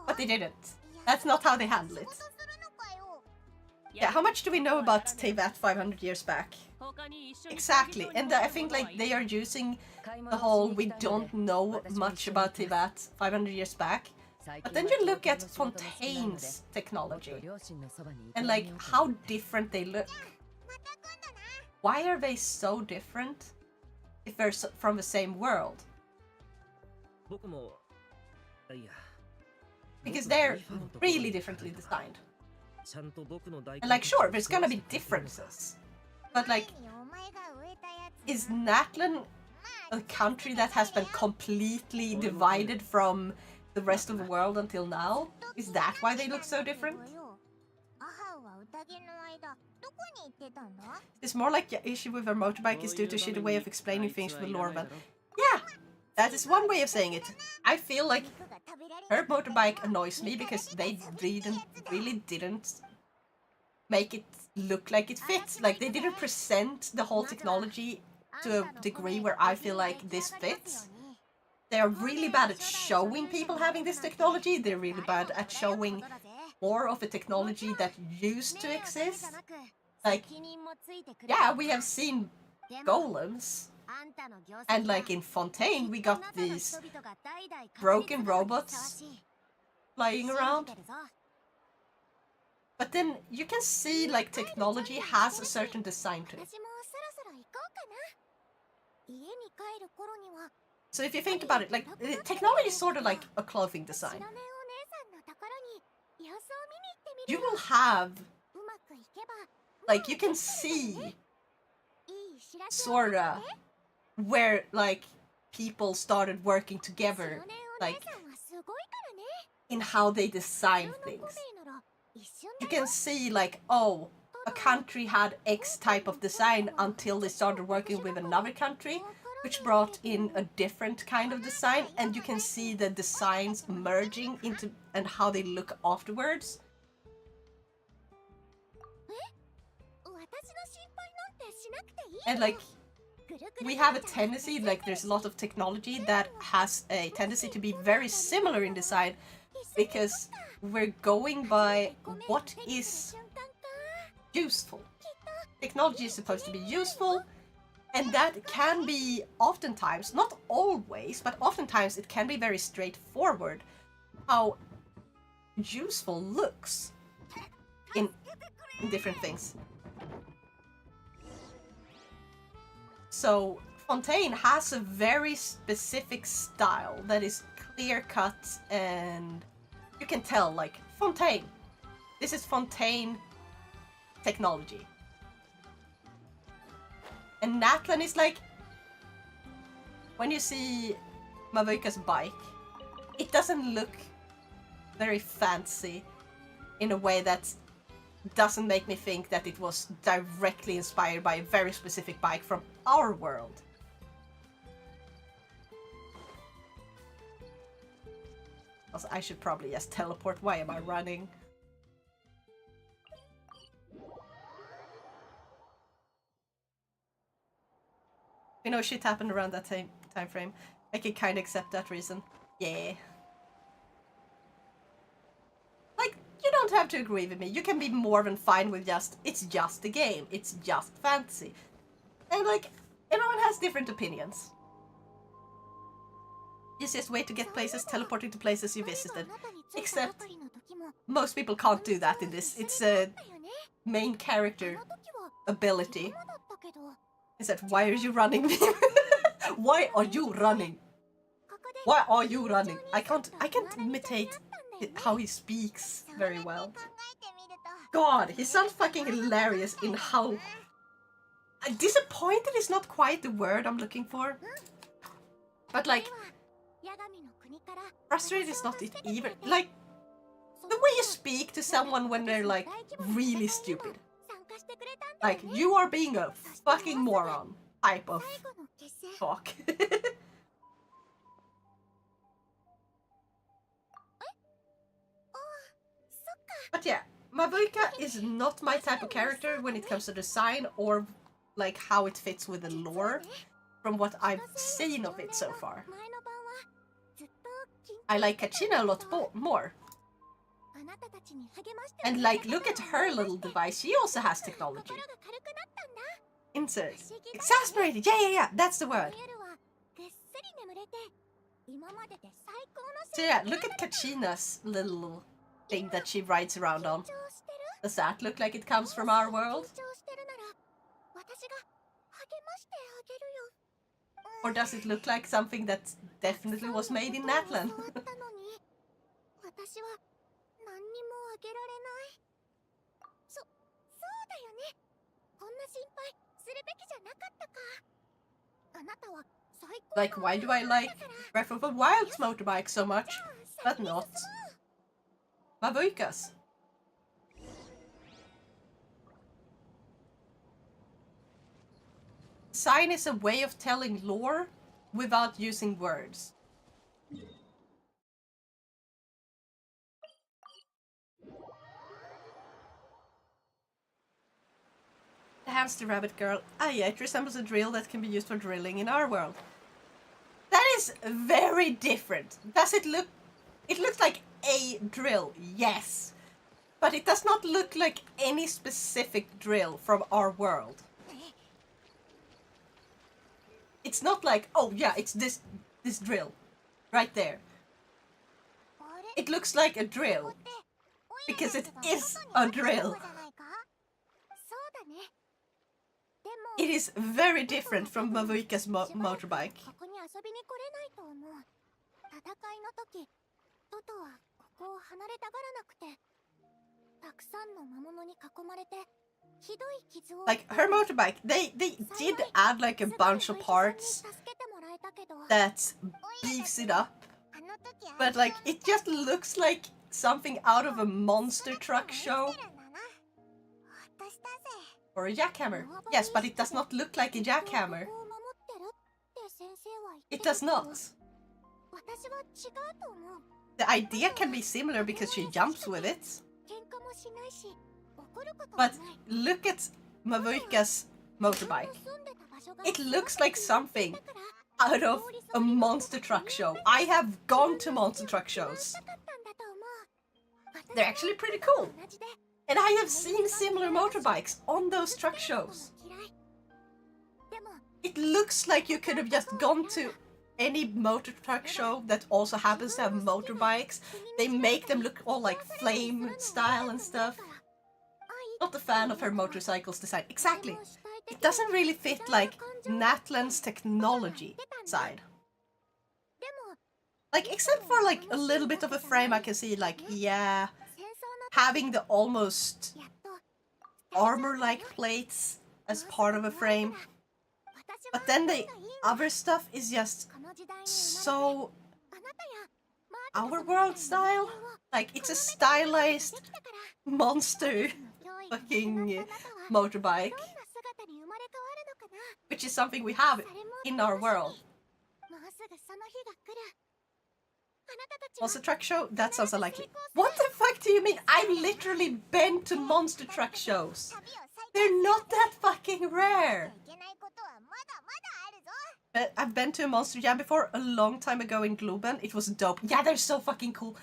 But they didn't. That's not how they handle it. Yeah, how much do we know about Teyvat 500 years back? Exactly, and I think like they are using the whole we don't know much about Teyvat 500 years back. But then you look at Fontaine's technology and like how different they look. Why are they so different if they're from the same world? Because they're really differently designed. And like, sure, there's gonna be differences. But like, is Natlan a country that has been completely divided from the rest of the world until now? Is that why they look so different? It's more like the issue with her motorbike is due to shitty way of explaining things with the lore event. Yeah, that is one way of saying it. I feel like her motorbike annoys me because they really didn't make it look like it fits. Like, they didn't present the whole technology to a degree where I feel like this fits. They're really bad at showing people having this technology. They're really bad at showing more of a technology that used to exist. Like, yeah, we have seen golems. And like in Fontaine, we got these broken robots flying around. But then you can see like technology has a certain design to it. So if you think about it, like technology is sort of like a clothing design. You will have, like, you can see sorta where like people started working together, like in how they design things. You can see like, oh, a country had X type of design until they started working with another country, which brought in a different kind of design, and you can see the designs merging into and how they look afterwards. And like, we have a tendency, like there's a lot of technology that has a tendency to be very similar in design because we're going by what is useful. Technology is supposed to be useful, and that can be oftentimes, not always, but oftentimes it can be very straightforward how useful looks in different things. So Fontaine has a very specific style that is clear cut, and you can tell, like, Fontaine. This is Fontaine technology. And Natlan is like, when you see Mavuka's bike, it doesn't look very fancy in a way that doesn't make me think that it was directly inspired by a very specific bike from our world. Also, I should probably just teleport. Why am I running? You know, shit happened around that time frame. I can kind of accept that reason. Yeah. Like, you don't have to agree with me. You can be more than fine with just, it's just a game. It's just fantasy. And like, everyone has different opinions. Easiest way to get places, teleporting to places you visited. Except, most people can't do that in this. It's a main character ability. Is that, why are you running? Why are you running? Why are you running? I can't imitate how he speaks very well. God, he sounds fucking hilarious in how... Disappointed is not quite the word I'm looking for. But like... Frustrated is not it either. Like, the way you speak to someone when they're like really stupid. Like, you are being a fucking moron type of talk. But yeah, Mabuika is not my type of character when it comes to design or like how it fits with the lore from what I've seen of it so far. I like Kachina a lot more. And like, look at her little device, she also has technology. Insert. Exasperated, yeah, that's the word. So yeah, look at Kachina's little thing that she rides around on. Does that look like it comes from our world? Or does it look like something that definitely was made in Natlan? Like, why do I like Breath of the Wild's motorbike so much, but not Mabuika's? Sign is a way of telling lore without using words. The hamster rabbit girl. Ah yeah, it resembles a drill that can be used for drilling in our world. That is very different. Does it look... It looks like a drill, yes. But it does not look like any specific drill from our world. It's not like, oh yeah, it's this drill. Right there. It looks like a drill. Because it is a drill. It is very different from Mabuika's motorbike. Like, her motorbike, they did add like a bunch of parts that beefs it up. But like, it just looks like something out of a monster truck show. Or a jackhammer. Yes, but it does not look like a jackhammer. It does not. The idea can be similar because she jumps with it. But look at Mabuika's motorbike. It looks like something out of a monster truck show. I have gone to monster truck shows. They're actually pretty cool. And I have seen similar motorbikes on those truck shows. It looks like you could have just gone to any motor truck show that also happens to have motorbikes. They make them look all like flame style and stuff. Not a fan of her motorcycle's design. Exactly. It doesn't really fit like Natlan's technology side. Like, except for like a little bit of a frame I can see like, yeah, having the almost armor-like plates as part of a frame. But then the other stuff is just so our world style. Like, it's a stylized monster fucking motorbike. Which is something we have in our world. Monster truck show? That sounds unlikely. What the fuck do you mean? I've literally been to monster truck shows. They're not that fucking rare. I've been to a Monster Jam before a long time ago in Globen. It was dope. Yeah, they're so fucking cool.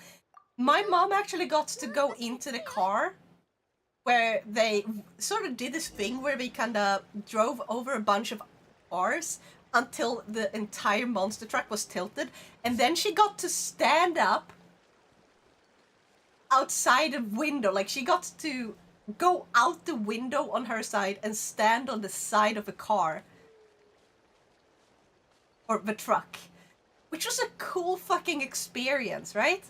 My mom actually got to go into the car where they sort of did this thing where we kind of drove over a bunch of cars until the entire monster truck was tilted, and then she got to stand up outside a window. Like, she got to go out the window on her side and stand on the side of a car. Or the truck. Which was a cool fucking experience, right?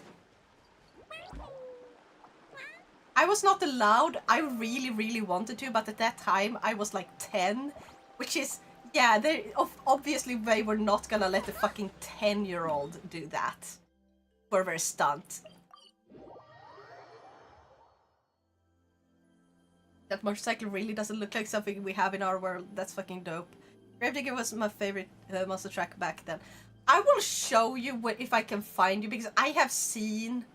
I was not allowed. I really, really wanted to, but at that time I was like 10. Which is, yeah, obviously they were not gonna let a fucking 10-year-old do that. For their stunt. That motorcycle really doesn't look like something we have in our world. That's fucking dope. Gravedigger was my favorite monster truck back then. I will show you if I can find you, because I have seen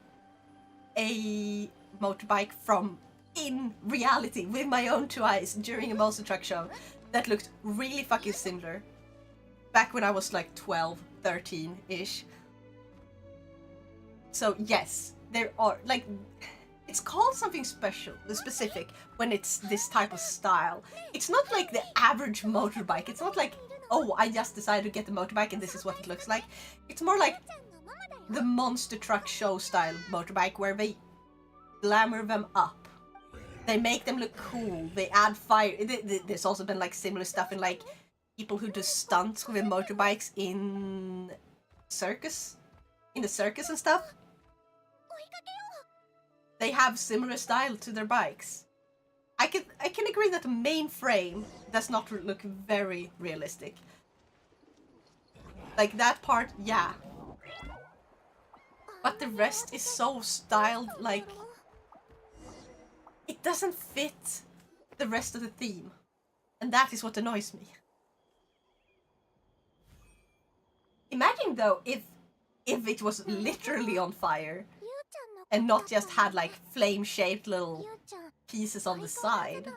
a motorbike from in reality with my own 2 eyes during a monster truck show that looked really fucking similar. Back when I was like 12, 13-ish. So yes, there are, like, it's called something specific when it's this type of style. It's not like the average motorbike. It's not like, oh, I just decided to get the motorbike and this is what it looks like. It's more like the monster truck show style motorbike where they glamour them up. They make them look cool. They add fire. There's also been like similar stuff in like people who do stunts with motorbikes in the circus and stuff. They have similar style to their bikes. I can agree that the main frame does not look very realistic. Like that part, yeah. But the rest is so styled, like it doesn't fit the rest of the theme. And that is what annoys me. Imagine though if it was literally on fire and not just had like flame-shaped little pieces on the side.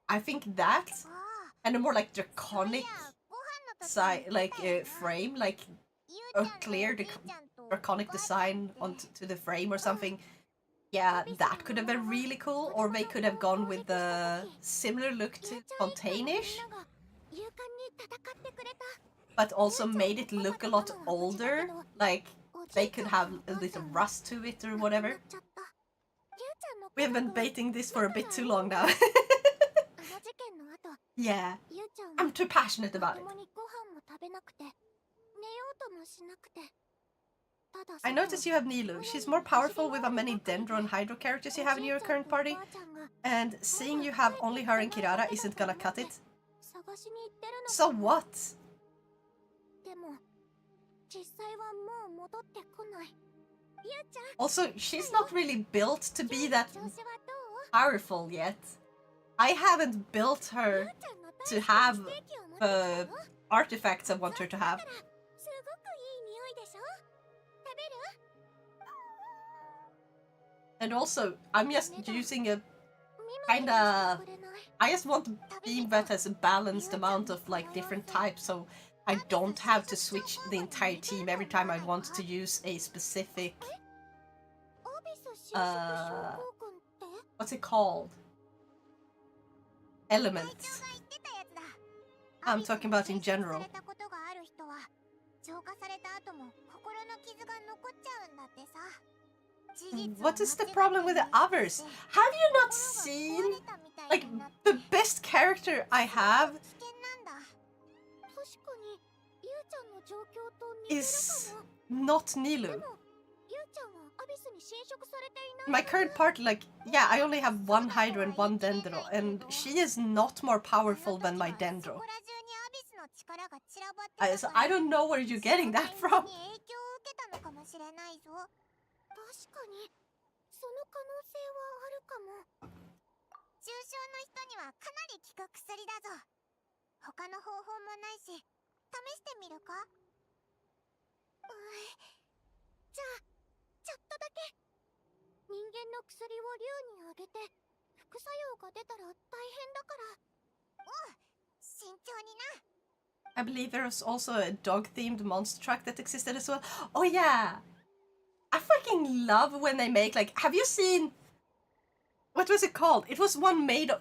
I think that and a more like draconic side, like frame, like a clear draconic design onto the frame or something. Yeah, that could have been really cool. Or they could have gone with the similar look to Fontaine-ish, but also made it look a lot older. Like they could have a little rust to it or whatever. We have been baiting this for a bit too long now. Yeah, I'm too passionate about it. I noticed you have Nilu. She's more powerful with how many Dendro and Hydro characters you have in your current party. And seeing you have only her and Kirara isn't gonna cut it. So what? Also, she's not really built to be that powerful yet. I haven't built her to have artifacts I want her to have. And also, I'm just using a kinda... I just want a theme that has a balanced amount of like different types, so I don't have to switch the entire team every time I want to use a specific... what's it called? Elements. I'm talking about in general. What is the problem with the others? Have you not seen? Like, the best character I have is not Nilu. My current party, like, yeah, I only have one Hydro and one Dendro, and she is not more powerful than my Dendro. So I don't know where you're getting that from. I believe there was also a dog-themed monster truck that existed as well. Oh yeah! I fucking love when they make, like, have you seen... What was it called? It was one made to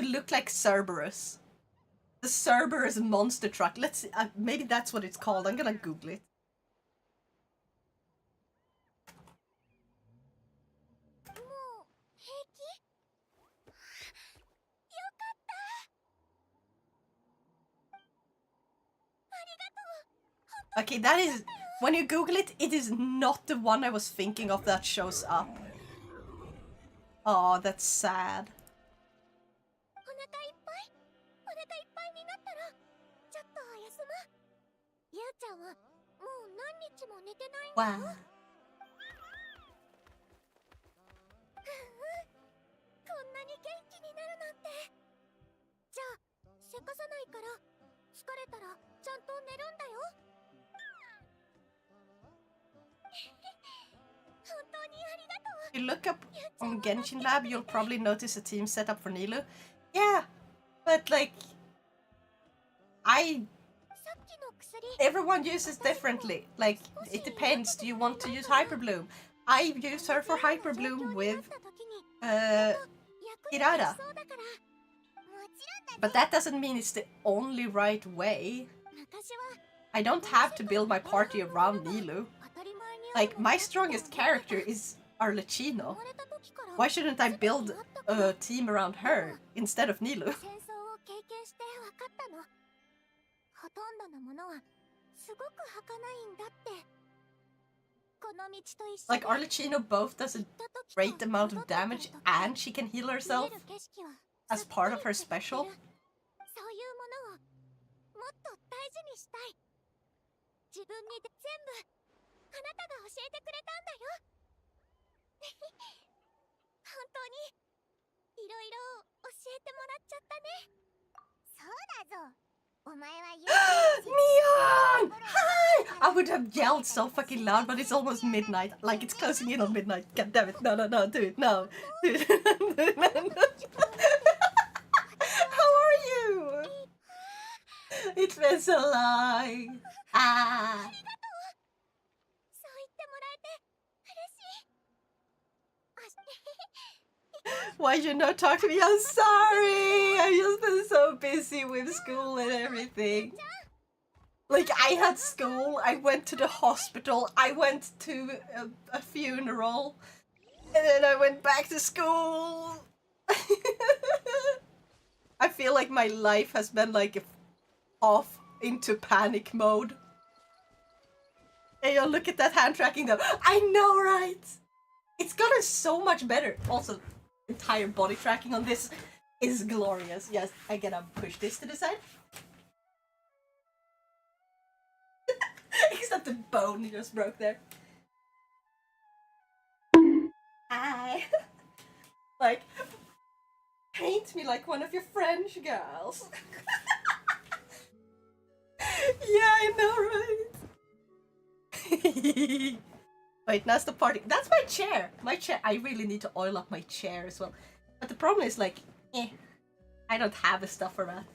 look like Cerberus. The Cerberus monster truck. Let's see, maybe that's what it's called. I'm gonna Google it. Okay, that is... When you Google it, it is not the one I was thinking of that shows up. Oh, that's sad. Wow. If you look up on Genshin Lab, you'll probably notice a team setup for Nilou. Yeah, but like... Everyone uses differently. Like, it depends. Do you want to use Hyperbloom? I use her for Hyperbloom with Hirada. But that doesn't mean it's the only right way. I don't have to build my party around Nilou. Like, my strongest character is Arlecchino. Why shouldn't I build a team around her instead of Nilou? Like, Arlecchino both does a great amount of damage and she can heal herself as part of her special. Neon! Hi! I would have yelled so fucking loud, but it's almost midnight. Like, it's closing in on midnight. God damn it. No, no, no, dude, no. Dude. How are you? It feels alive. Ah. Why you not talk to me? I'm sorry. I've just been so busy with school and everything. Like, I had school, I went to the hospital, I went to a funeral, and then I went back to school. I feel like my life has been like off into panic mode. Hey, yo, look at that hand tracking though. I know, right? It's gotten so much better. Also, entire body tracking on this is glorious. Yes, I gotta push this to the side. Except the bone just broke there. Hi. Like, paint me like one of your French girls. Yeah, I know, right? Wait, now's the party. That's my chair. My chair. I really need to oil up my chair as well. But the problem is, like, I don't have the stuff for that.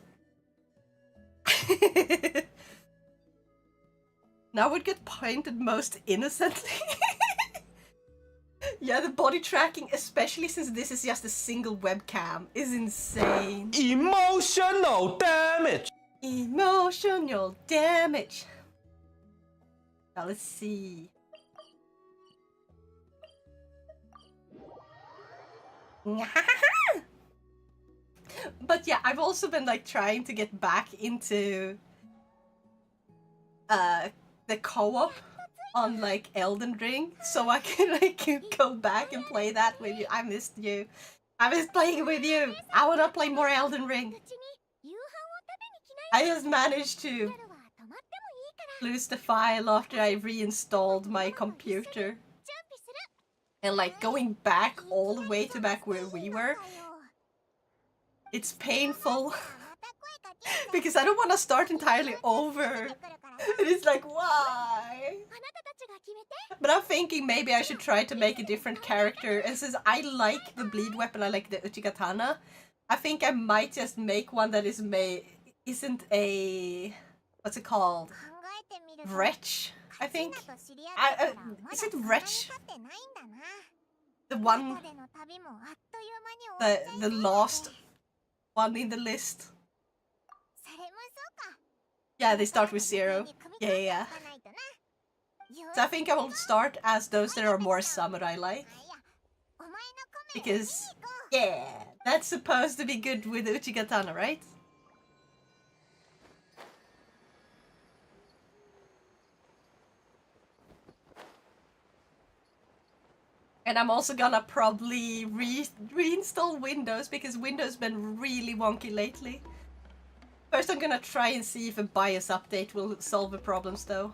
Now would get painted most innocently. Yeah, the body tracking, especially since this is just a single webcam, is insane. Emotional damage. Emotional damage. Now let's see. But yeah, I've also been like trying to get back into the co-op on like Elden Ring, so I can like go back and play that with you. I missed you. I miss playing with you. I wanna play more Elden Ring. I just managed to lose the file after I reinstalled my computer. And like going back all the way to back where we were, it's painful. Because I don't want to start entirely over. And it's like, why? But I'm thinking maybe I should try to make a different character. And since I like the bleed weapon, I like the Uchigatana, I think I might just make one that isn't a what's it called? 考えてみると Wretch, I カチー think. ナと知り合ってから Is it まだ Wretch? そんなに経ってないんだな。 The 中 one, での旅もあっという間に終わっちゃい the そうだ last ね。 one in the list. それもそうか。 Yeah, they start with これからの zero. 予定に組み込ん Yeah, で yeah. おかないとな。よ So I し think I will start as those that are more samurai-like. あいやお前の米を見に Because, 行こう。 yeah, that's supposed to be good with Uchigatana, right? And I'm also gonna probably reinstall Windows because Windows been really wonky lately. First I'm gonna try and see if a BIOS update will solve the problems though.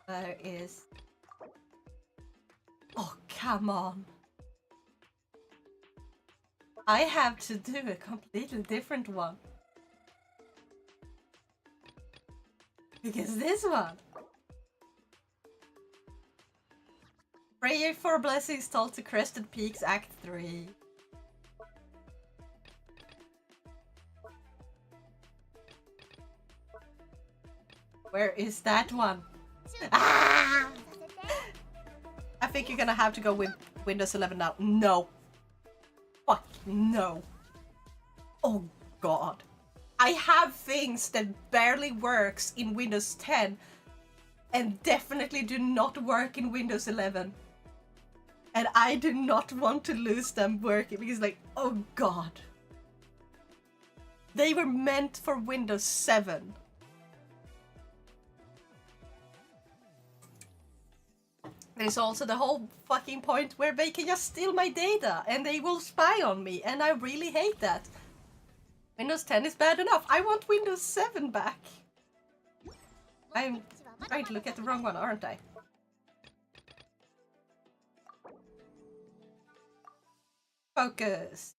There is... Oh, come on. I have to do a completely different one. Because this one... Prayer for Blessings told to Crested Peaks Act 3. Where is that one? Ah! I think you're gonna have to go with Windows 11 now. No. Fuck no. Oh god. I have things that barely works in Windows 10 and definitely do not work in Windows 11. And I do not want to lose them working because like, oh god. They were meant for Windows 7. There's also the whole fucking point where they can just steal my data and they will spy on me, and I really hate that. Windows 10 is bad enough. I want Windows 7 back. I'm trying to look at the wrong one, aren't I? Focus.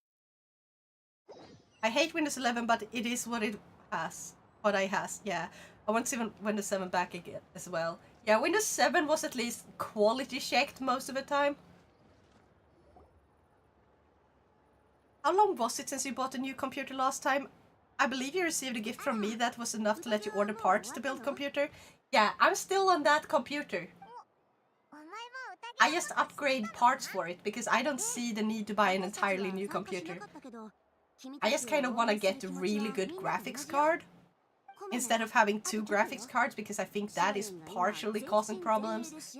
I hate Windows 11, but it is what it has. What I has, yeah. I want Windows 7 back again as well. Yeah, Windows 7 was at least quality checked most of the time. How long was it since you bought a new computer last time? I believe you received a gift from me that was enough to let you order parts to build computer. Yeah, I'm still on that computer. I just upgrade parts for it because I don't see the need to buy an entirely new computer. I just kind of want to get a really good graphics card instead of having two graphics cards because I think that is partially causing problems.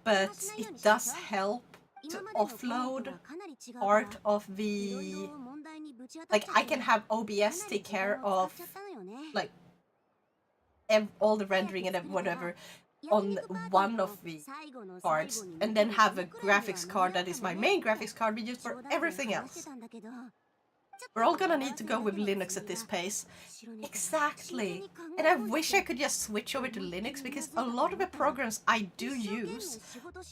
But it does help to offload part of the... Like, I can have OBS take care of, like, all the rendering and whatever on one of the cards, and then have a graphics card that is my main graphics card we use for everything else. We're all gonna need to go with Linux at this pace. Exactly! And I wish I could just switch over to Linux because a lot of the programs I do use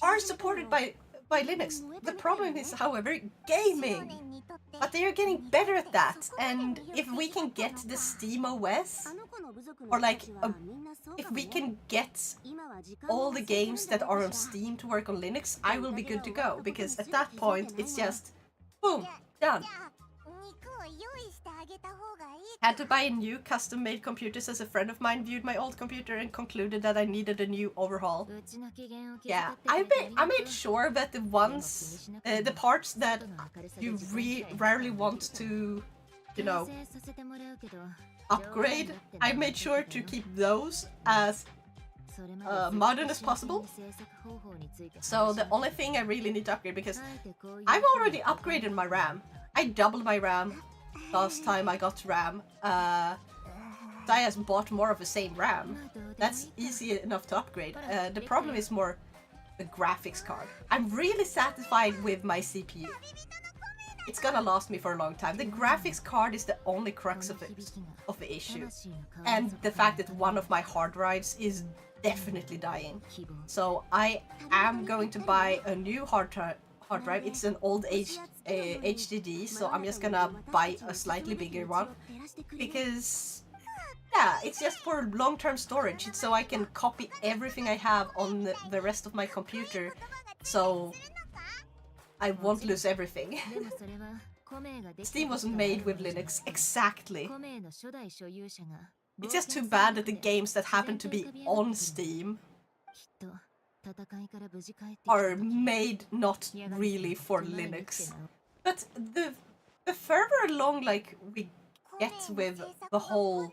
are supported by Linux. The problem is, however, gaming! But they are getting better at that, and if we can get the Steam OS, or like, if we can get all the games that are on Steam to work on Linux, I will be good to go, because at that point, it's just, boom, done. Had to buy a new custom-made computer as a friend of mine viewed my old computer and concluded that I needed a new overhaul. Yeah, I made sure that the ones, the parts that you rarely want to, you know, upgrade, I made sure to keep those as modern as possible. So the only thing I really need to upgrade, because I've already upgraded my RAM. I doubled my RAM last time I got RAM. So I just bought more of the same RAM. That's easy enough to upgrade. The problem is more the graphics card. I'm really satisfied with my CPU. It's gonna last me for a long time. The graphics card is the only crux of the issue. And the fact that one of my hard drives is definitely dying. So I am going to buy a new hard drive. It's an old HDD, so I'm just gonna buy a slightly bigger one. Because, yeah, it's just for long-term storage. It's so I can copy everything I have on the rest of my computer. So, I won't lose everything. でもそれはコメイができた Steam was made with Linux, exactly. コメイの初代所有者が It's just too bad that the games that happen to be on Steam きっと戦いから無事帰ってきた are 時 made not really for Linux. But the further along like we get with the whole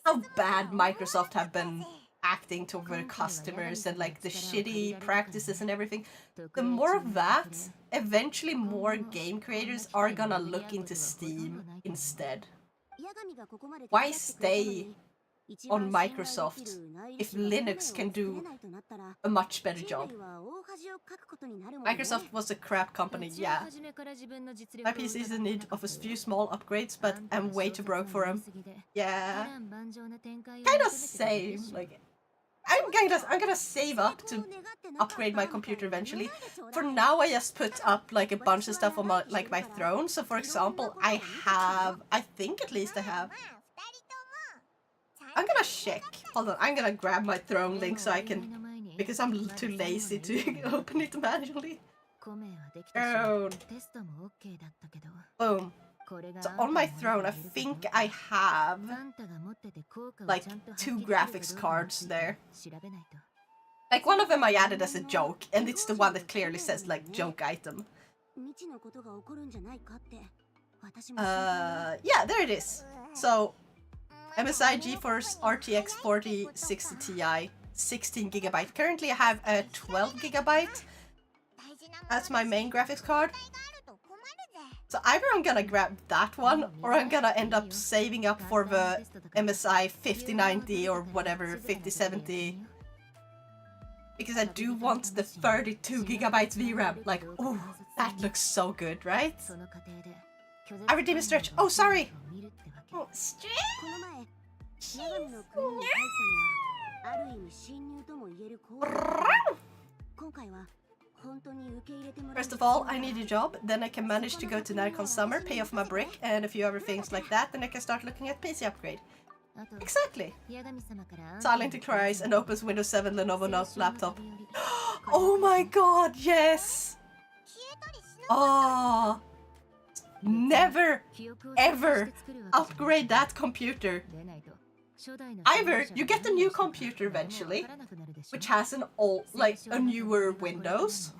how bad Microsoft have been acting toward customers and like the shitty practices and everything, the more of that, eventually more game creators are gonna look into Steam instead. Why stay on Microsoft if Linux can do a much better job? Microsoft was a crap company, yeah. My PC is in need of a few small upgrades, but I'm way too broke for them. Yeah. Kinda same, like... I'm gonna save up to upgrade my computer eventually. For now, I just put up like a bunch of stuff on my throne. So for example, I think at least I have... I'm gonna check. Hold on, I'm gonna grab my throne link so I can... Because I'm too lazy to open it manually. Oh. Boom. So on my throne, I think I have like 2 graphics cards there. Like one of them I added as a joke, and it's the one that clearly says like joke item. Yeah, there it is. So MSI GeForce RTX 4060 Ti, 16GB. Currently I have a 12GB as my main graphics card. So either I'm gonna grab that one, or I'm gonna end up saving up for the MSI 5090 or whatever, 5070. Because I do want the 32GB VRAM. Like, oh, that looks so good, right? I redeem a stretch. Oh, sorry! Oh, stretch! First of all, I need a job, then I can manage to go to Narcon Summer, pay off my brick, and a few other things like that, then I can start looking at PC upgrade. Exactly! Silently cries and opens Windows 7 Lenovo Note laptop. Oh my god, yes! Oh! Never, ever upgrade that computer. Either you get a new computer eventually, which has an old, like a newer Windows.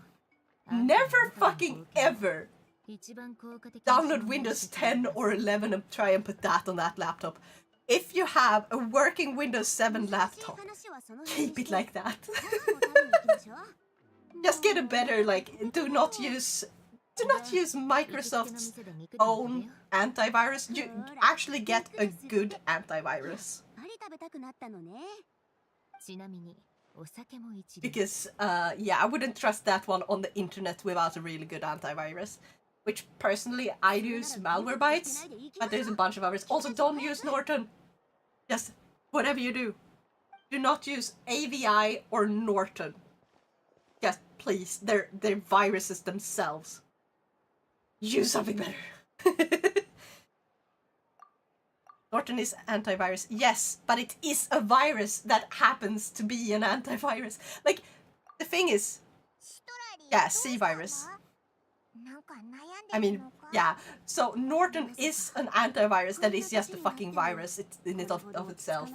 Never fucking ever download Windows 10 or 11 and try and put that on that laptop. If you have a working Windows 7 laptop, keep it like that. Just get a better, like, do not use Microsoft's own antivirus. You actually get a good antivirus. Because, yeah, I wouldn't trust that one on the internet without a really good antivirus. Which, personally, I use Malwarebytes, but there's a bunch of others. Also, don't use Norton. Just, whatever you do, do not use AVI or Norton. Just, please, they're viruses themselves. Use something better. Norton is antivirus. Yes, but it is a virus that happens to be an antivirus. Like, the thing is... Yeah, C virus. I mean, yeah. So Norton is an antivirus that is just a fucking virus in it of itself.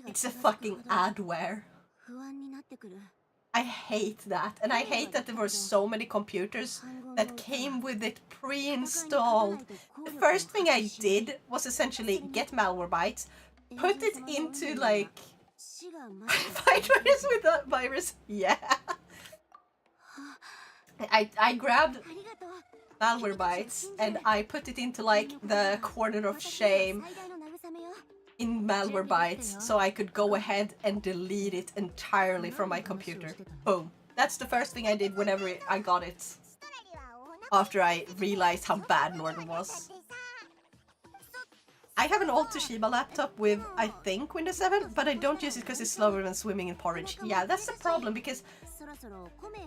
It's a fucking adware. I hate that, and I hate that there were so many computers that came with it pre-installed. The first thing I did was essentially get Malwarebytes, put it into like... Fight virus with that virus? Yeah. I grabbed Malwarebytes and I put it into like the corner of shame in Malwarebytes so I could go ahead and delete it entirely from my computer. Boom. That's the first thing I did whenever I got it. After I realized how bad Norton was. I have an old Toshiba laptop with, I think, Windows 7, but I don't use it because it's slower than swimming in porridge. Yeah, that's the problem, because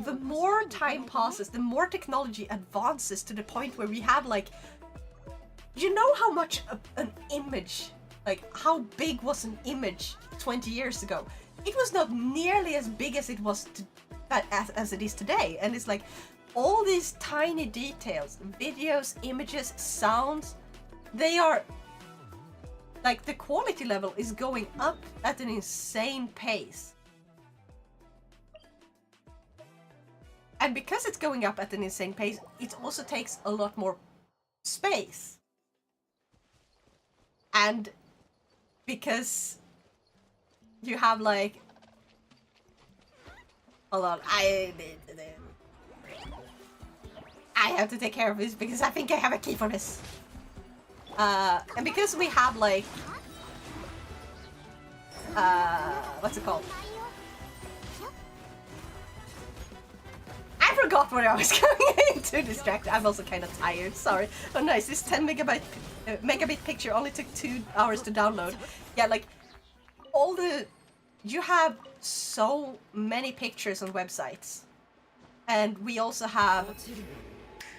the more time passes, the more technology advances to the point where we have, like... You know how much an image... Like, how big was an image 20 years ago? It was not nearly as big as it was as it is today. And it's like all these tiny details, videos, images, sounds, they are like the quality level is going up at an insane pace. And because it's going up at an insane pace, it also takes a lot more space. And because you have like, hold on, I have to take care of this because I think I have a key for this. And because we have like, what's it called? I forgot where I was going to distract. I'm also kind of tired. Sorry. Oh, nice. This 10 megabit picture only took 2 hours to download. Yeah, like all the, you have so many pictures on websites, and we also have.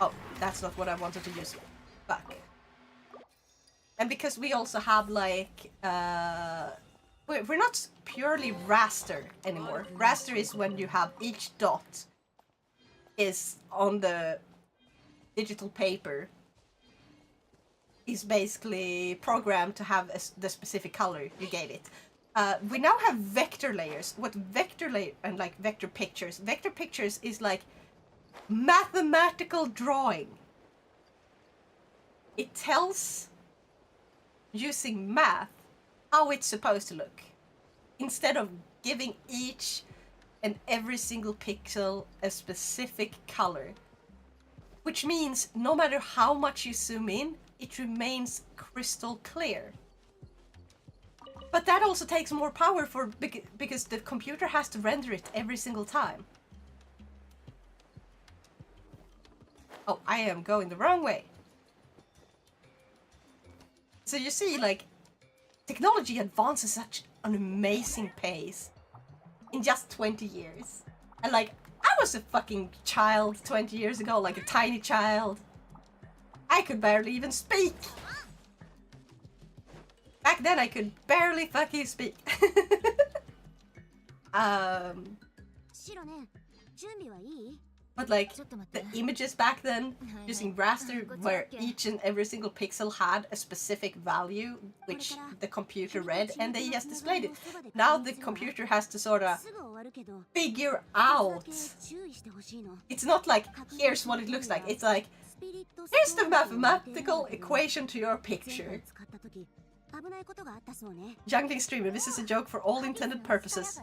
Oh, that's not what I wanted to use. Fuck. And because we also have like, we're not purely raster anymore. Raster is when you have each dot is on the digital paper is basically programmed to have the specific color you gave it. We now have vector layers. What vector layer and like vector pictures? Vector pictures is like mathematical drawing. It tells using math how it's supposed to look instead of giving each and every single pixel a specific color, which means no matter how much you zoom in, it remains crystal clear. But that also takes more power because the computer has to render it every single time. Oh, I am going the wrong way. So you see, like, technology advances at such an amazing pace in just 20 years. And like, I was a fucking child 20 years ago, like a tiny child. I could barely even speak. Back then I could barely fucking speak. But like, the images back then, using raster, where each and every single pixel had a specific value, which the computer read, and they just displayed it. Now the computer has to sort of figure out. It's not like, here's what it looks like. It's like, here's the mathematical equation to your picture. Jungling streamer, this is a joke for all intended purposes.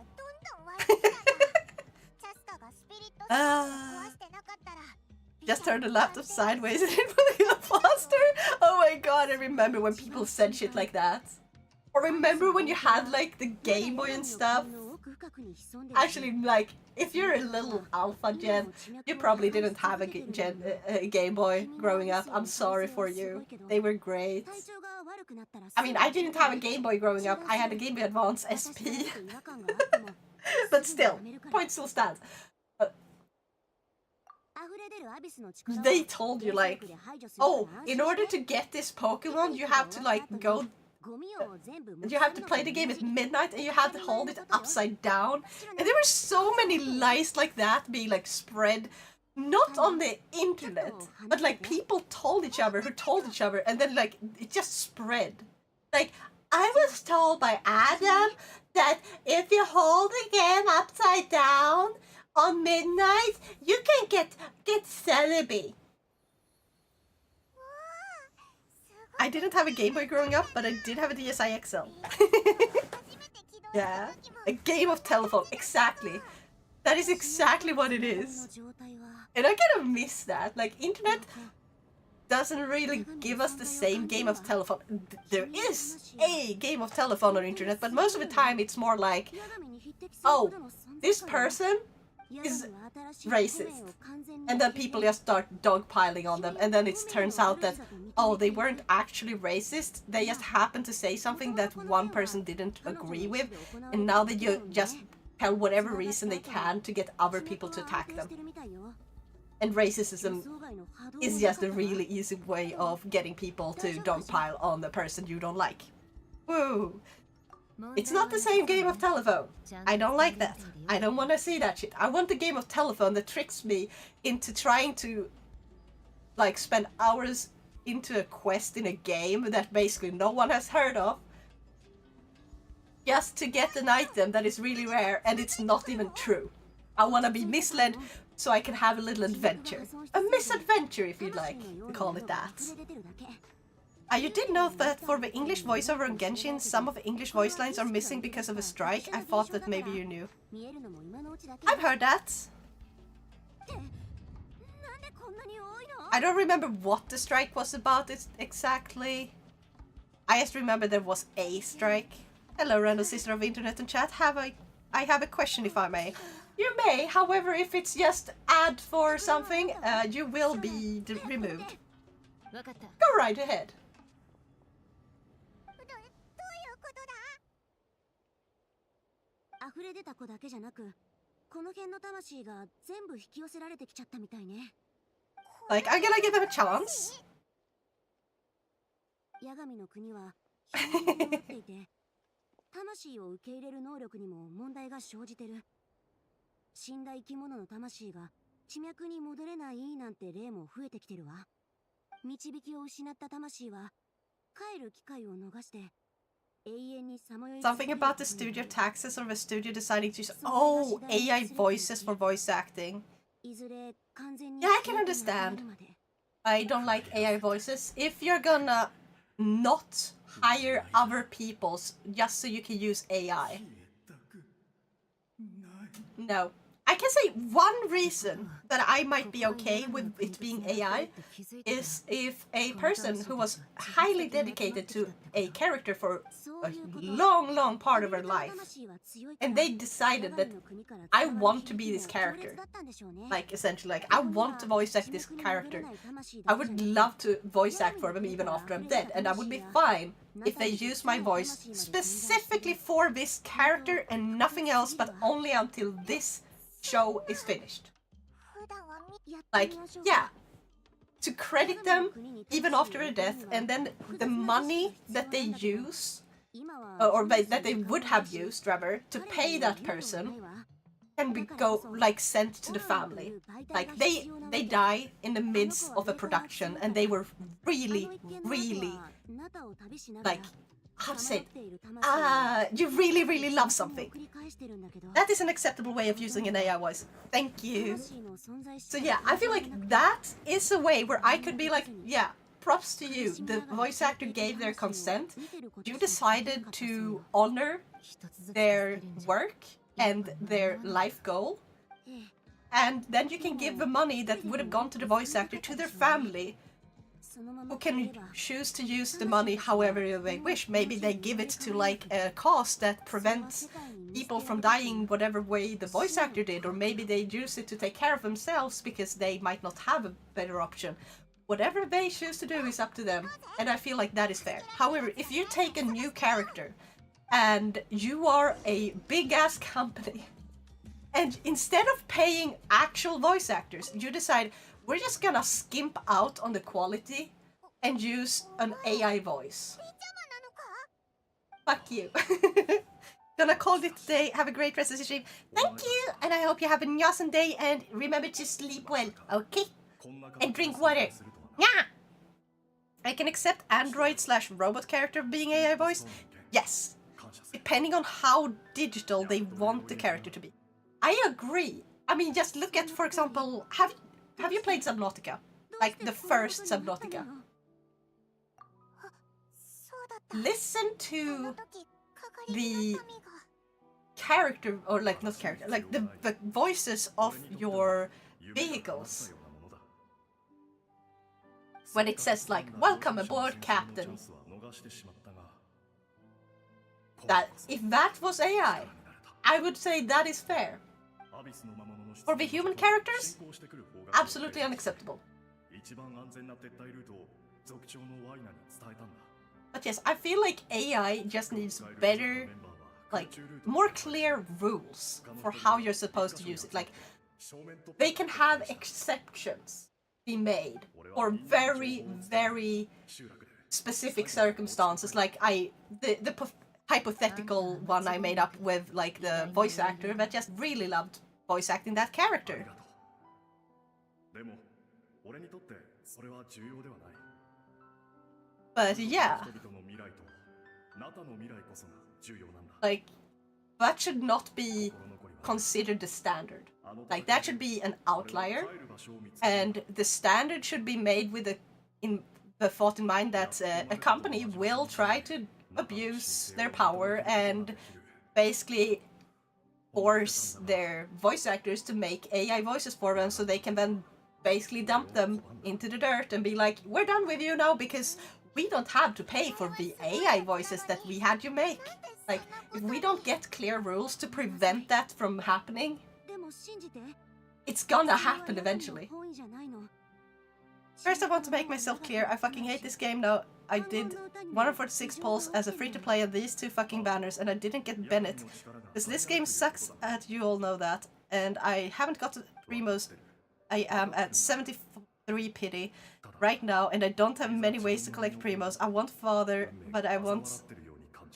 Just turn the laptop sideways and it will go faster. Oh my god, I remember when people said shit like that. Or remember when you had like the Game Boy and stuff? Actually, like, if you're a little alpha gen, you probably didn't have a Game Boy growing up. I'm sorry for you. They were great. I mean, I didn't have a Game Boy growing up. I had a Game Boy Advance SP. But still, point still stands. They told you like, oh, in order to get this Pokemon, you have to like go, you have to play the game at midnight and you have to hold it upside down. And there were so many lies like that being like spread, not on the internet, but like people told each other who told each other, and then like it just spread. Like, I was told by Adam that if you hold the game upside down on midnight, you can get celebi. I didn't have a Game Boy growing up, but I did have a DSi XL. Yeah, a game of telephone, exactly. That is exactly what it is. And I kind of miss that. Like, internet doesn't really give us the same game of telephone. There is a game of telephone on internet, but most of the time it's more like, oh, this person is racist, and then people just start dogpiling on them, and then it turns out that, oh, they weren't actually racist, they just happened to say something that one person didn't agree with, and now they just tell whatever reason they can to get other people to attack them. And racism is just a really easy way of getting people to dogpile on the person you don't like. Woo! It's not the same game of telephone. I don't like that. I don't want to see that shit. I want a game of telephone that tricks me into trying to like spend hours into a quest in a game that basically no one has heard of just to get an item that is really rare and it's not even true. I want to be misled so I can have a little adventure. A misadventure, if you'd like to call it that. You did know that for the English voiceover on Genshin, some of the English voice lines are missing because of a strike. I thought that maybe you knew. I've heard that. I don't remember what the strike was about exactly. I just remember there was a strike. Hello, random sister of internet and chat. I have a question, if I may. You may, however, if it's just ad for something, you will be removed. Go right ahead. 溢れ出た子だけじゃなく、この辺の魂が全部引き寄せられてきちゃったみたいね。Like, I'm gonna give them a chance. ヤガミの国は秘密に持っていて、魂を受け入れる能力にも問題が生じてる。死んだ生き物の魂が地脈に戻れないなんて例も増えてきてるわ。導きを失った魂は帰る機会を逃して。 Something about the studio taxes or the studio deciding to use AI voices for voice acting. Yeah, I can understand. I don't like AI voices. If you're gonna not hire other people's just so you can use AI. No. I can say one reason that I might be okay with it being AI is if a person who was highly dedicated to a character for a long part of their life and they decided that I want to be this character, like essentially like I want to voice act this character. I would love to voice act for them even after I'm dead, and I would be fine if they use my voice specifically for this character and nothing else, but only until this show is finished. Like, yeah, to credit them even after their death, and then the money that they use, or that they would have used rather, to pay that person can go like sent to the family. Like they die in the midst of a production and they were really like, how to say it? You really love something. That is an acceptable way of using an AI voice. Thank you. So yeah, I feel like that is a way where I could be like, yeah, props to you. The voice actor gave their consent. You decided to honor their work and their life goal. And then you can give the money that would have gone to the voice actor to their family, who can choose to use the money however they wish. Maybe they give it to like a cause that prevents people from dying whatever way the voice actor did, or maybe they use it to take care of themselves because they might not have a better option. Whatever they choose to do is up to them, and I feel like that is fair. However, if you take a new character and you are a big ass company, and instead of paying actual voice actors, you decide we're just gonna skimp out on the quality and use an AI voice. Fuck you. Gonna call it today. Have a great rest of the stream. Thank you, and I hope you have an awesome day, and remember to sleep well, okay? And drink water. Yeah. I can accept android/robot character being AI voice. Yes. Depending on how digital they want the character to be. I agree. I mean, just look at, for example, have you played Subnautica? Like the first Subnautica? Listen to the character, or like not character, like the voices of your vehicles. When it says like, welcome aboard, Captain. That, if that was AI, I would say that is fair. For the human characters, absolutely unacceptable. But yes, I feel like AI just needs better, like, more clear rules for how you're supposed to use it. Like, they can have exceptions be made for very specific circumstances. Like, hypothetical one I made up with like the voice actor that just really loved voice acting that あり character. がとう。でも、俺にとってそれは重要ではない。 But yeah, 人々の未来と、あなたの未来こそが重要なんだ。 like that should not be 心残りは considered the standard. あの Like that should be an 俺は outlier, 帰る場所を見つけた。 and the standard should be made with the thought in mind that a company will try to abuse their power and basically force their voice actors to make AI voices for them so they can then basically dump them into the dirt and be like, we're done with you now because we don't have to pay for the AI voices that we had you make. Like, if we don't get clear rules to prevent that from happening, でも信じて it's gonna happen eventually. 本意じゃないの。 First, I want to make myself clear, I fucking hate this game now. I did 146 polls as a free-to-play of these two fucking banners, and I didn't get Bennett. Because this game sucks, and you all know that. And I haven't got the Primos. I am at 73 pity right now, and I don't have many ways to collect Primos. I want Father, but I want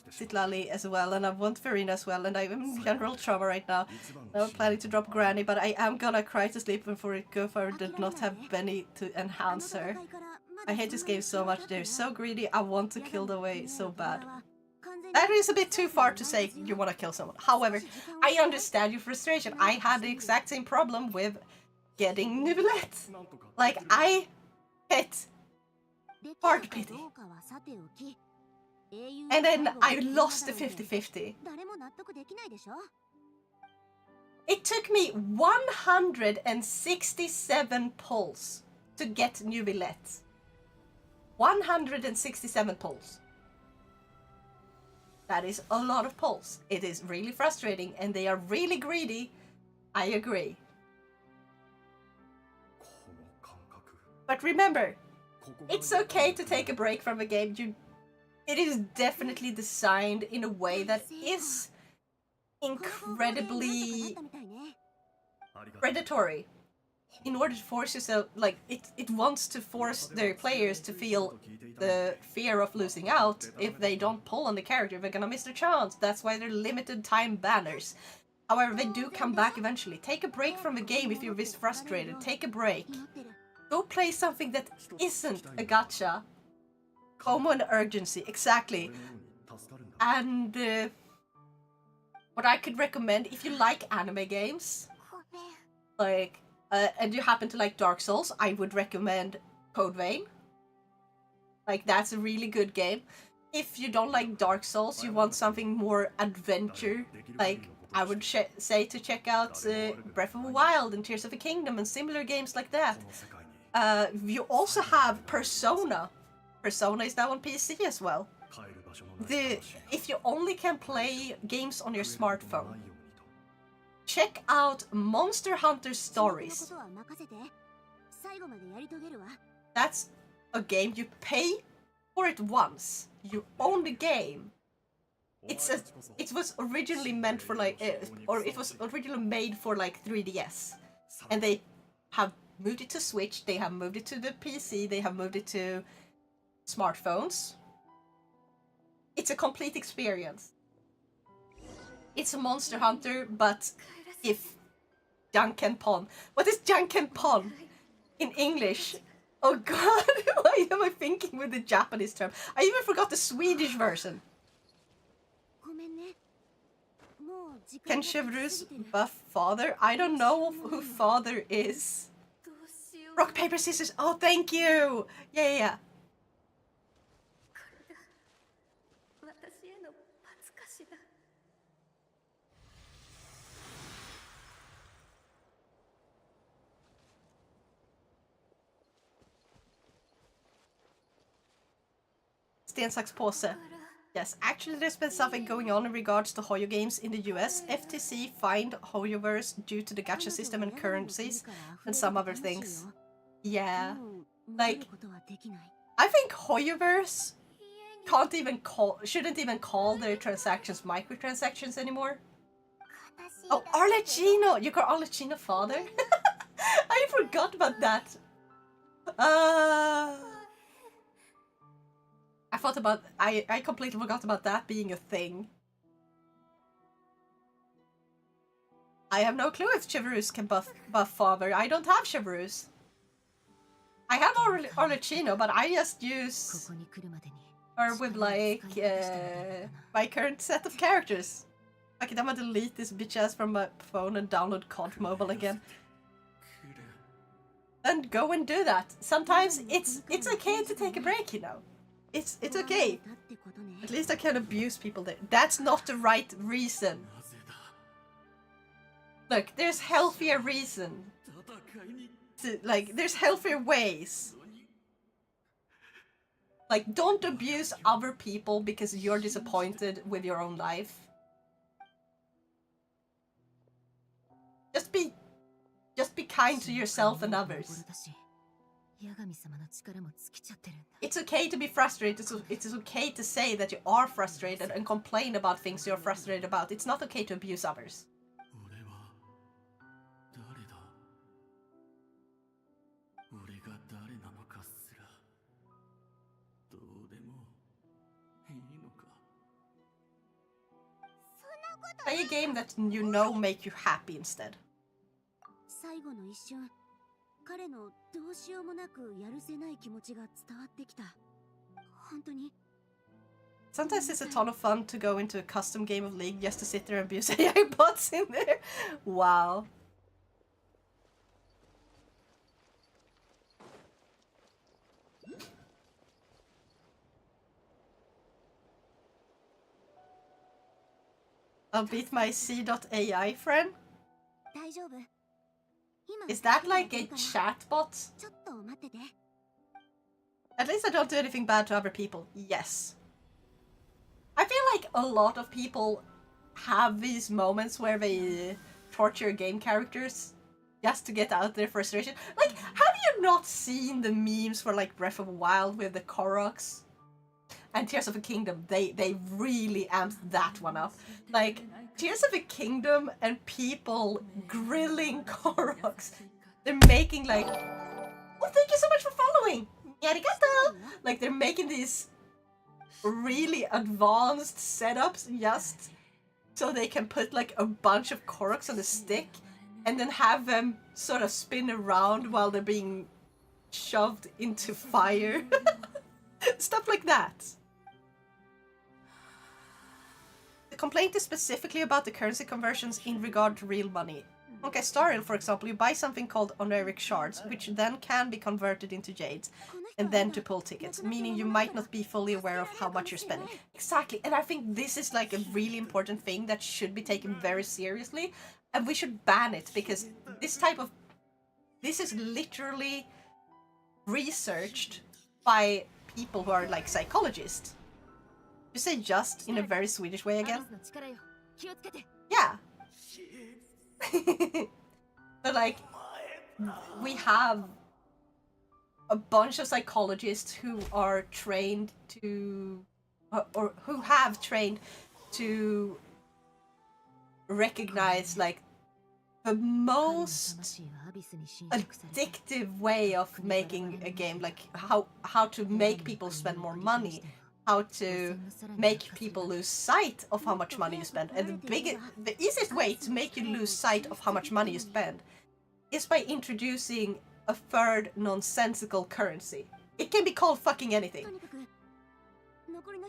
Sitlali as well, and I want Verena as well, and I'm in general trauma right now. I'm planning to drop Granny, but I am gonna cry to sleep before it go for I did not have Benny to enhance her. I hate this game so much, they're so greedy, I want to kill the way so bad. That is a bit too far to say you want to kill someone. However, I understand your frustration. I had the exact same problem with getting Nivellette. Like, I hit hard pity. And then I lost the 50-50. 誰も納得できないでしょ。 It took me 167 pulls to get New Villette. 167 pulls. That is a lot of pulls. It is really frustrating and they are really greedy. I agree. この感覚。 But remember, ここが it's okay to take a break from a game. It is definitely designed in a way that is incredibly ありがとう。 predatory. In order to force yourself, like, it wants to force their players to feel the fear of losing out. If they don't pull on the character, they're gonna miss their chance. That's why they're limited time banners. However, they do come back eventually. Take a break from the game if you're this frustrated. Take a break. Go play something that isn't a gacha. FOMO and urgency, exactly. 俺のように助かるんだ。 And what I could recommend, if you like anime games, ごめん。 like, and you happen to like Dark Souls, I would recommend Code Vein. Like, that's a really good game. If you don't like Dark Souls, you want something more adventure, like, I would say to check out Breath of the Wild and Tears of the Kingdom and similar games like that. この世界に You also have Persona. Persona is now on PC as well. 帰る場所のない話。 If you only can play games on your 増えること smartphone, のないようにと。 check out Monster Hunter 仕事のこ Stories. とは任せて。最後までやり遂げるわ。 That's a game you pay for it once. You own the game. It was originally meant for like, or it was originally made for like 3DS, and they have moved it to Switch. They have moved it to the PC. They have moved it to smartphones. It's a complete experience. It's a Monster Hunter, but if Jankenpon. What is Jankenpon in English? Oh god, why am I thinking with the Japanese term? I even forgot the Swedish version. ごめんね。もう時 Can 間が経ち Chevreuse すぎてる buff father? I don't know who father is. どうしよう。 Rock, paper, scissors. Oh, thank you. Yeah. これが私への罰かしら。 Sten, sax, påse. Yes, actually there's been something going on in regards to Hoyo games in the US. FTC fined Hoyoverse due to the gacha system and currencies and some other things. Yeah. もう Like- 戻ることはできない。 I think Hoyoverse shouldn't even call their transactions microtransactions anymore. 悲しい Oh, だけど Arlecchino! You call Arlecchino father? I forgot about that. I I completely forgot about that being a thing. I have no clue if Chivalrous can buff Father. I don't have Chivalrous. I have Orlicino, but I just use her with like my current set of characters. Okay, I'm gonna delete this bitch ass from my phone and download COD Mobile again. Then go and do that. Sometimes it's okay to take a break, you know. It's okay. At least I can abuse people there. That's not the right reason. Look, there's healthier reason. Like, there's healthier ways. Like, don't abuse other people because you're disappointed with your own life. Just be kind to yourself and others. It's okay to be frustrated. It's okay to say that you are frustrated and complain about things you're frustrated about. It's not okay to abuse others. Play a game that you know make you happy instead. Sometimes it's a ton of fun to go into a custom game of League just to sit there and abuse AI bots in there. Wow. I'll beat my C.AI friend? Is that like a chatbot? At least I don't do anything bad to other people. Yes. I feel like a lot of people have these moments where they torture game characters just to get out their frustration. Like, have you not seen the memes for like Breath of the Wild with the Koroks? And Tears of the Kingdom, they really amped that one up. Like, Tears of the Kingdom and people grilling Koroks. They're making like... Oh, thank you so much for following! Arigato! Like, they're making these really advanced setups just so they can put like a bunch of Koroks on a stick and then have them sort of spin around while they're being shoved into fire. Stuff like that. The complaint is specifically about the currency conversions in regard to real money. Okay, Staril, for example, you buy something called honorific shards, which then can be converted into jades, and then to pull tickets, meaning you might not be fully aware of how much you're spending. Exactly, and I think this is like a really important thing that should be taken very seriously, and we should ban it, because this is literally researched by people who are like psychologists. You say just in a very Swedish way again? Yeah. But like, we have a bunch of psychologists who are trained to, or who have trained to recognize like the most addictive way of making a game, like how to make people spend more money, how to make people lose sight of how much money you spend. And the easiest way to make you lose sight of how much money you spend is by introducing a third nonsensical currency. It can be called fucking anything.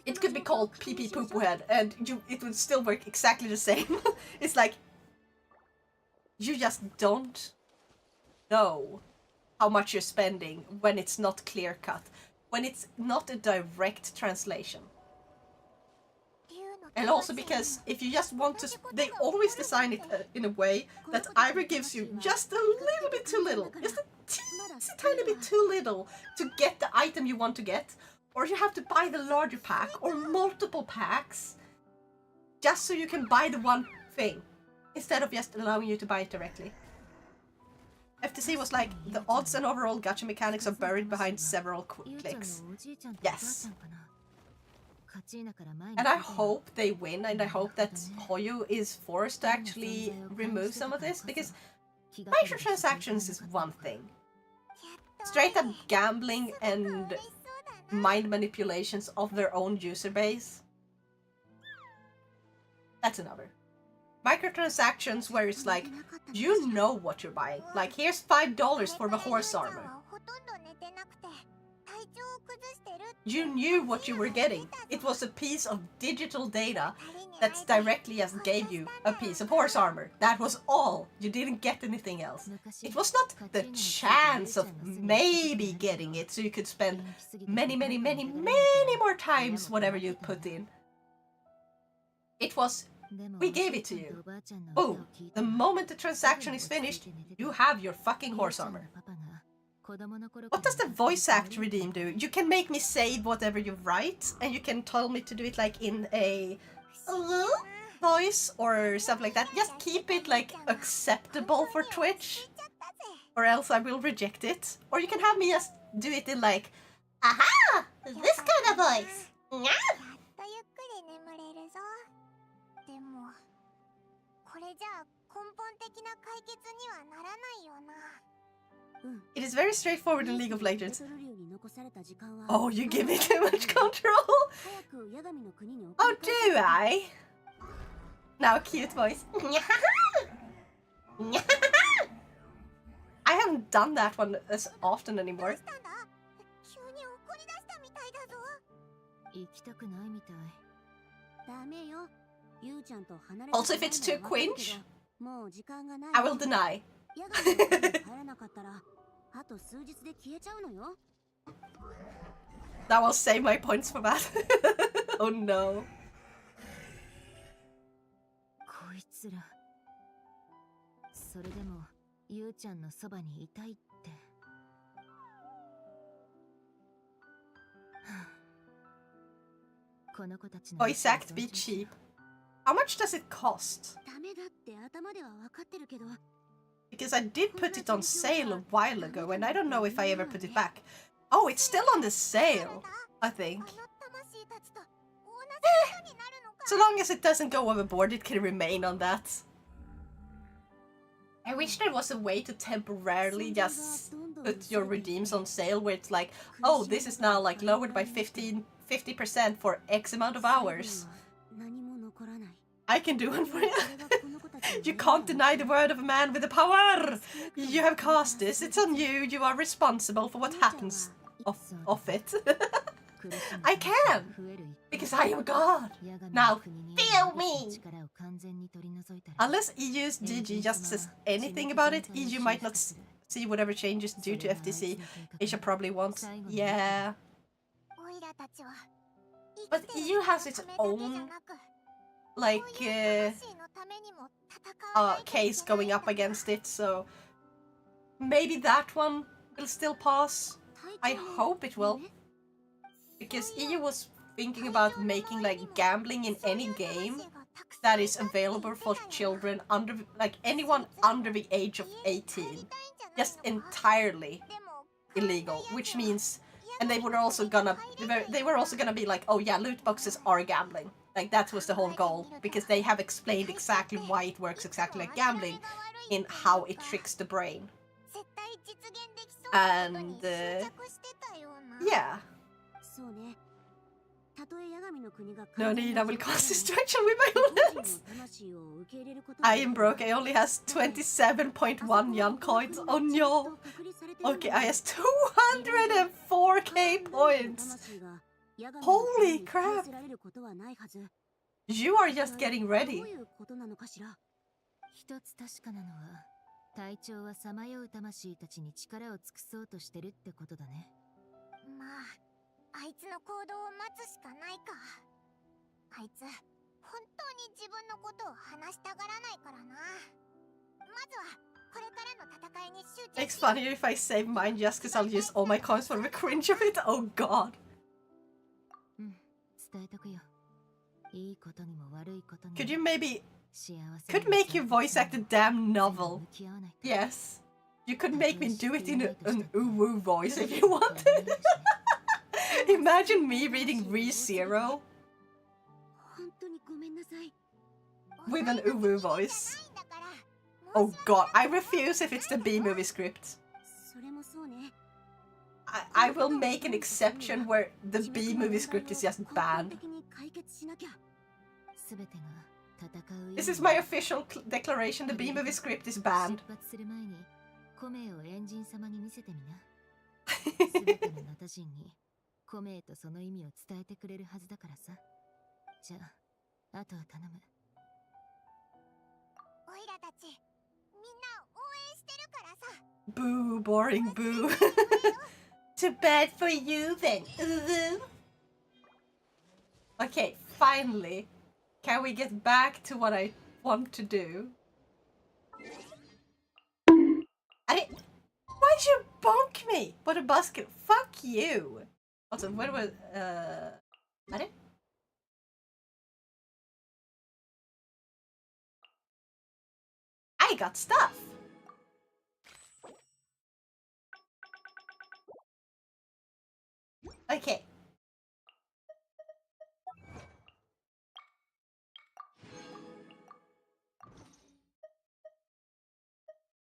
It could be called pee-pee poo-poo head, and it would still work exactly the same. It's like, you just don't know how much you're spending when it's not clear-cut. When it's not a direct translation. And also because if you just want to... They always design it in a way that either gives you just a little bit too little, just a teensy tiny bit too little to get the item you want to get, or you have to buy the larger pack or multiple packs just so you can buy the one thing, instead of just allowing you to buy it directly. FTC was like, the odds and overall gacha mechanics are buried behind several clicks. Yes. And I hope they win, and I hope that Hoyo is forced to actually remove some of this, because microtransactions is one thing. Straight up gambling and mind manipulations of their own user base. That's another. Microtransactions where it's like, you know what you're buying. Like, here's $5 for the horse armor. You knew what you were getting. It was a piece of digital data that directly just gave you a piece of horse armor. That was all. You didn't get anything else. It was not the chance of maybe getting it, so you could spend many more times whatever you put in. It was, we gave it to you. Boom. The moment the transaction is finished, you have your fucking horse armor. What does the voice act redeem do? You can make me say whatever you write, and you can tell me to do it like in a voice or something like that. Just keep it like acceptable for Twitch, or else I will reject it. Or you can have me just do it in like, aha, this kind of voice. It is very straightforward in League of Legends. Oh, you give me too much control. Oh, do I? Now, cute voice. I haven't done that one as often anymore. Also, if it's too cringe, I will deny. That will save my points for that. Oh no. Voice act be cheap. How much does it cost? Because I did put it on sale a while ago, and I don't know if I ever put it back. Oh, it's still on the sale, I think. So long as it doesn't go overboard, it can remain on that. I wish there was a way to temporarily just put your redeems on sale where it's like, oh, this is now like lowered by 50% for X amount of hours. I can do it for you. You can't deny the word of a man with the power. You have cast this. It's on you. You are responsible for what happens of it. I can, because I am God. Now, feel me. Unless EU's GG just says anything about it, EU might not see whatever changes due to FTC. Asia probably won't. Yeah. But EU has its own, like, case going up against it, so maybe that one will still pass. I hope it will. Because EU was thinking about making like gambling in any game that is available for children under, like anyone under the age of 18, just entirely illegal, which means, and they were also gonna be like, oh yeah, loot boxes are gambling. Like that was the whole goal, because they have explained exactly why it works exactly like gambling in how it tricks the brain. And yeah. No need, I will cast destruction with my bullets. I am broke, I only has 27.1 yen coins. Oh no. Okay, I has 204k points. Holy crap. You are just getting ready. It's funnier if I save mine just because I'll use all my coins for the cringe of it. Oh god. Could you maybe... Could make your voice act a damn novel. Yes. You could make me do it in an uwu voice if you wanted. Imagine me reading ReZero with an uwu voice. Oh god, I refuse if it's the B-movie script. I will make an exception where the B movie script is just banned. This is my official declaration, the B movie script is banned. コメイをエンジン様に見せてみな。すべてのナタ人にコメイとその意味を伝えてくれるはずだからさ。じゃあ、あとは頼む。オイラたち、みんな応援してるからさ。Boo, boring boo. Too bad for you then. Okay, finally. Can we get back to what I want to do? Why'd you bonk me? What a buskill. Fuck you. Also, what was, I got stuff. Okay.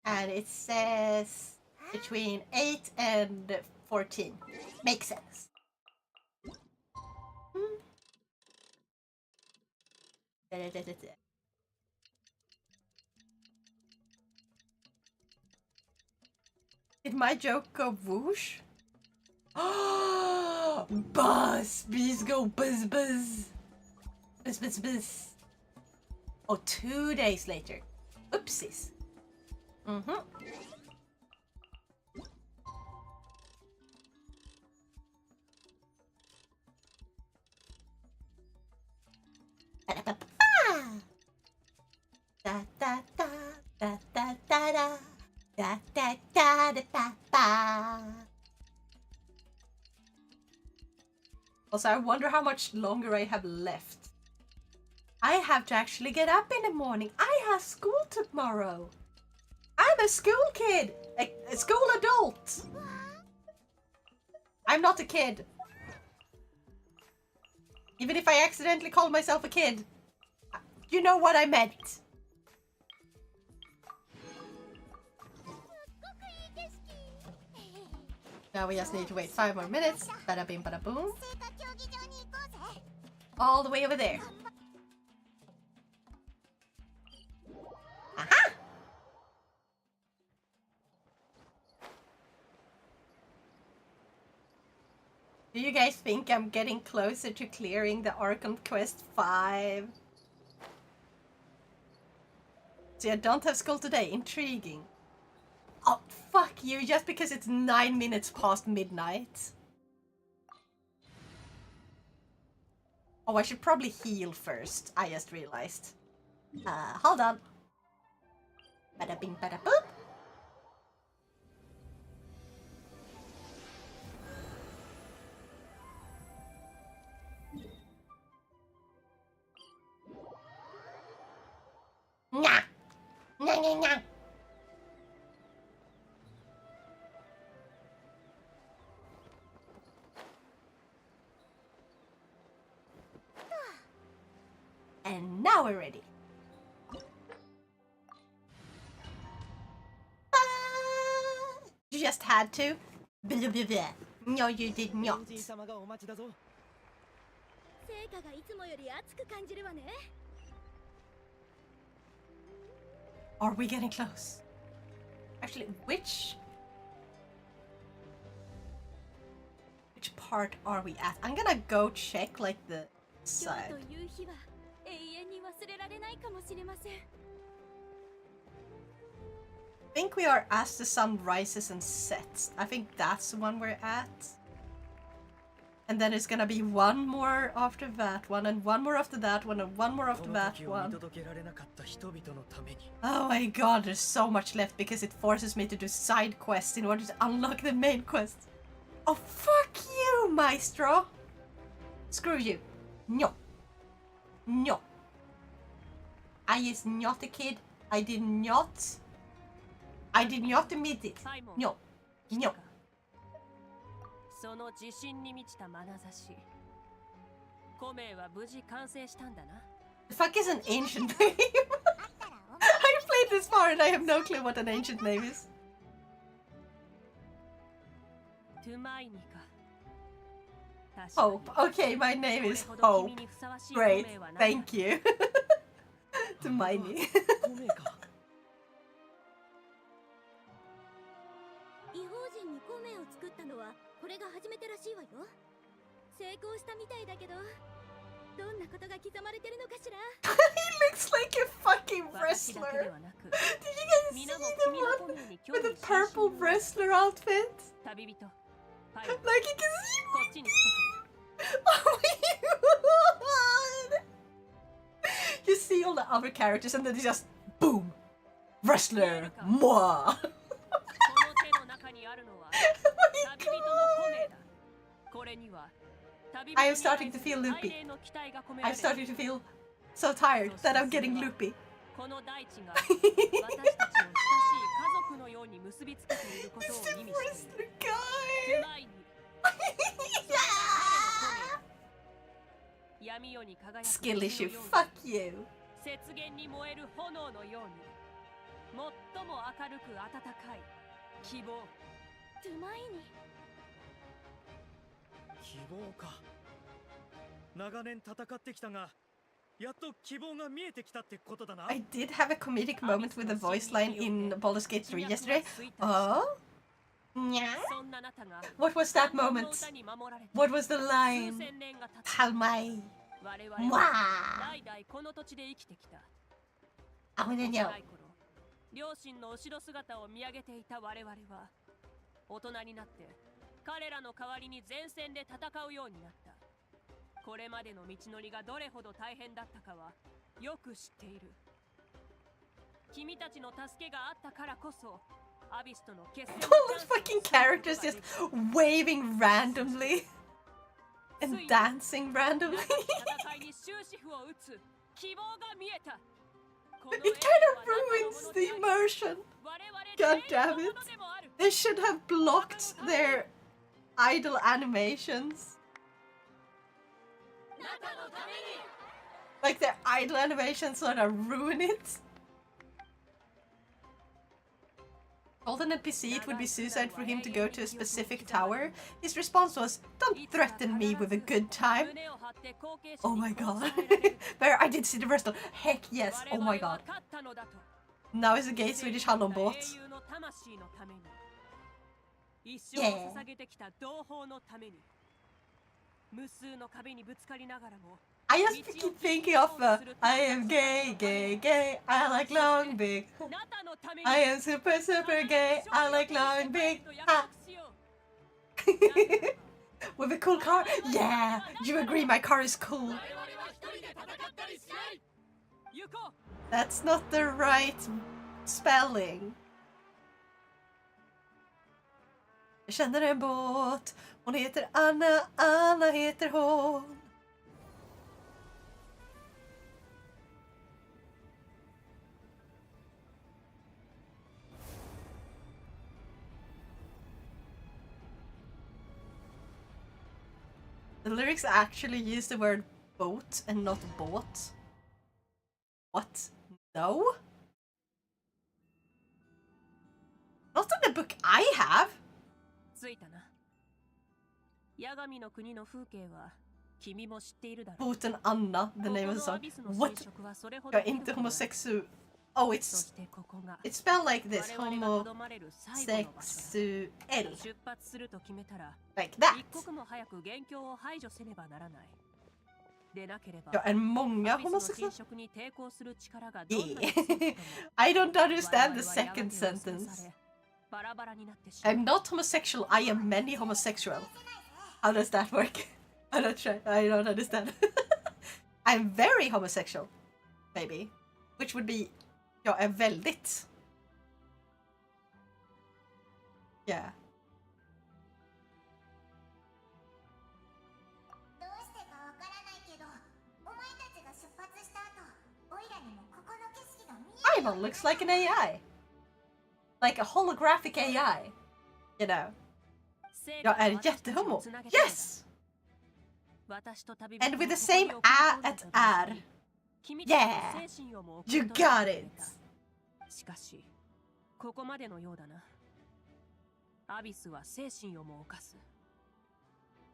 And it says between 8 and 14. Makes sense. Did my joke go whoosh? Buzz! Bees go buzz buzz! Buzz buzz buzz. Oh, 2 days later. Oopsies. Da da da da da da da da da da da da. Also, I wonder how much longer I have left. I have to actually get up in the morning. I have school tomorrow. I'm a school kid, a school adult. I'm not a kid. Even if I accidentally call myself a kid, you know what I meant. Now we just need to wait 5 more minutes. Bada bing, bada boom. All the way over there. Aha! Do you guys think I'm getting closer to clearing the Archon Quest 5? See, I don't have school today. Intriguing. Oh, fuck you, just because it's 9 minutes past midnight. Oh, I should probably heal first. I just realized. Hold on. Bada bing, bada boop. Nya! Nya, nya, nya! And now we're ready. You just had to. Blah, blah, blah. No, you did not. Are we getting close? Actually, which part are we at? I'm gonna go check like the side. I think we are as the sun rises and sets. I think that's the one we're at. And then it's gonna be one more after that one, and one more after that one, and one more after that one. Oh my god, there's so much left because it forces me to do side quests in order to unlock the main quest. Oh, fuck you, Maestro! Screw you. No. No. I is not a kid. I did not admit it. No. No. その自信に満ちた眼差し。コメイは無事完成したんだな。The fuck is an ancient name? I played this far and I have no clue what an ancient name is. ト Hope. Okay, my name is Hope. Great. Thank you. To Miney. トメか。異邦人に孔明を作ったのはこれが初めてらしいわよ。成功したみたいだけど、どんなことが刻まれてるのかしら。He looks like a fucking wrestler. Did you guys see the one with the purple wrestler outfit? Like you can see. Oh my god! You see all the other characters and then it's just boom! Wrestler! Moi! I am starting to feel loopy. I'm starting to feel so tired that I'm getting loopy. この大地が私たちを親しい家族のように結びつけていることを意味している。闇夜に輝く Skill issue, fuck you. 雪原に燃える炎のように最も明るく温かい希望。トゥマイニ。希望か。長年戦ってきたが、やっと希望が見えてきたってことだな。I did have a comedic moment with a voice line in Baldur's Gate 3 yesterday. Oh? Yeah? What was that moment? What was the line? Talmai. Mwah! I wanna know. 両親の後ろ姿を見上げていた我々は大人になって彼らの代わりに前線で戦うようになった。これまでの道のりがどれほど大変だったかはよく知っている。君たちの助けがあったからこそアビスとの決戦 All the fucking characters just waving randomly and dancing randomly. It kind of ruins the immersion. God damn it. They should have blocked their idle animations. Like their idle animations sort of ruin it. Told an NPC it would be suicide for him to go to a specific tower. His response was, "Don't threaten me with a good time." Oh my god. There, I did see the wrestle. Heck yes. Oh my god. Now is a gay Swedish hallonbåt. Yeah. I just keep thinking of I am gay, gay, gay, I like long, big. I am super, super gay, I like long, big. Ha. With a cool car? Yeah, you agree my car is cool. That's not the right spelling. Jag känner en båt. Hon heter Anna, Anna heter hon. The lyrics actually use the word boat and not bought. What? No? Not in the book I have! Boat and Anna, the name of the song. What? Jag är inte homosexuell. Oh, it's spelled like this. Homosexuell. Like that. Jag är många homosexuella. Yeah. I don't understand the second sentence. I'm not homosexual, I am many homosexual. How does that work? I'm not sure. I don't understand. I'm very homosexual. Maybe. Which would be... Jag är väldigt. Yeah. Ivan looks like an AI. Like a holographic AI. You know. Jag är jättehomo. Yes! And with the same A at R. Yeah! You got it! アビスは精神をも侵す。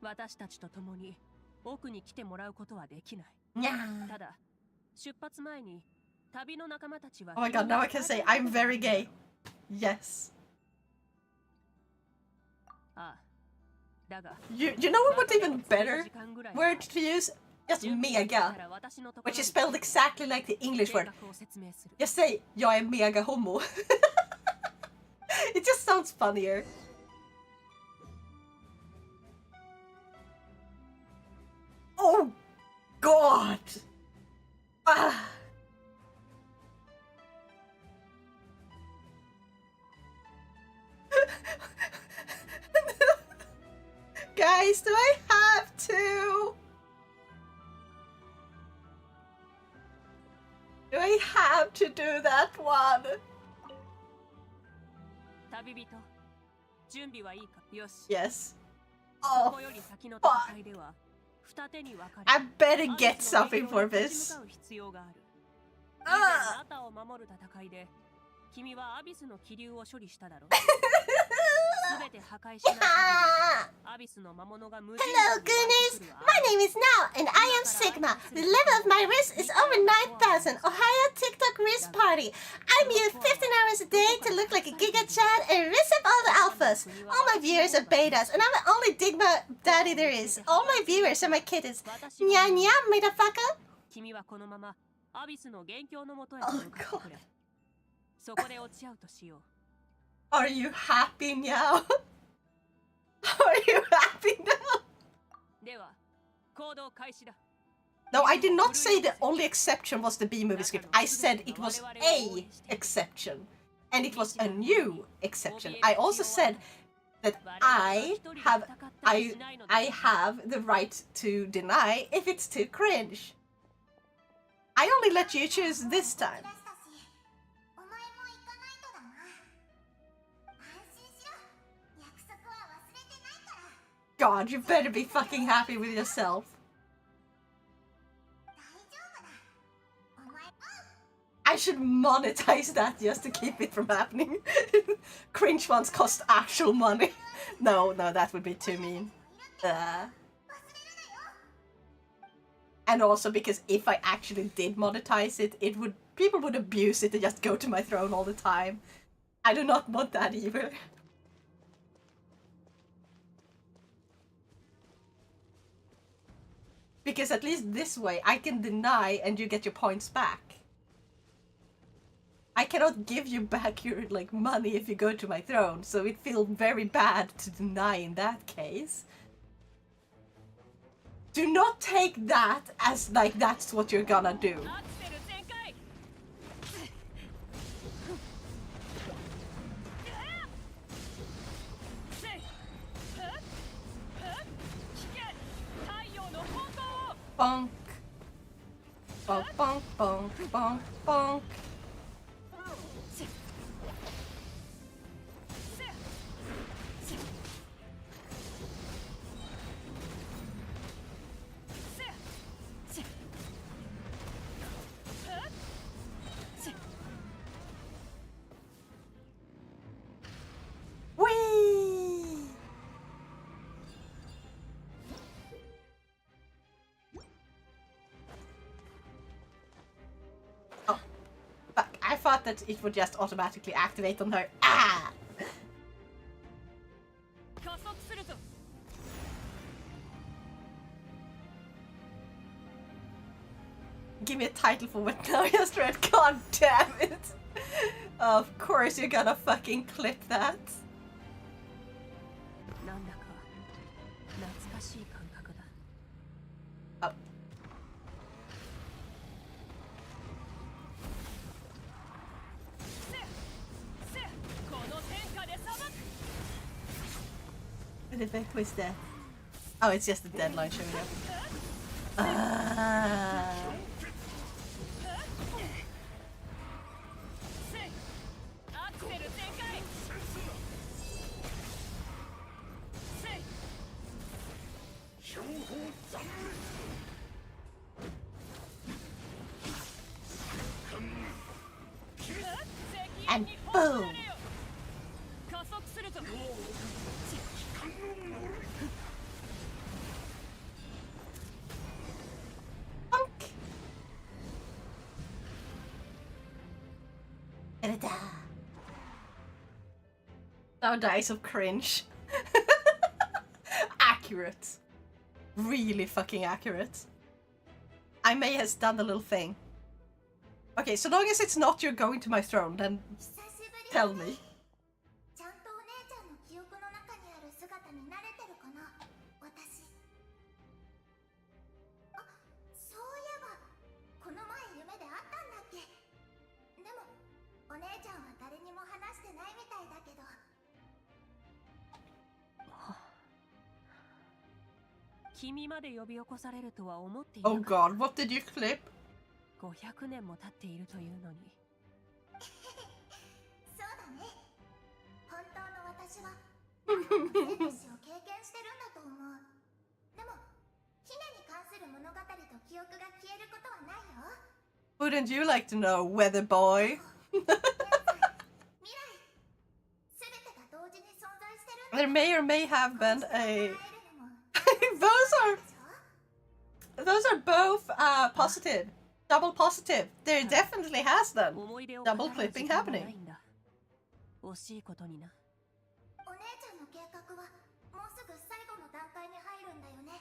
私たちと共に奥に来てもらうことはできない。Yeah. ただ、出発前に旅の仲間たちは Oh my god, now I can say I'm very gay. Yes. ああ、だが You know what even better word to use? Just mega. Which is spelled exactly like the English word. Just say, jag är mega homo. It just sounds funnier. Oh god! Ah. Guys, do I have to? Do I have to do that one? 旅人、準備はいいか。よし。 Yes. そ Oh, こより先の戦いでは二手に分かれ I better get something for 立ち this. 向かう必要がある。以 Ah. 前ナタを守る戦いで君はアビスの気流を処理しただろう。すべて破壊しない限りアビスの魔物が無人 Hello, Goonies! My name is Now, and I am Sigma. The level of my wrist is over 9,000. Ohio TikTok wrist party. I mute 15 hours a day to look like a Giga Chad and wrist up all the alphas. All my viewers are betas, and I'm the only Digma daddy there is. All my viewers are my kittens. Nya nya, motherfucker! 君はこのままアビスの元凶のもとへと向かってくれ。そこで落ち合うとしよう。 Are you happy now? Are you happy now? では、行動開始だ。 No, I did not say the only exception was the B-movie script. I said it was a exception. And it was a new exception. I also said that I have the right to deny if it's too cringe. I only let you choose this time. 出したし、お前も行かないとだな。安心しろ。約束は忘れてないから。 God, you better be fucking happy with yourself. 大丈夫だ。お前、I should monetize that just to keep it from happening. Cringe ones cost actual money. No, that would be too mean. And also because if I actually did monetize it, people would abuse it and just go to my throne all the time. I do not want that either. Because at least this way I can deny and you get your points back. I cannot give you back your money if you go to my throne, so it feels very bad to deny in that case. Do not take that as that's what you're gonna do. Bonk. Bonk, bonk, bonk, bonk, bonk. Whee! Oh, fuck. I thought that it would just automatically activate on her. Ah! Give me a title for what now I just read. God damn it! Of course you're gonna fucking clip that. なんだか懐かしい感覚だ。 Oh. What the fuck was that? Oh, it's just the deadline showing up. Ah. And boom! Now dies of cringe. Accurate. Really fucking accurate. I may have done a little thing. Okay, so long as it's not you're going to my throne, then 久しぶり tell me. ちゃんとお姉ちゃんの記憶の中にある姿に慣れてるかな私。あ、そういえばこの前夢であったんだっけ。でもお姉ちゃんは誰にも話してないみたいだけど。君まで呼び起こされるとは思っていな Oh かっ god, what did you clip? た。500年も経っているというのに。そうだね。本当の私は何度も生と死を経験してるんだと思う。でも姫に関する物語と記憶が消えることはないよ。 Wouldn't you like to know, weather boy? 現在、未来、すべてが同時に存在してるんだ。 There may or may have been こうして a... 叶えるのも Those are both positive. Double positive. There definitely has them. 思い出を Double 語らう clipping 時間がない happening. んだ。惜しいことにな。お姉ちゃんの計画はもうすぐ最後の段階に入るんだよね。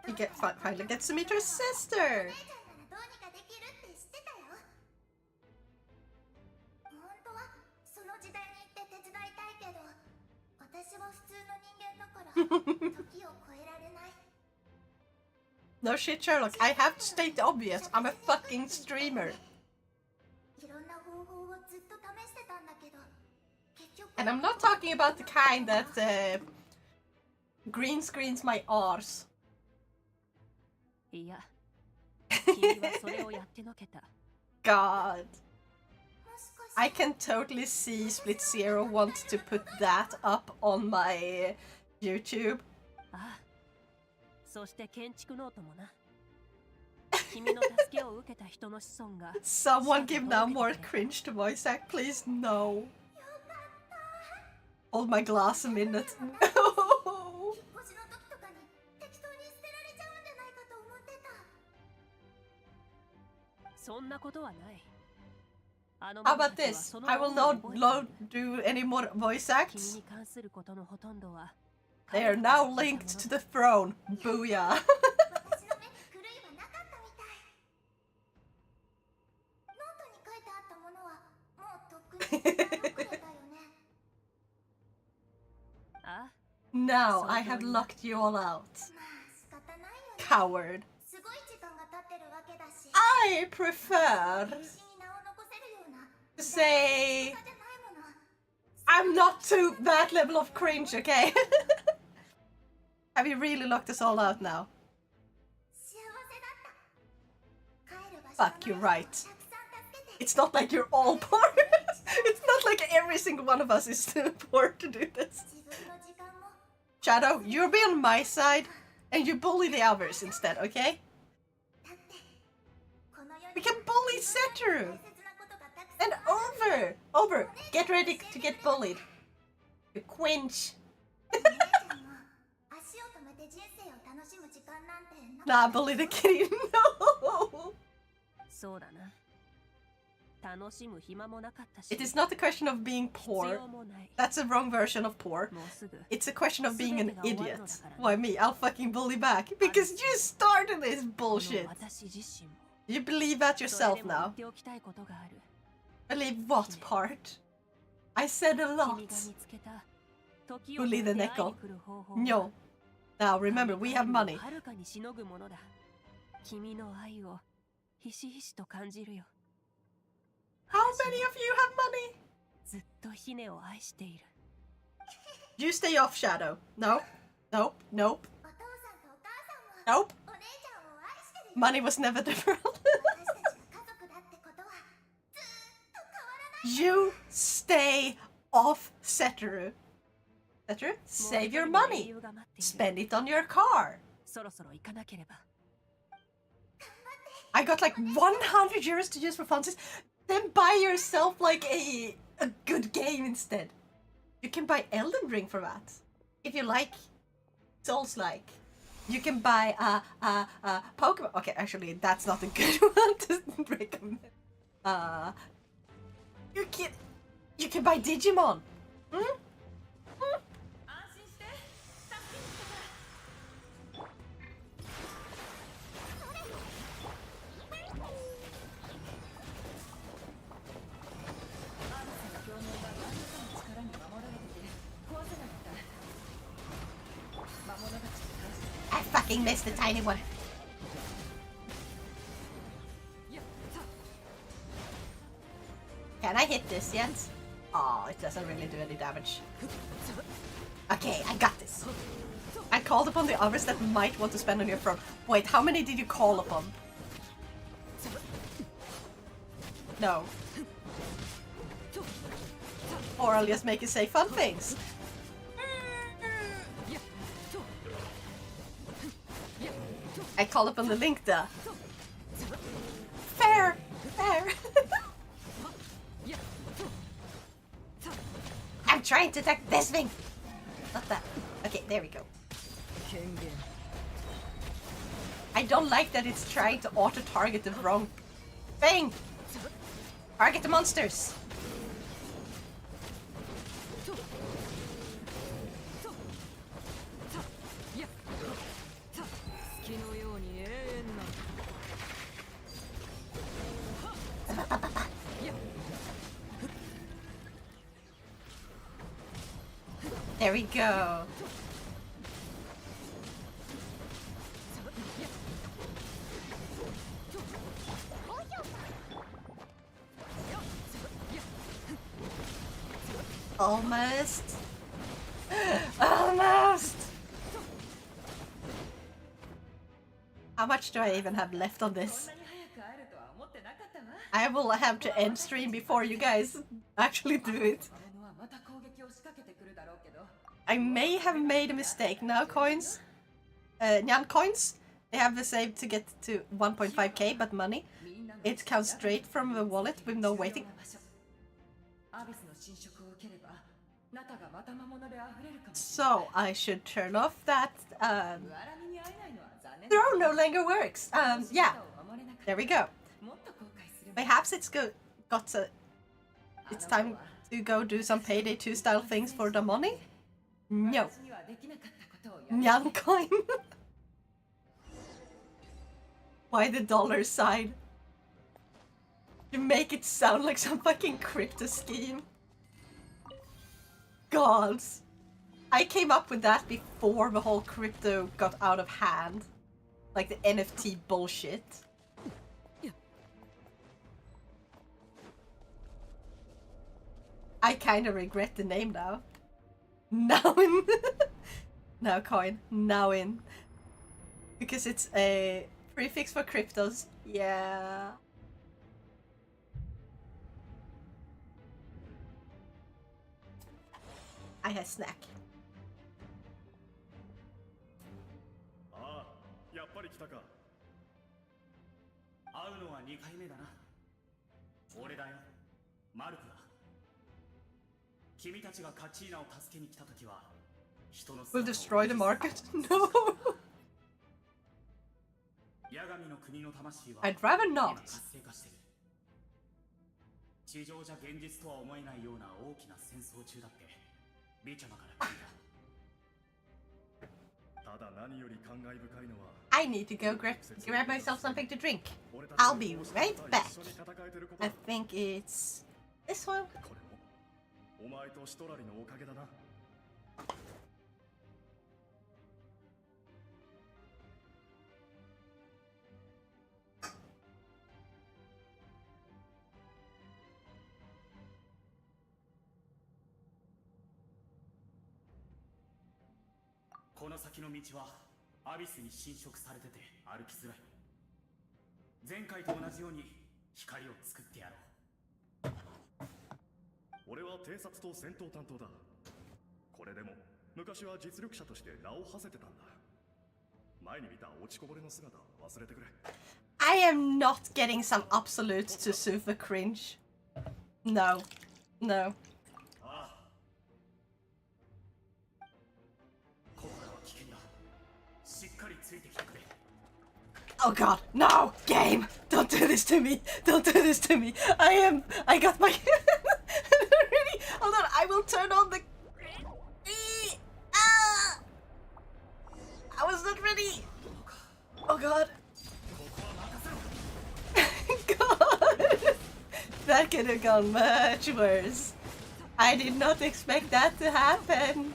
You finally gets to meet your お sister. 姉ちゃんならどうにかできるって知ってたよ。本当はその時代に行って手伝いたいけど、私は普通の人間だから時を超えられない。 No shit, Sherlock. I have to state the obvious. I'm a fucking streamer. いろんな方法をずっと試してたんだけど、結局 And I'm not talking about the kind that green screens my arse. いや、君はそれをやってのけた。 God. もしかして I can totally see Splitzy wants to put that up on my YouTube. ああ、そして建築ノートもな。君の助けを受けた人の子孫が Someone give now more cringe to voice act, please. No. Hold my glass a minute. 引っ越しの時とかに適当に捨てられちゃうんじゃないかと思ってた。そんなことはない。あの How 者 about たちは this? その I will 思いを not 覚えている do any more voice 君 acts. に関することのほとんどは They are now linked to the throne. Booyah. 私の目に狂いはなかったみたい。ノートに書いてあったものはもうとっくに手遅れだよね。あ Now I have locked you all out. まあ仕方ないよね。 Coward. すごい時間が経ってるわけだし。 I prefer 歴史に名を残せるような to say じゃないもの。 I'm not to that level of cringe, okay? Have you really locked us all out now? 幸せだった。帰る場所がない Fuck, you're right. たくさん助けて。 It's not like you're all poor. It's not like every single one of us is too poor to do this. 自分の時間も Shadow, you'll be on my side and you bully the others instead, okay? だってこの世 We に can bully Setru! 大切なことがたくさん And ある。 over! Get ready to get bullied. You quench. お姉ちゃんも足を止めて人生を楽しむ時間なんてな Nah, bully the kitty. No! そうだな。楽しむ暇もなかったし It is not a question of being 必 poor. 要もない。 That's a wrong version of poor. もうすぐ It's a question of being an idiot. Why me? I'll fucking bully back. Because you started this この bullshit. 私自身も You believe that それ yourself でも言 now. っておきたいことがある。 Believe what part? I said a 君 lot. が見つけた時を超え Bully the て会い Neko. に来る方法は No. Now remember, we have money. はるかにしのぐものだ。君の愛をひしひしと感じるよ。 How many of you have money? ずっとヒネを愛している。 You stay off, Shadow. No. Nope. Nope. お父さんとお母さんも Nope. お姉ちゃんを愛してるよ。 Money was never the problem. 私たちが家族だってことはずーっと変わらない。 You stay off, Setru. Setru, save your money. 理由が待っている。 Spend it on your car. そろそろ行かなければ。 I got like 100 euros to use for funsies. Then buy yourself like a good game instead. You can buy Elden Ring for that. If you like Souls-like. You can buy Pokemon. Okay, actually, that's not a good one to recommend. You can. You can buy Digimon. Hmm? 安心して助けに来たからアリスの表面が何らかの力に守られてて壊せなかった魔物たちに対して I fucking missed the tiny one. やった Can I hit this yet? Oh, it doesn't really do any damage. Okay, I got this. I called upon the others that might want to spend on your front. Wait, how many did you call upon? No. Or I'll just make you say fun things. I call upon the link there. Fair! Fair! I'm trying to attack this thing! Not that. Okay, there we go. 権限 I don't like that it's trying to auto-target the wrong thing! Target the monsters! 月のように永遠な There we go. Almost. Almost. How much do I even have left on こん this? なに早く会えるとは思ってなかったわ I will have to end stream before you guys actually do it. 魔物はまた攻撃を仕掛けてくるだろうけど I may have made a mistake. Now coins, Nyan coins, they have the save to get to 1.5k, but money, みんなの it comes straight from the wallet with no waiting. アビスの侵食を受ければ中がまた魔物で溢れるかも So I should turn off that. 上荒みに会えないのは残念 Throw no longer works. Yeah, を守れなかっ there we go. たもっと後悔する Perhaps it's good. It's time to go do some payday 2 style things for the money. No, 私にはできなかったことをやる Nyan coin. Why the dollar sign? You make it sound like some fucking crypto scheme. Gods. I came up with that before the whole crypto got out of hand. Like the NFT bullshit. I kind of regret the name now. Now in. Now coin. Now in. Because it's a prefix for cryptos. Yeah. I had snack. ああ、やっぱり来たか。会うのは2回目だな。俺だよ、マルクだ。君たちがカチーナを助けに来たときは、人の Will destroy the market? No. ヤガミの国の魂は I'd rather 今 not. 活性化してる。地上じゃ現実とは思えないような大きな戦争中だってビチャマから聞いた。ただ何より感慨深いのは I need to go grab myself something to drink. I'll be right back. I think it's this one. これもお前とシトラリのおかげだな。この先の道はアビスに侵食されてて歩きづらい。前回と同じように光を作ってやろう。俺は偵察と戦闘担当だ。これでも昔は実力者として名を馳せてたんだ。前に見た落ちこぼれの姿忘れてくれ。I am not getting some absolutes to soothe the cringe. No. No. ここからは危険だ。しっかりついてきてくれ。 Oh god, no! Game! Don't do this to me! Don't do this to me! I got my... really I will turn on the... Ah! I was not ready! Oh god. God! That could have gone much worse. I did not expect that to happen.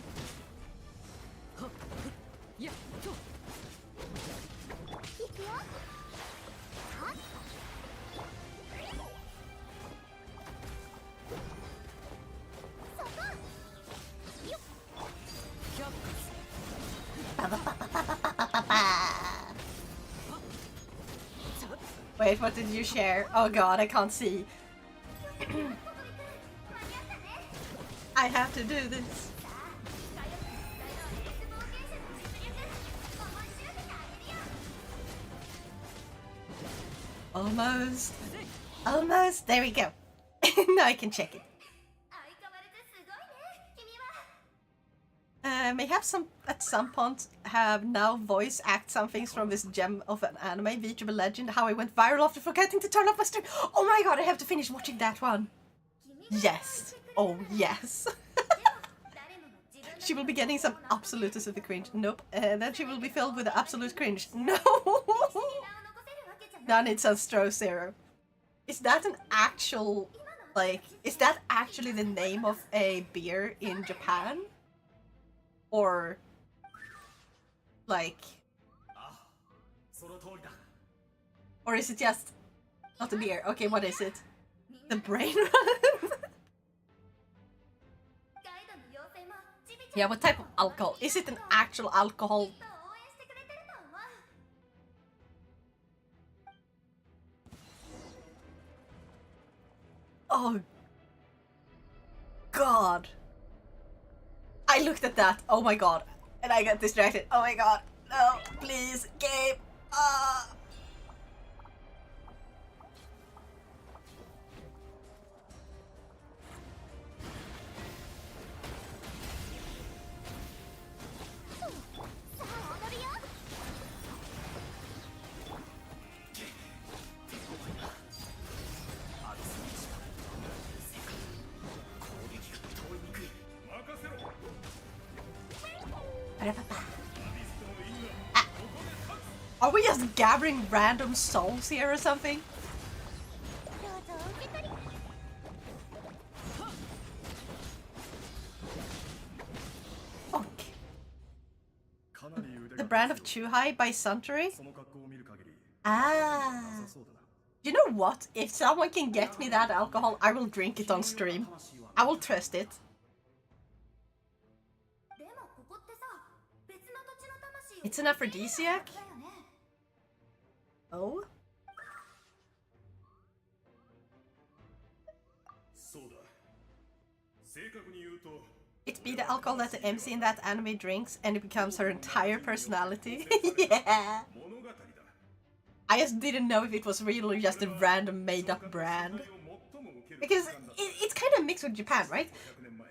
Wait, what did you share? Oh god, I can't see. I have to do this. Almost. Almost. There we go. Now I can check it. May have some at some point have now voice act some things from this gem of an anime, VTuber legend, how I went viral after forgetting to turn off my stream. Oh my god, I have to finish watching that one. Yes. Oh yes. She will be getting some absolute specific cringe. Nope. And then she will be filled with the absolute cringe. No. Then it's a Stro Zero. Is that an actual, like, is that actually the name of a beer in Japan? Or, like, or is it just not a beer? Okay, what is it? The brain run? Yeah, what type of alcohol? Is it an actual alcohol? Oh god. I looked at that, oh my god, and I got distracted. Oh my god, no, please, game. Are we just gathering random souls here or something? Okay. The brand of Chuhai by Suntory? Ah. You know what? If someone can get me that alcohol, I will drink it on stream. I will trust it. It's an aphrodisiac? Oh? It be the alcohol that the MC in that anime drinks and it becomes her entire personality. Yeah! I just didn't know if it was real or just a random made up brand. Because it's kind of mixed with Japan, right?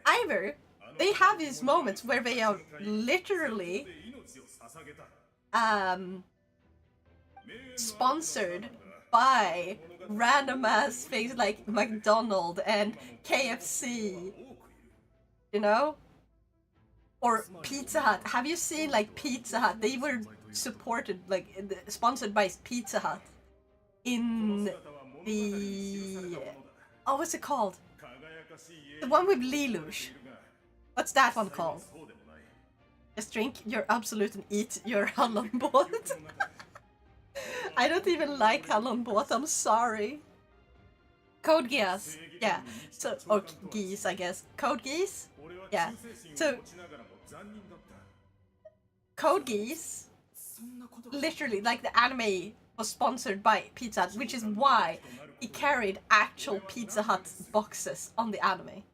Either they have these moments where they are literally sponsored by random ass things like McDonald's and KFC, you know? Or Pizza Hut. Have you seen like Pizza Hut? They were supported, like sponsored by Pizza Hut in the... Oh, what's it called? The one with Lelouch. What's that one called? Just drink your Absolute and eat your hallonbåt. I don't even like hallonbåt, I'm sorry. Code Geass. Yeah. So, or Geese, I guess. Code Geass? Yeah. So, Code Geass, literally, like the anime was sponsored by Pizza Hut, which is why he carried actual Pizza Hut boxes on the anime.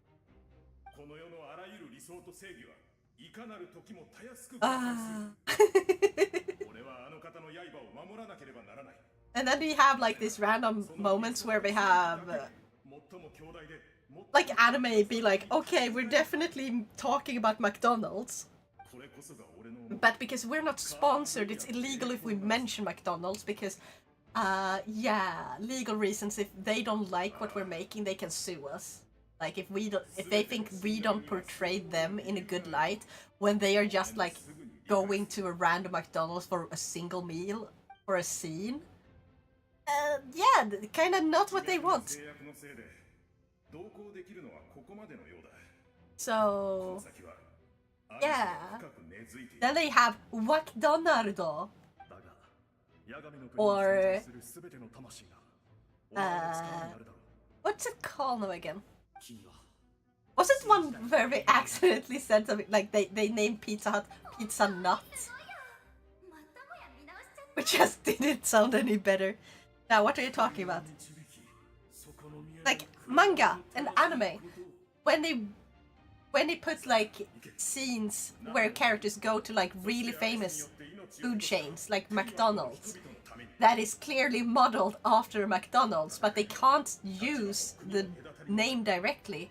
And then we have like these random moments where we have like anime be like, okay, we're definitely talking about McDonald's, but because we're not sponsored, it's illegal if we mention McDonald's because yeah, legal reasons. If they don't like what we're making, they can sue us. Like if they think we don't portray them in a good light when they are just like going to a random McDonald's for a single meal for a scene. Yeah, kind of not what they want. So yeah. Then they have McDonald, or what's it called now again? Was it one where they accidentally said something like they named Pizza Hut Pizza Nut? Which just didn't sound any better. Now, what are you talking about? Like manga and anime, when they put like scenes where characters go to like really famous food chains like McDonald's, that is clearly modeled after McDonald's, but they can't use the name directly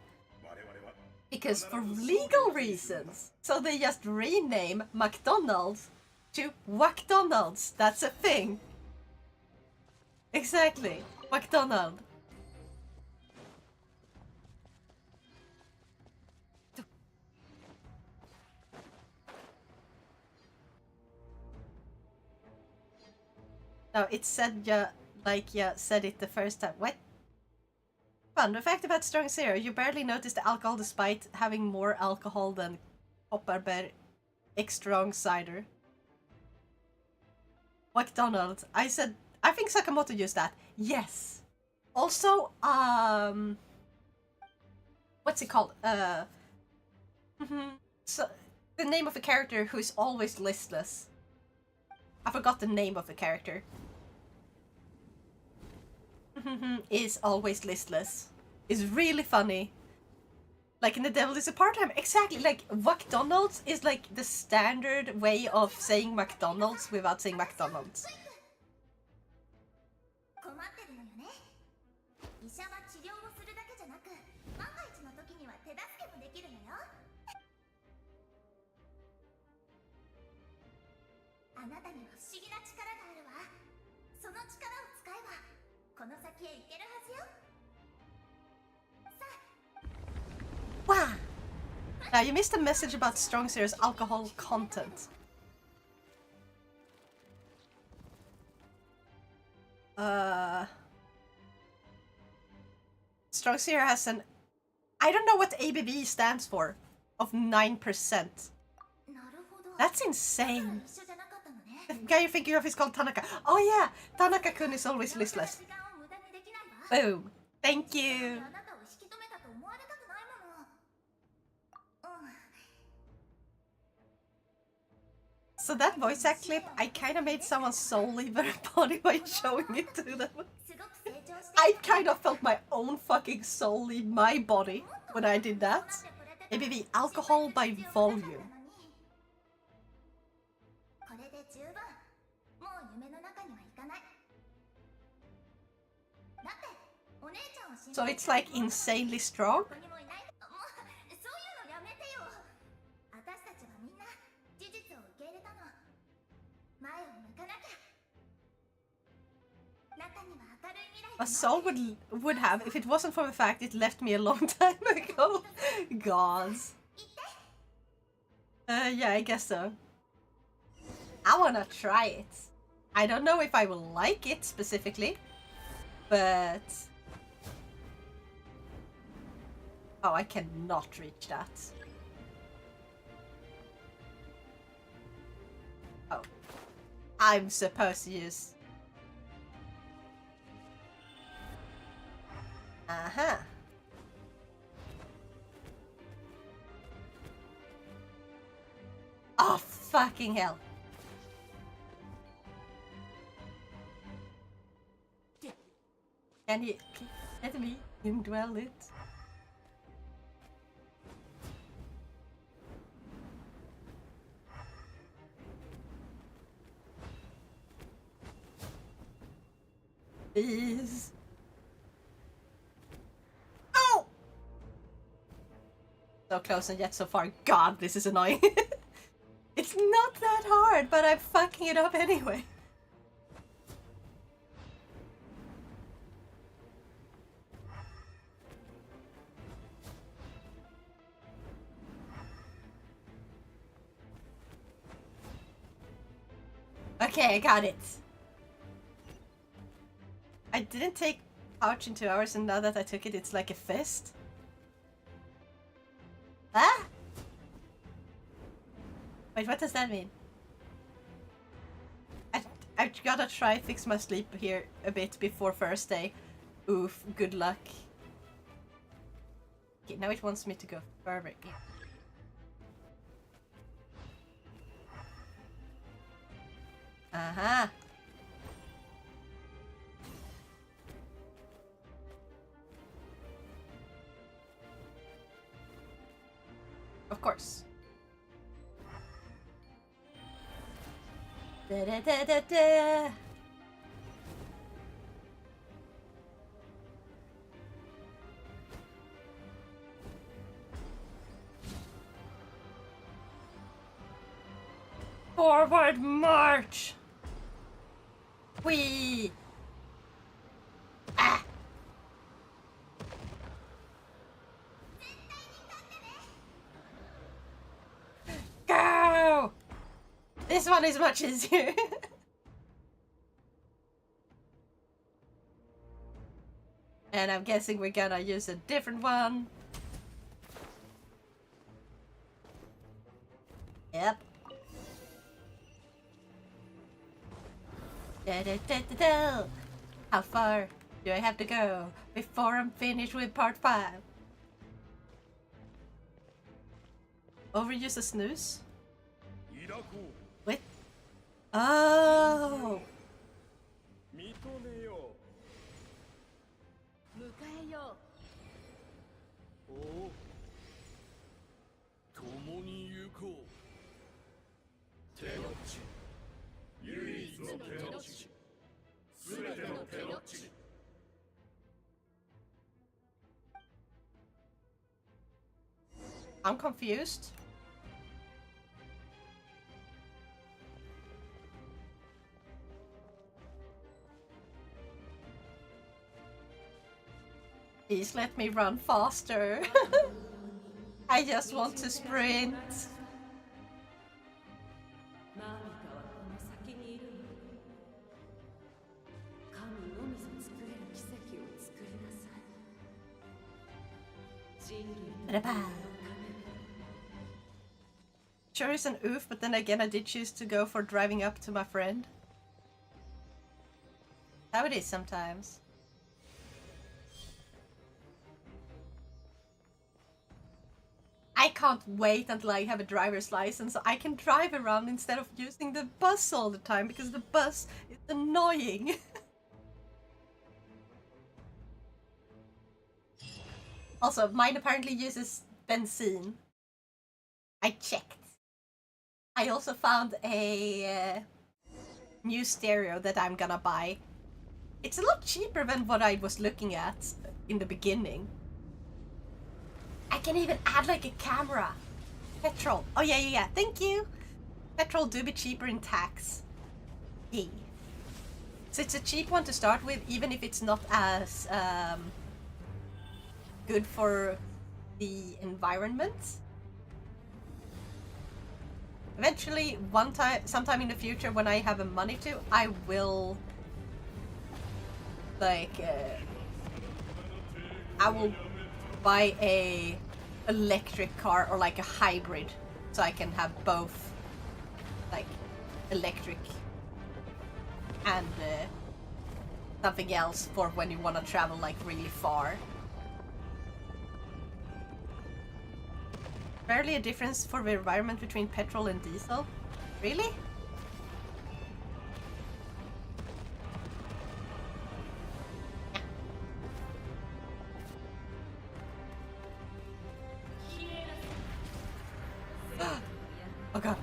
because for legal reasons. So they just rename McDonald's to McDonald's. That's a thing. Exactly. McDonald. No, it said said it the first time. What? Fun fact about Strong Zero, you barely notice the alcohol despite having more alcohol than Kopparberg X-Strong Cider. McDonald's. I think Sakamoto used that. Yes. Also, what's it called? So the name of a character who is always listless. I forgot the name of the character. Is always listless. Is really funny. Like in The Devil is a Part-Time. Exactly, like McDonald's is like the standard way of saying McDonald's without saying McDonald's. Wow! Now you missed a message about Strong Zero's alcohol content. Strong Zero has an... I don't know what ABV stands for. Of 9%. That's insane. The guy you're thinking of is called Tanaka. Oh yeah! Tanaka-kun is always listless. Boom. Thank you. So that voice act clip, I kind of made someone's soul leave their body by showing it to them. I kind of felt my own fucking soul leave my body when I did that. ABV, alcohol by volume. So it's like insanely strong? A soul would have, if it wasn't for the fact it left me a long time ago. Gods. Yeah, I guess so. I wanna try it. I don't know if I will like it specifically, but... Oh, I cannot reach that. Oh. I'm supposed to use... Uh-huh. Oh, fucking hell. Can you let me indwell it? Please. Oh! So close and yet so far. God, this is annoying. It's not that hard, but I'm fucking it up anyway. Okay, I got it. I didn't take pouch in 2 hours, and now that I took it, it's like a fist. Huh? Wait, what does that mean? I gotta try fix my sleep here a bit before first day. Oof, good luck. Okay, now it wants me to go further. Yeah. Uh-huh. Of course. Da da da da da. Forward march! Whee! Ah! Go! This one is much easier. And I'm guessing we're gonna use a different one. Yep. Da, da, da, da, da. How far do I have to go before I'm finished with part 5? Overuse a snooze? What? Oh! 迎えよう。おお、共に行こう。手の内、唯一の手の内、すべての手の内。I'm confused. Please let me run faster. I just want to sprint. マーミカはこの先にいるの。神のみぞ作れる奇跡を作りなさい。人類のために。 Sure is an oof, but then again I did choose to go for driving up to my friend. How it is sometimes. I can't wait until I have a driver's license so I can drive around instead of using the bus all the time because the bus is annoying. Also, mine apparently uses benzene. I checked. I also found a new stereo that I'm gonna buy. It's a lot cheaper than what I was looking at in the beginning. I can even add like a camera. Petrol. Oh yeah. Thank you. Petrol do be cheaper in tax. Yeah. So it's a cheap one to start with, even if it's not as good for the environment. Eventually, sometime in the future, when I have the money to, I will, like, I will buy a electric car or like a hybrid, so I can have both, like, electric and something else for when you want to travel, like, really far. Barely a difference for the environment between petrol and diesel. Really? Oh god.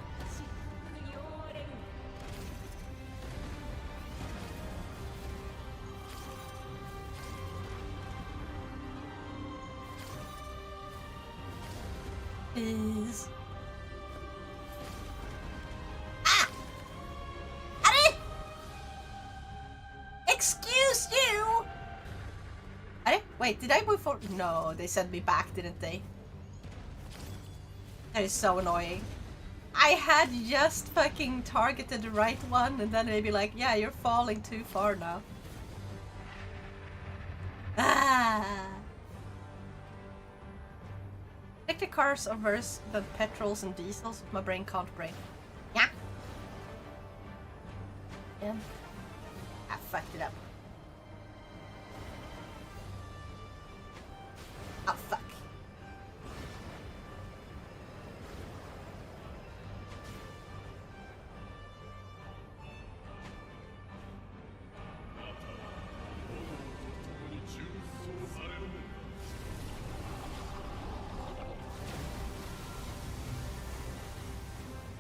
Please. Ah! Are? Excuse you! Are? Wait, did I move forward? No, they sent me back, didn't they? That is so annoying. I had just fucking targeted the right one, and then they'd be like, yeah, you're falling too far now. Ah. Electric cars are worse than petrols and diesels. My brain can't brain. Yeah. Yeah. I fucked it up. Oh fuck.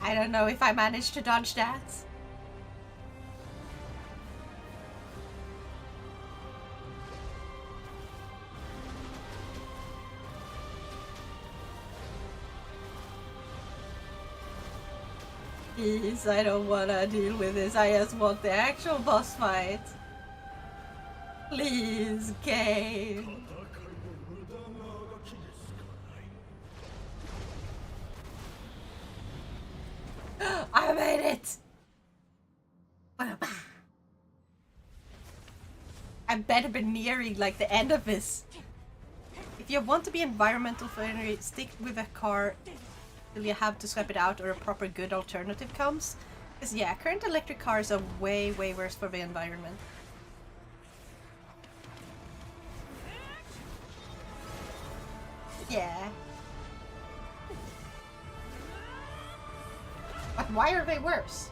I don't know if I managed to dodge that. Please, I don't wanna deal with this. I just want the actual boss fight. Please, game. I made it! I better be nearing like the end of this. If you want to be environmental friendly, stick with a car till you have to swap it out or a proper good alternative comes. Because yeah, current electric cars are way worse for the environment. Yeah. But why are they worse?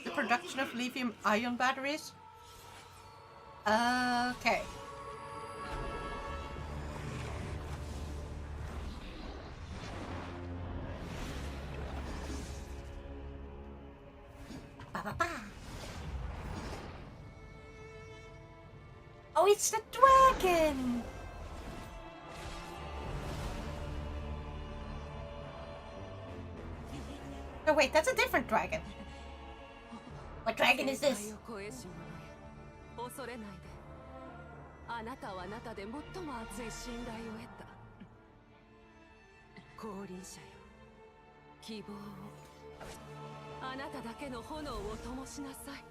The production of lithium-ion batteries? Okay. Oh, it's the dragon! Oh wait, that's a different dragon. What dragon is this? 恐れないで。あなたはあなたで最も熱い信頼を得た。降臨者よ。希望を。あなただけの炎を灯しなさい。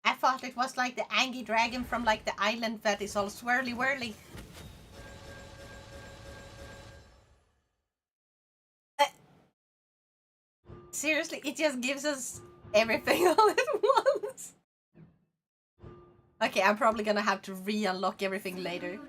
I thought it was like the angry dragon from like the island that is all swirly whirly. Seriously, it just gives us everything all at once. Okay, I'm probably gonna have to re-unlock everything later.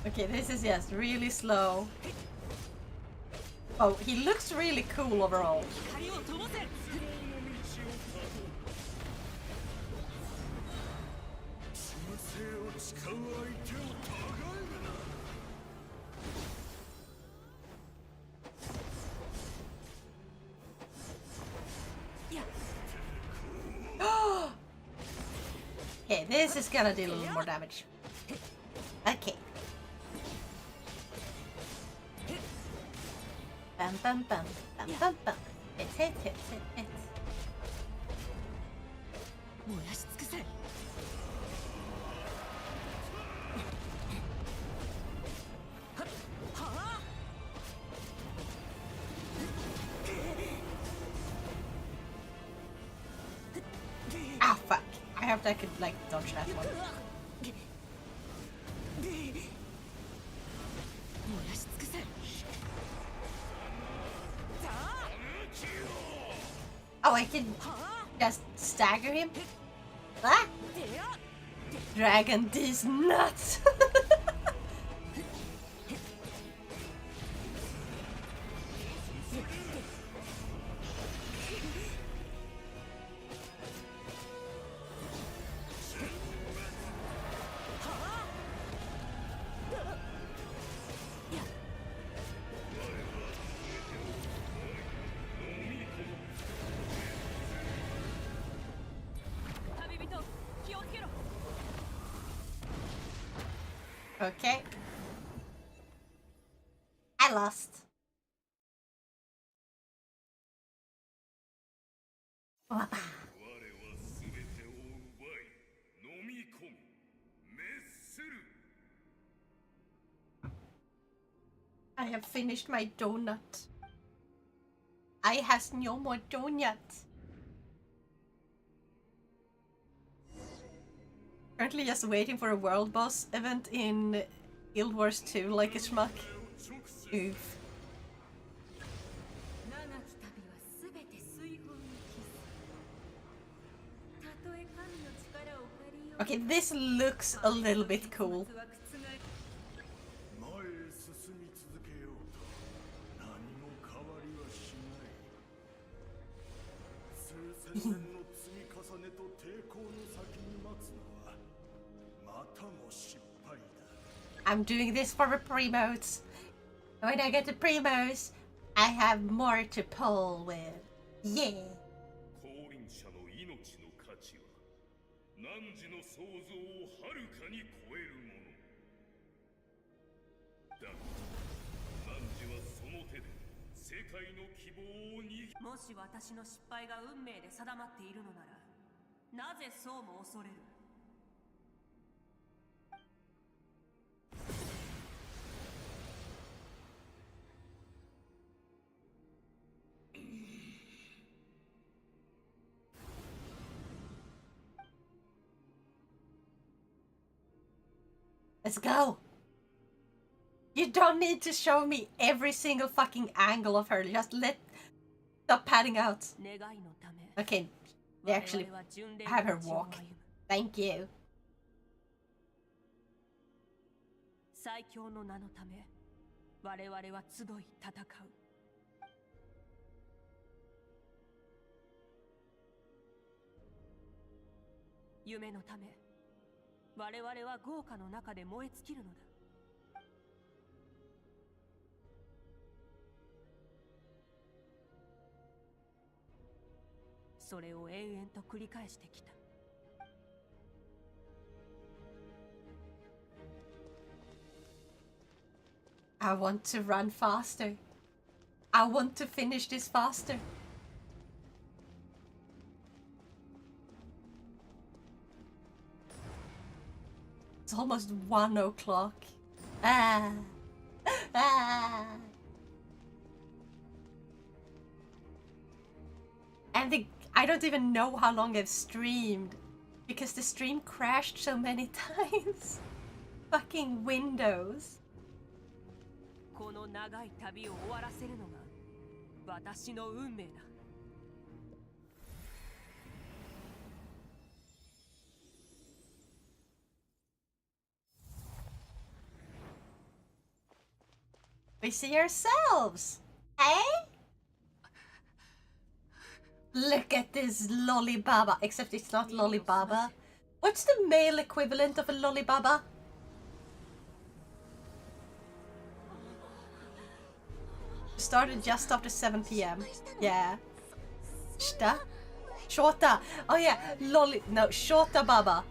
Okay, this is just really slow. Oh, he looks really cool overall. Okay, this is gonna do a little more damage. Okay. Bum bum bum bum bum bum. Hit. Ah fuck! I hope I could like dodge that one. Oh, I can just stagger him? Ah! Dragon these nuts! Okay. I lost. Wapa. I have finished my donut. I has no more donut. Currently just waiting for a world boss event in Guild Wars 2 like a schmuck. Oof. Okay, this looks a little bit cool. I'm doing this for the primotes. When I get the primos, I have more to pull with. Yeah. Let's go. You don't need to show me every single fucking angle of her. Just stop padding out. Okay, they actually have her walk. Thank you. 最強の名のため我々は集い戦う夢のため我々は豪華の中で燃え尽きるのだそれを延々と繰り返してきた I want to run faster. I want to finish this faster. It's almost 1 o'clock. Ah. Ah. And I don't even know how long I've streamed because the stream crashed so many times. Fucking Windows. この長い旅を終わらせるのが私の運命だ We see ourselves, eh? Look at this lollibaba, except it's not lollibaba. What's the male equivalent of a lollibaba? Started just after 7 p.m. Yeah. Shta? Shota. Oh yeah, no, Shota Baba.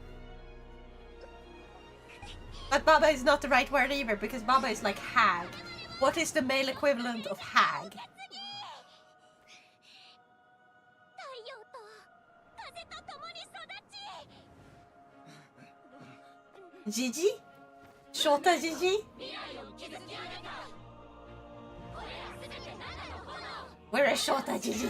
But Baba is not the right word either, because Baba is like hag. What is the male equivalent of hag? Gigi? Shota Gigi? We're a Shota Gigi.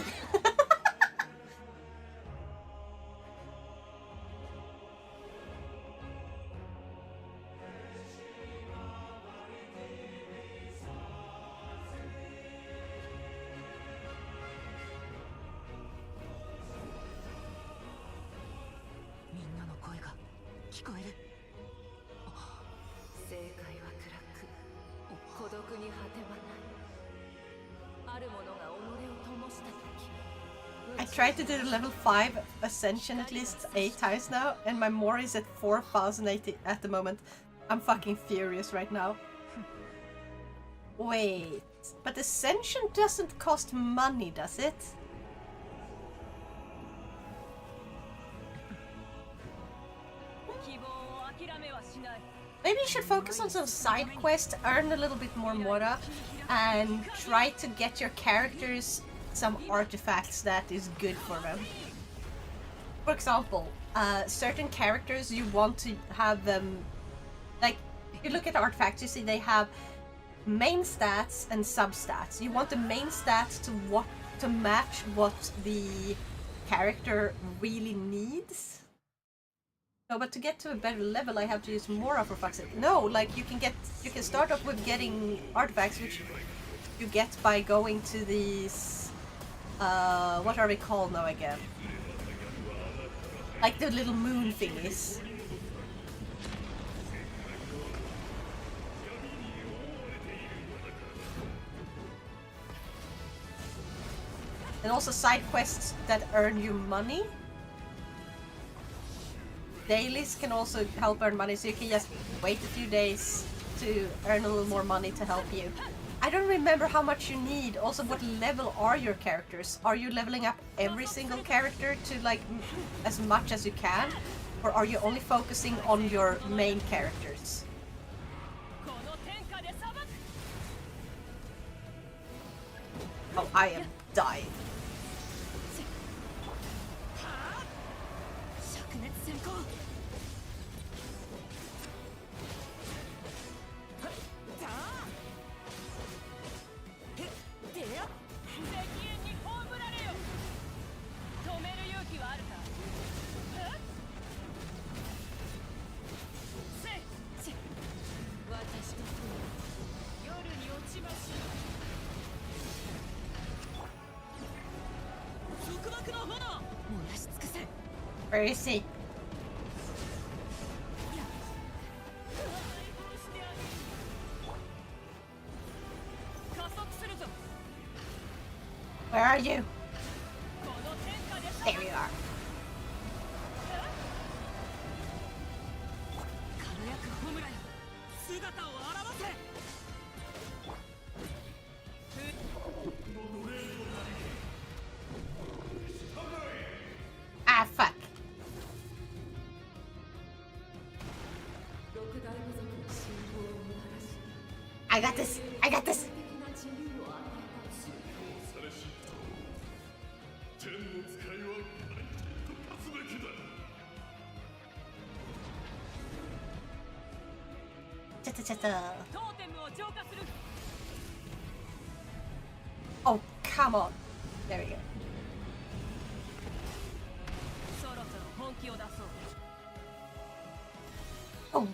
I tried to do the level 5 ascension at least 8 times now, and my Mori is at 4080 at the moment. I'm fucking furious right now. Wait, but ascension doesn't cost money, does it? Maybe you should focus on some side quests, earn a little bit more mora, and try to get your characters some artifacts that is good for them. For example, certain characters you want to have them, like, if you look at artifacts, you see they have main stats and substats. You want the main stats to match what the character really needs. No, but to get to a better level, I have to use more for fuck's sake. No, like you can start off with getting artifacts, which you get by going to these. What are they called now again? Like the little moon thingies. And also side quests that earn you money. Dailies can also help earn money, so you can just wait a few days to earn a little more money to help you. I don't remember how much you need. Also, what level are your characters? Are you leveling up every single character to like as much as you can? Or are you only focusing on your main characters? Oh, I am dying. Where is he? Where are you? There you are. Ah, fuck. I got this. I got this. Oh, come on. There we go. Oh.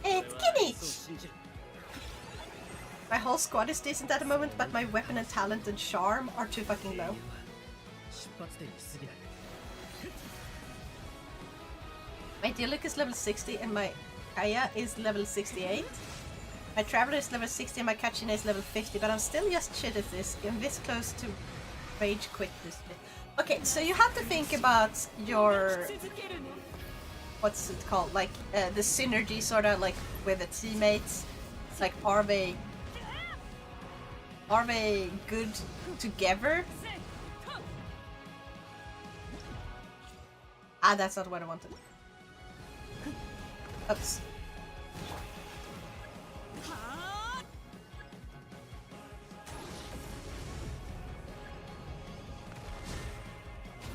It's Kinich! My whole squad is decent at the moment, but my weapon and talent and charm are too fucking low. My Diluc is level 60 and my Kaya is level 68. My Traveler is level 60 and my Kachina is level 50, but I'm still just shit at this. I'm this close to rage quit this bit. Okay, so you have to think about your... what's it called? Like, the synergy sort of like with the teammates. It's like, are they good together? Ah, that's not what I wanted. Oops.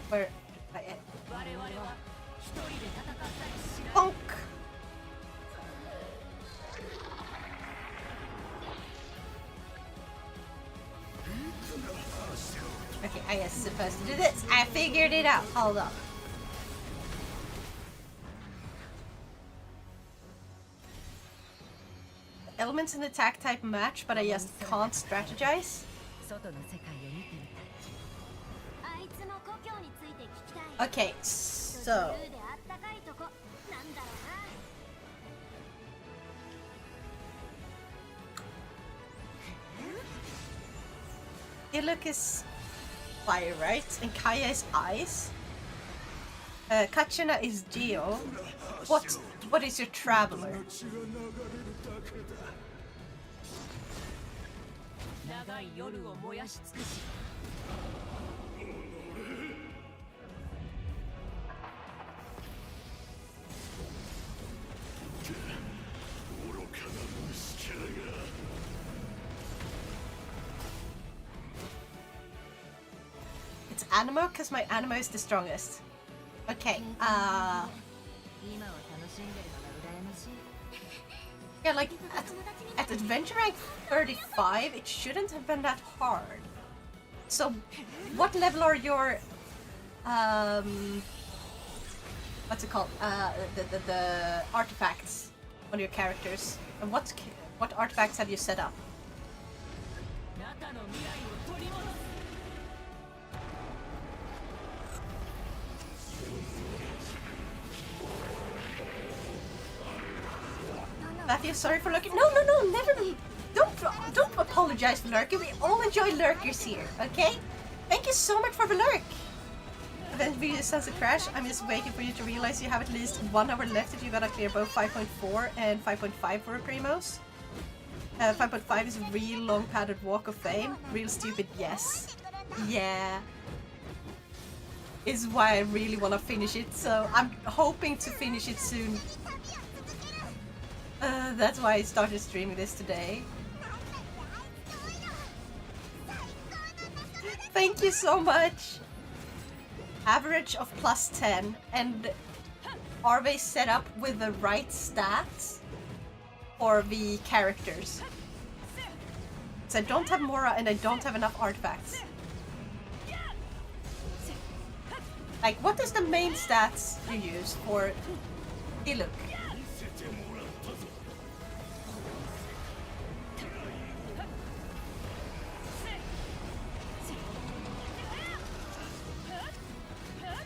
Where? Bonk! Okay, I guess supposed to do this. I figured it out. Hold up. Elements and attack type match, but I just can't strategize. Okay, so Diluc is fire, right? And Kaya is ice. Kachina is Geo. What is your Traveler? what's Animo? Because my Animo is the strongest. Okay, yeah, like, at Adventure Rank 35, it shouldn't have been that hard. So, what level are your, what's it called? The artifacts on your characters? And what artifacts have you set up? Matthew, sorry for lurking. No, never. Don't apologize for lurking. We all enjoy lurkers here, okay? Thank you so much for the lurk. Event video Sunset Crash. I'm just waiting for you to realize you have at least 1 hour left if you gotta clear both 5.4 and 5.5 for a Primos. 5.5 is a real long padded walk of fame. Real stupid, yes. Yeah. Is why I really wanna finish it, so I'm hoping to finish it soon. That's why I started streaming this today. Thank you so much! Average of +10, and are they set up with the right stats for the characters? So I don't have Mora and I don't have enough artifacts. Like, what is the main stats you use for Diluc?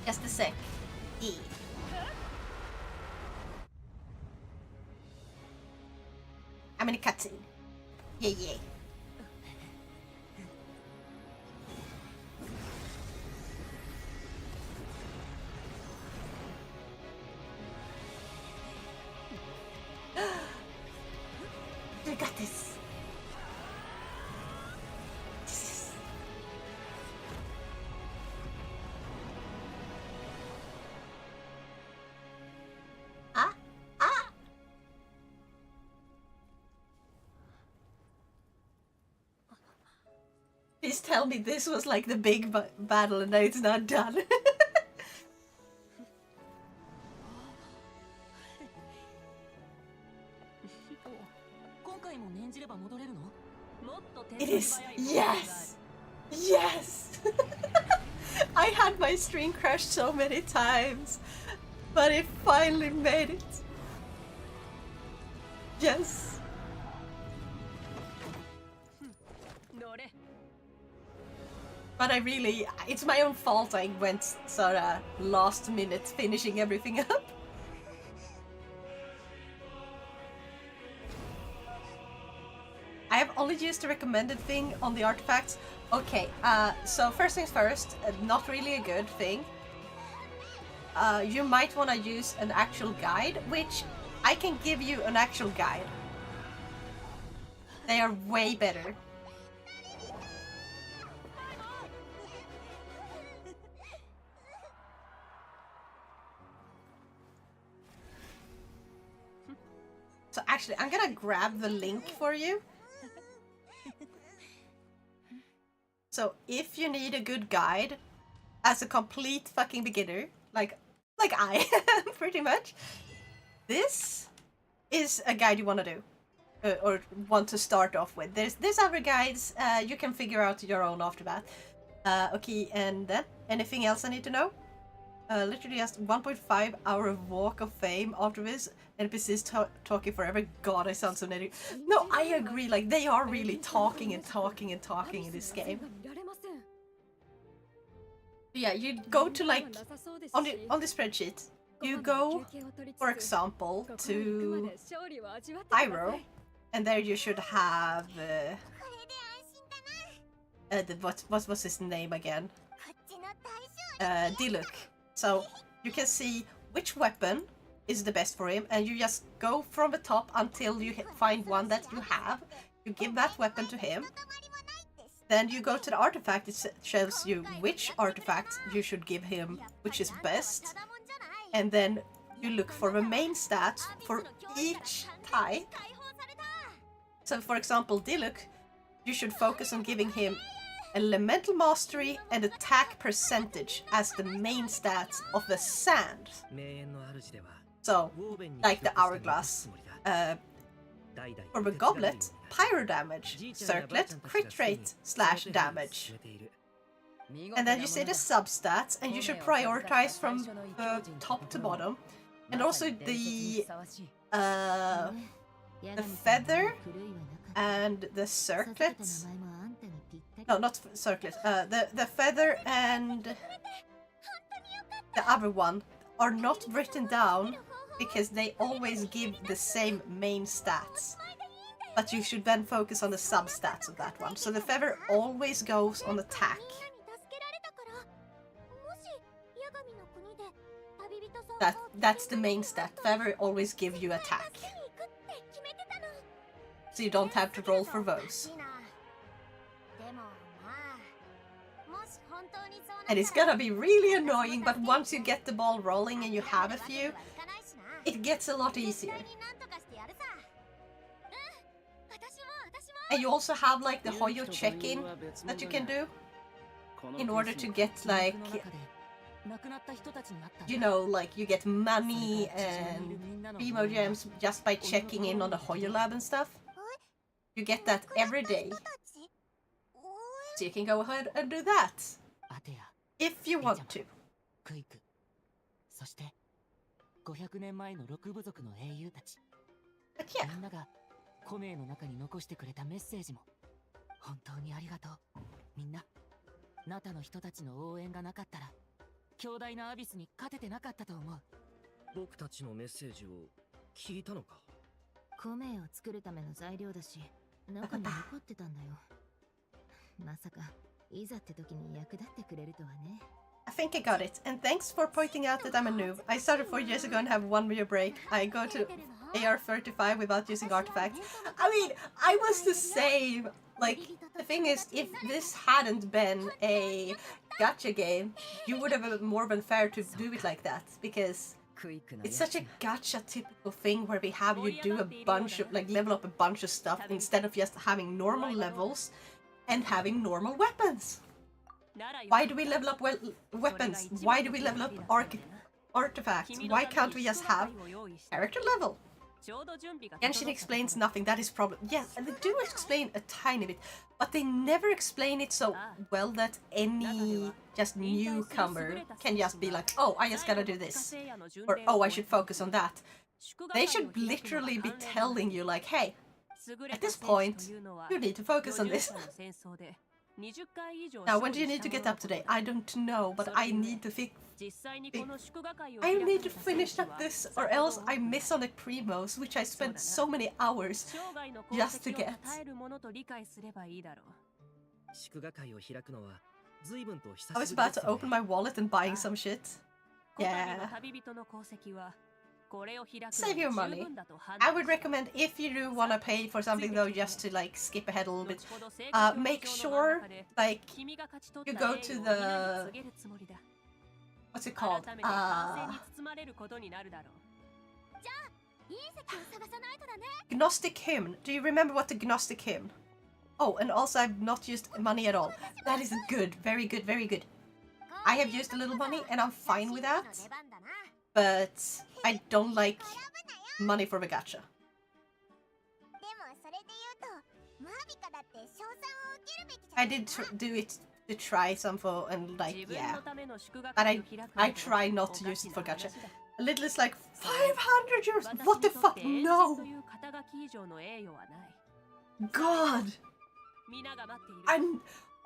Just a sec. E. I'm in a cutscene. Yeah. You got this. Please tell me this was like the big battle and now it's not done. It is. Yes! Yes! I had my stream crash so many times, but it finally made it. Yes! But I really, it's my own fault I went sorta last minute finishing everything up. I have only used the recommended thing on the artifacts. Okay, so first things first, not really a good thing. You might want to use an actual guide, which I can give you an actual guide. They are way better. So actually, I'm gonna grab the link for you. So if you need a good guide, as a complete fucking beginner, like I am pretty much, this is a guide you want to do, or want to start off with. There's other guides you can figure out your own after that. Okay, and then anything else I need to know? Literally just 1.5 hour of walk of fame after this. NPCs talking forever. God, I sound so native. No, I agree. Like, they are really talking and talking and talking in this game. Yeah, you go to, like, on the spreadsheet, you go, for example, to Pyro, and there you should have what was his name again? Diluc. So you can see which weapon is the best for him, and you just go from the top until you find one that you have. You give that weapon to him. Then you go to the artifact. It shows you which artifact you should give him, which is best. And then you look for the main stats for each type. So for example, Diluc, you should focus on giving him elemental mastery and attack percentage as the main stats of the sand. So, like the hourglass. For the goblet, pyro damage, circlet, crit rate / damage. And then you see the substats, and you should prioritize from top to bottom. And also the feather and the circlet. No, not circlet. The feather and the other one are not written down because they always give the same main stats. But you should then focus on the substats of that one. So the feather always goes on attack. That's the main stat. Feather always give you attack. So you don't have to roll for those. And it's gonna be really annoying, but once you get the ball rolling and you have a few, it gets a lot easier. And you also have like the Hoyo check-in that you can do in order to get like, you know, like you get money and Primo gems just by checking in on the Hoyo lab and stuff. You get that every day. So you can go ahead and do that if you want to. 500年前の6部族の英雄たち。みんながコメの中に残してくれたメッセージも本当にありがとう。みんな、ナタの人たちの応援がなかったら強大なアビスに勝ててなかったと思う。僕たちのメッセージを聞いたのか？コメを作るための材料だし、中に残ってたんだよ。まさかいざって時に役立ってくれるとはね。I think I got it, and thanks for pointing out that I'm a noob. I started 4 years ago and have 1 year break. I go to AR35 without using artifacts. I mean, I was the same. Like, the thing is, if this hadn't been a gacha game, you would have more been fair to do it like that, because it's such a gacha typical thing where we have you do a bunch of, like, level up a bunch of stuff instead of just having normal levels and having normal weapons. Why do we level up weapons? Why do we level up artifacts? Why can't we just have character level? Genshin explains nothing, that is problem. Yes, and they do explain a tiny bit, but they never explain it so well that any just newcomer can just be like, oh, I just gotta do this. Or, oh, I should focus on that. They should literally be telling you like, hey, at this point, you need to focus on this. Now, when do you need to get up today? I don't know, but I need to I need to finish up this, or else I miss on the primos, which I spent so many hours just to get. I was about to open my wallet and buying some shit. Yeah. Save your money. I would recommend, if you do want to pay for something though, just to like skip ahead a little bit, make sure like you go to the, what's it called? Gnostic Hymn. Do you remember what the Gnostic Hymn? Oh, and also I've not used money at all. That is good. Very good, very good. I have used a little money and I'm fine with that. But I don't like money for the gacha. I did do it to try some for, and like, yeah. But I try not to use it for gacha. A little is like 500 euros! What the fuck? No! God!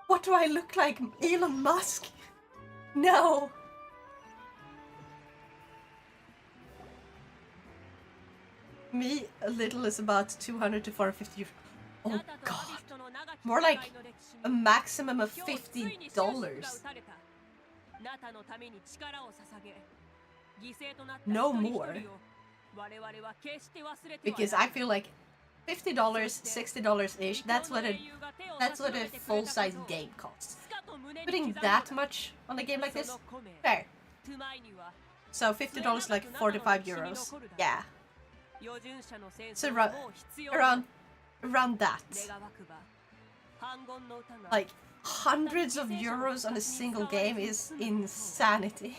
What do I look like? Elon Musk? No! Me, a little is about 200 to 450. Oh god. More like a maximum of $50. No more. Because I feel like $50, $60-ish, that's what a full-size game costs. Putting that much on a game like this? Fair. So $50 like 45 euros. Yeah. So around that. Like, hundreds of euros on a single game is insanity.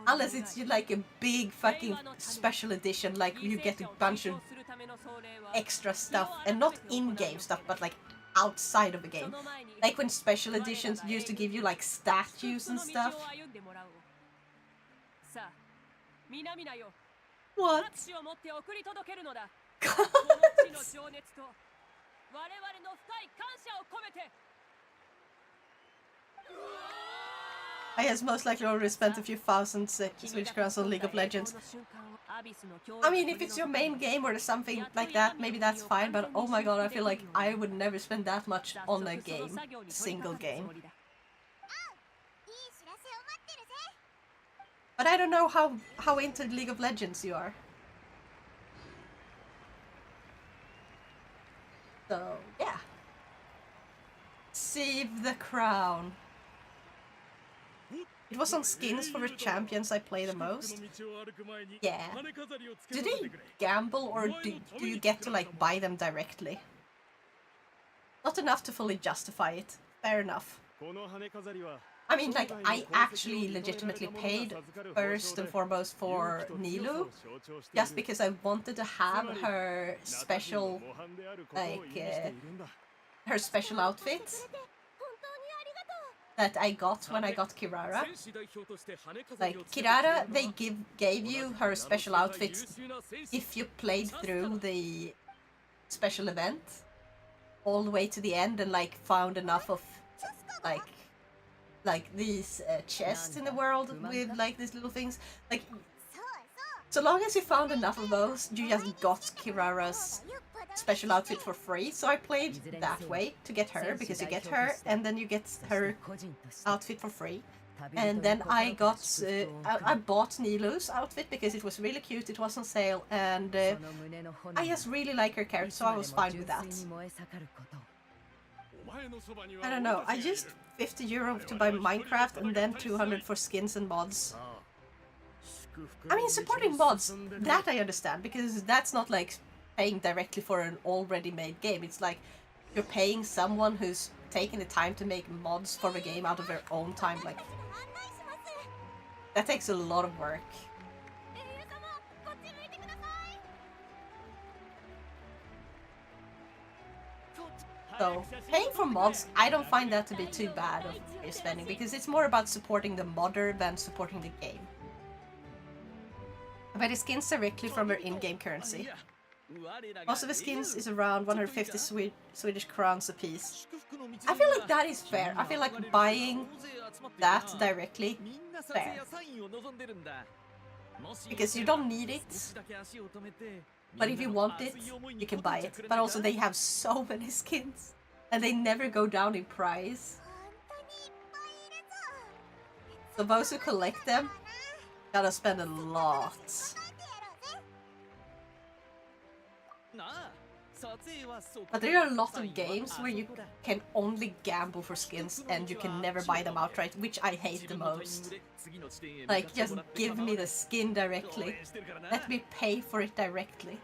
Unless it's like a big fucking special edition, like you get a bunch of extra stuff, and not in-game stuff, but like outside of the game. Like when special editions used to give you like statues and stuff. What? I has most likely already spent a few thousand Swedish crowns on League of Legends. I mean, if it's your main game or something like that, maybe that's fine, but oh my god, I feel like I would never spend that much on a game. Single game. But I don't know how into League of Legends you are. So, yeah. Save the crown. It was on skins for the champions I play the most. Yeah. Do they gamble or do you get to like buy them directly? Not enough to fully justify it. Fair enough. I mean, like, I actually legitimately paid first and foremost for Nilu, just because I wanted to have her special, like, her special outfit that I got when I got Kirara. Like, Kirara, they gave you her special outfit if you played through the special event all the way to the end and, like, found enough of, like these chests in the world with, like, these little things. Like, so long as you found enough of those, you just got Kirara's special outfit for free. So I played that way to get her, because you get her and then you get her outfit for free. And then I got I bought Nilu's outfit because it was really cute, it was on sale, and I just really like her character, so I was fine with that. I don't know, I used 50 euro to buy Minecraft and then 200 for skins and mods. I mean, supporting mods, that I understand, because that's not like paying directly for an already made game. It's like you're paying someone who's taking the time to make mods for the game out of their own time. Like, that takes a lot of work. So, paying for mods, I don't find that to be too bad of your spending, because it's more about supporting the modder than supporting the game. I buy the skins directly from their in-game currency. Most of the skins is around 150 Swedish crowns a piece. I feel like that is fair. I feel like buying that directly, fair. Because you don't need it, but if you want it, you can buy it. But also they have so many skins, and they never go down in price. So those who collect them gotta spend a lot. But there are a lot of games where you can only gamble for skins and you can never buy them outright, which I hate the most. Like, just give me the skin directly. Let me pay for it directly.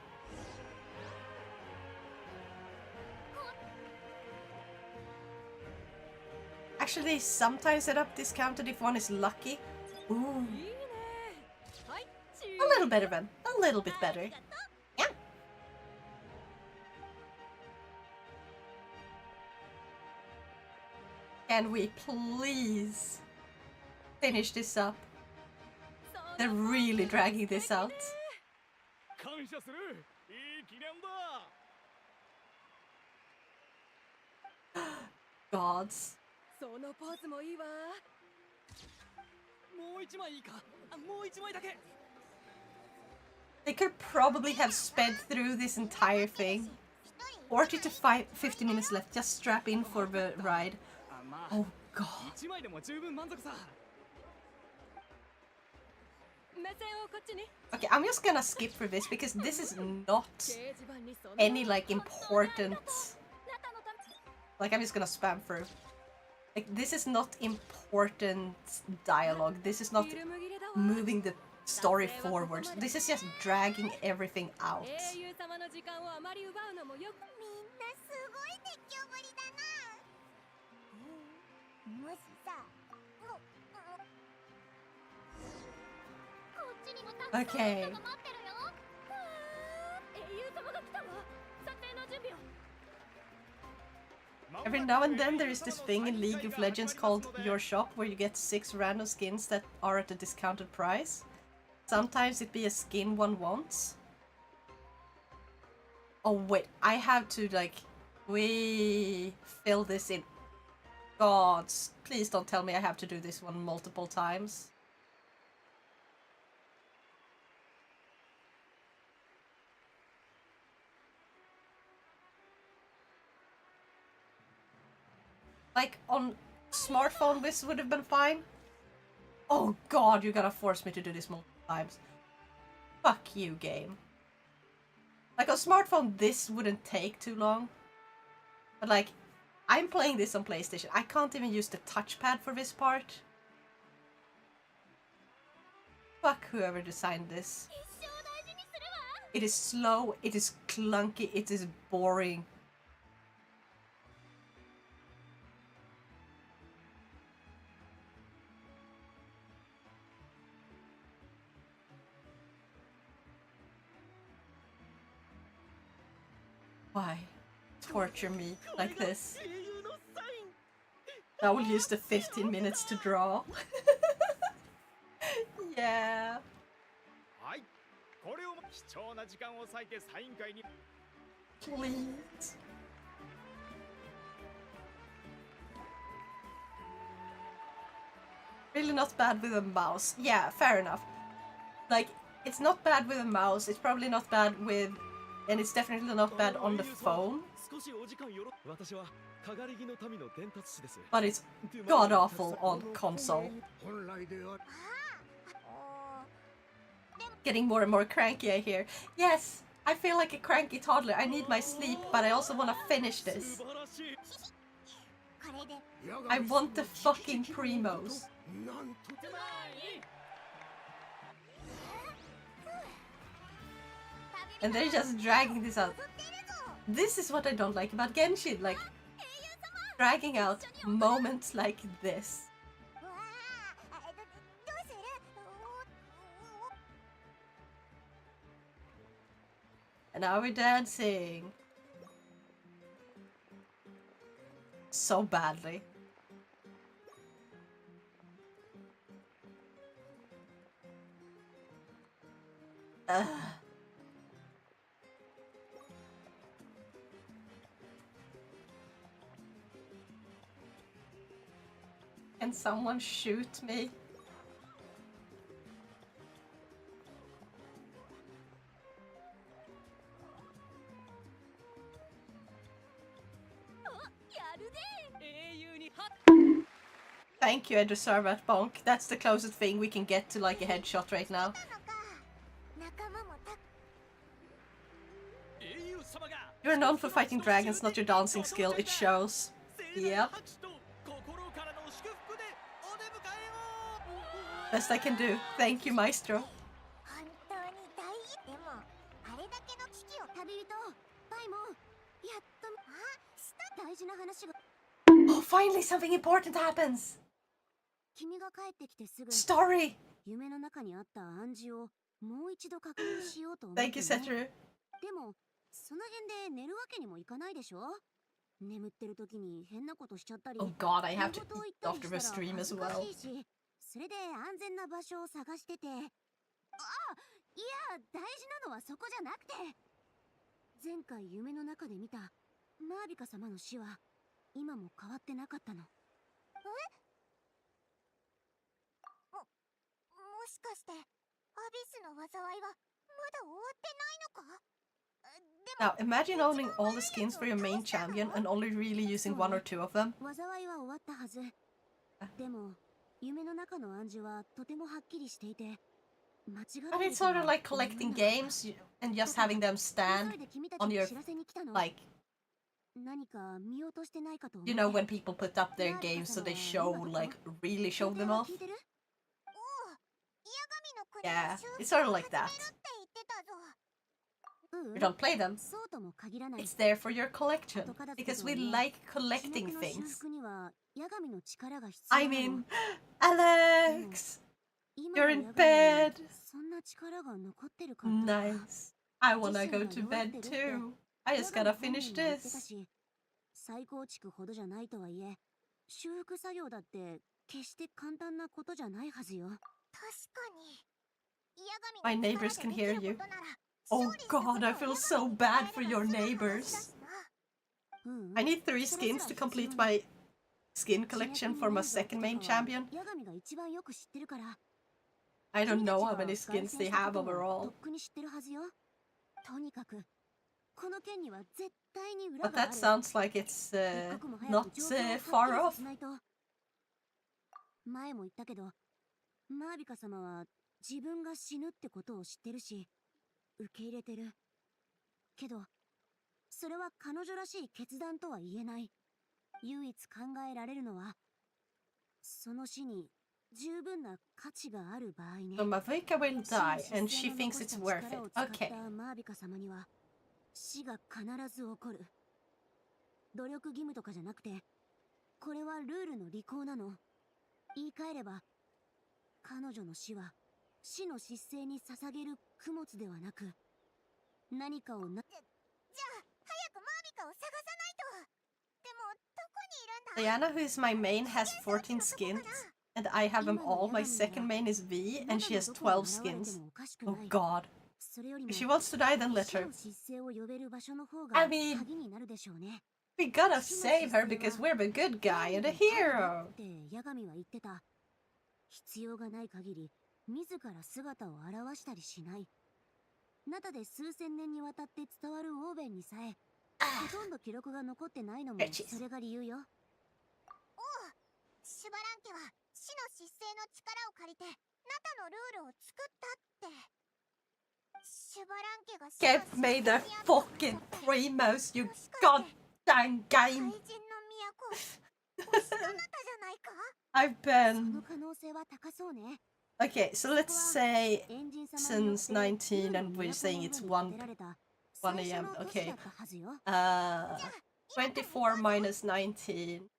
Actually, they sometimes set up discounted if one is lucky. Ooh. A little better then. A little bit better. Yeah. Can we please finish this up? They're really dragging this out. Gods. They could probably have sped through this entire thing. 40 to 50 minutes left. Just strap in for the ride. Oh god. Okay, I'm just gonna skip through this because this is not any like important. Like, I'm just gonna spam through. Like, this is not important dialogue. This is not moving the story forward. This is just dragging everything out. もしさこっちにもたくさんの人が待ってるよ。英雄様が来たわ。撮影の準備を。Every now and then there is this thing in League of Legends called Your Shop where you get 6 random skins that are at a discounted price. Sometimes it be a skin one wants. Oh wait, I have to like fill this in. Gods, please don't tell me I have to do this one multiple times. Like, on smartphone this would have been fine. Oh god, you're gonna force me to do this multiple times. Fuck you, game. Like, on smartphone this wouldn't take too long. But like, I'm playing this on PlayStation. I can't even use the touchpad for this part. Fuck whoever designed this. It is slow, it is clunky, it is boring. Why torture me like this? I will use the 15 minutes to draw. Yeah. Please. Really not bad with a mouse. Yeah, fair enough. Like, it's not bad with a mouse, it's probably not bad with... And it's definitely not bad on the phone. But it's god-awful on console. Getting more and more cranky, I hear. Yes, I feel like a cranky toddler. I need my sleep, but I also want to finish this. I want the fucking primos. And they're just dragging this out. This is what I don't like about Genshin, like dragging out moments like this. And now we're dancing. So badly. Ugh. Can someone shoot me? Thank you, I deserve that bonk. That's the closest thing we can get to like a headshot right now. You're known for fighting dragons, not your dancing skill. It shows. Yep. Best I can do. Thank you, Maestro. Oh, finally something important happens! Story! Thank you, Setru. その辺で寝るわけにもいかないでしょ。眠ってる時に変なことしちゃったり。Oh god, I have to eat after Restream as well. それで安全な場所を探してて。あ、いや、大事なのはそこじゃなくて。前回夢の中で見たマービカ様の死は今も変わってなかったの。もしかしてアビスの災いはまだ終わってないのか？ Now, imagine owning all the skins for your main champion and only really using 1 or 2 of them. But it's sort of like collecting games and just having them stand on your, like, you know, when people put up their games so they show, like, really show them off. Yeah, it's sort of like that. We don't play them. そうとも限らない。 It's there for your collection because we like collecting 記憶の修 things. 復には八神の力が必要 I なの。 mean, Alex, 今 you're の in 八神に bed. そんな力が残ってるかと。 Nice. I wanna go to bed too. I just gotta finish 八神本人も言ってた this. し、再構築ほどじゃないとはいえ、修復作業だって決して簡単なことじゃないはずよ。確かに。 My neighbors can hear you. Oh god, I feel so bad for your neighbors. I need 3 skins to complete my skin collection for my second main champion. I don't know how many skins they have overall. But that sounds like it's not far off. 前も言ったけど、マービカ様は自分が死ぬってことを知ってるし、受け入れてる。けど、それは彼女らしい決断とは言えない。唯一考えられるのは、その死に十分な価値がある場合ね。So Mavika will die and she thinks it's worth it. Okay. マービカ様には死が必ず起こる。努力義務とかじゃなくて、これはルールの履行なの。言い換えれば、彼女の死は死の失勢に捧げる供物ではなく、何かをな。じゃあ早くマービカを探さないと。でもどこにいるんだ。 Diana, who is my main, has 14 skins, and I have them all. My second main is V, and she has 12 skins. Oh god. If she wants to die, then let her. I mean, we gotta save her because we're the good guy and the hero. 必要がない限り自ら姿を現したりしない。ナタで数千年にわたって伝わるオーベンにさえほとんど記録が残ってないのもそれが理由よ。おう、シュバラン家は死の失勢の力を借りてナタのルールを作ったって。シュバラン家が Get me the fucking primos, you goddamn game. I've been... Okay, so let's say since 19 and we're saying it's 1 AM. Okay. 24 minus 19.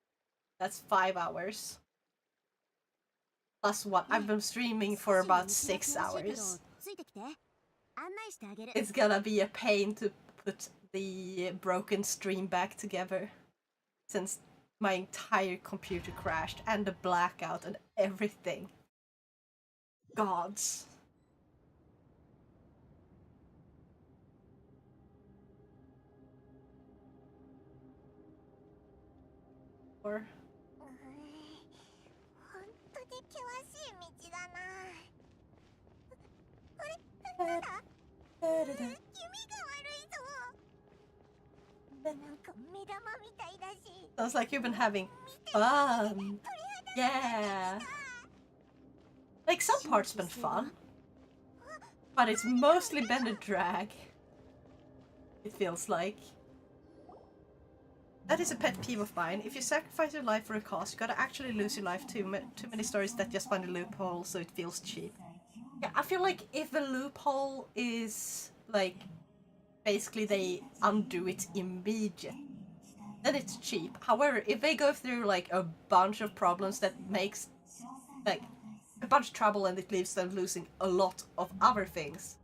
That's 5 hours. Plus 1. I've been streaming for about 6 hours. It's gonna be a pain to put the broken stream back together. Since my entire computer crashed and the blackout and everything. Gods. Or... Sounds like you've been having fun. Yeah. Like some parts been fun, but it's mostly been a drag. It feels like. That is a pet peeve of mine. If you sacrifice your life for a cause, you gotta actually lose your life too many stories that just find a loophole so it feels cheap. Yeah, I feel like if the loophole is like basically they undo it immediately, then it's cheap. However, if they go through like a bunch of problems that makes like a bunch of trouble and it leaves them losing a lot of other things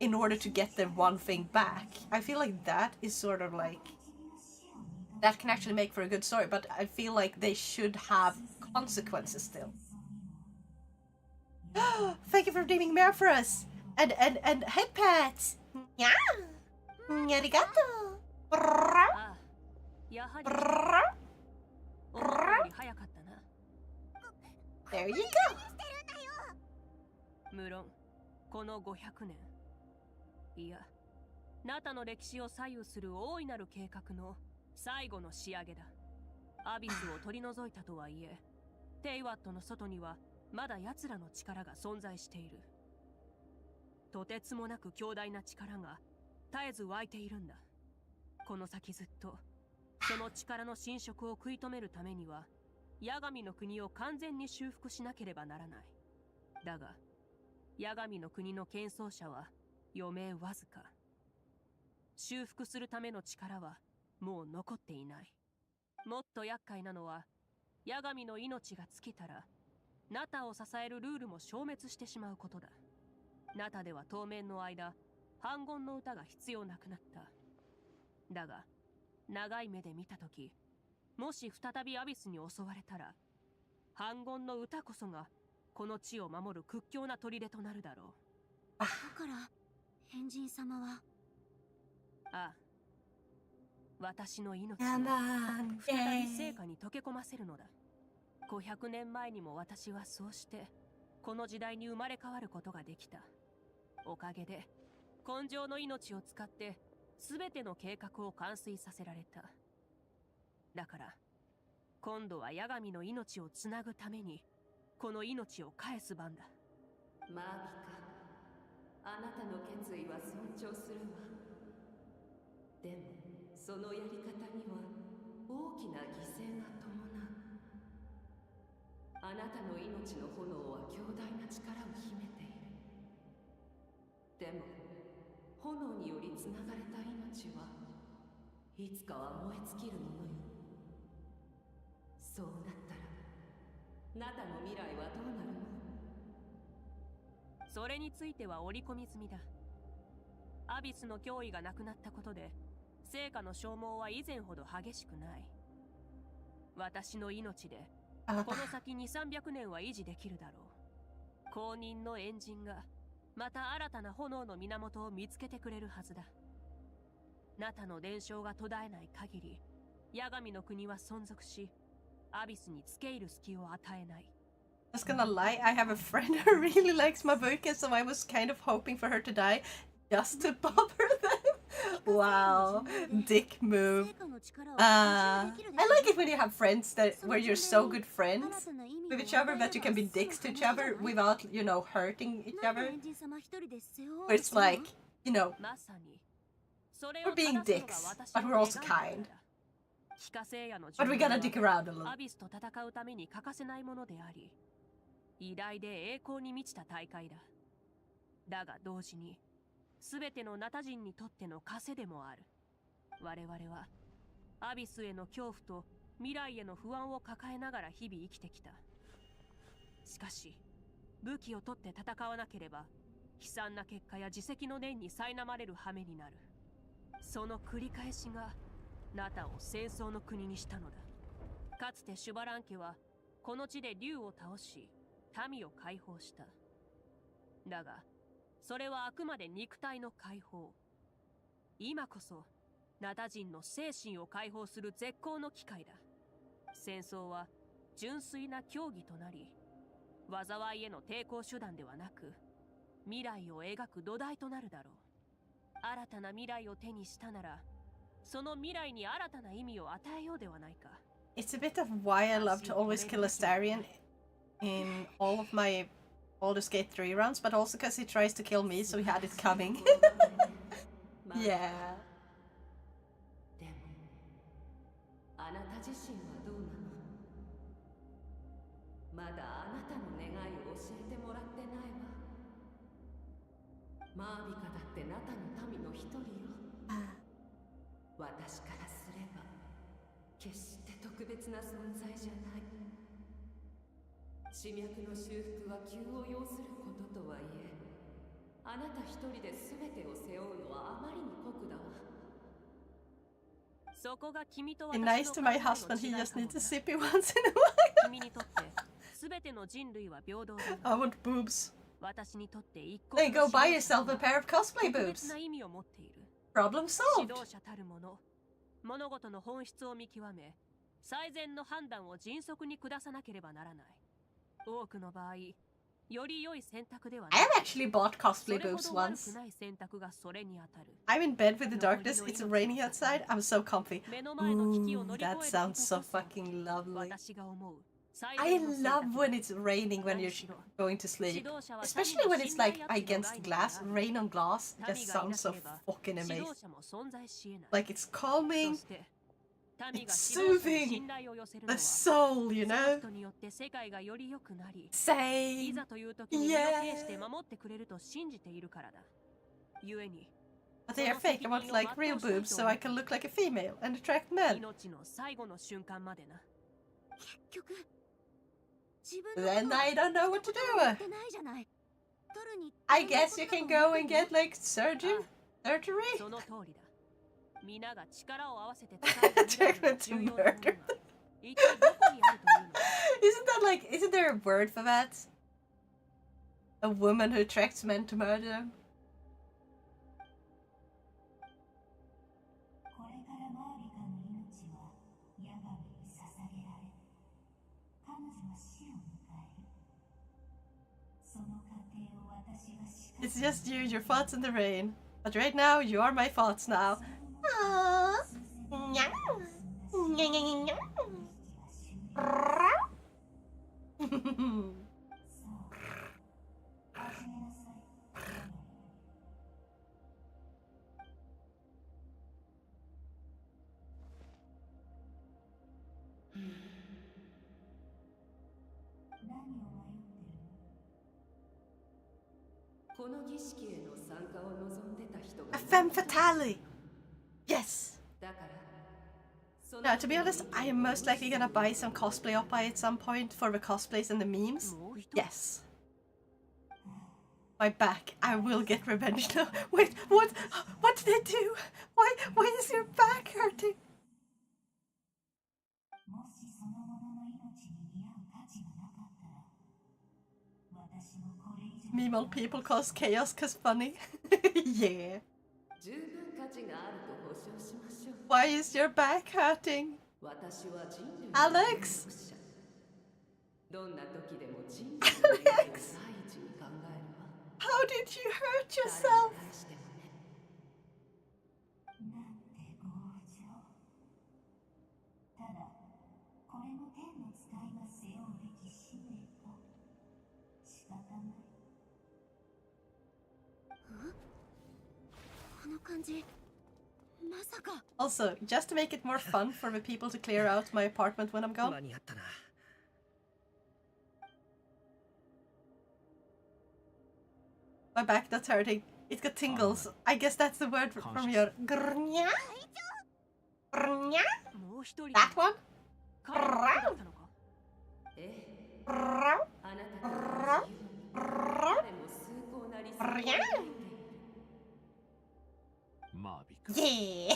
in order to get their one thing back, I feel like that is sort of like that can actually make for a good story, but I feel like they should have consequences still. Thank you for redeeming Mare for us! And head pats! Yeah! Arigato! There you go! 無論この500年いやナタの歴史を左右する大いなる計画の最後の仕上げだ。アビスを取り除いたとはいえテイワットの外にはまだ奴らの力が存在している。とてつもなく強大な力が絶えず湧いているんだ。この先ずっとその力の侵食を食い止めるためには八神の国を完全に修復しなければならない。だが八神の国の堅壮者は余命わずか。修復するための力はもう残っていない。もっと厄介なのは、八神の命が尽きたらナタを支えるルールも消滅してしまうことだ。ナタでは当面の間反言の歌が必要なくなった。だが長い目で見たとき、もし再びアビスに襲われたら、反言の歌こそがこの地を守る屈強な砦となるだろう。だから変人様は。ああ、私の命を Come on, 再び yay. 聖火に溶け込ませるのだ。500年前にも私はそうしてこの時代に生まれ変わることができた。おかげで根性の命を使って全ての計画を完遂させられた。だから今度は八神の命をつなぐためにこの命を返す番だ。マービカ、あなたの決意は尊重するわ。でもそのやり方には大きな犠牲が伴う。あなたの命の炎は強大な力を秘めている。でも炎によりつながれた命はいつかは燃え尽きるものよ。そうなったらあなたの未来はどうなるの？それについては織り込み済みだ。アビスの脅威がなくなったことで成果の消耗は以前ほど激しくない。私の命でこの先2、300年は維持できるだろう。公認のエンジンがまた新たな炎の源を見つけてくれるはずだ。ナタの伝承が途絶えない限り、八神の国は存続し、アビスに付け入る隙を与えない。Just gonna lie, I have a friend who really likes my book, and so I was kind of hoping for her to die just to bother them. Wow, dick move. I like it when you have friends that where you're so good friends with each other that you can be dicks to each other without, you know, hurting each other. Where it's like, you know, we're being dicks, but we're also kind. But we gotta dick around a little. アビスと戦うために欠かせないものであり、偉大で栄光に満ちた大会だ。だが同時に全てのナタ人にとっての枷でもある。我々はアビスへの恐怖と未来への不安を抱えながら日々生きてきた。しかし武器を取って戦わなければ悲惨な結果や自責の念に苛まれる羽目になる。その繰り返しがナタを戦争の国にしたのだ。かつてシュバラン家はこの地で竜を倒し民を解放した。だがそれはあくまで肉体の解放。今こそナタ人の精神を解放する絶好の機会だ。戦争は純粋な競技となり、災いへの抵抗手段ではなく未来を描く土台となるだろう。新たな未来を手にしたなら、その未来に新たな意味を与えようではないか。It's a bit of why I love to always kill Astarion in all of my Baldur's Gate 3 rounds, but also because he tries to kill me, so he had it coming. Yeah. でもあなた自身はどうなの？まだあなたの願いを教えてもらってないわ。マービカだってナタの民の一人よ。私からすれば決して特別な存在じゃない。地脈の修復は急を要することとはいえ、あなた一人で全てを背負うのはあまりに酷だわ。そこが君と私 And の nice to my 考えの husband, he 違い just かも needs な a sippy once in a while. 君にとって全ての人類は平等だ I が、 want boobs. 私にとって一個 Then go buy yourself a pair of cosplay 特 boobs. 別な意味を持っている。 Problem 指 solved. 導者たるもの、物事の本質を見極め、最善の判断を迅速に下さなければならない。多くの場合、より良い選択ではな I い。 have actually bought そ cosplay れほ boobs ど悪く once. ない選択がそれに当たる。 I'm in bed with the darkness, it's raining outside, I'm so comfy. 目の前の危機を Ooh, 乗り越え that る sounds こと so こそ fucking lovely. 私が思う最 I 善の選 love 択 when it's raining when you're going to sleep. Especially when it's like against glass, rain on glass. Just sounds so fucking 指 amazing. 導者も存在し得ない。 Like it's calming, そして民が it's 指導者に soothing 信頼を寄せるの the は soul, you その know? 人によって世界がより良くなり、い Same. ざという時に身を Yeah. 挺して守ってくれると信じているからだ。故に But they are fake. I want like real boobs so I can look like a female and attract men. 命の最後の瞬間までな。結局自分 Then I don't know what to do. ってないじゃない。取るに I guess you can go and get like surgery. その通りだ。皆が力を合わせて Turn into murder. 一体どこにあるというの Isn't that like, isn't there a word for that? A woman who attracts men to murder them? これからマーリカの命はヤガミに捧げられ、彼女は死を迎える。その過程を私がしか It's just you, your thoughts in the rain. But right now, you are my thoughts now. Aww. Nyah. Nyah, nyah, nyah, nyah. 始めなさい。何を迷ってるの？この儀式への参加を望んでた人が A femme fatale. Yes. だから No, to be honest, I am most likely gonna buy some cosplay op at some point for the cosplays and the memes. Yes. My back. I will get revenge now. Wait, what? What did they do? Why is your back hurting? もしそのものの命に見合う価値がなかったら、私もこれ以上 Meme old people cause chaos cause funny. Yeah. 十分価値があると保証しましょう。 Why is your back hurting? 私は人類の Alex! 者。どんな時でも人類の命を第一に考えるわ。 How did you hurt 誰 yourself? に対してもね。なんて強情。ただ、これも天の使いが背負うべき使命か。仕方ない。この感じまさか Also, just to make it more fun for the people to clear out my apartment when I'm gone. 間に合ったな。My back, that's hurting. It's got tingles. I guess that's the word from your grnya? Grnya? もう一人 That one? 彼のことだったのかええ、 Grrrr. あなたと同じように彼も崇高な理想を抱いている。マービカ、 Yeah.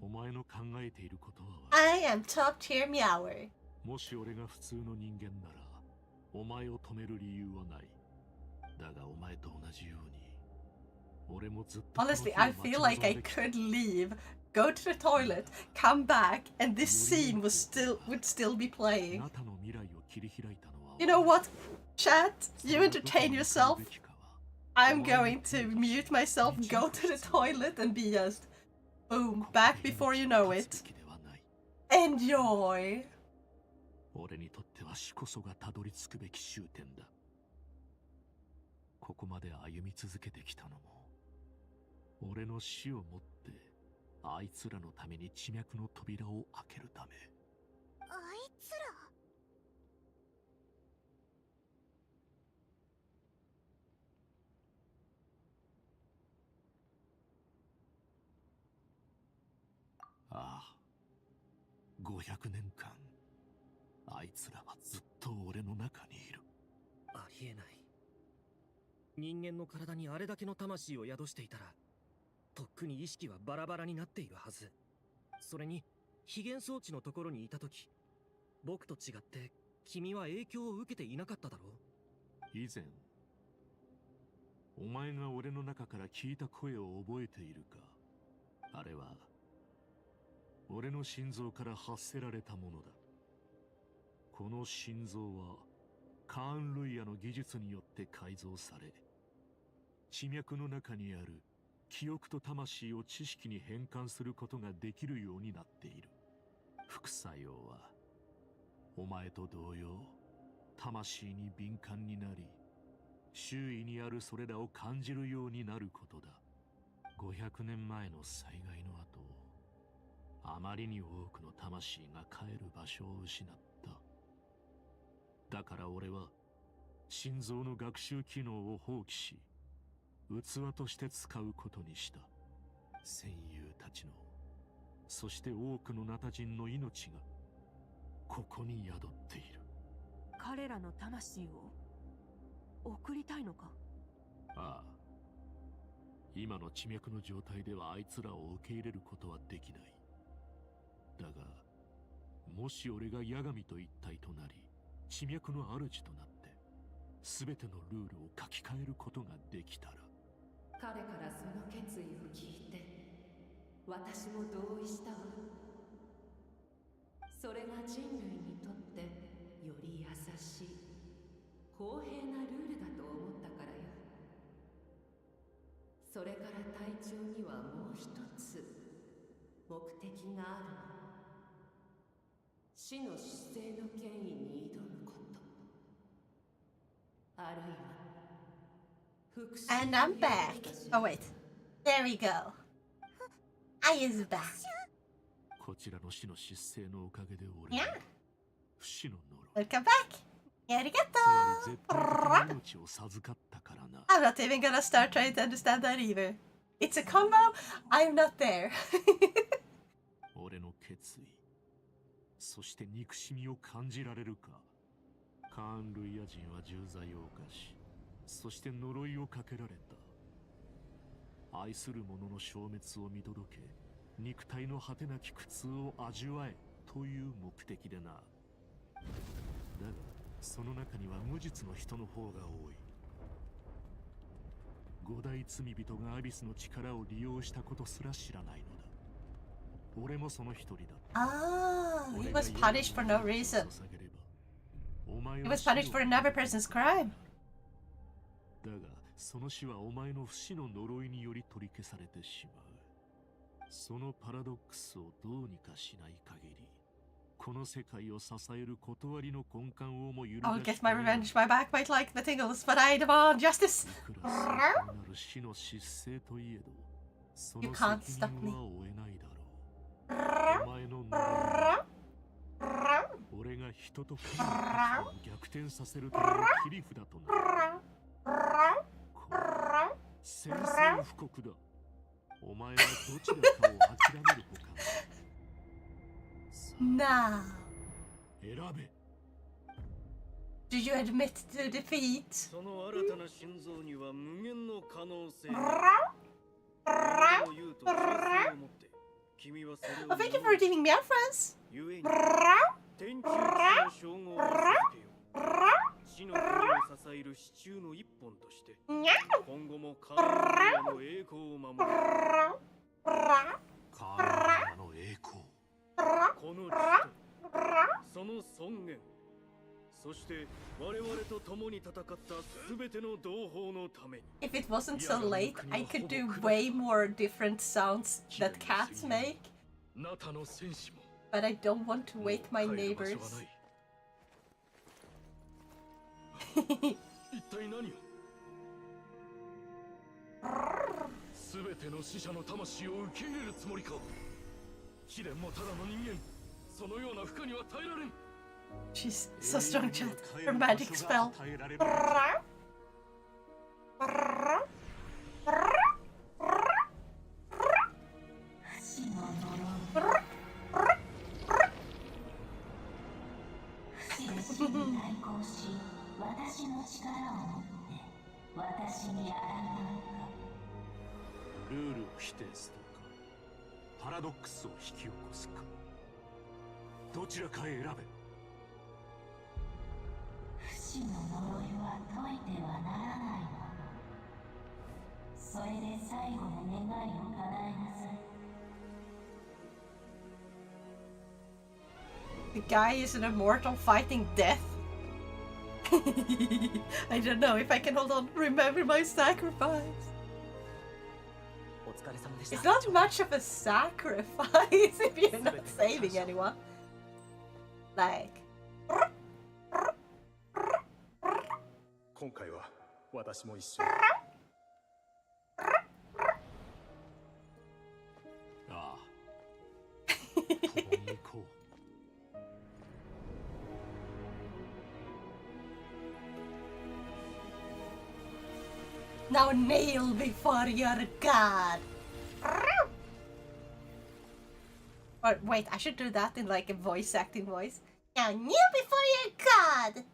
お前の考えていることは I am top tier meower. もし俺が普通の人間ならお前を止める理由はない。だがお前と同じように俺もずっと Honestly, I feel like I could leave, go to the toilet, come back, and this scene would still be あ playing. なたの未来を切り開いたのは You know what? Chat, you entertain yourself. I'm going to mute myself, go to the toilet, and be just boom, back before you know it. Enjoy. 俺にとっては死こそがたどり着くべき終点だ。ここまで歩み続けてきたのも俺の死をもってあいつらのために地脈の扉を開けるため。あいつらああ、500年間あいつらはずっと俺の中にいる。ありえない。人間の体にあれだけの魂を宿していたら、とっくに意識はバラバラになっているはず。それに、非現装置のところにいたとき、僕と違って君は影響を受けていなかっただろう。以前お前が俺の中から聞いた声を覚えているか。あれは俺の心臓から発せられたものだ。この心臓はカーン・ルイヤの技術によって改造され、地脈の中にある記憶と魂を知識に変換することができるようになっている。副作用はお前と同様魂に敏感になり、周囲にあるそれらを感じるようになることだ。500年前の災害の後、あまりに多くの魂が帰る場所を失った。だから俺は心臓の学習機能を放棄し、器として使うことにした。戦友たちの、そして多くのナタ人の命がここに宿っている。彼らの魂を送りたいのか？ああ、今の地脈の状態ではあいつらを受け入れることはできない。だがもし俺が八神と一体となり地脈の主となって全てのルールを書き換えることができたら。彼からその決意を聞いて私も同意したわ。それが人類にとってより優しい公平なルールだと思ったからよ。それから隊長にはもう一つ目的があるの。死の出世の権威に挑むこと、あるいは And I'm back. Oh wait, there we go. I is back. こちらの死の失勢のおかげで俺は不死の呪い。 Welcome back. Arigato. 絶対的な命を授かったからな。 I'm not even gonna start trying to understand that either. It's a combo. I'm not there. 俺の決意、そして憎しみを感じられるか。カーン・ルイヤ人は重罪を犯し、そして呪いをかけられた。愛する者の消滅を見届け、肉体の果てなき苦痛を味わえという目的でな。だがその中には無実の人の方が多い。五大罪人がアビスの力を利用したことすら知らないのだ。俺もその一人だ。Oh, he was punished for no reason. He was punished for another person's crime. だがその死はお前の不死の呪いにより取り消されてしまう。そのパラドックスをどうにかしない限り、この世界を支える断りの根幹をも揺るがし I'll get my revenge. My back might like the tingles, but I demand justice. いくらそうなる死の失勢といえど、その You 責 can't 任 stop me. は負えないだろう。お前の呪い、俺が人と神の価値を逆転させるための切り札となる。これ宣戦布告だ。お前はどちらかを諦めるほか。 Now, 選べ。 do you admit to defeat? その新たな心臓には無限の可能性が。俺の言うと忠誠を持って君はそれを Oh, thank you for redeeming me, our friends. 故に天中地の称号を授けよ。死の国を支える支柱の一本として今後もカーナの栄光を守る。カーナの栄光。この地とその尊厳、そして我々と共に戦ったすべての同胞のために。 If it wasn't so late, I could do way more different sounds that cats make. ナタの戦士も But I don't want to wake my 帰る場 neighbors. 所はない。一体何を。すべての死者の魂を受け入れるつもりか。貴殿もただの人間、そのような負荷には耐えられん。 She's so strong, chat. Her magic spell. 死の呪い死に対抗し私の力を持って私に抗うか。ルールを否定するか、パラドックスを引き起こすか、どちらかへ選べ。不死の呪いは解いてはならないの。それで最後の願いを叶えなさい。 The guy is an immortal fighting death. I don't know if I can hold on. Remember my sacrifice. It's not much of a sacrifice if you're not saving anyone. Like. 今回は私も一緒に。ああ、共に行こう。 Now kneel before your god. Or wait, I should do that in like a voice acting voice. Now kneel before your god!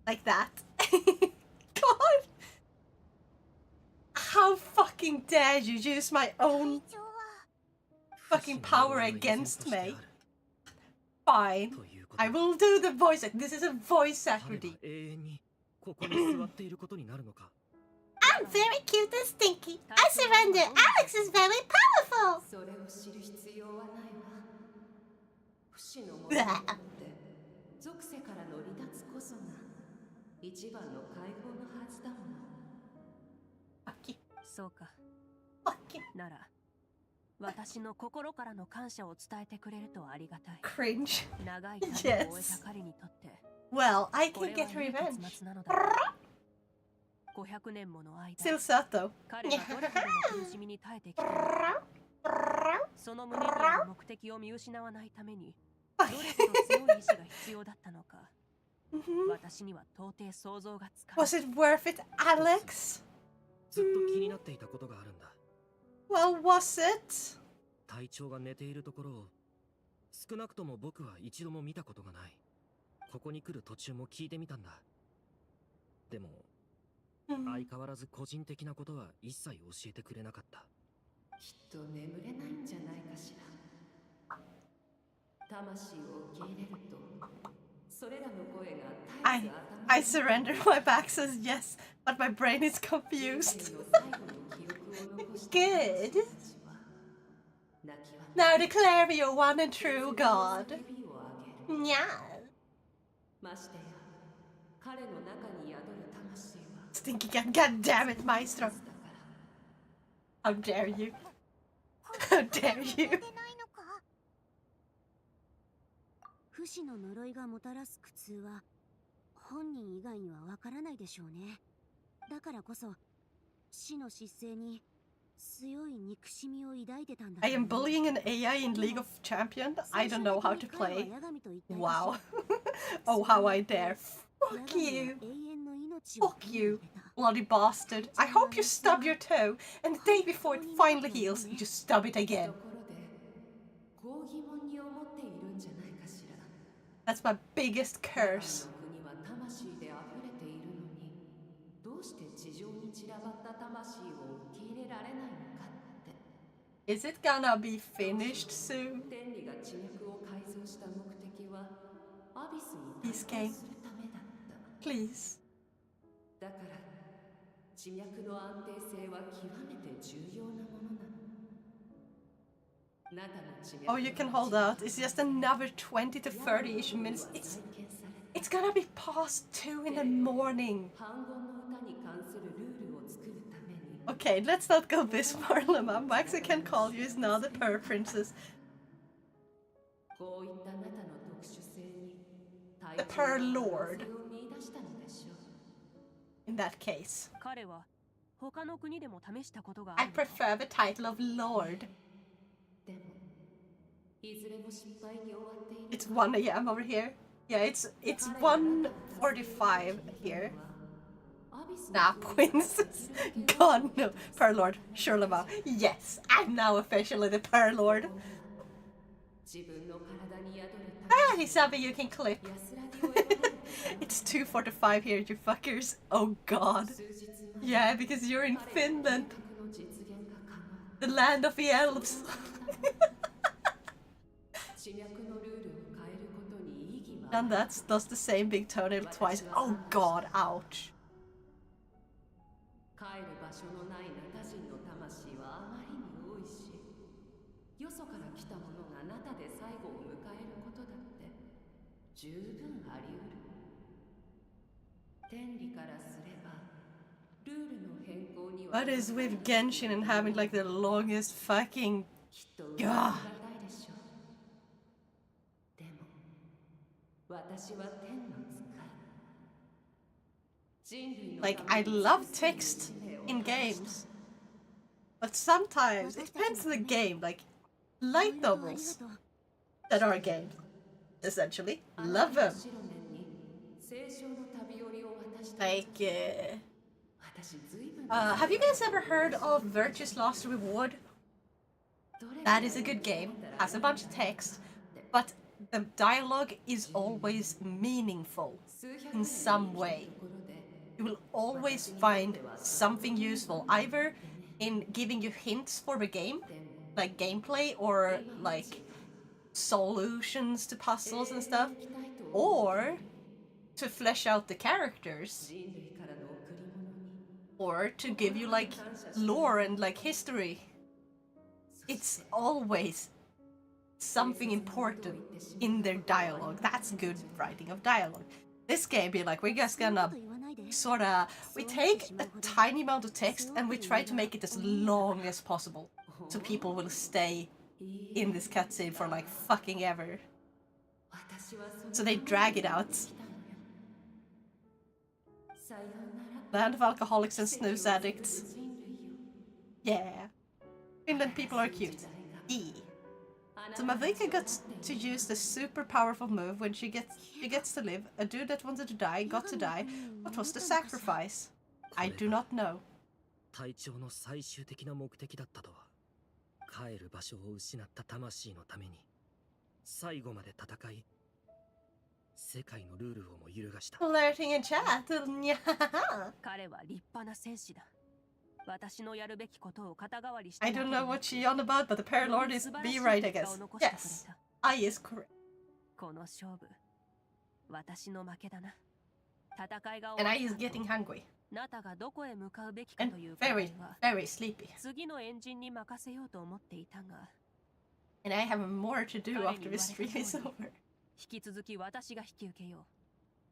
Like that. God! How fucking dare you use my own fucking power against me? Fine. I will do the voice act. This is a voice acting. I'm very cute and stinky. I surrender. Alex is very powerful. それを知る必要はないわ。不死のものにとって属性からの離脱こそが一番の解放のはずだもの。そうか。なら私の心からの感謝を伝えてくれるとありがたい。Cringe. 長い旅を終えた彼にとって。Well, I can get revenge. 500年もの間、 Still sad though. 彼がどれほどの苦しみに耐えてきたのか。その胸にある目的を見失わないためにどれほど強い意志が必要だったのか。私には到底想像がつかない。 Was it worth it, Alex? ずっと気になっていたことがあるんだ。 Well, was it? 隊長が寝ているところを少なくとも僕は一度も見たことがない。ここに来る途中も聞いてみたんだ。でも相変わらず個人的なことは一切教えてくれなかった。きっと眠れないんじゃないかしら。魂を受け入れるとそれらの声が絶えず頭に I surrender. My back says yes, but my brain is confused. Good. Now declare me your one and true God. Yeah. ましてや彼の中に宿る魂は Stinky cat. God damn it, Maestro. How dare you? How dare you? 不死の呪いがもたらす苦痛は本人以外にはわからないでしょうね。だからこそ死の失勢に強い憎しみを抱いてたんだ。 I am bullying an AI in League of Champions. I don't know how to play. Wow. Oh, how I dare. Fuck you. Fuck you, bloody bastard. I hope you stub your toe, and the day before it finally heals, you stub it again. こう疑問に思っているんじゃないかしら。 That's my biggest curse. 国は魂で溢れているのにどうして地上に散らばった魂を受け入れられないのかって。 Is it gonna be finished soon? 天理が地脈を改造した目的はアビスに対抗するためだった。 Please. だから地脈の安定性は極めて重要なものなの。 Oh, you can hold out. It's just another 20 to 30-ish minutes. It's gonna be past 2 in the morning. Okay, let's not go this far, Lama. Max, I can call you is now the Pearl Princess. The Pearl Lord. In that case. I prefer the title of Lord. It's 1 AM over here. Yeah, it's 1:45 here. Nah, Princess. God no. Pearl Lord. Sure, Lama. Yes, I'm now officially the Pearl Lord. Alrighty, Sabi, you can clip. It's 2:45 here, you fuckers. Oh god. Yeah, because you're in Finland. The land of the elves. And that does the same big toenail twice. Oh god, ouch. 帰る場所のないナタ人の魂はあまりに多いし、よそから来た者がナタで最後を迎えることだって十分あり得る。天理からすればルールの変更には What is with Genshin and having like the longest fucking... God. でも私は天の使い。 Like, I love text in games, but sometimes it depends on the game. Like, light novels that are games, essentially, love them. Like, have you guys ever heard of Virtue's Last Reward? That is a good game, has a bunch of text, but the dialogue is always meaningful in some way. You will always find something useful, either in giving you hints for the game, like gameplay or like solutions to puzzles and stuff, or to flesh out the characters, or to give you like lore and like history. It's always something important in their dialogue. That's good writing of dialogue. This game be like, we're just gonna sorta, we take a tiny amount of text and we try to make it as long as possible so people will stay in this cutscene for like fucking ever. So they drag it out. Land of alcoholics and snooze addicts. Yeah. Finland people are cute. So Mavrika got to use the super powerful move when she gets to live. A dude that wanted to die got to die. What was the sacrifice? I do not know. 隊長の最終的な目的だったとは。帰る場所を失った魂のために最後まで戦い、世界のルールをも揺るがした。Flirting in chat. 彼は立派な戦士だ。私のやるべきことを肩代わりして。 I don't know what she's on about, but the Paralord is B right, I guess. Yes, I is correct. この勝負、私の負けだな。戦いが And I is getting hungry. ナタがどこへ向かうべきかという very sleepy. 次のエンジンに任せようと思っていたが。And I have more to do after this stream is over. 引き続き私が引き受けよう。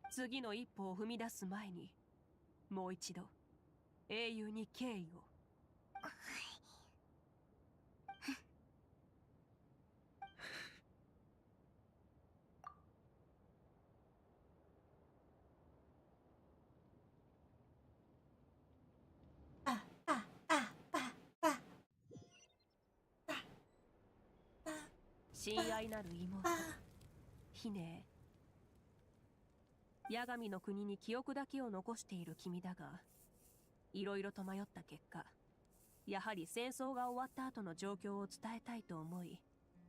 次の一歩を踏み出す前に、もう一度英雄に敬意を。親愛なる妹、ヒネ。八神の国に記憶だけを残している君だが、いろいろと迷った結果、やはり戦争が終わった後の状況を伝えたいと思い、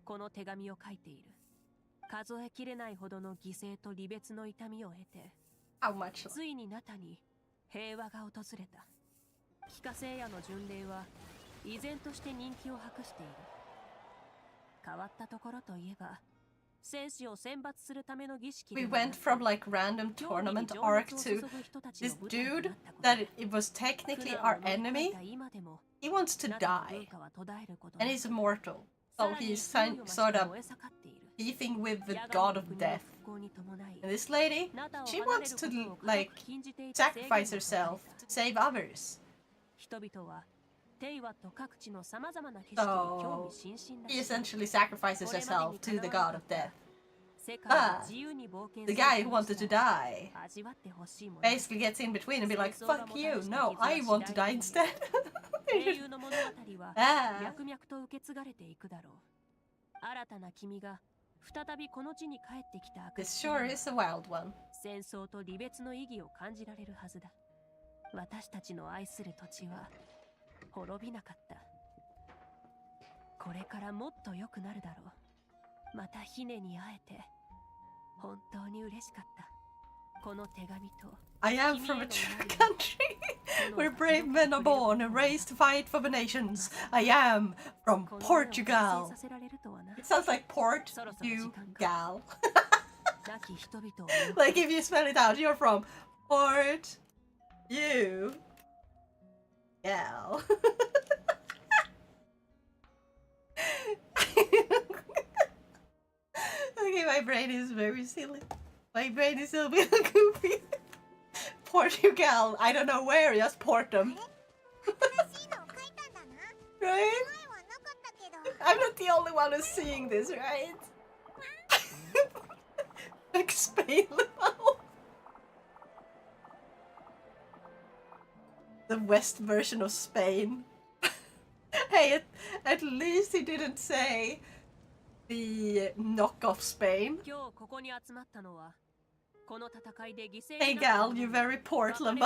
この手紙を書いている。数えきれないほどの犠牲と離別の痛みを得て、ついにナタに平和が訪れた。帰化聖夜の巡礼は依然として人気を博している。変わったところといえば、戦士を選抜するための儀式。 We went from like random tournament arc to this dude that it was technically our enemy. He wants to die, and he's immortal, so he's sort of beefing with the god of death. And this lady, she wants to like sacrifice herself to save others. So he essentially sacrifices herself to the god of death. But the guy who wanted to die basically gets in between and be like, fuck you, no, I want to die instead. This sure is a wild one. 戦争と離別の意義を感じられるはずだ。私たちの愛する土地は滅びなかった。これからもっと良くなるだろう。またヒネに会えて本当に嬉しかった。この手紙と I am from a true country where brave men are born and raised to fight for the nations. I am from Portugal. It sounds like Port-you-gal. Like if you spell it out, you're from Port-you-gal. Okay, my brain is very silly. My brain is a bit goofy. Portugal, I don't know where, just port them. Right? I'm not the only one who's seeing this, right? Like Spain. The West version of Spain. Hey, at least he didn't say the knockoff Spain. Hey gal, you very Portland.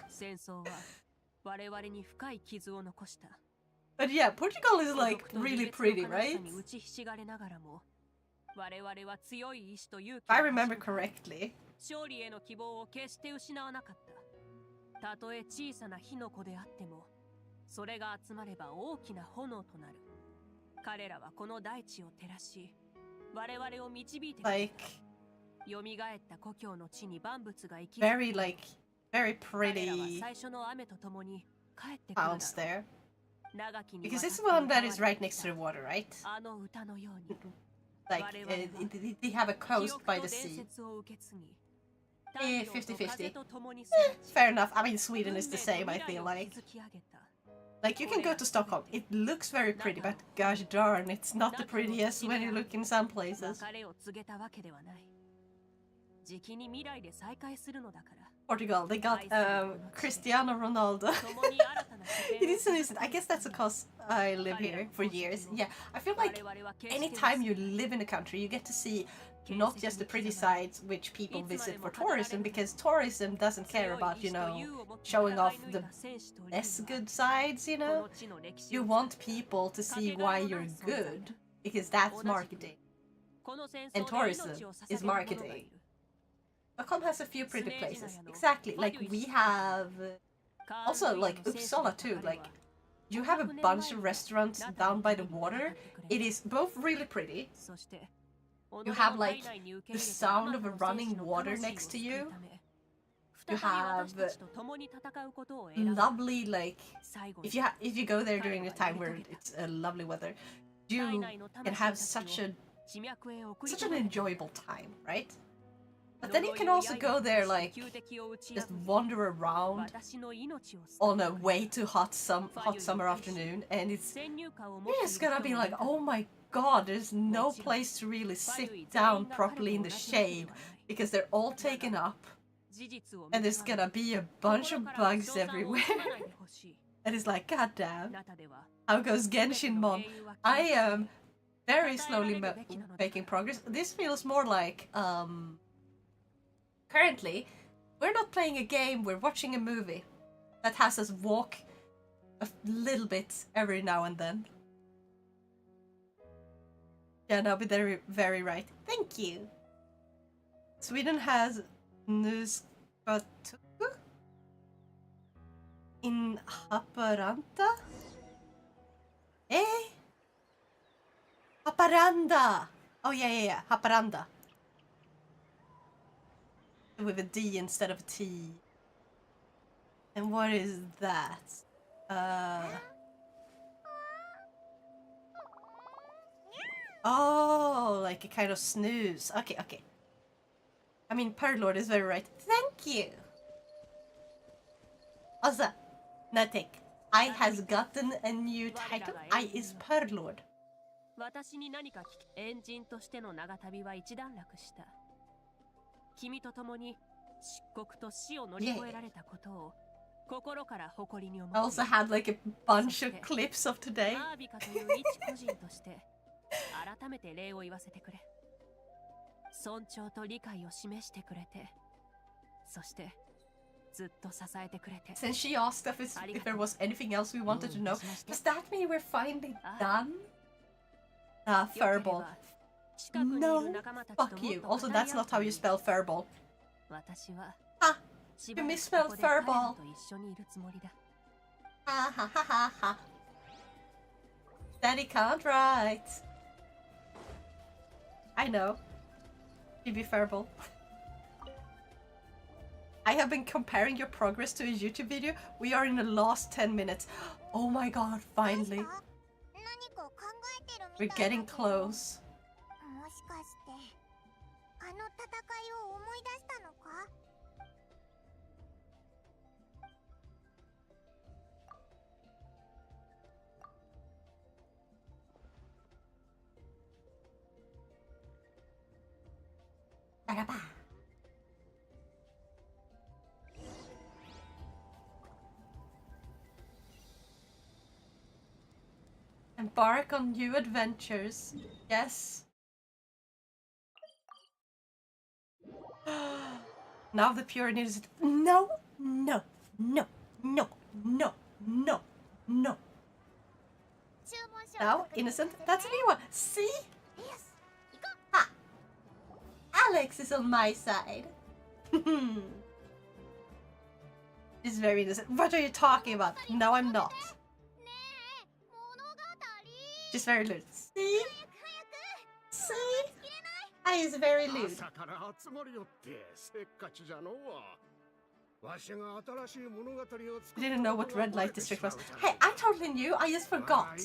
戦争は我々に深い傷を残した。But yeah, Portugal is like really pretty, right? If I remember correctly. 勝利への希望を決して失わなかった。たとえ小さな火の粉であっても、それが集まれば大きな炎となる。彼らはこの大地を照らし、我々を導いてくれた。蘇った故郷の地に万物が生きる。Very very pretty towns there. Because this one that is right next to the water, right? Like, they have a coast by the sea. 50-50. Fair enough. I mean, Sweden is the same, I feel like. Like, you can go to Stockholm. It looks very pretty, but gosh darn, it's not the prettiest when you look in some places. Portugal, they got Cristiano Ronaldo. It isn't. I guess that's because I live here for years. Yeah, I feel like anytime you live in a country, you get to see not just the pretty sides which people visit for tourism, because tourism doesn't care about, you know, showing off the less good sides, you know? You want people to see why you're good, because that's marketing. And tourism is marketing. Stockholm has a few pretty places. Exactly, like we have... Also, like Uppsala too, like you have a bunch of restaurants down by the water. It is both really pretty. You have like the sound of a running water next to you. You have lovely, like, if you go there during a time where it's lovely weather, you can have such an enjoyable time, right? But then you can also go there, like, just wander around on a way too hot summer afternoon, and you're just gonna be like, oh my god, there's no place to really sit down properly in the shade, because they're all taken up, and there's gonna be a bunch of bugs everywhere. And it's like, god damn, how goes Genshinmon? I am very slowly making progress. This feels more like, currently, we're not playing a game, we're watching a movie that has us walk a little bit every now and then. Yeah, no, but they're very right. Thank you! Sweden has Nuskatuku in Haparanda? Eh? Haparanda! Oh yeah, Haparanda. With a D instead of a T. And what is that? Oh, like a kind of snooze. Okay. I mean, Perlord is very right. Thank you! Also, nothing. I has gotten a new title. I is Perlord. 私に何か聞き、エンジンとしての長旅は一段落した。君と共に漆黒と死を乗り越えられたことを心から誇りに思う。I also had like a bunch of clips of today. アービカという一個人として改めて礼を言わせてくれ。尊重と理解を示してくれて、そしてずっと支えてくれて。Since she asked if there was anything else we wanted to know, does that mean we're finally done? Furball. No, fuck you. Also, that's not how you spell furball. Ha! You misspelled furball. Ha. Daddy can't write. I know. GB furball. I have been comparing your progress to a YouTube video. We are in the last 10 minutes. Oh my god, finally. We're getting close. もしかしてあの戦いを思い出したのか？バラバー。Embark on new adventures. Yes. Now the pure needs it. No. Now, innocent. That's a new one. See? Ha! Alex is on my side. She's very innocent. What are you talking about? No, I'm not. She's very lewd. See? See? I is very lewd. I didn't know what red light district was. Hey, I totally knew. I just forgot.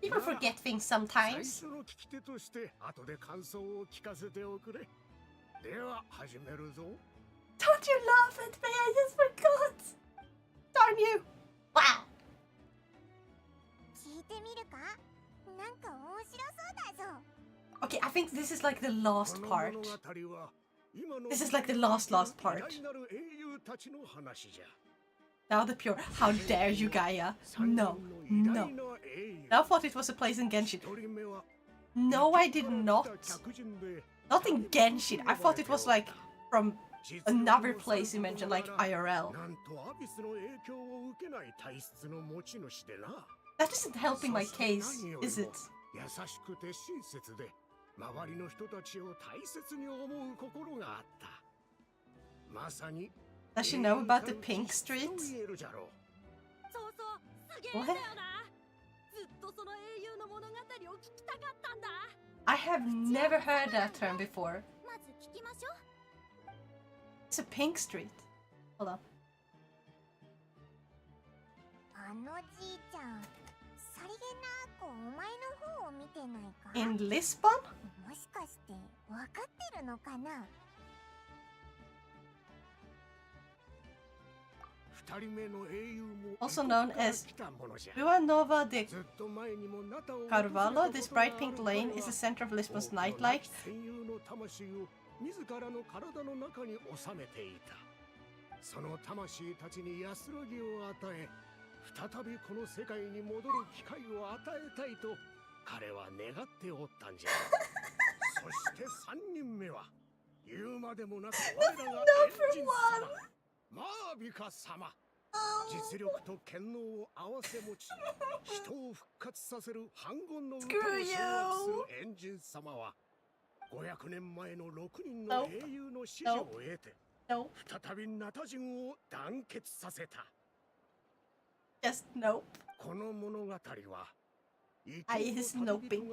People forget things sometimes. Don't you laugh at me? I just forgot. Darn you. Wow. Okay, I think this is like the last part. This is like the last part. Now the pure. How dare you, Gaia? No, no. I thought it was a place in Genshin. No, I did not. Not in Genshin. I thought it was like from another place you mentioned, like IRL. That isn't helping my case, is it? Does she know about the Pink Street? What? I have never heard that term before. It's a Pink Street. Hold on. In Lisbon? Also known as Rua Nova de Carvalho, this bright pink lane is the center of Lisbon's nightlife. Screw you! Nope. Just nope. I is noping.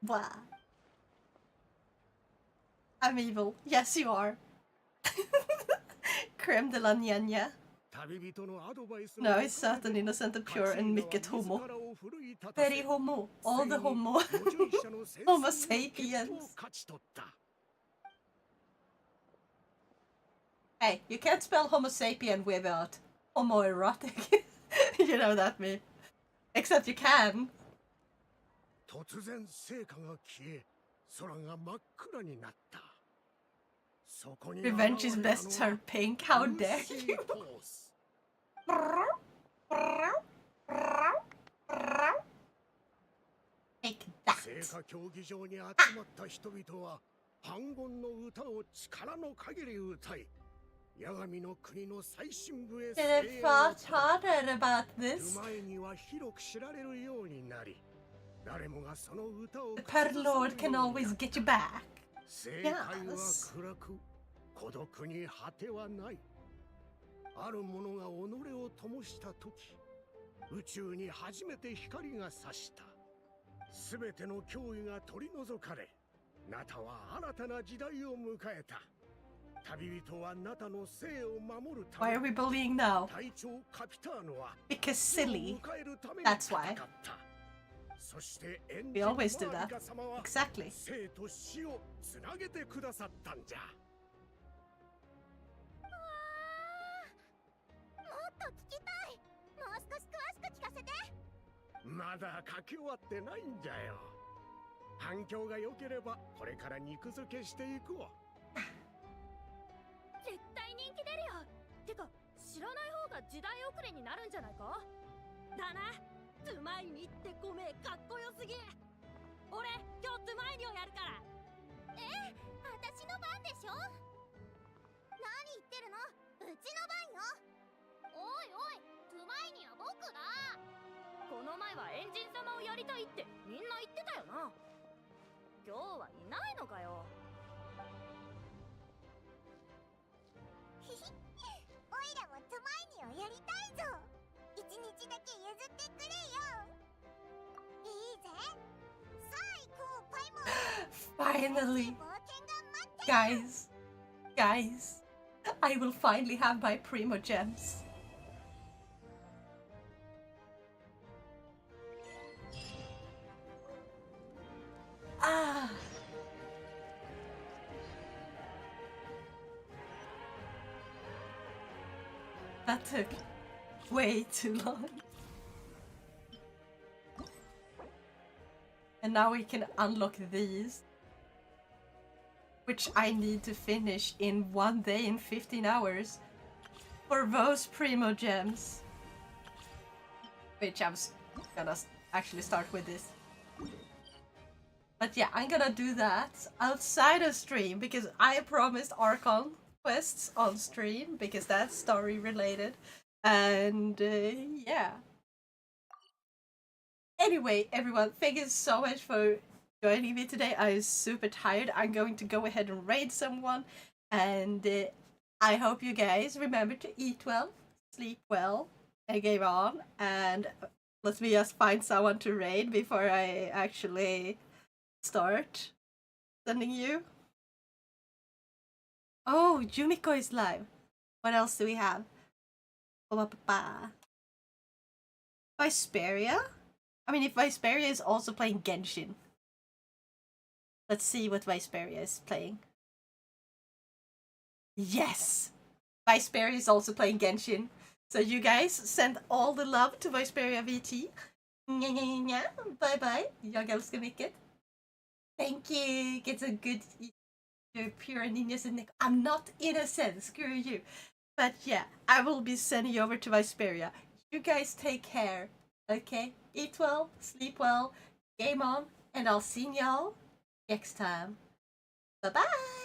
Wow. I'm evil. Yes, you are. Creme de la ñaña. No, it's certain innocent and pure and mycket homo. Very homo. All the homo. Homo sapiens. Hey, you can't spell homo sapien without homoerotic. You know that meme. Except you can. Revenge is best turned pink. How dare you? Take that. Should have thought harder about this. The Purr Lord can always get you back. Yes. Why are we bullying now? Because silly. That's why. We always do that. Exactly. 人様をやりたいってみんな言ってたよな。今日はいないのかよ。ひひ、おいらもつまいにをやりたいぞ。一日だけ譲ってくれよ。いいぜ。さあ行こう、パイモン。 Finally! Guys, I will finally have my Primo Gems. Ah! That took way too long. And now we can unlock these, which I need to finish in 1 day and 15 hours for those Primo Gems. Which I'm gonna actually start with this. But yeah, I'm gonna do that outside of stream because I promised Archon quests on stream because that's story related. And yeah. Anyway, everyone, thank you so much for joining me today. I'm super tired. I'm going to go ahead and raid someone. And I hope you guys remember to eat well, sleep well, and game on. And let me just find someone to raid before I actually start sending you. Oh, Yumiko is live. What else do we have? Vesperia? I mean, if Vesperia is also playing Genshin. Let's see what Vesperia is playing. Yes! Vesperia is also playing Genshin. So you guys send all the love to Vesperia VT. Bye bye. Jag älskar mycket. Thank you. Get a good pure ninjas and I'm not innocent. Screw you. But yeah, I will be sending you over to Vesperia. You guys take care. Okay? Eat well, sleep well, game on, and I'll see y'all next time. Bye bye!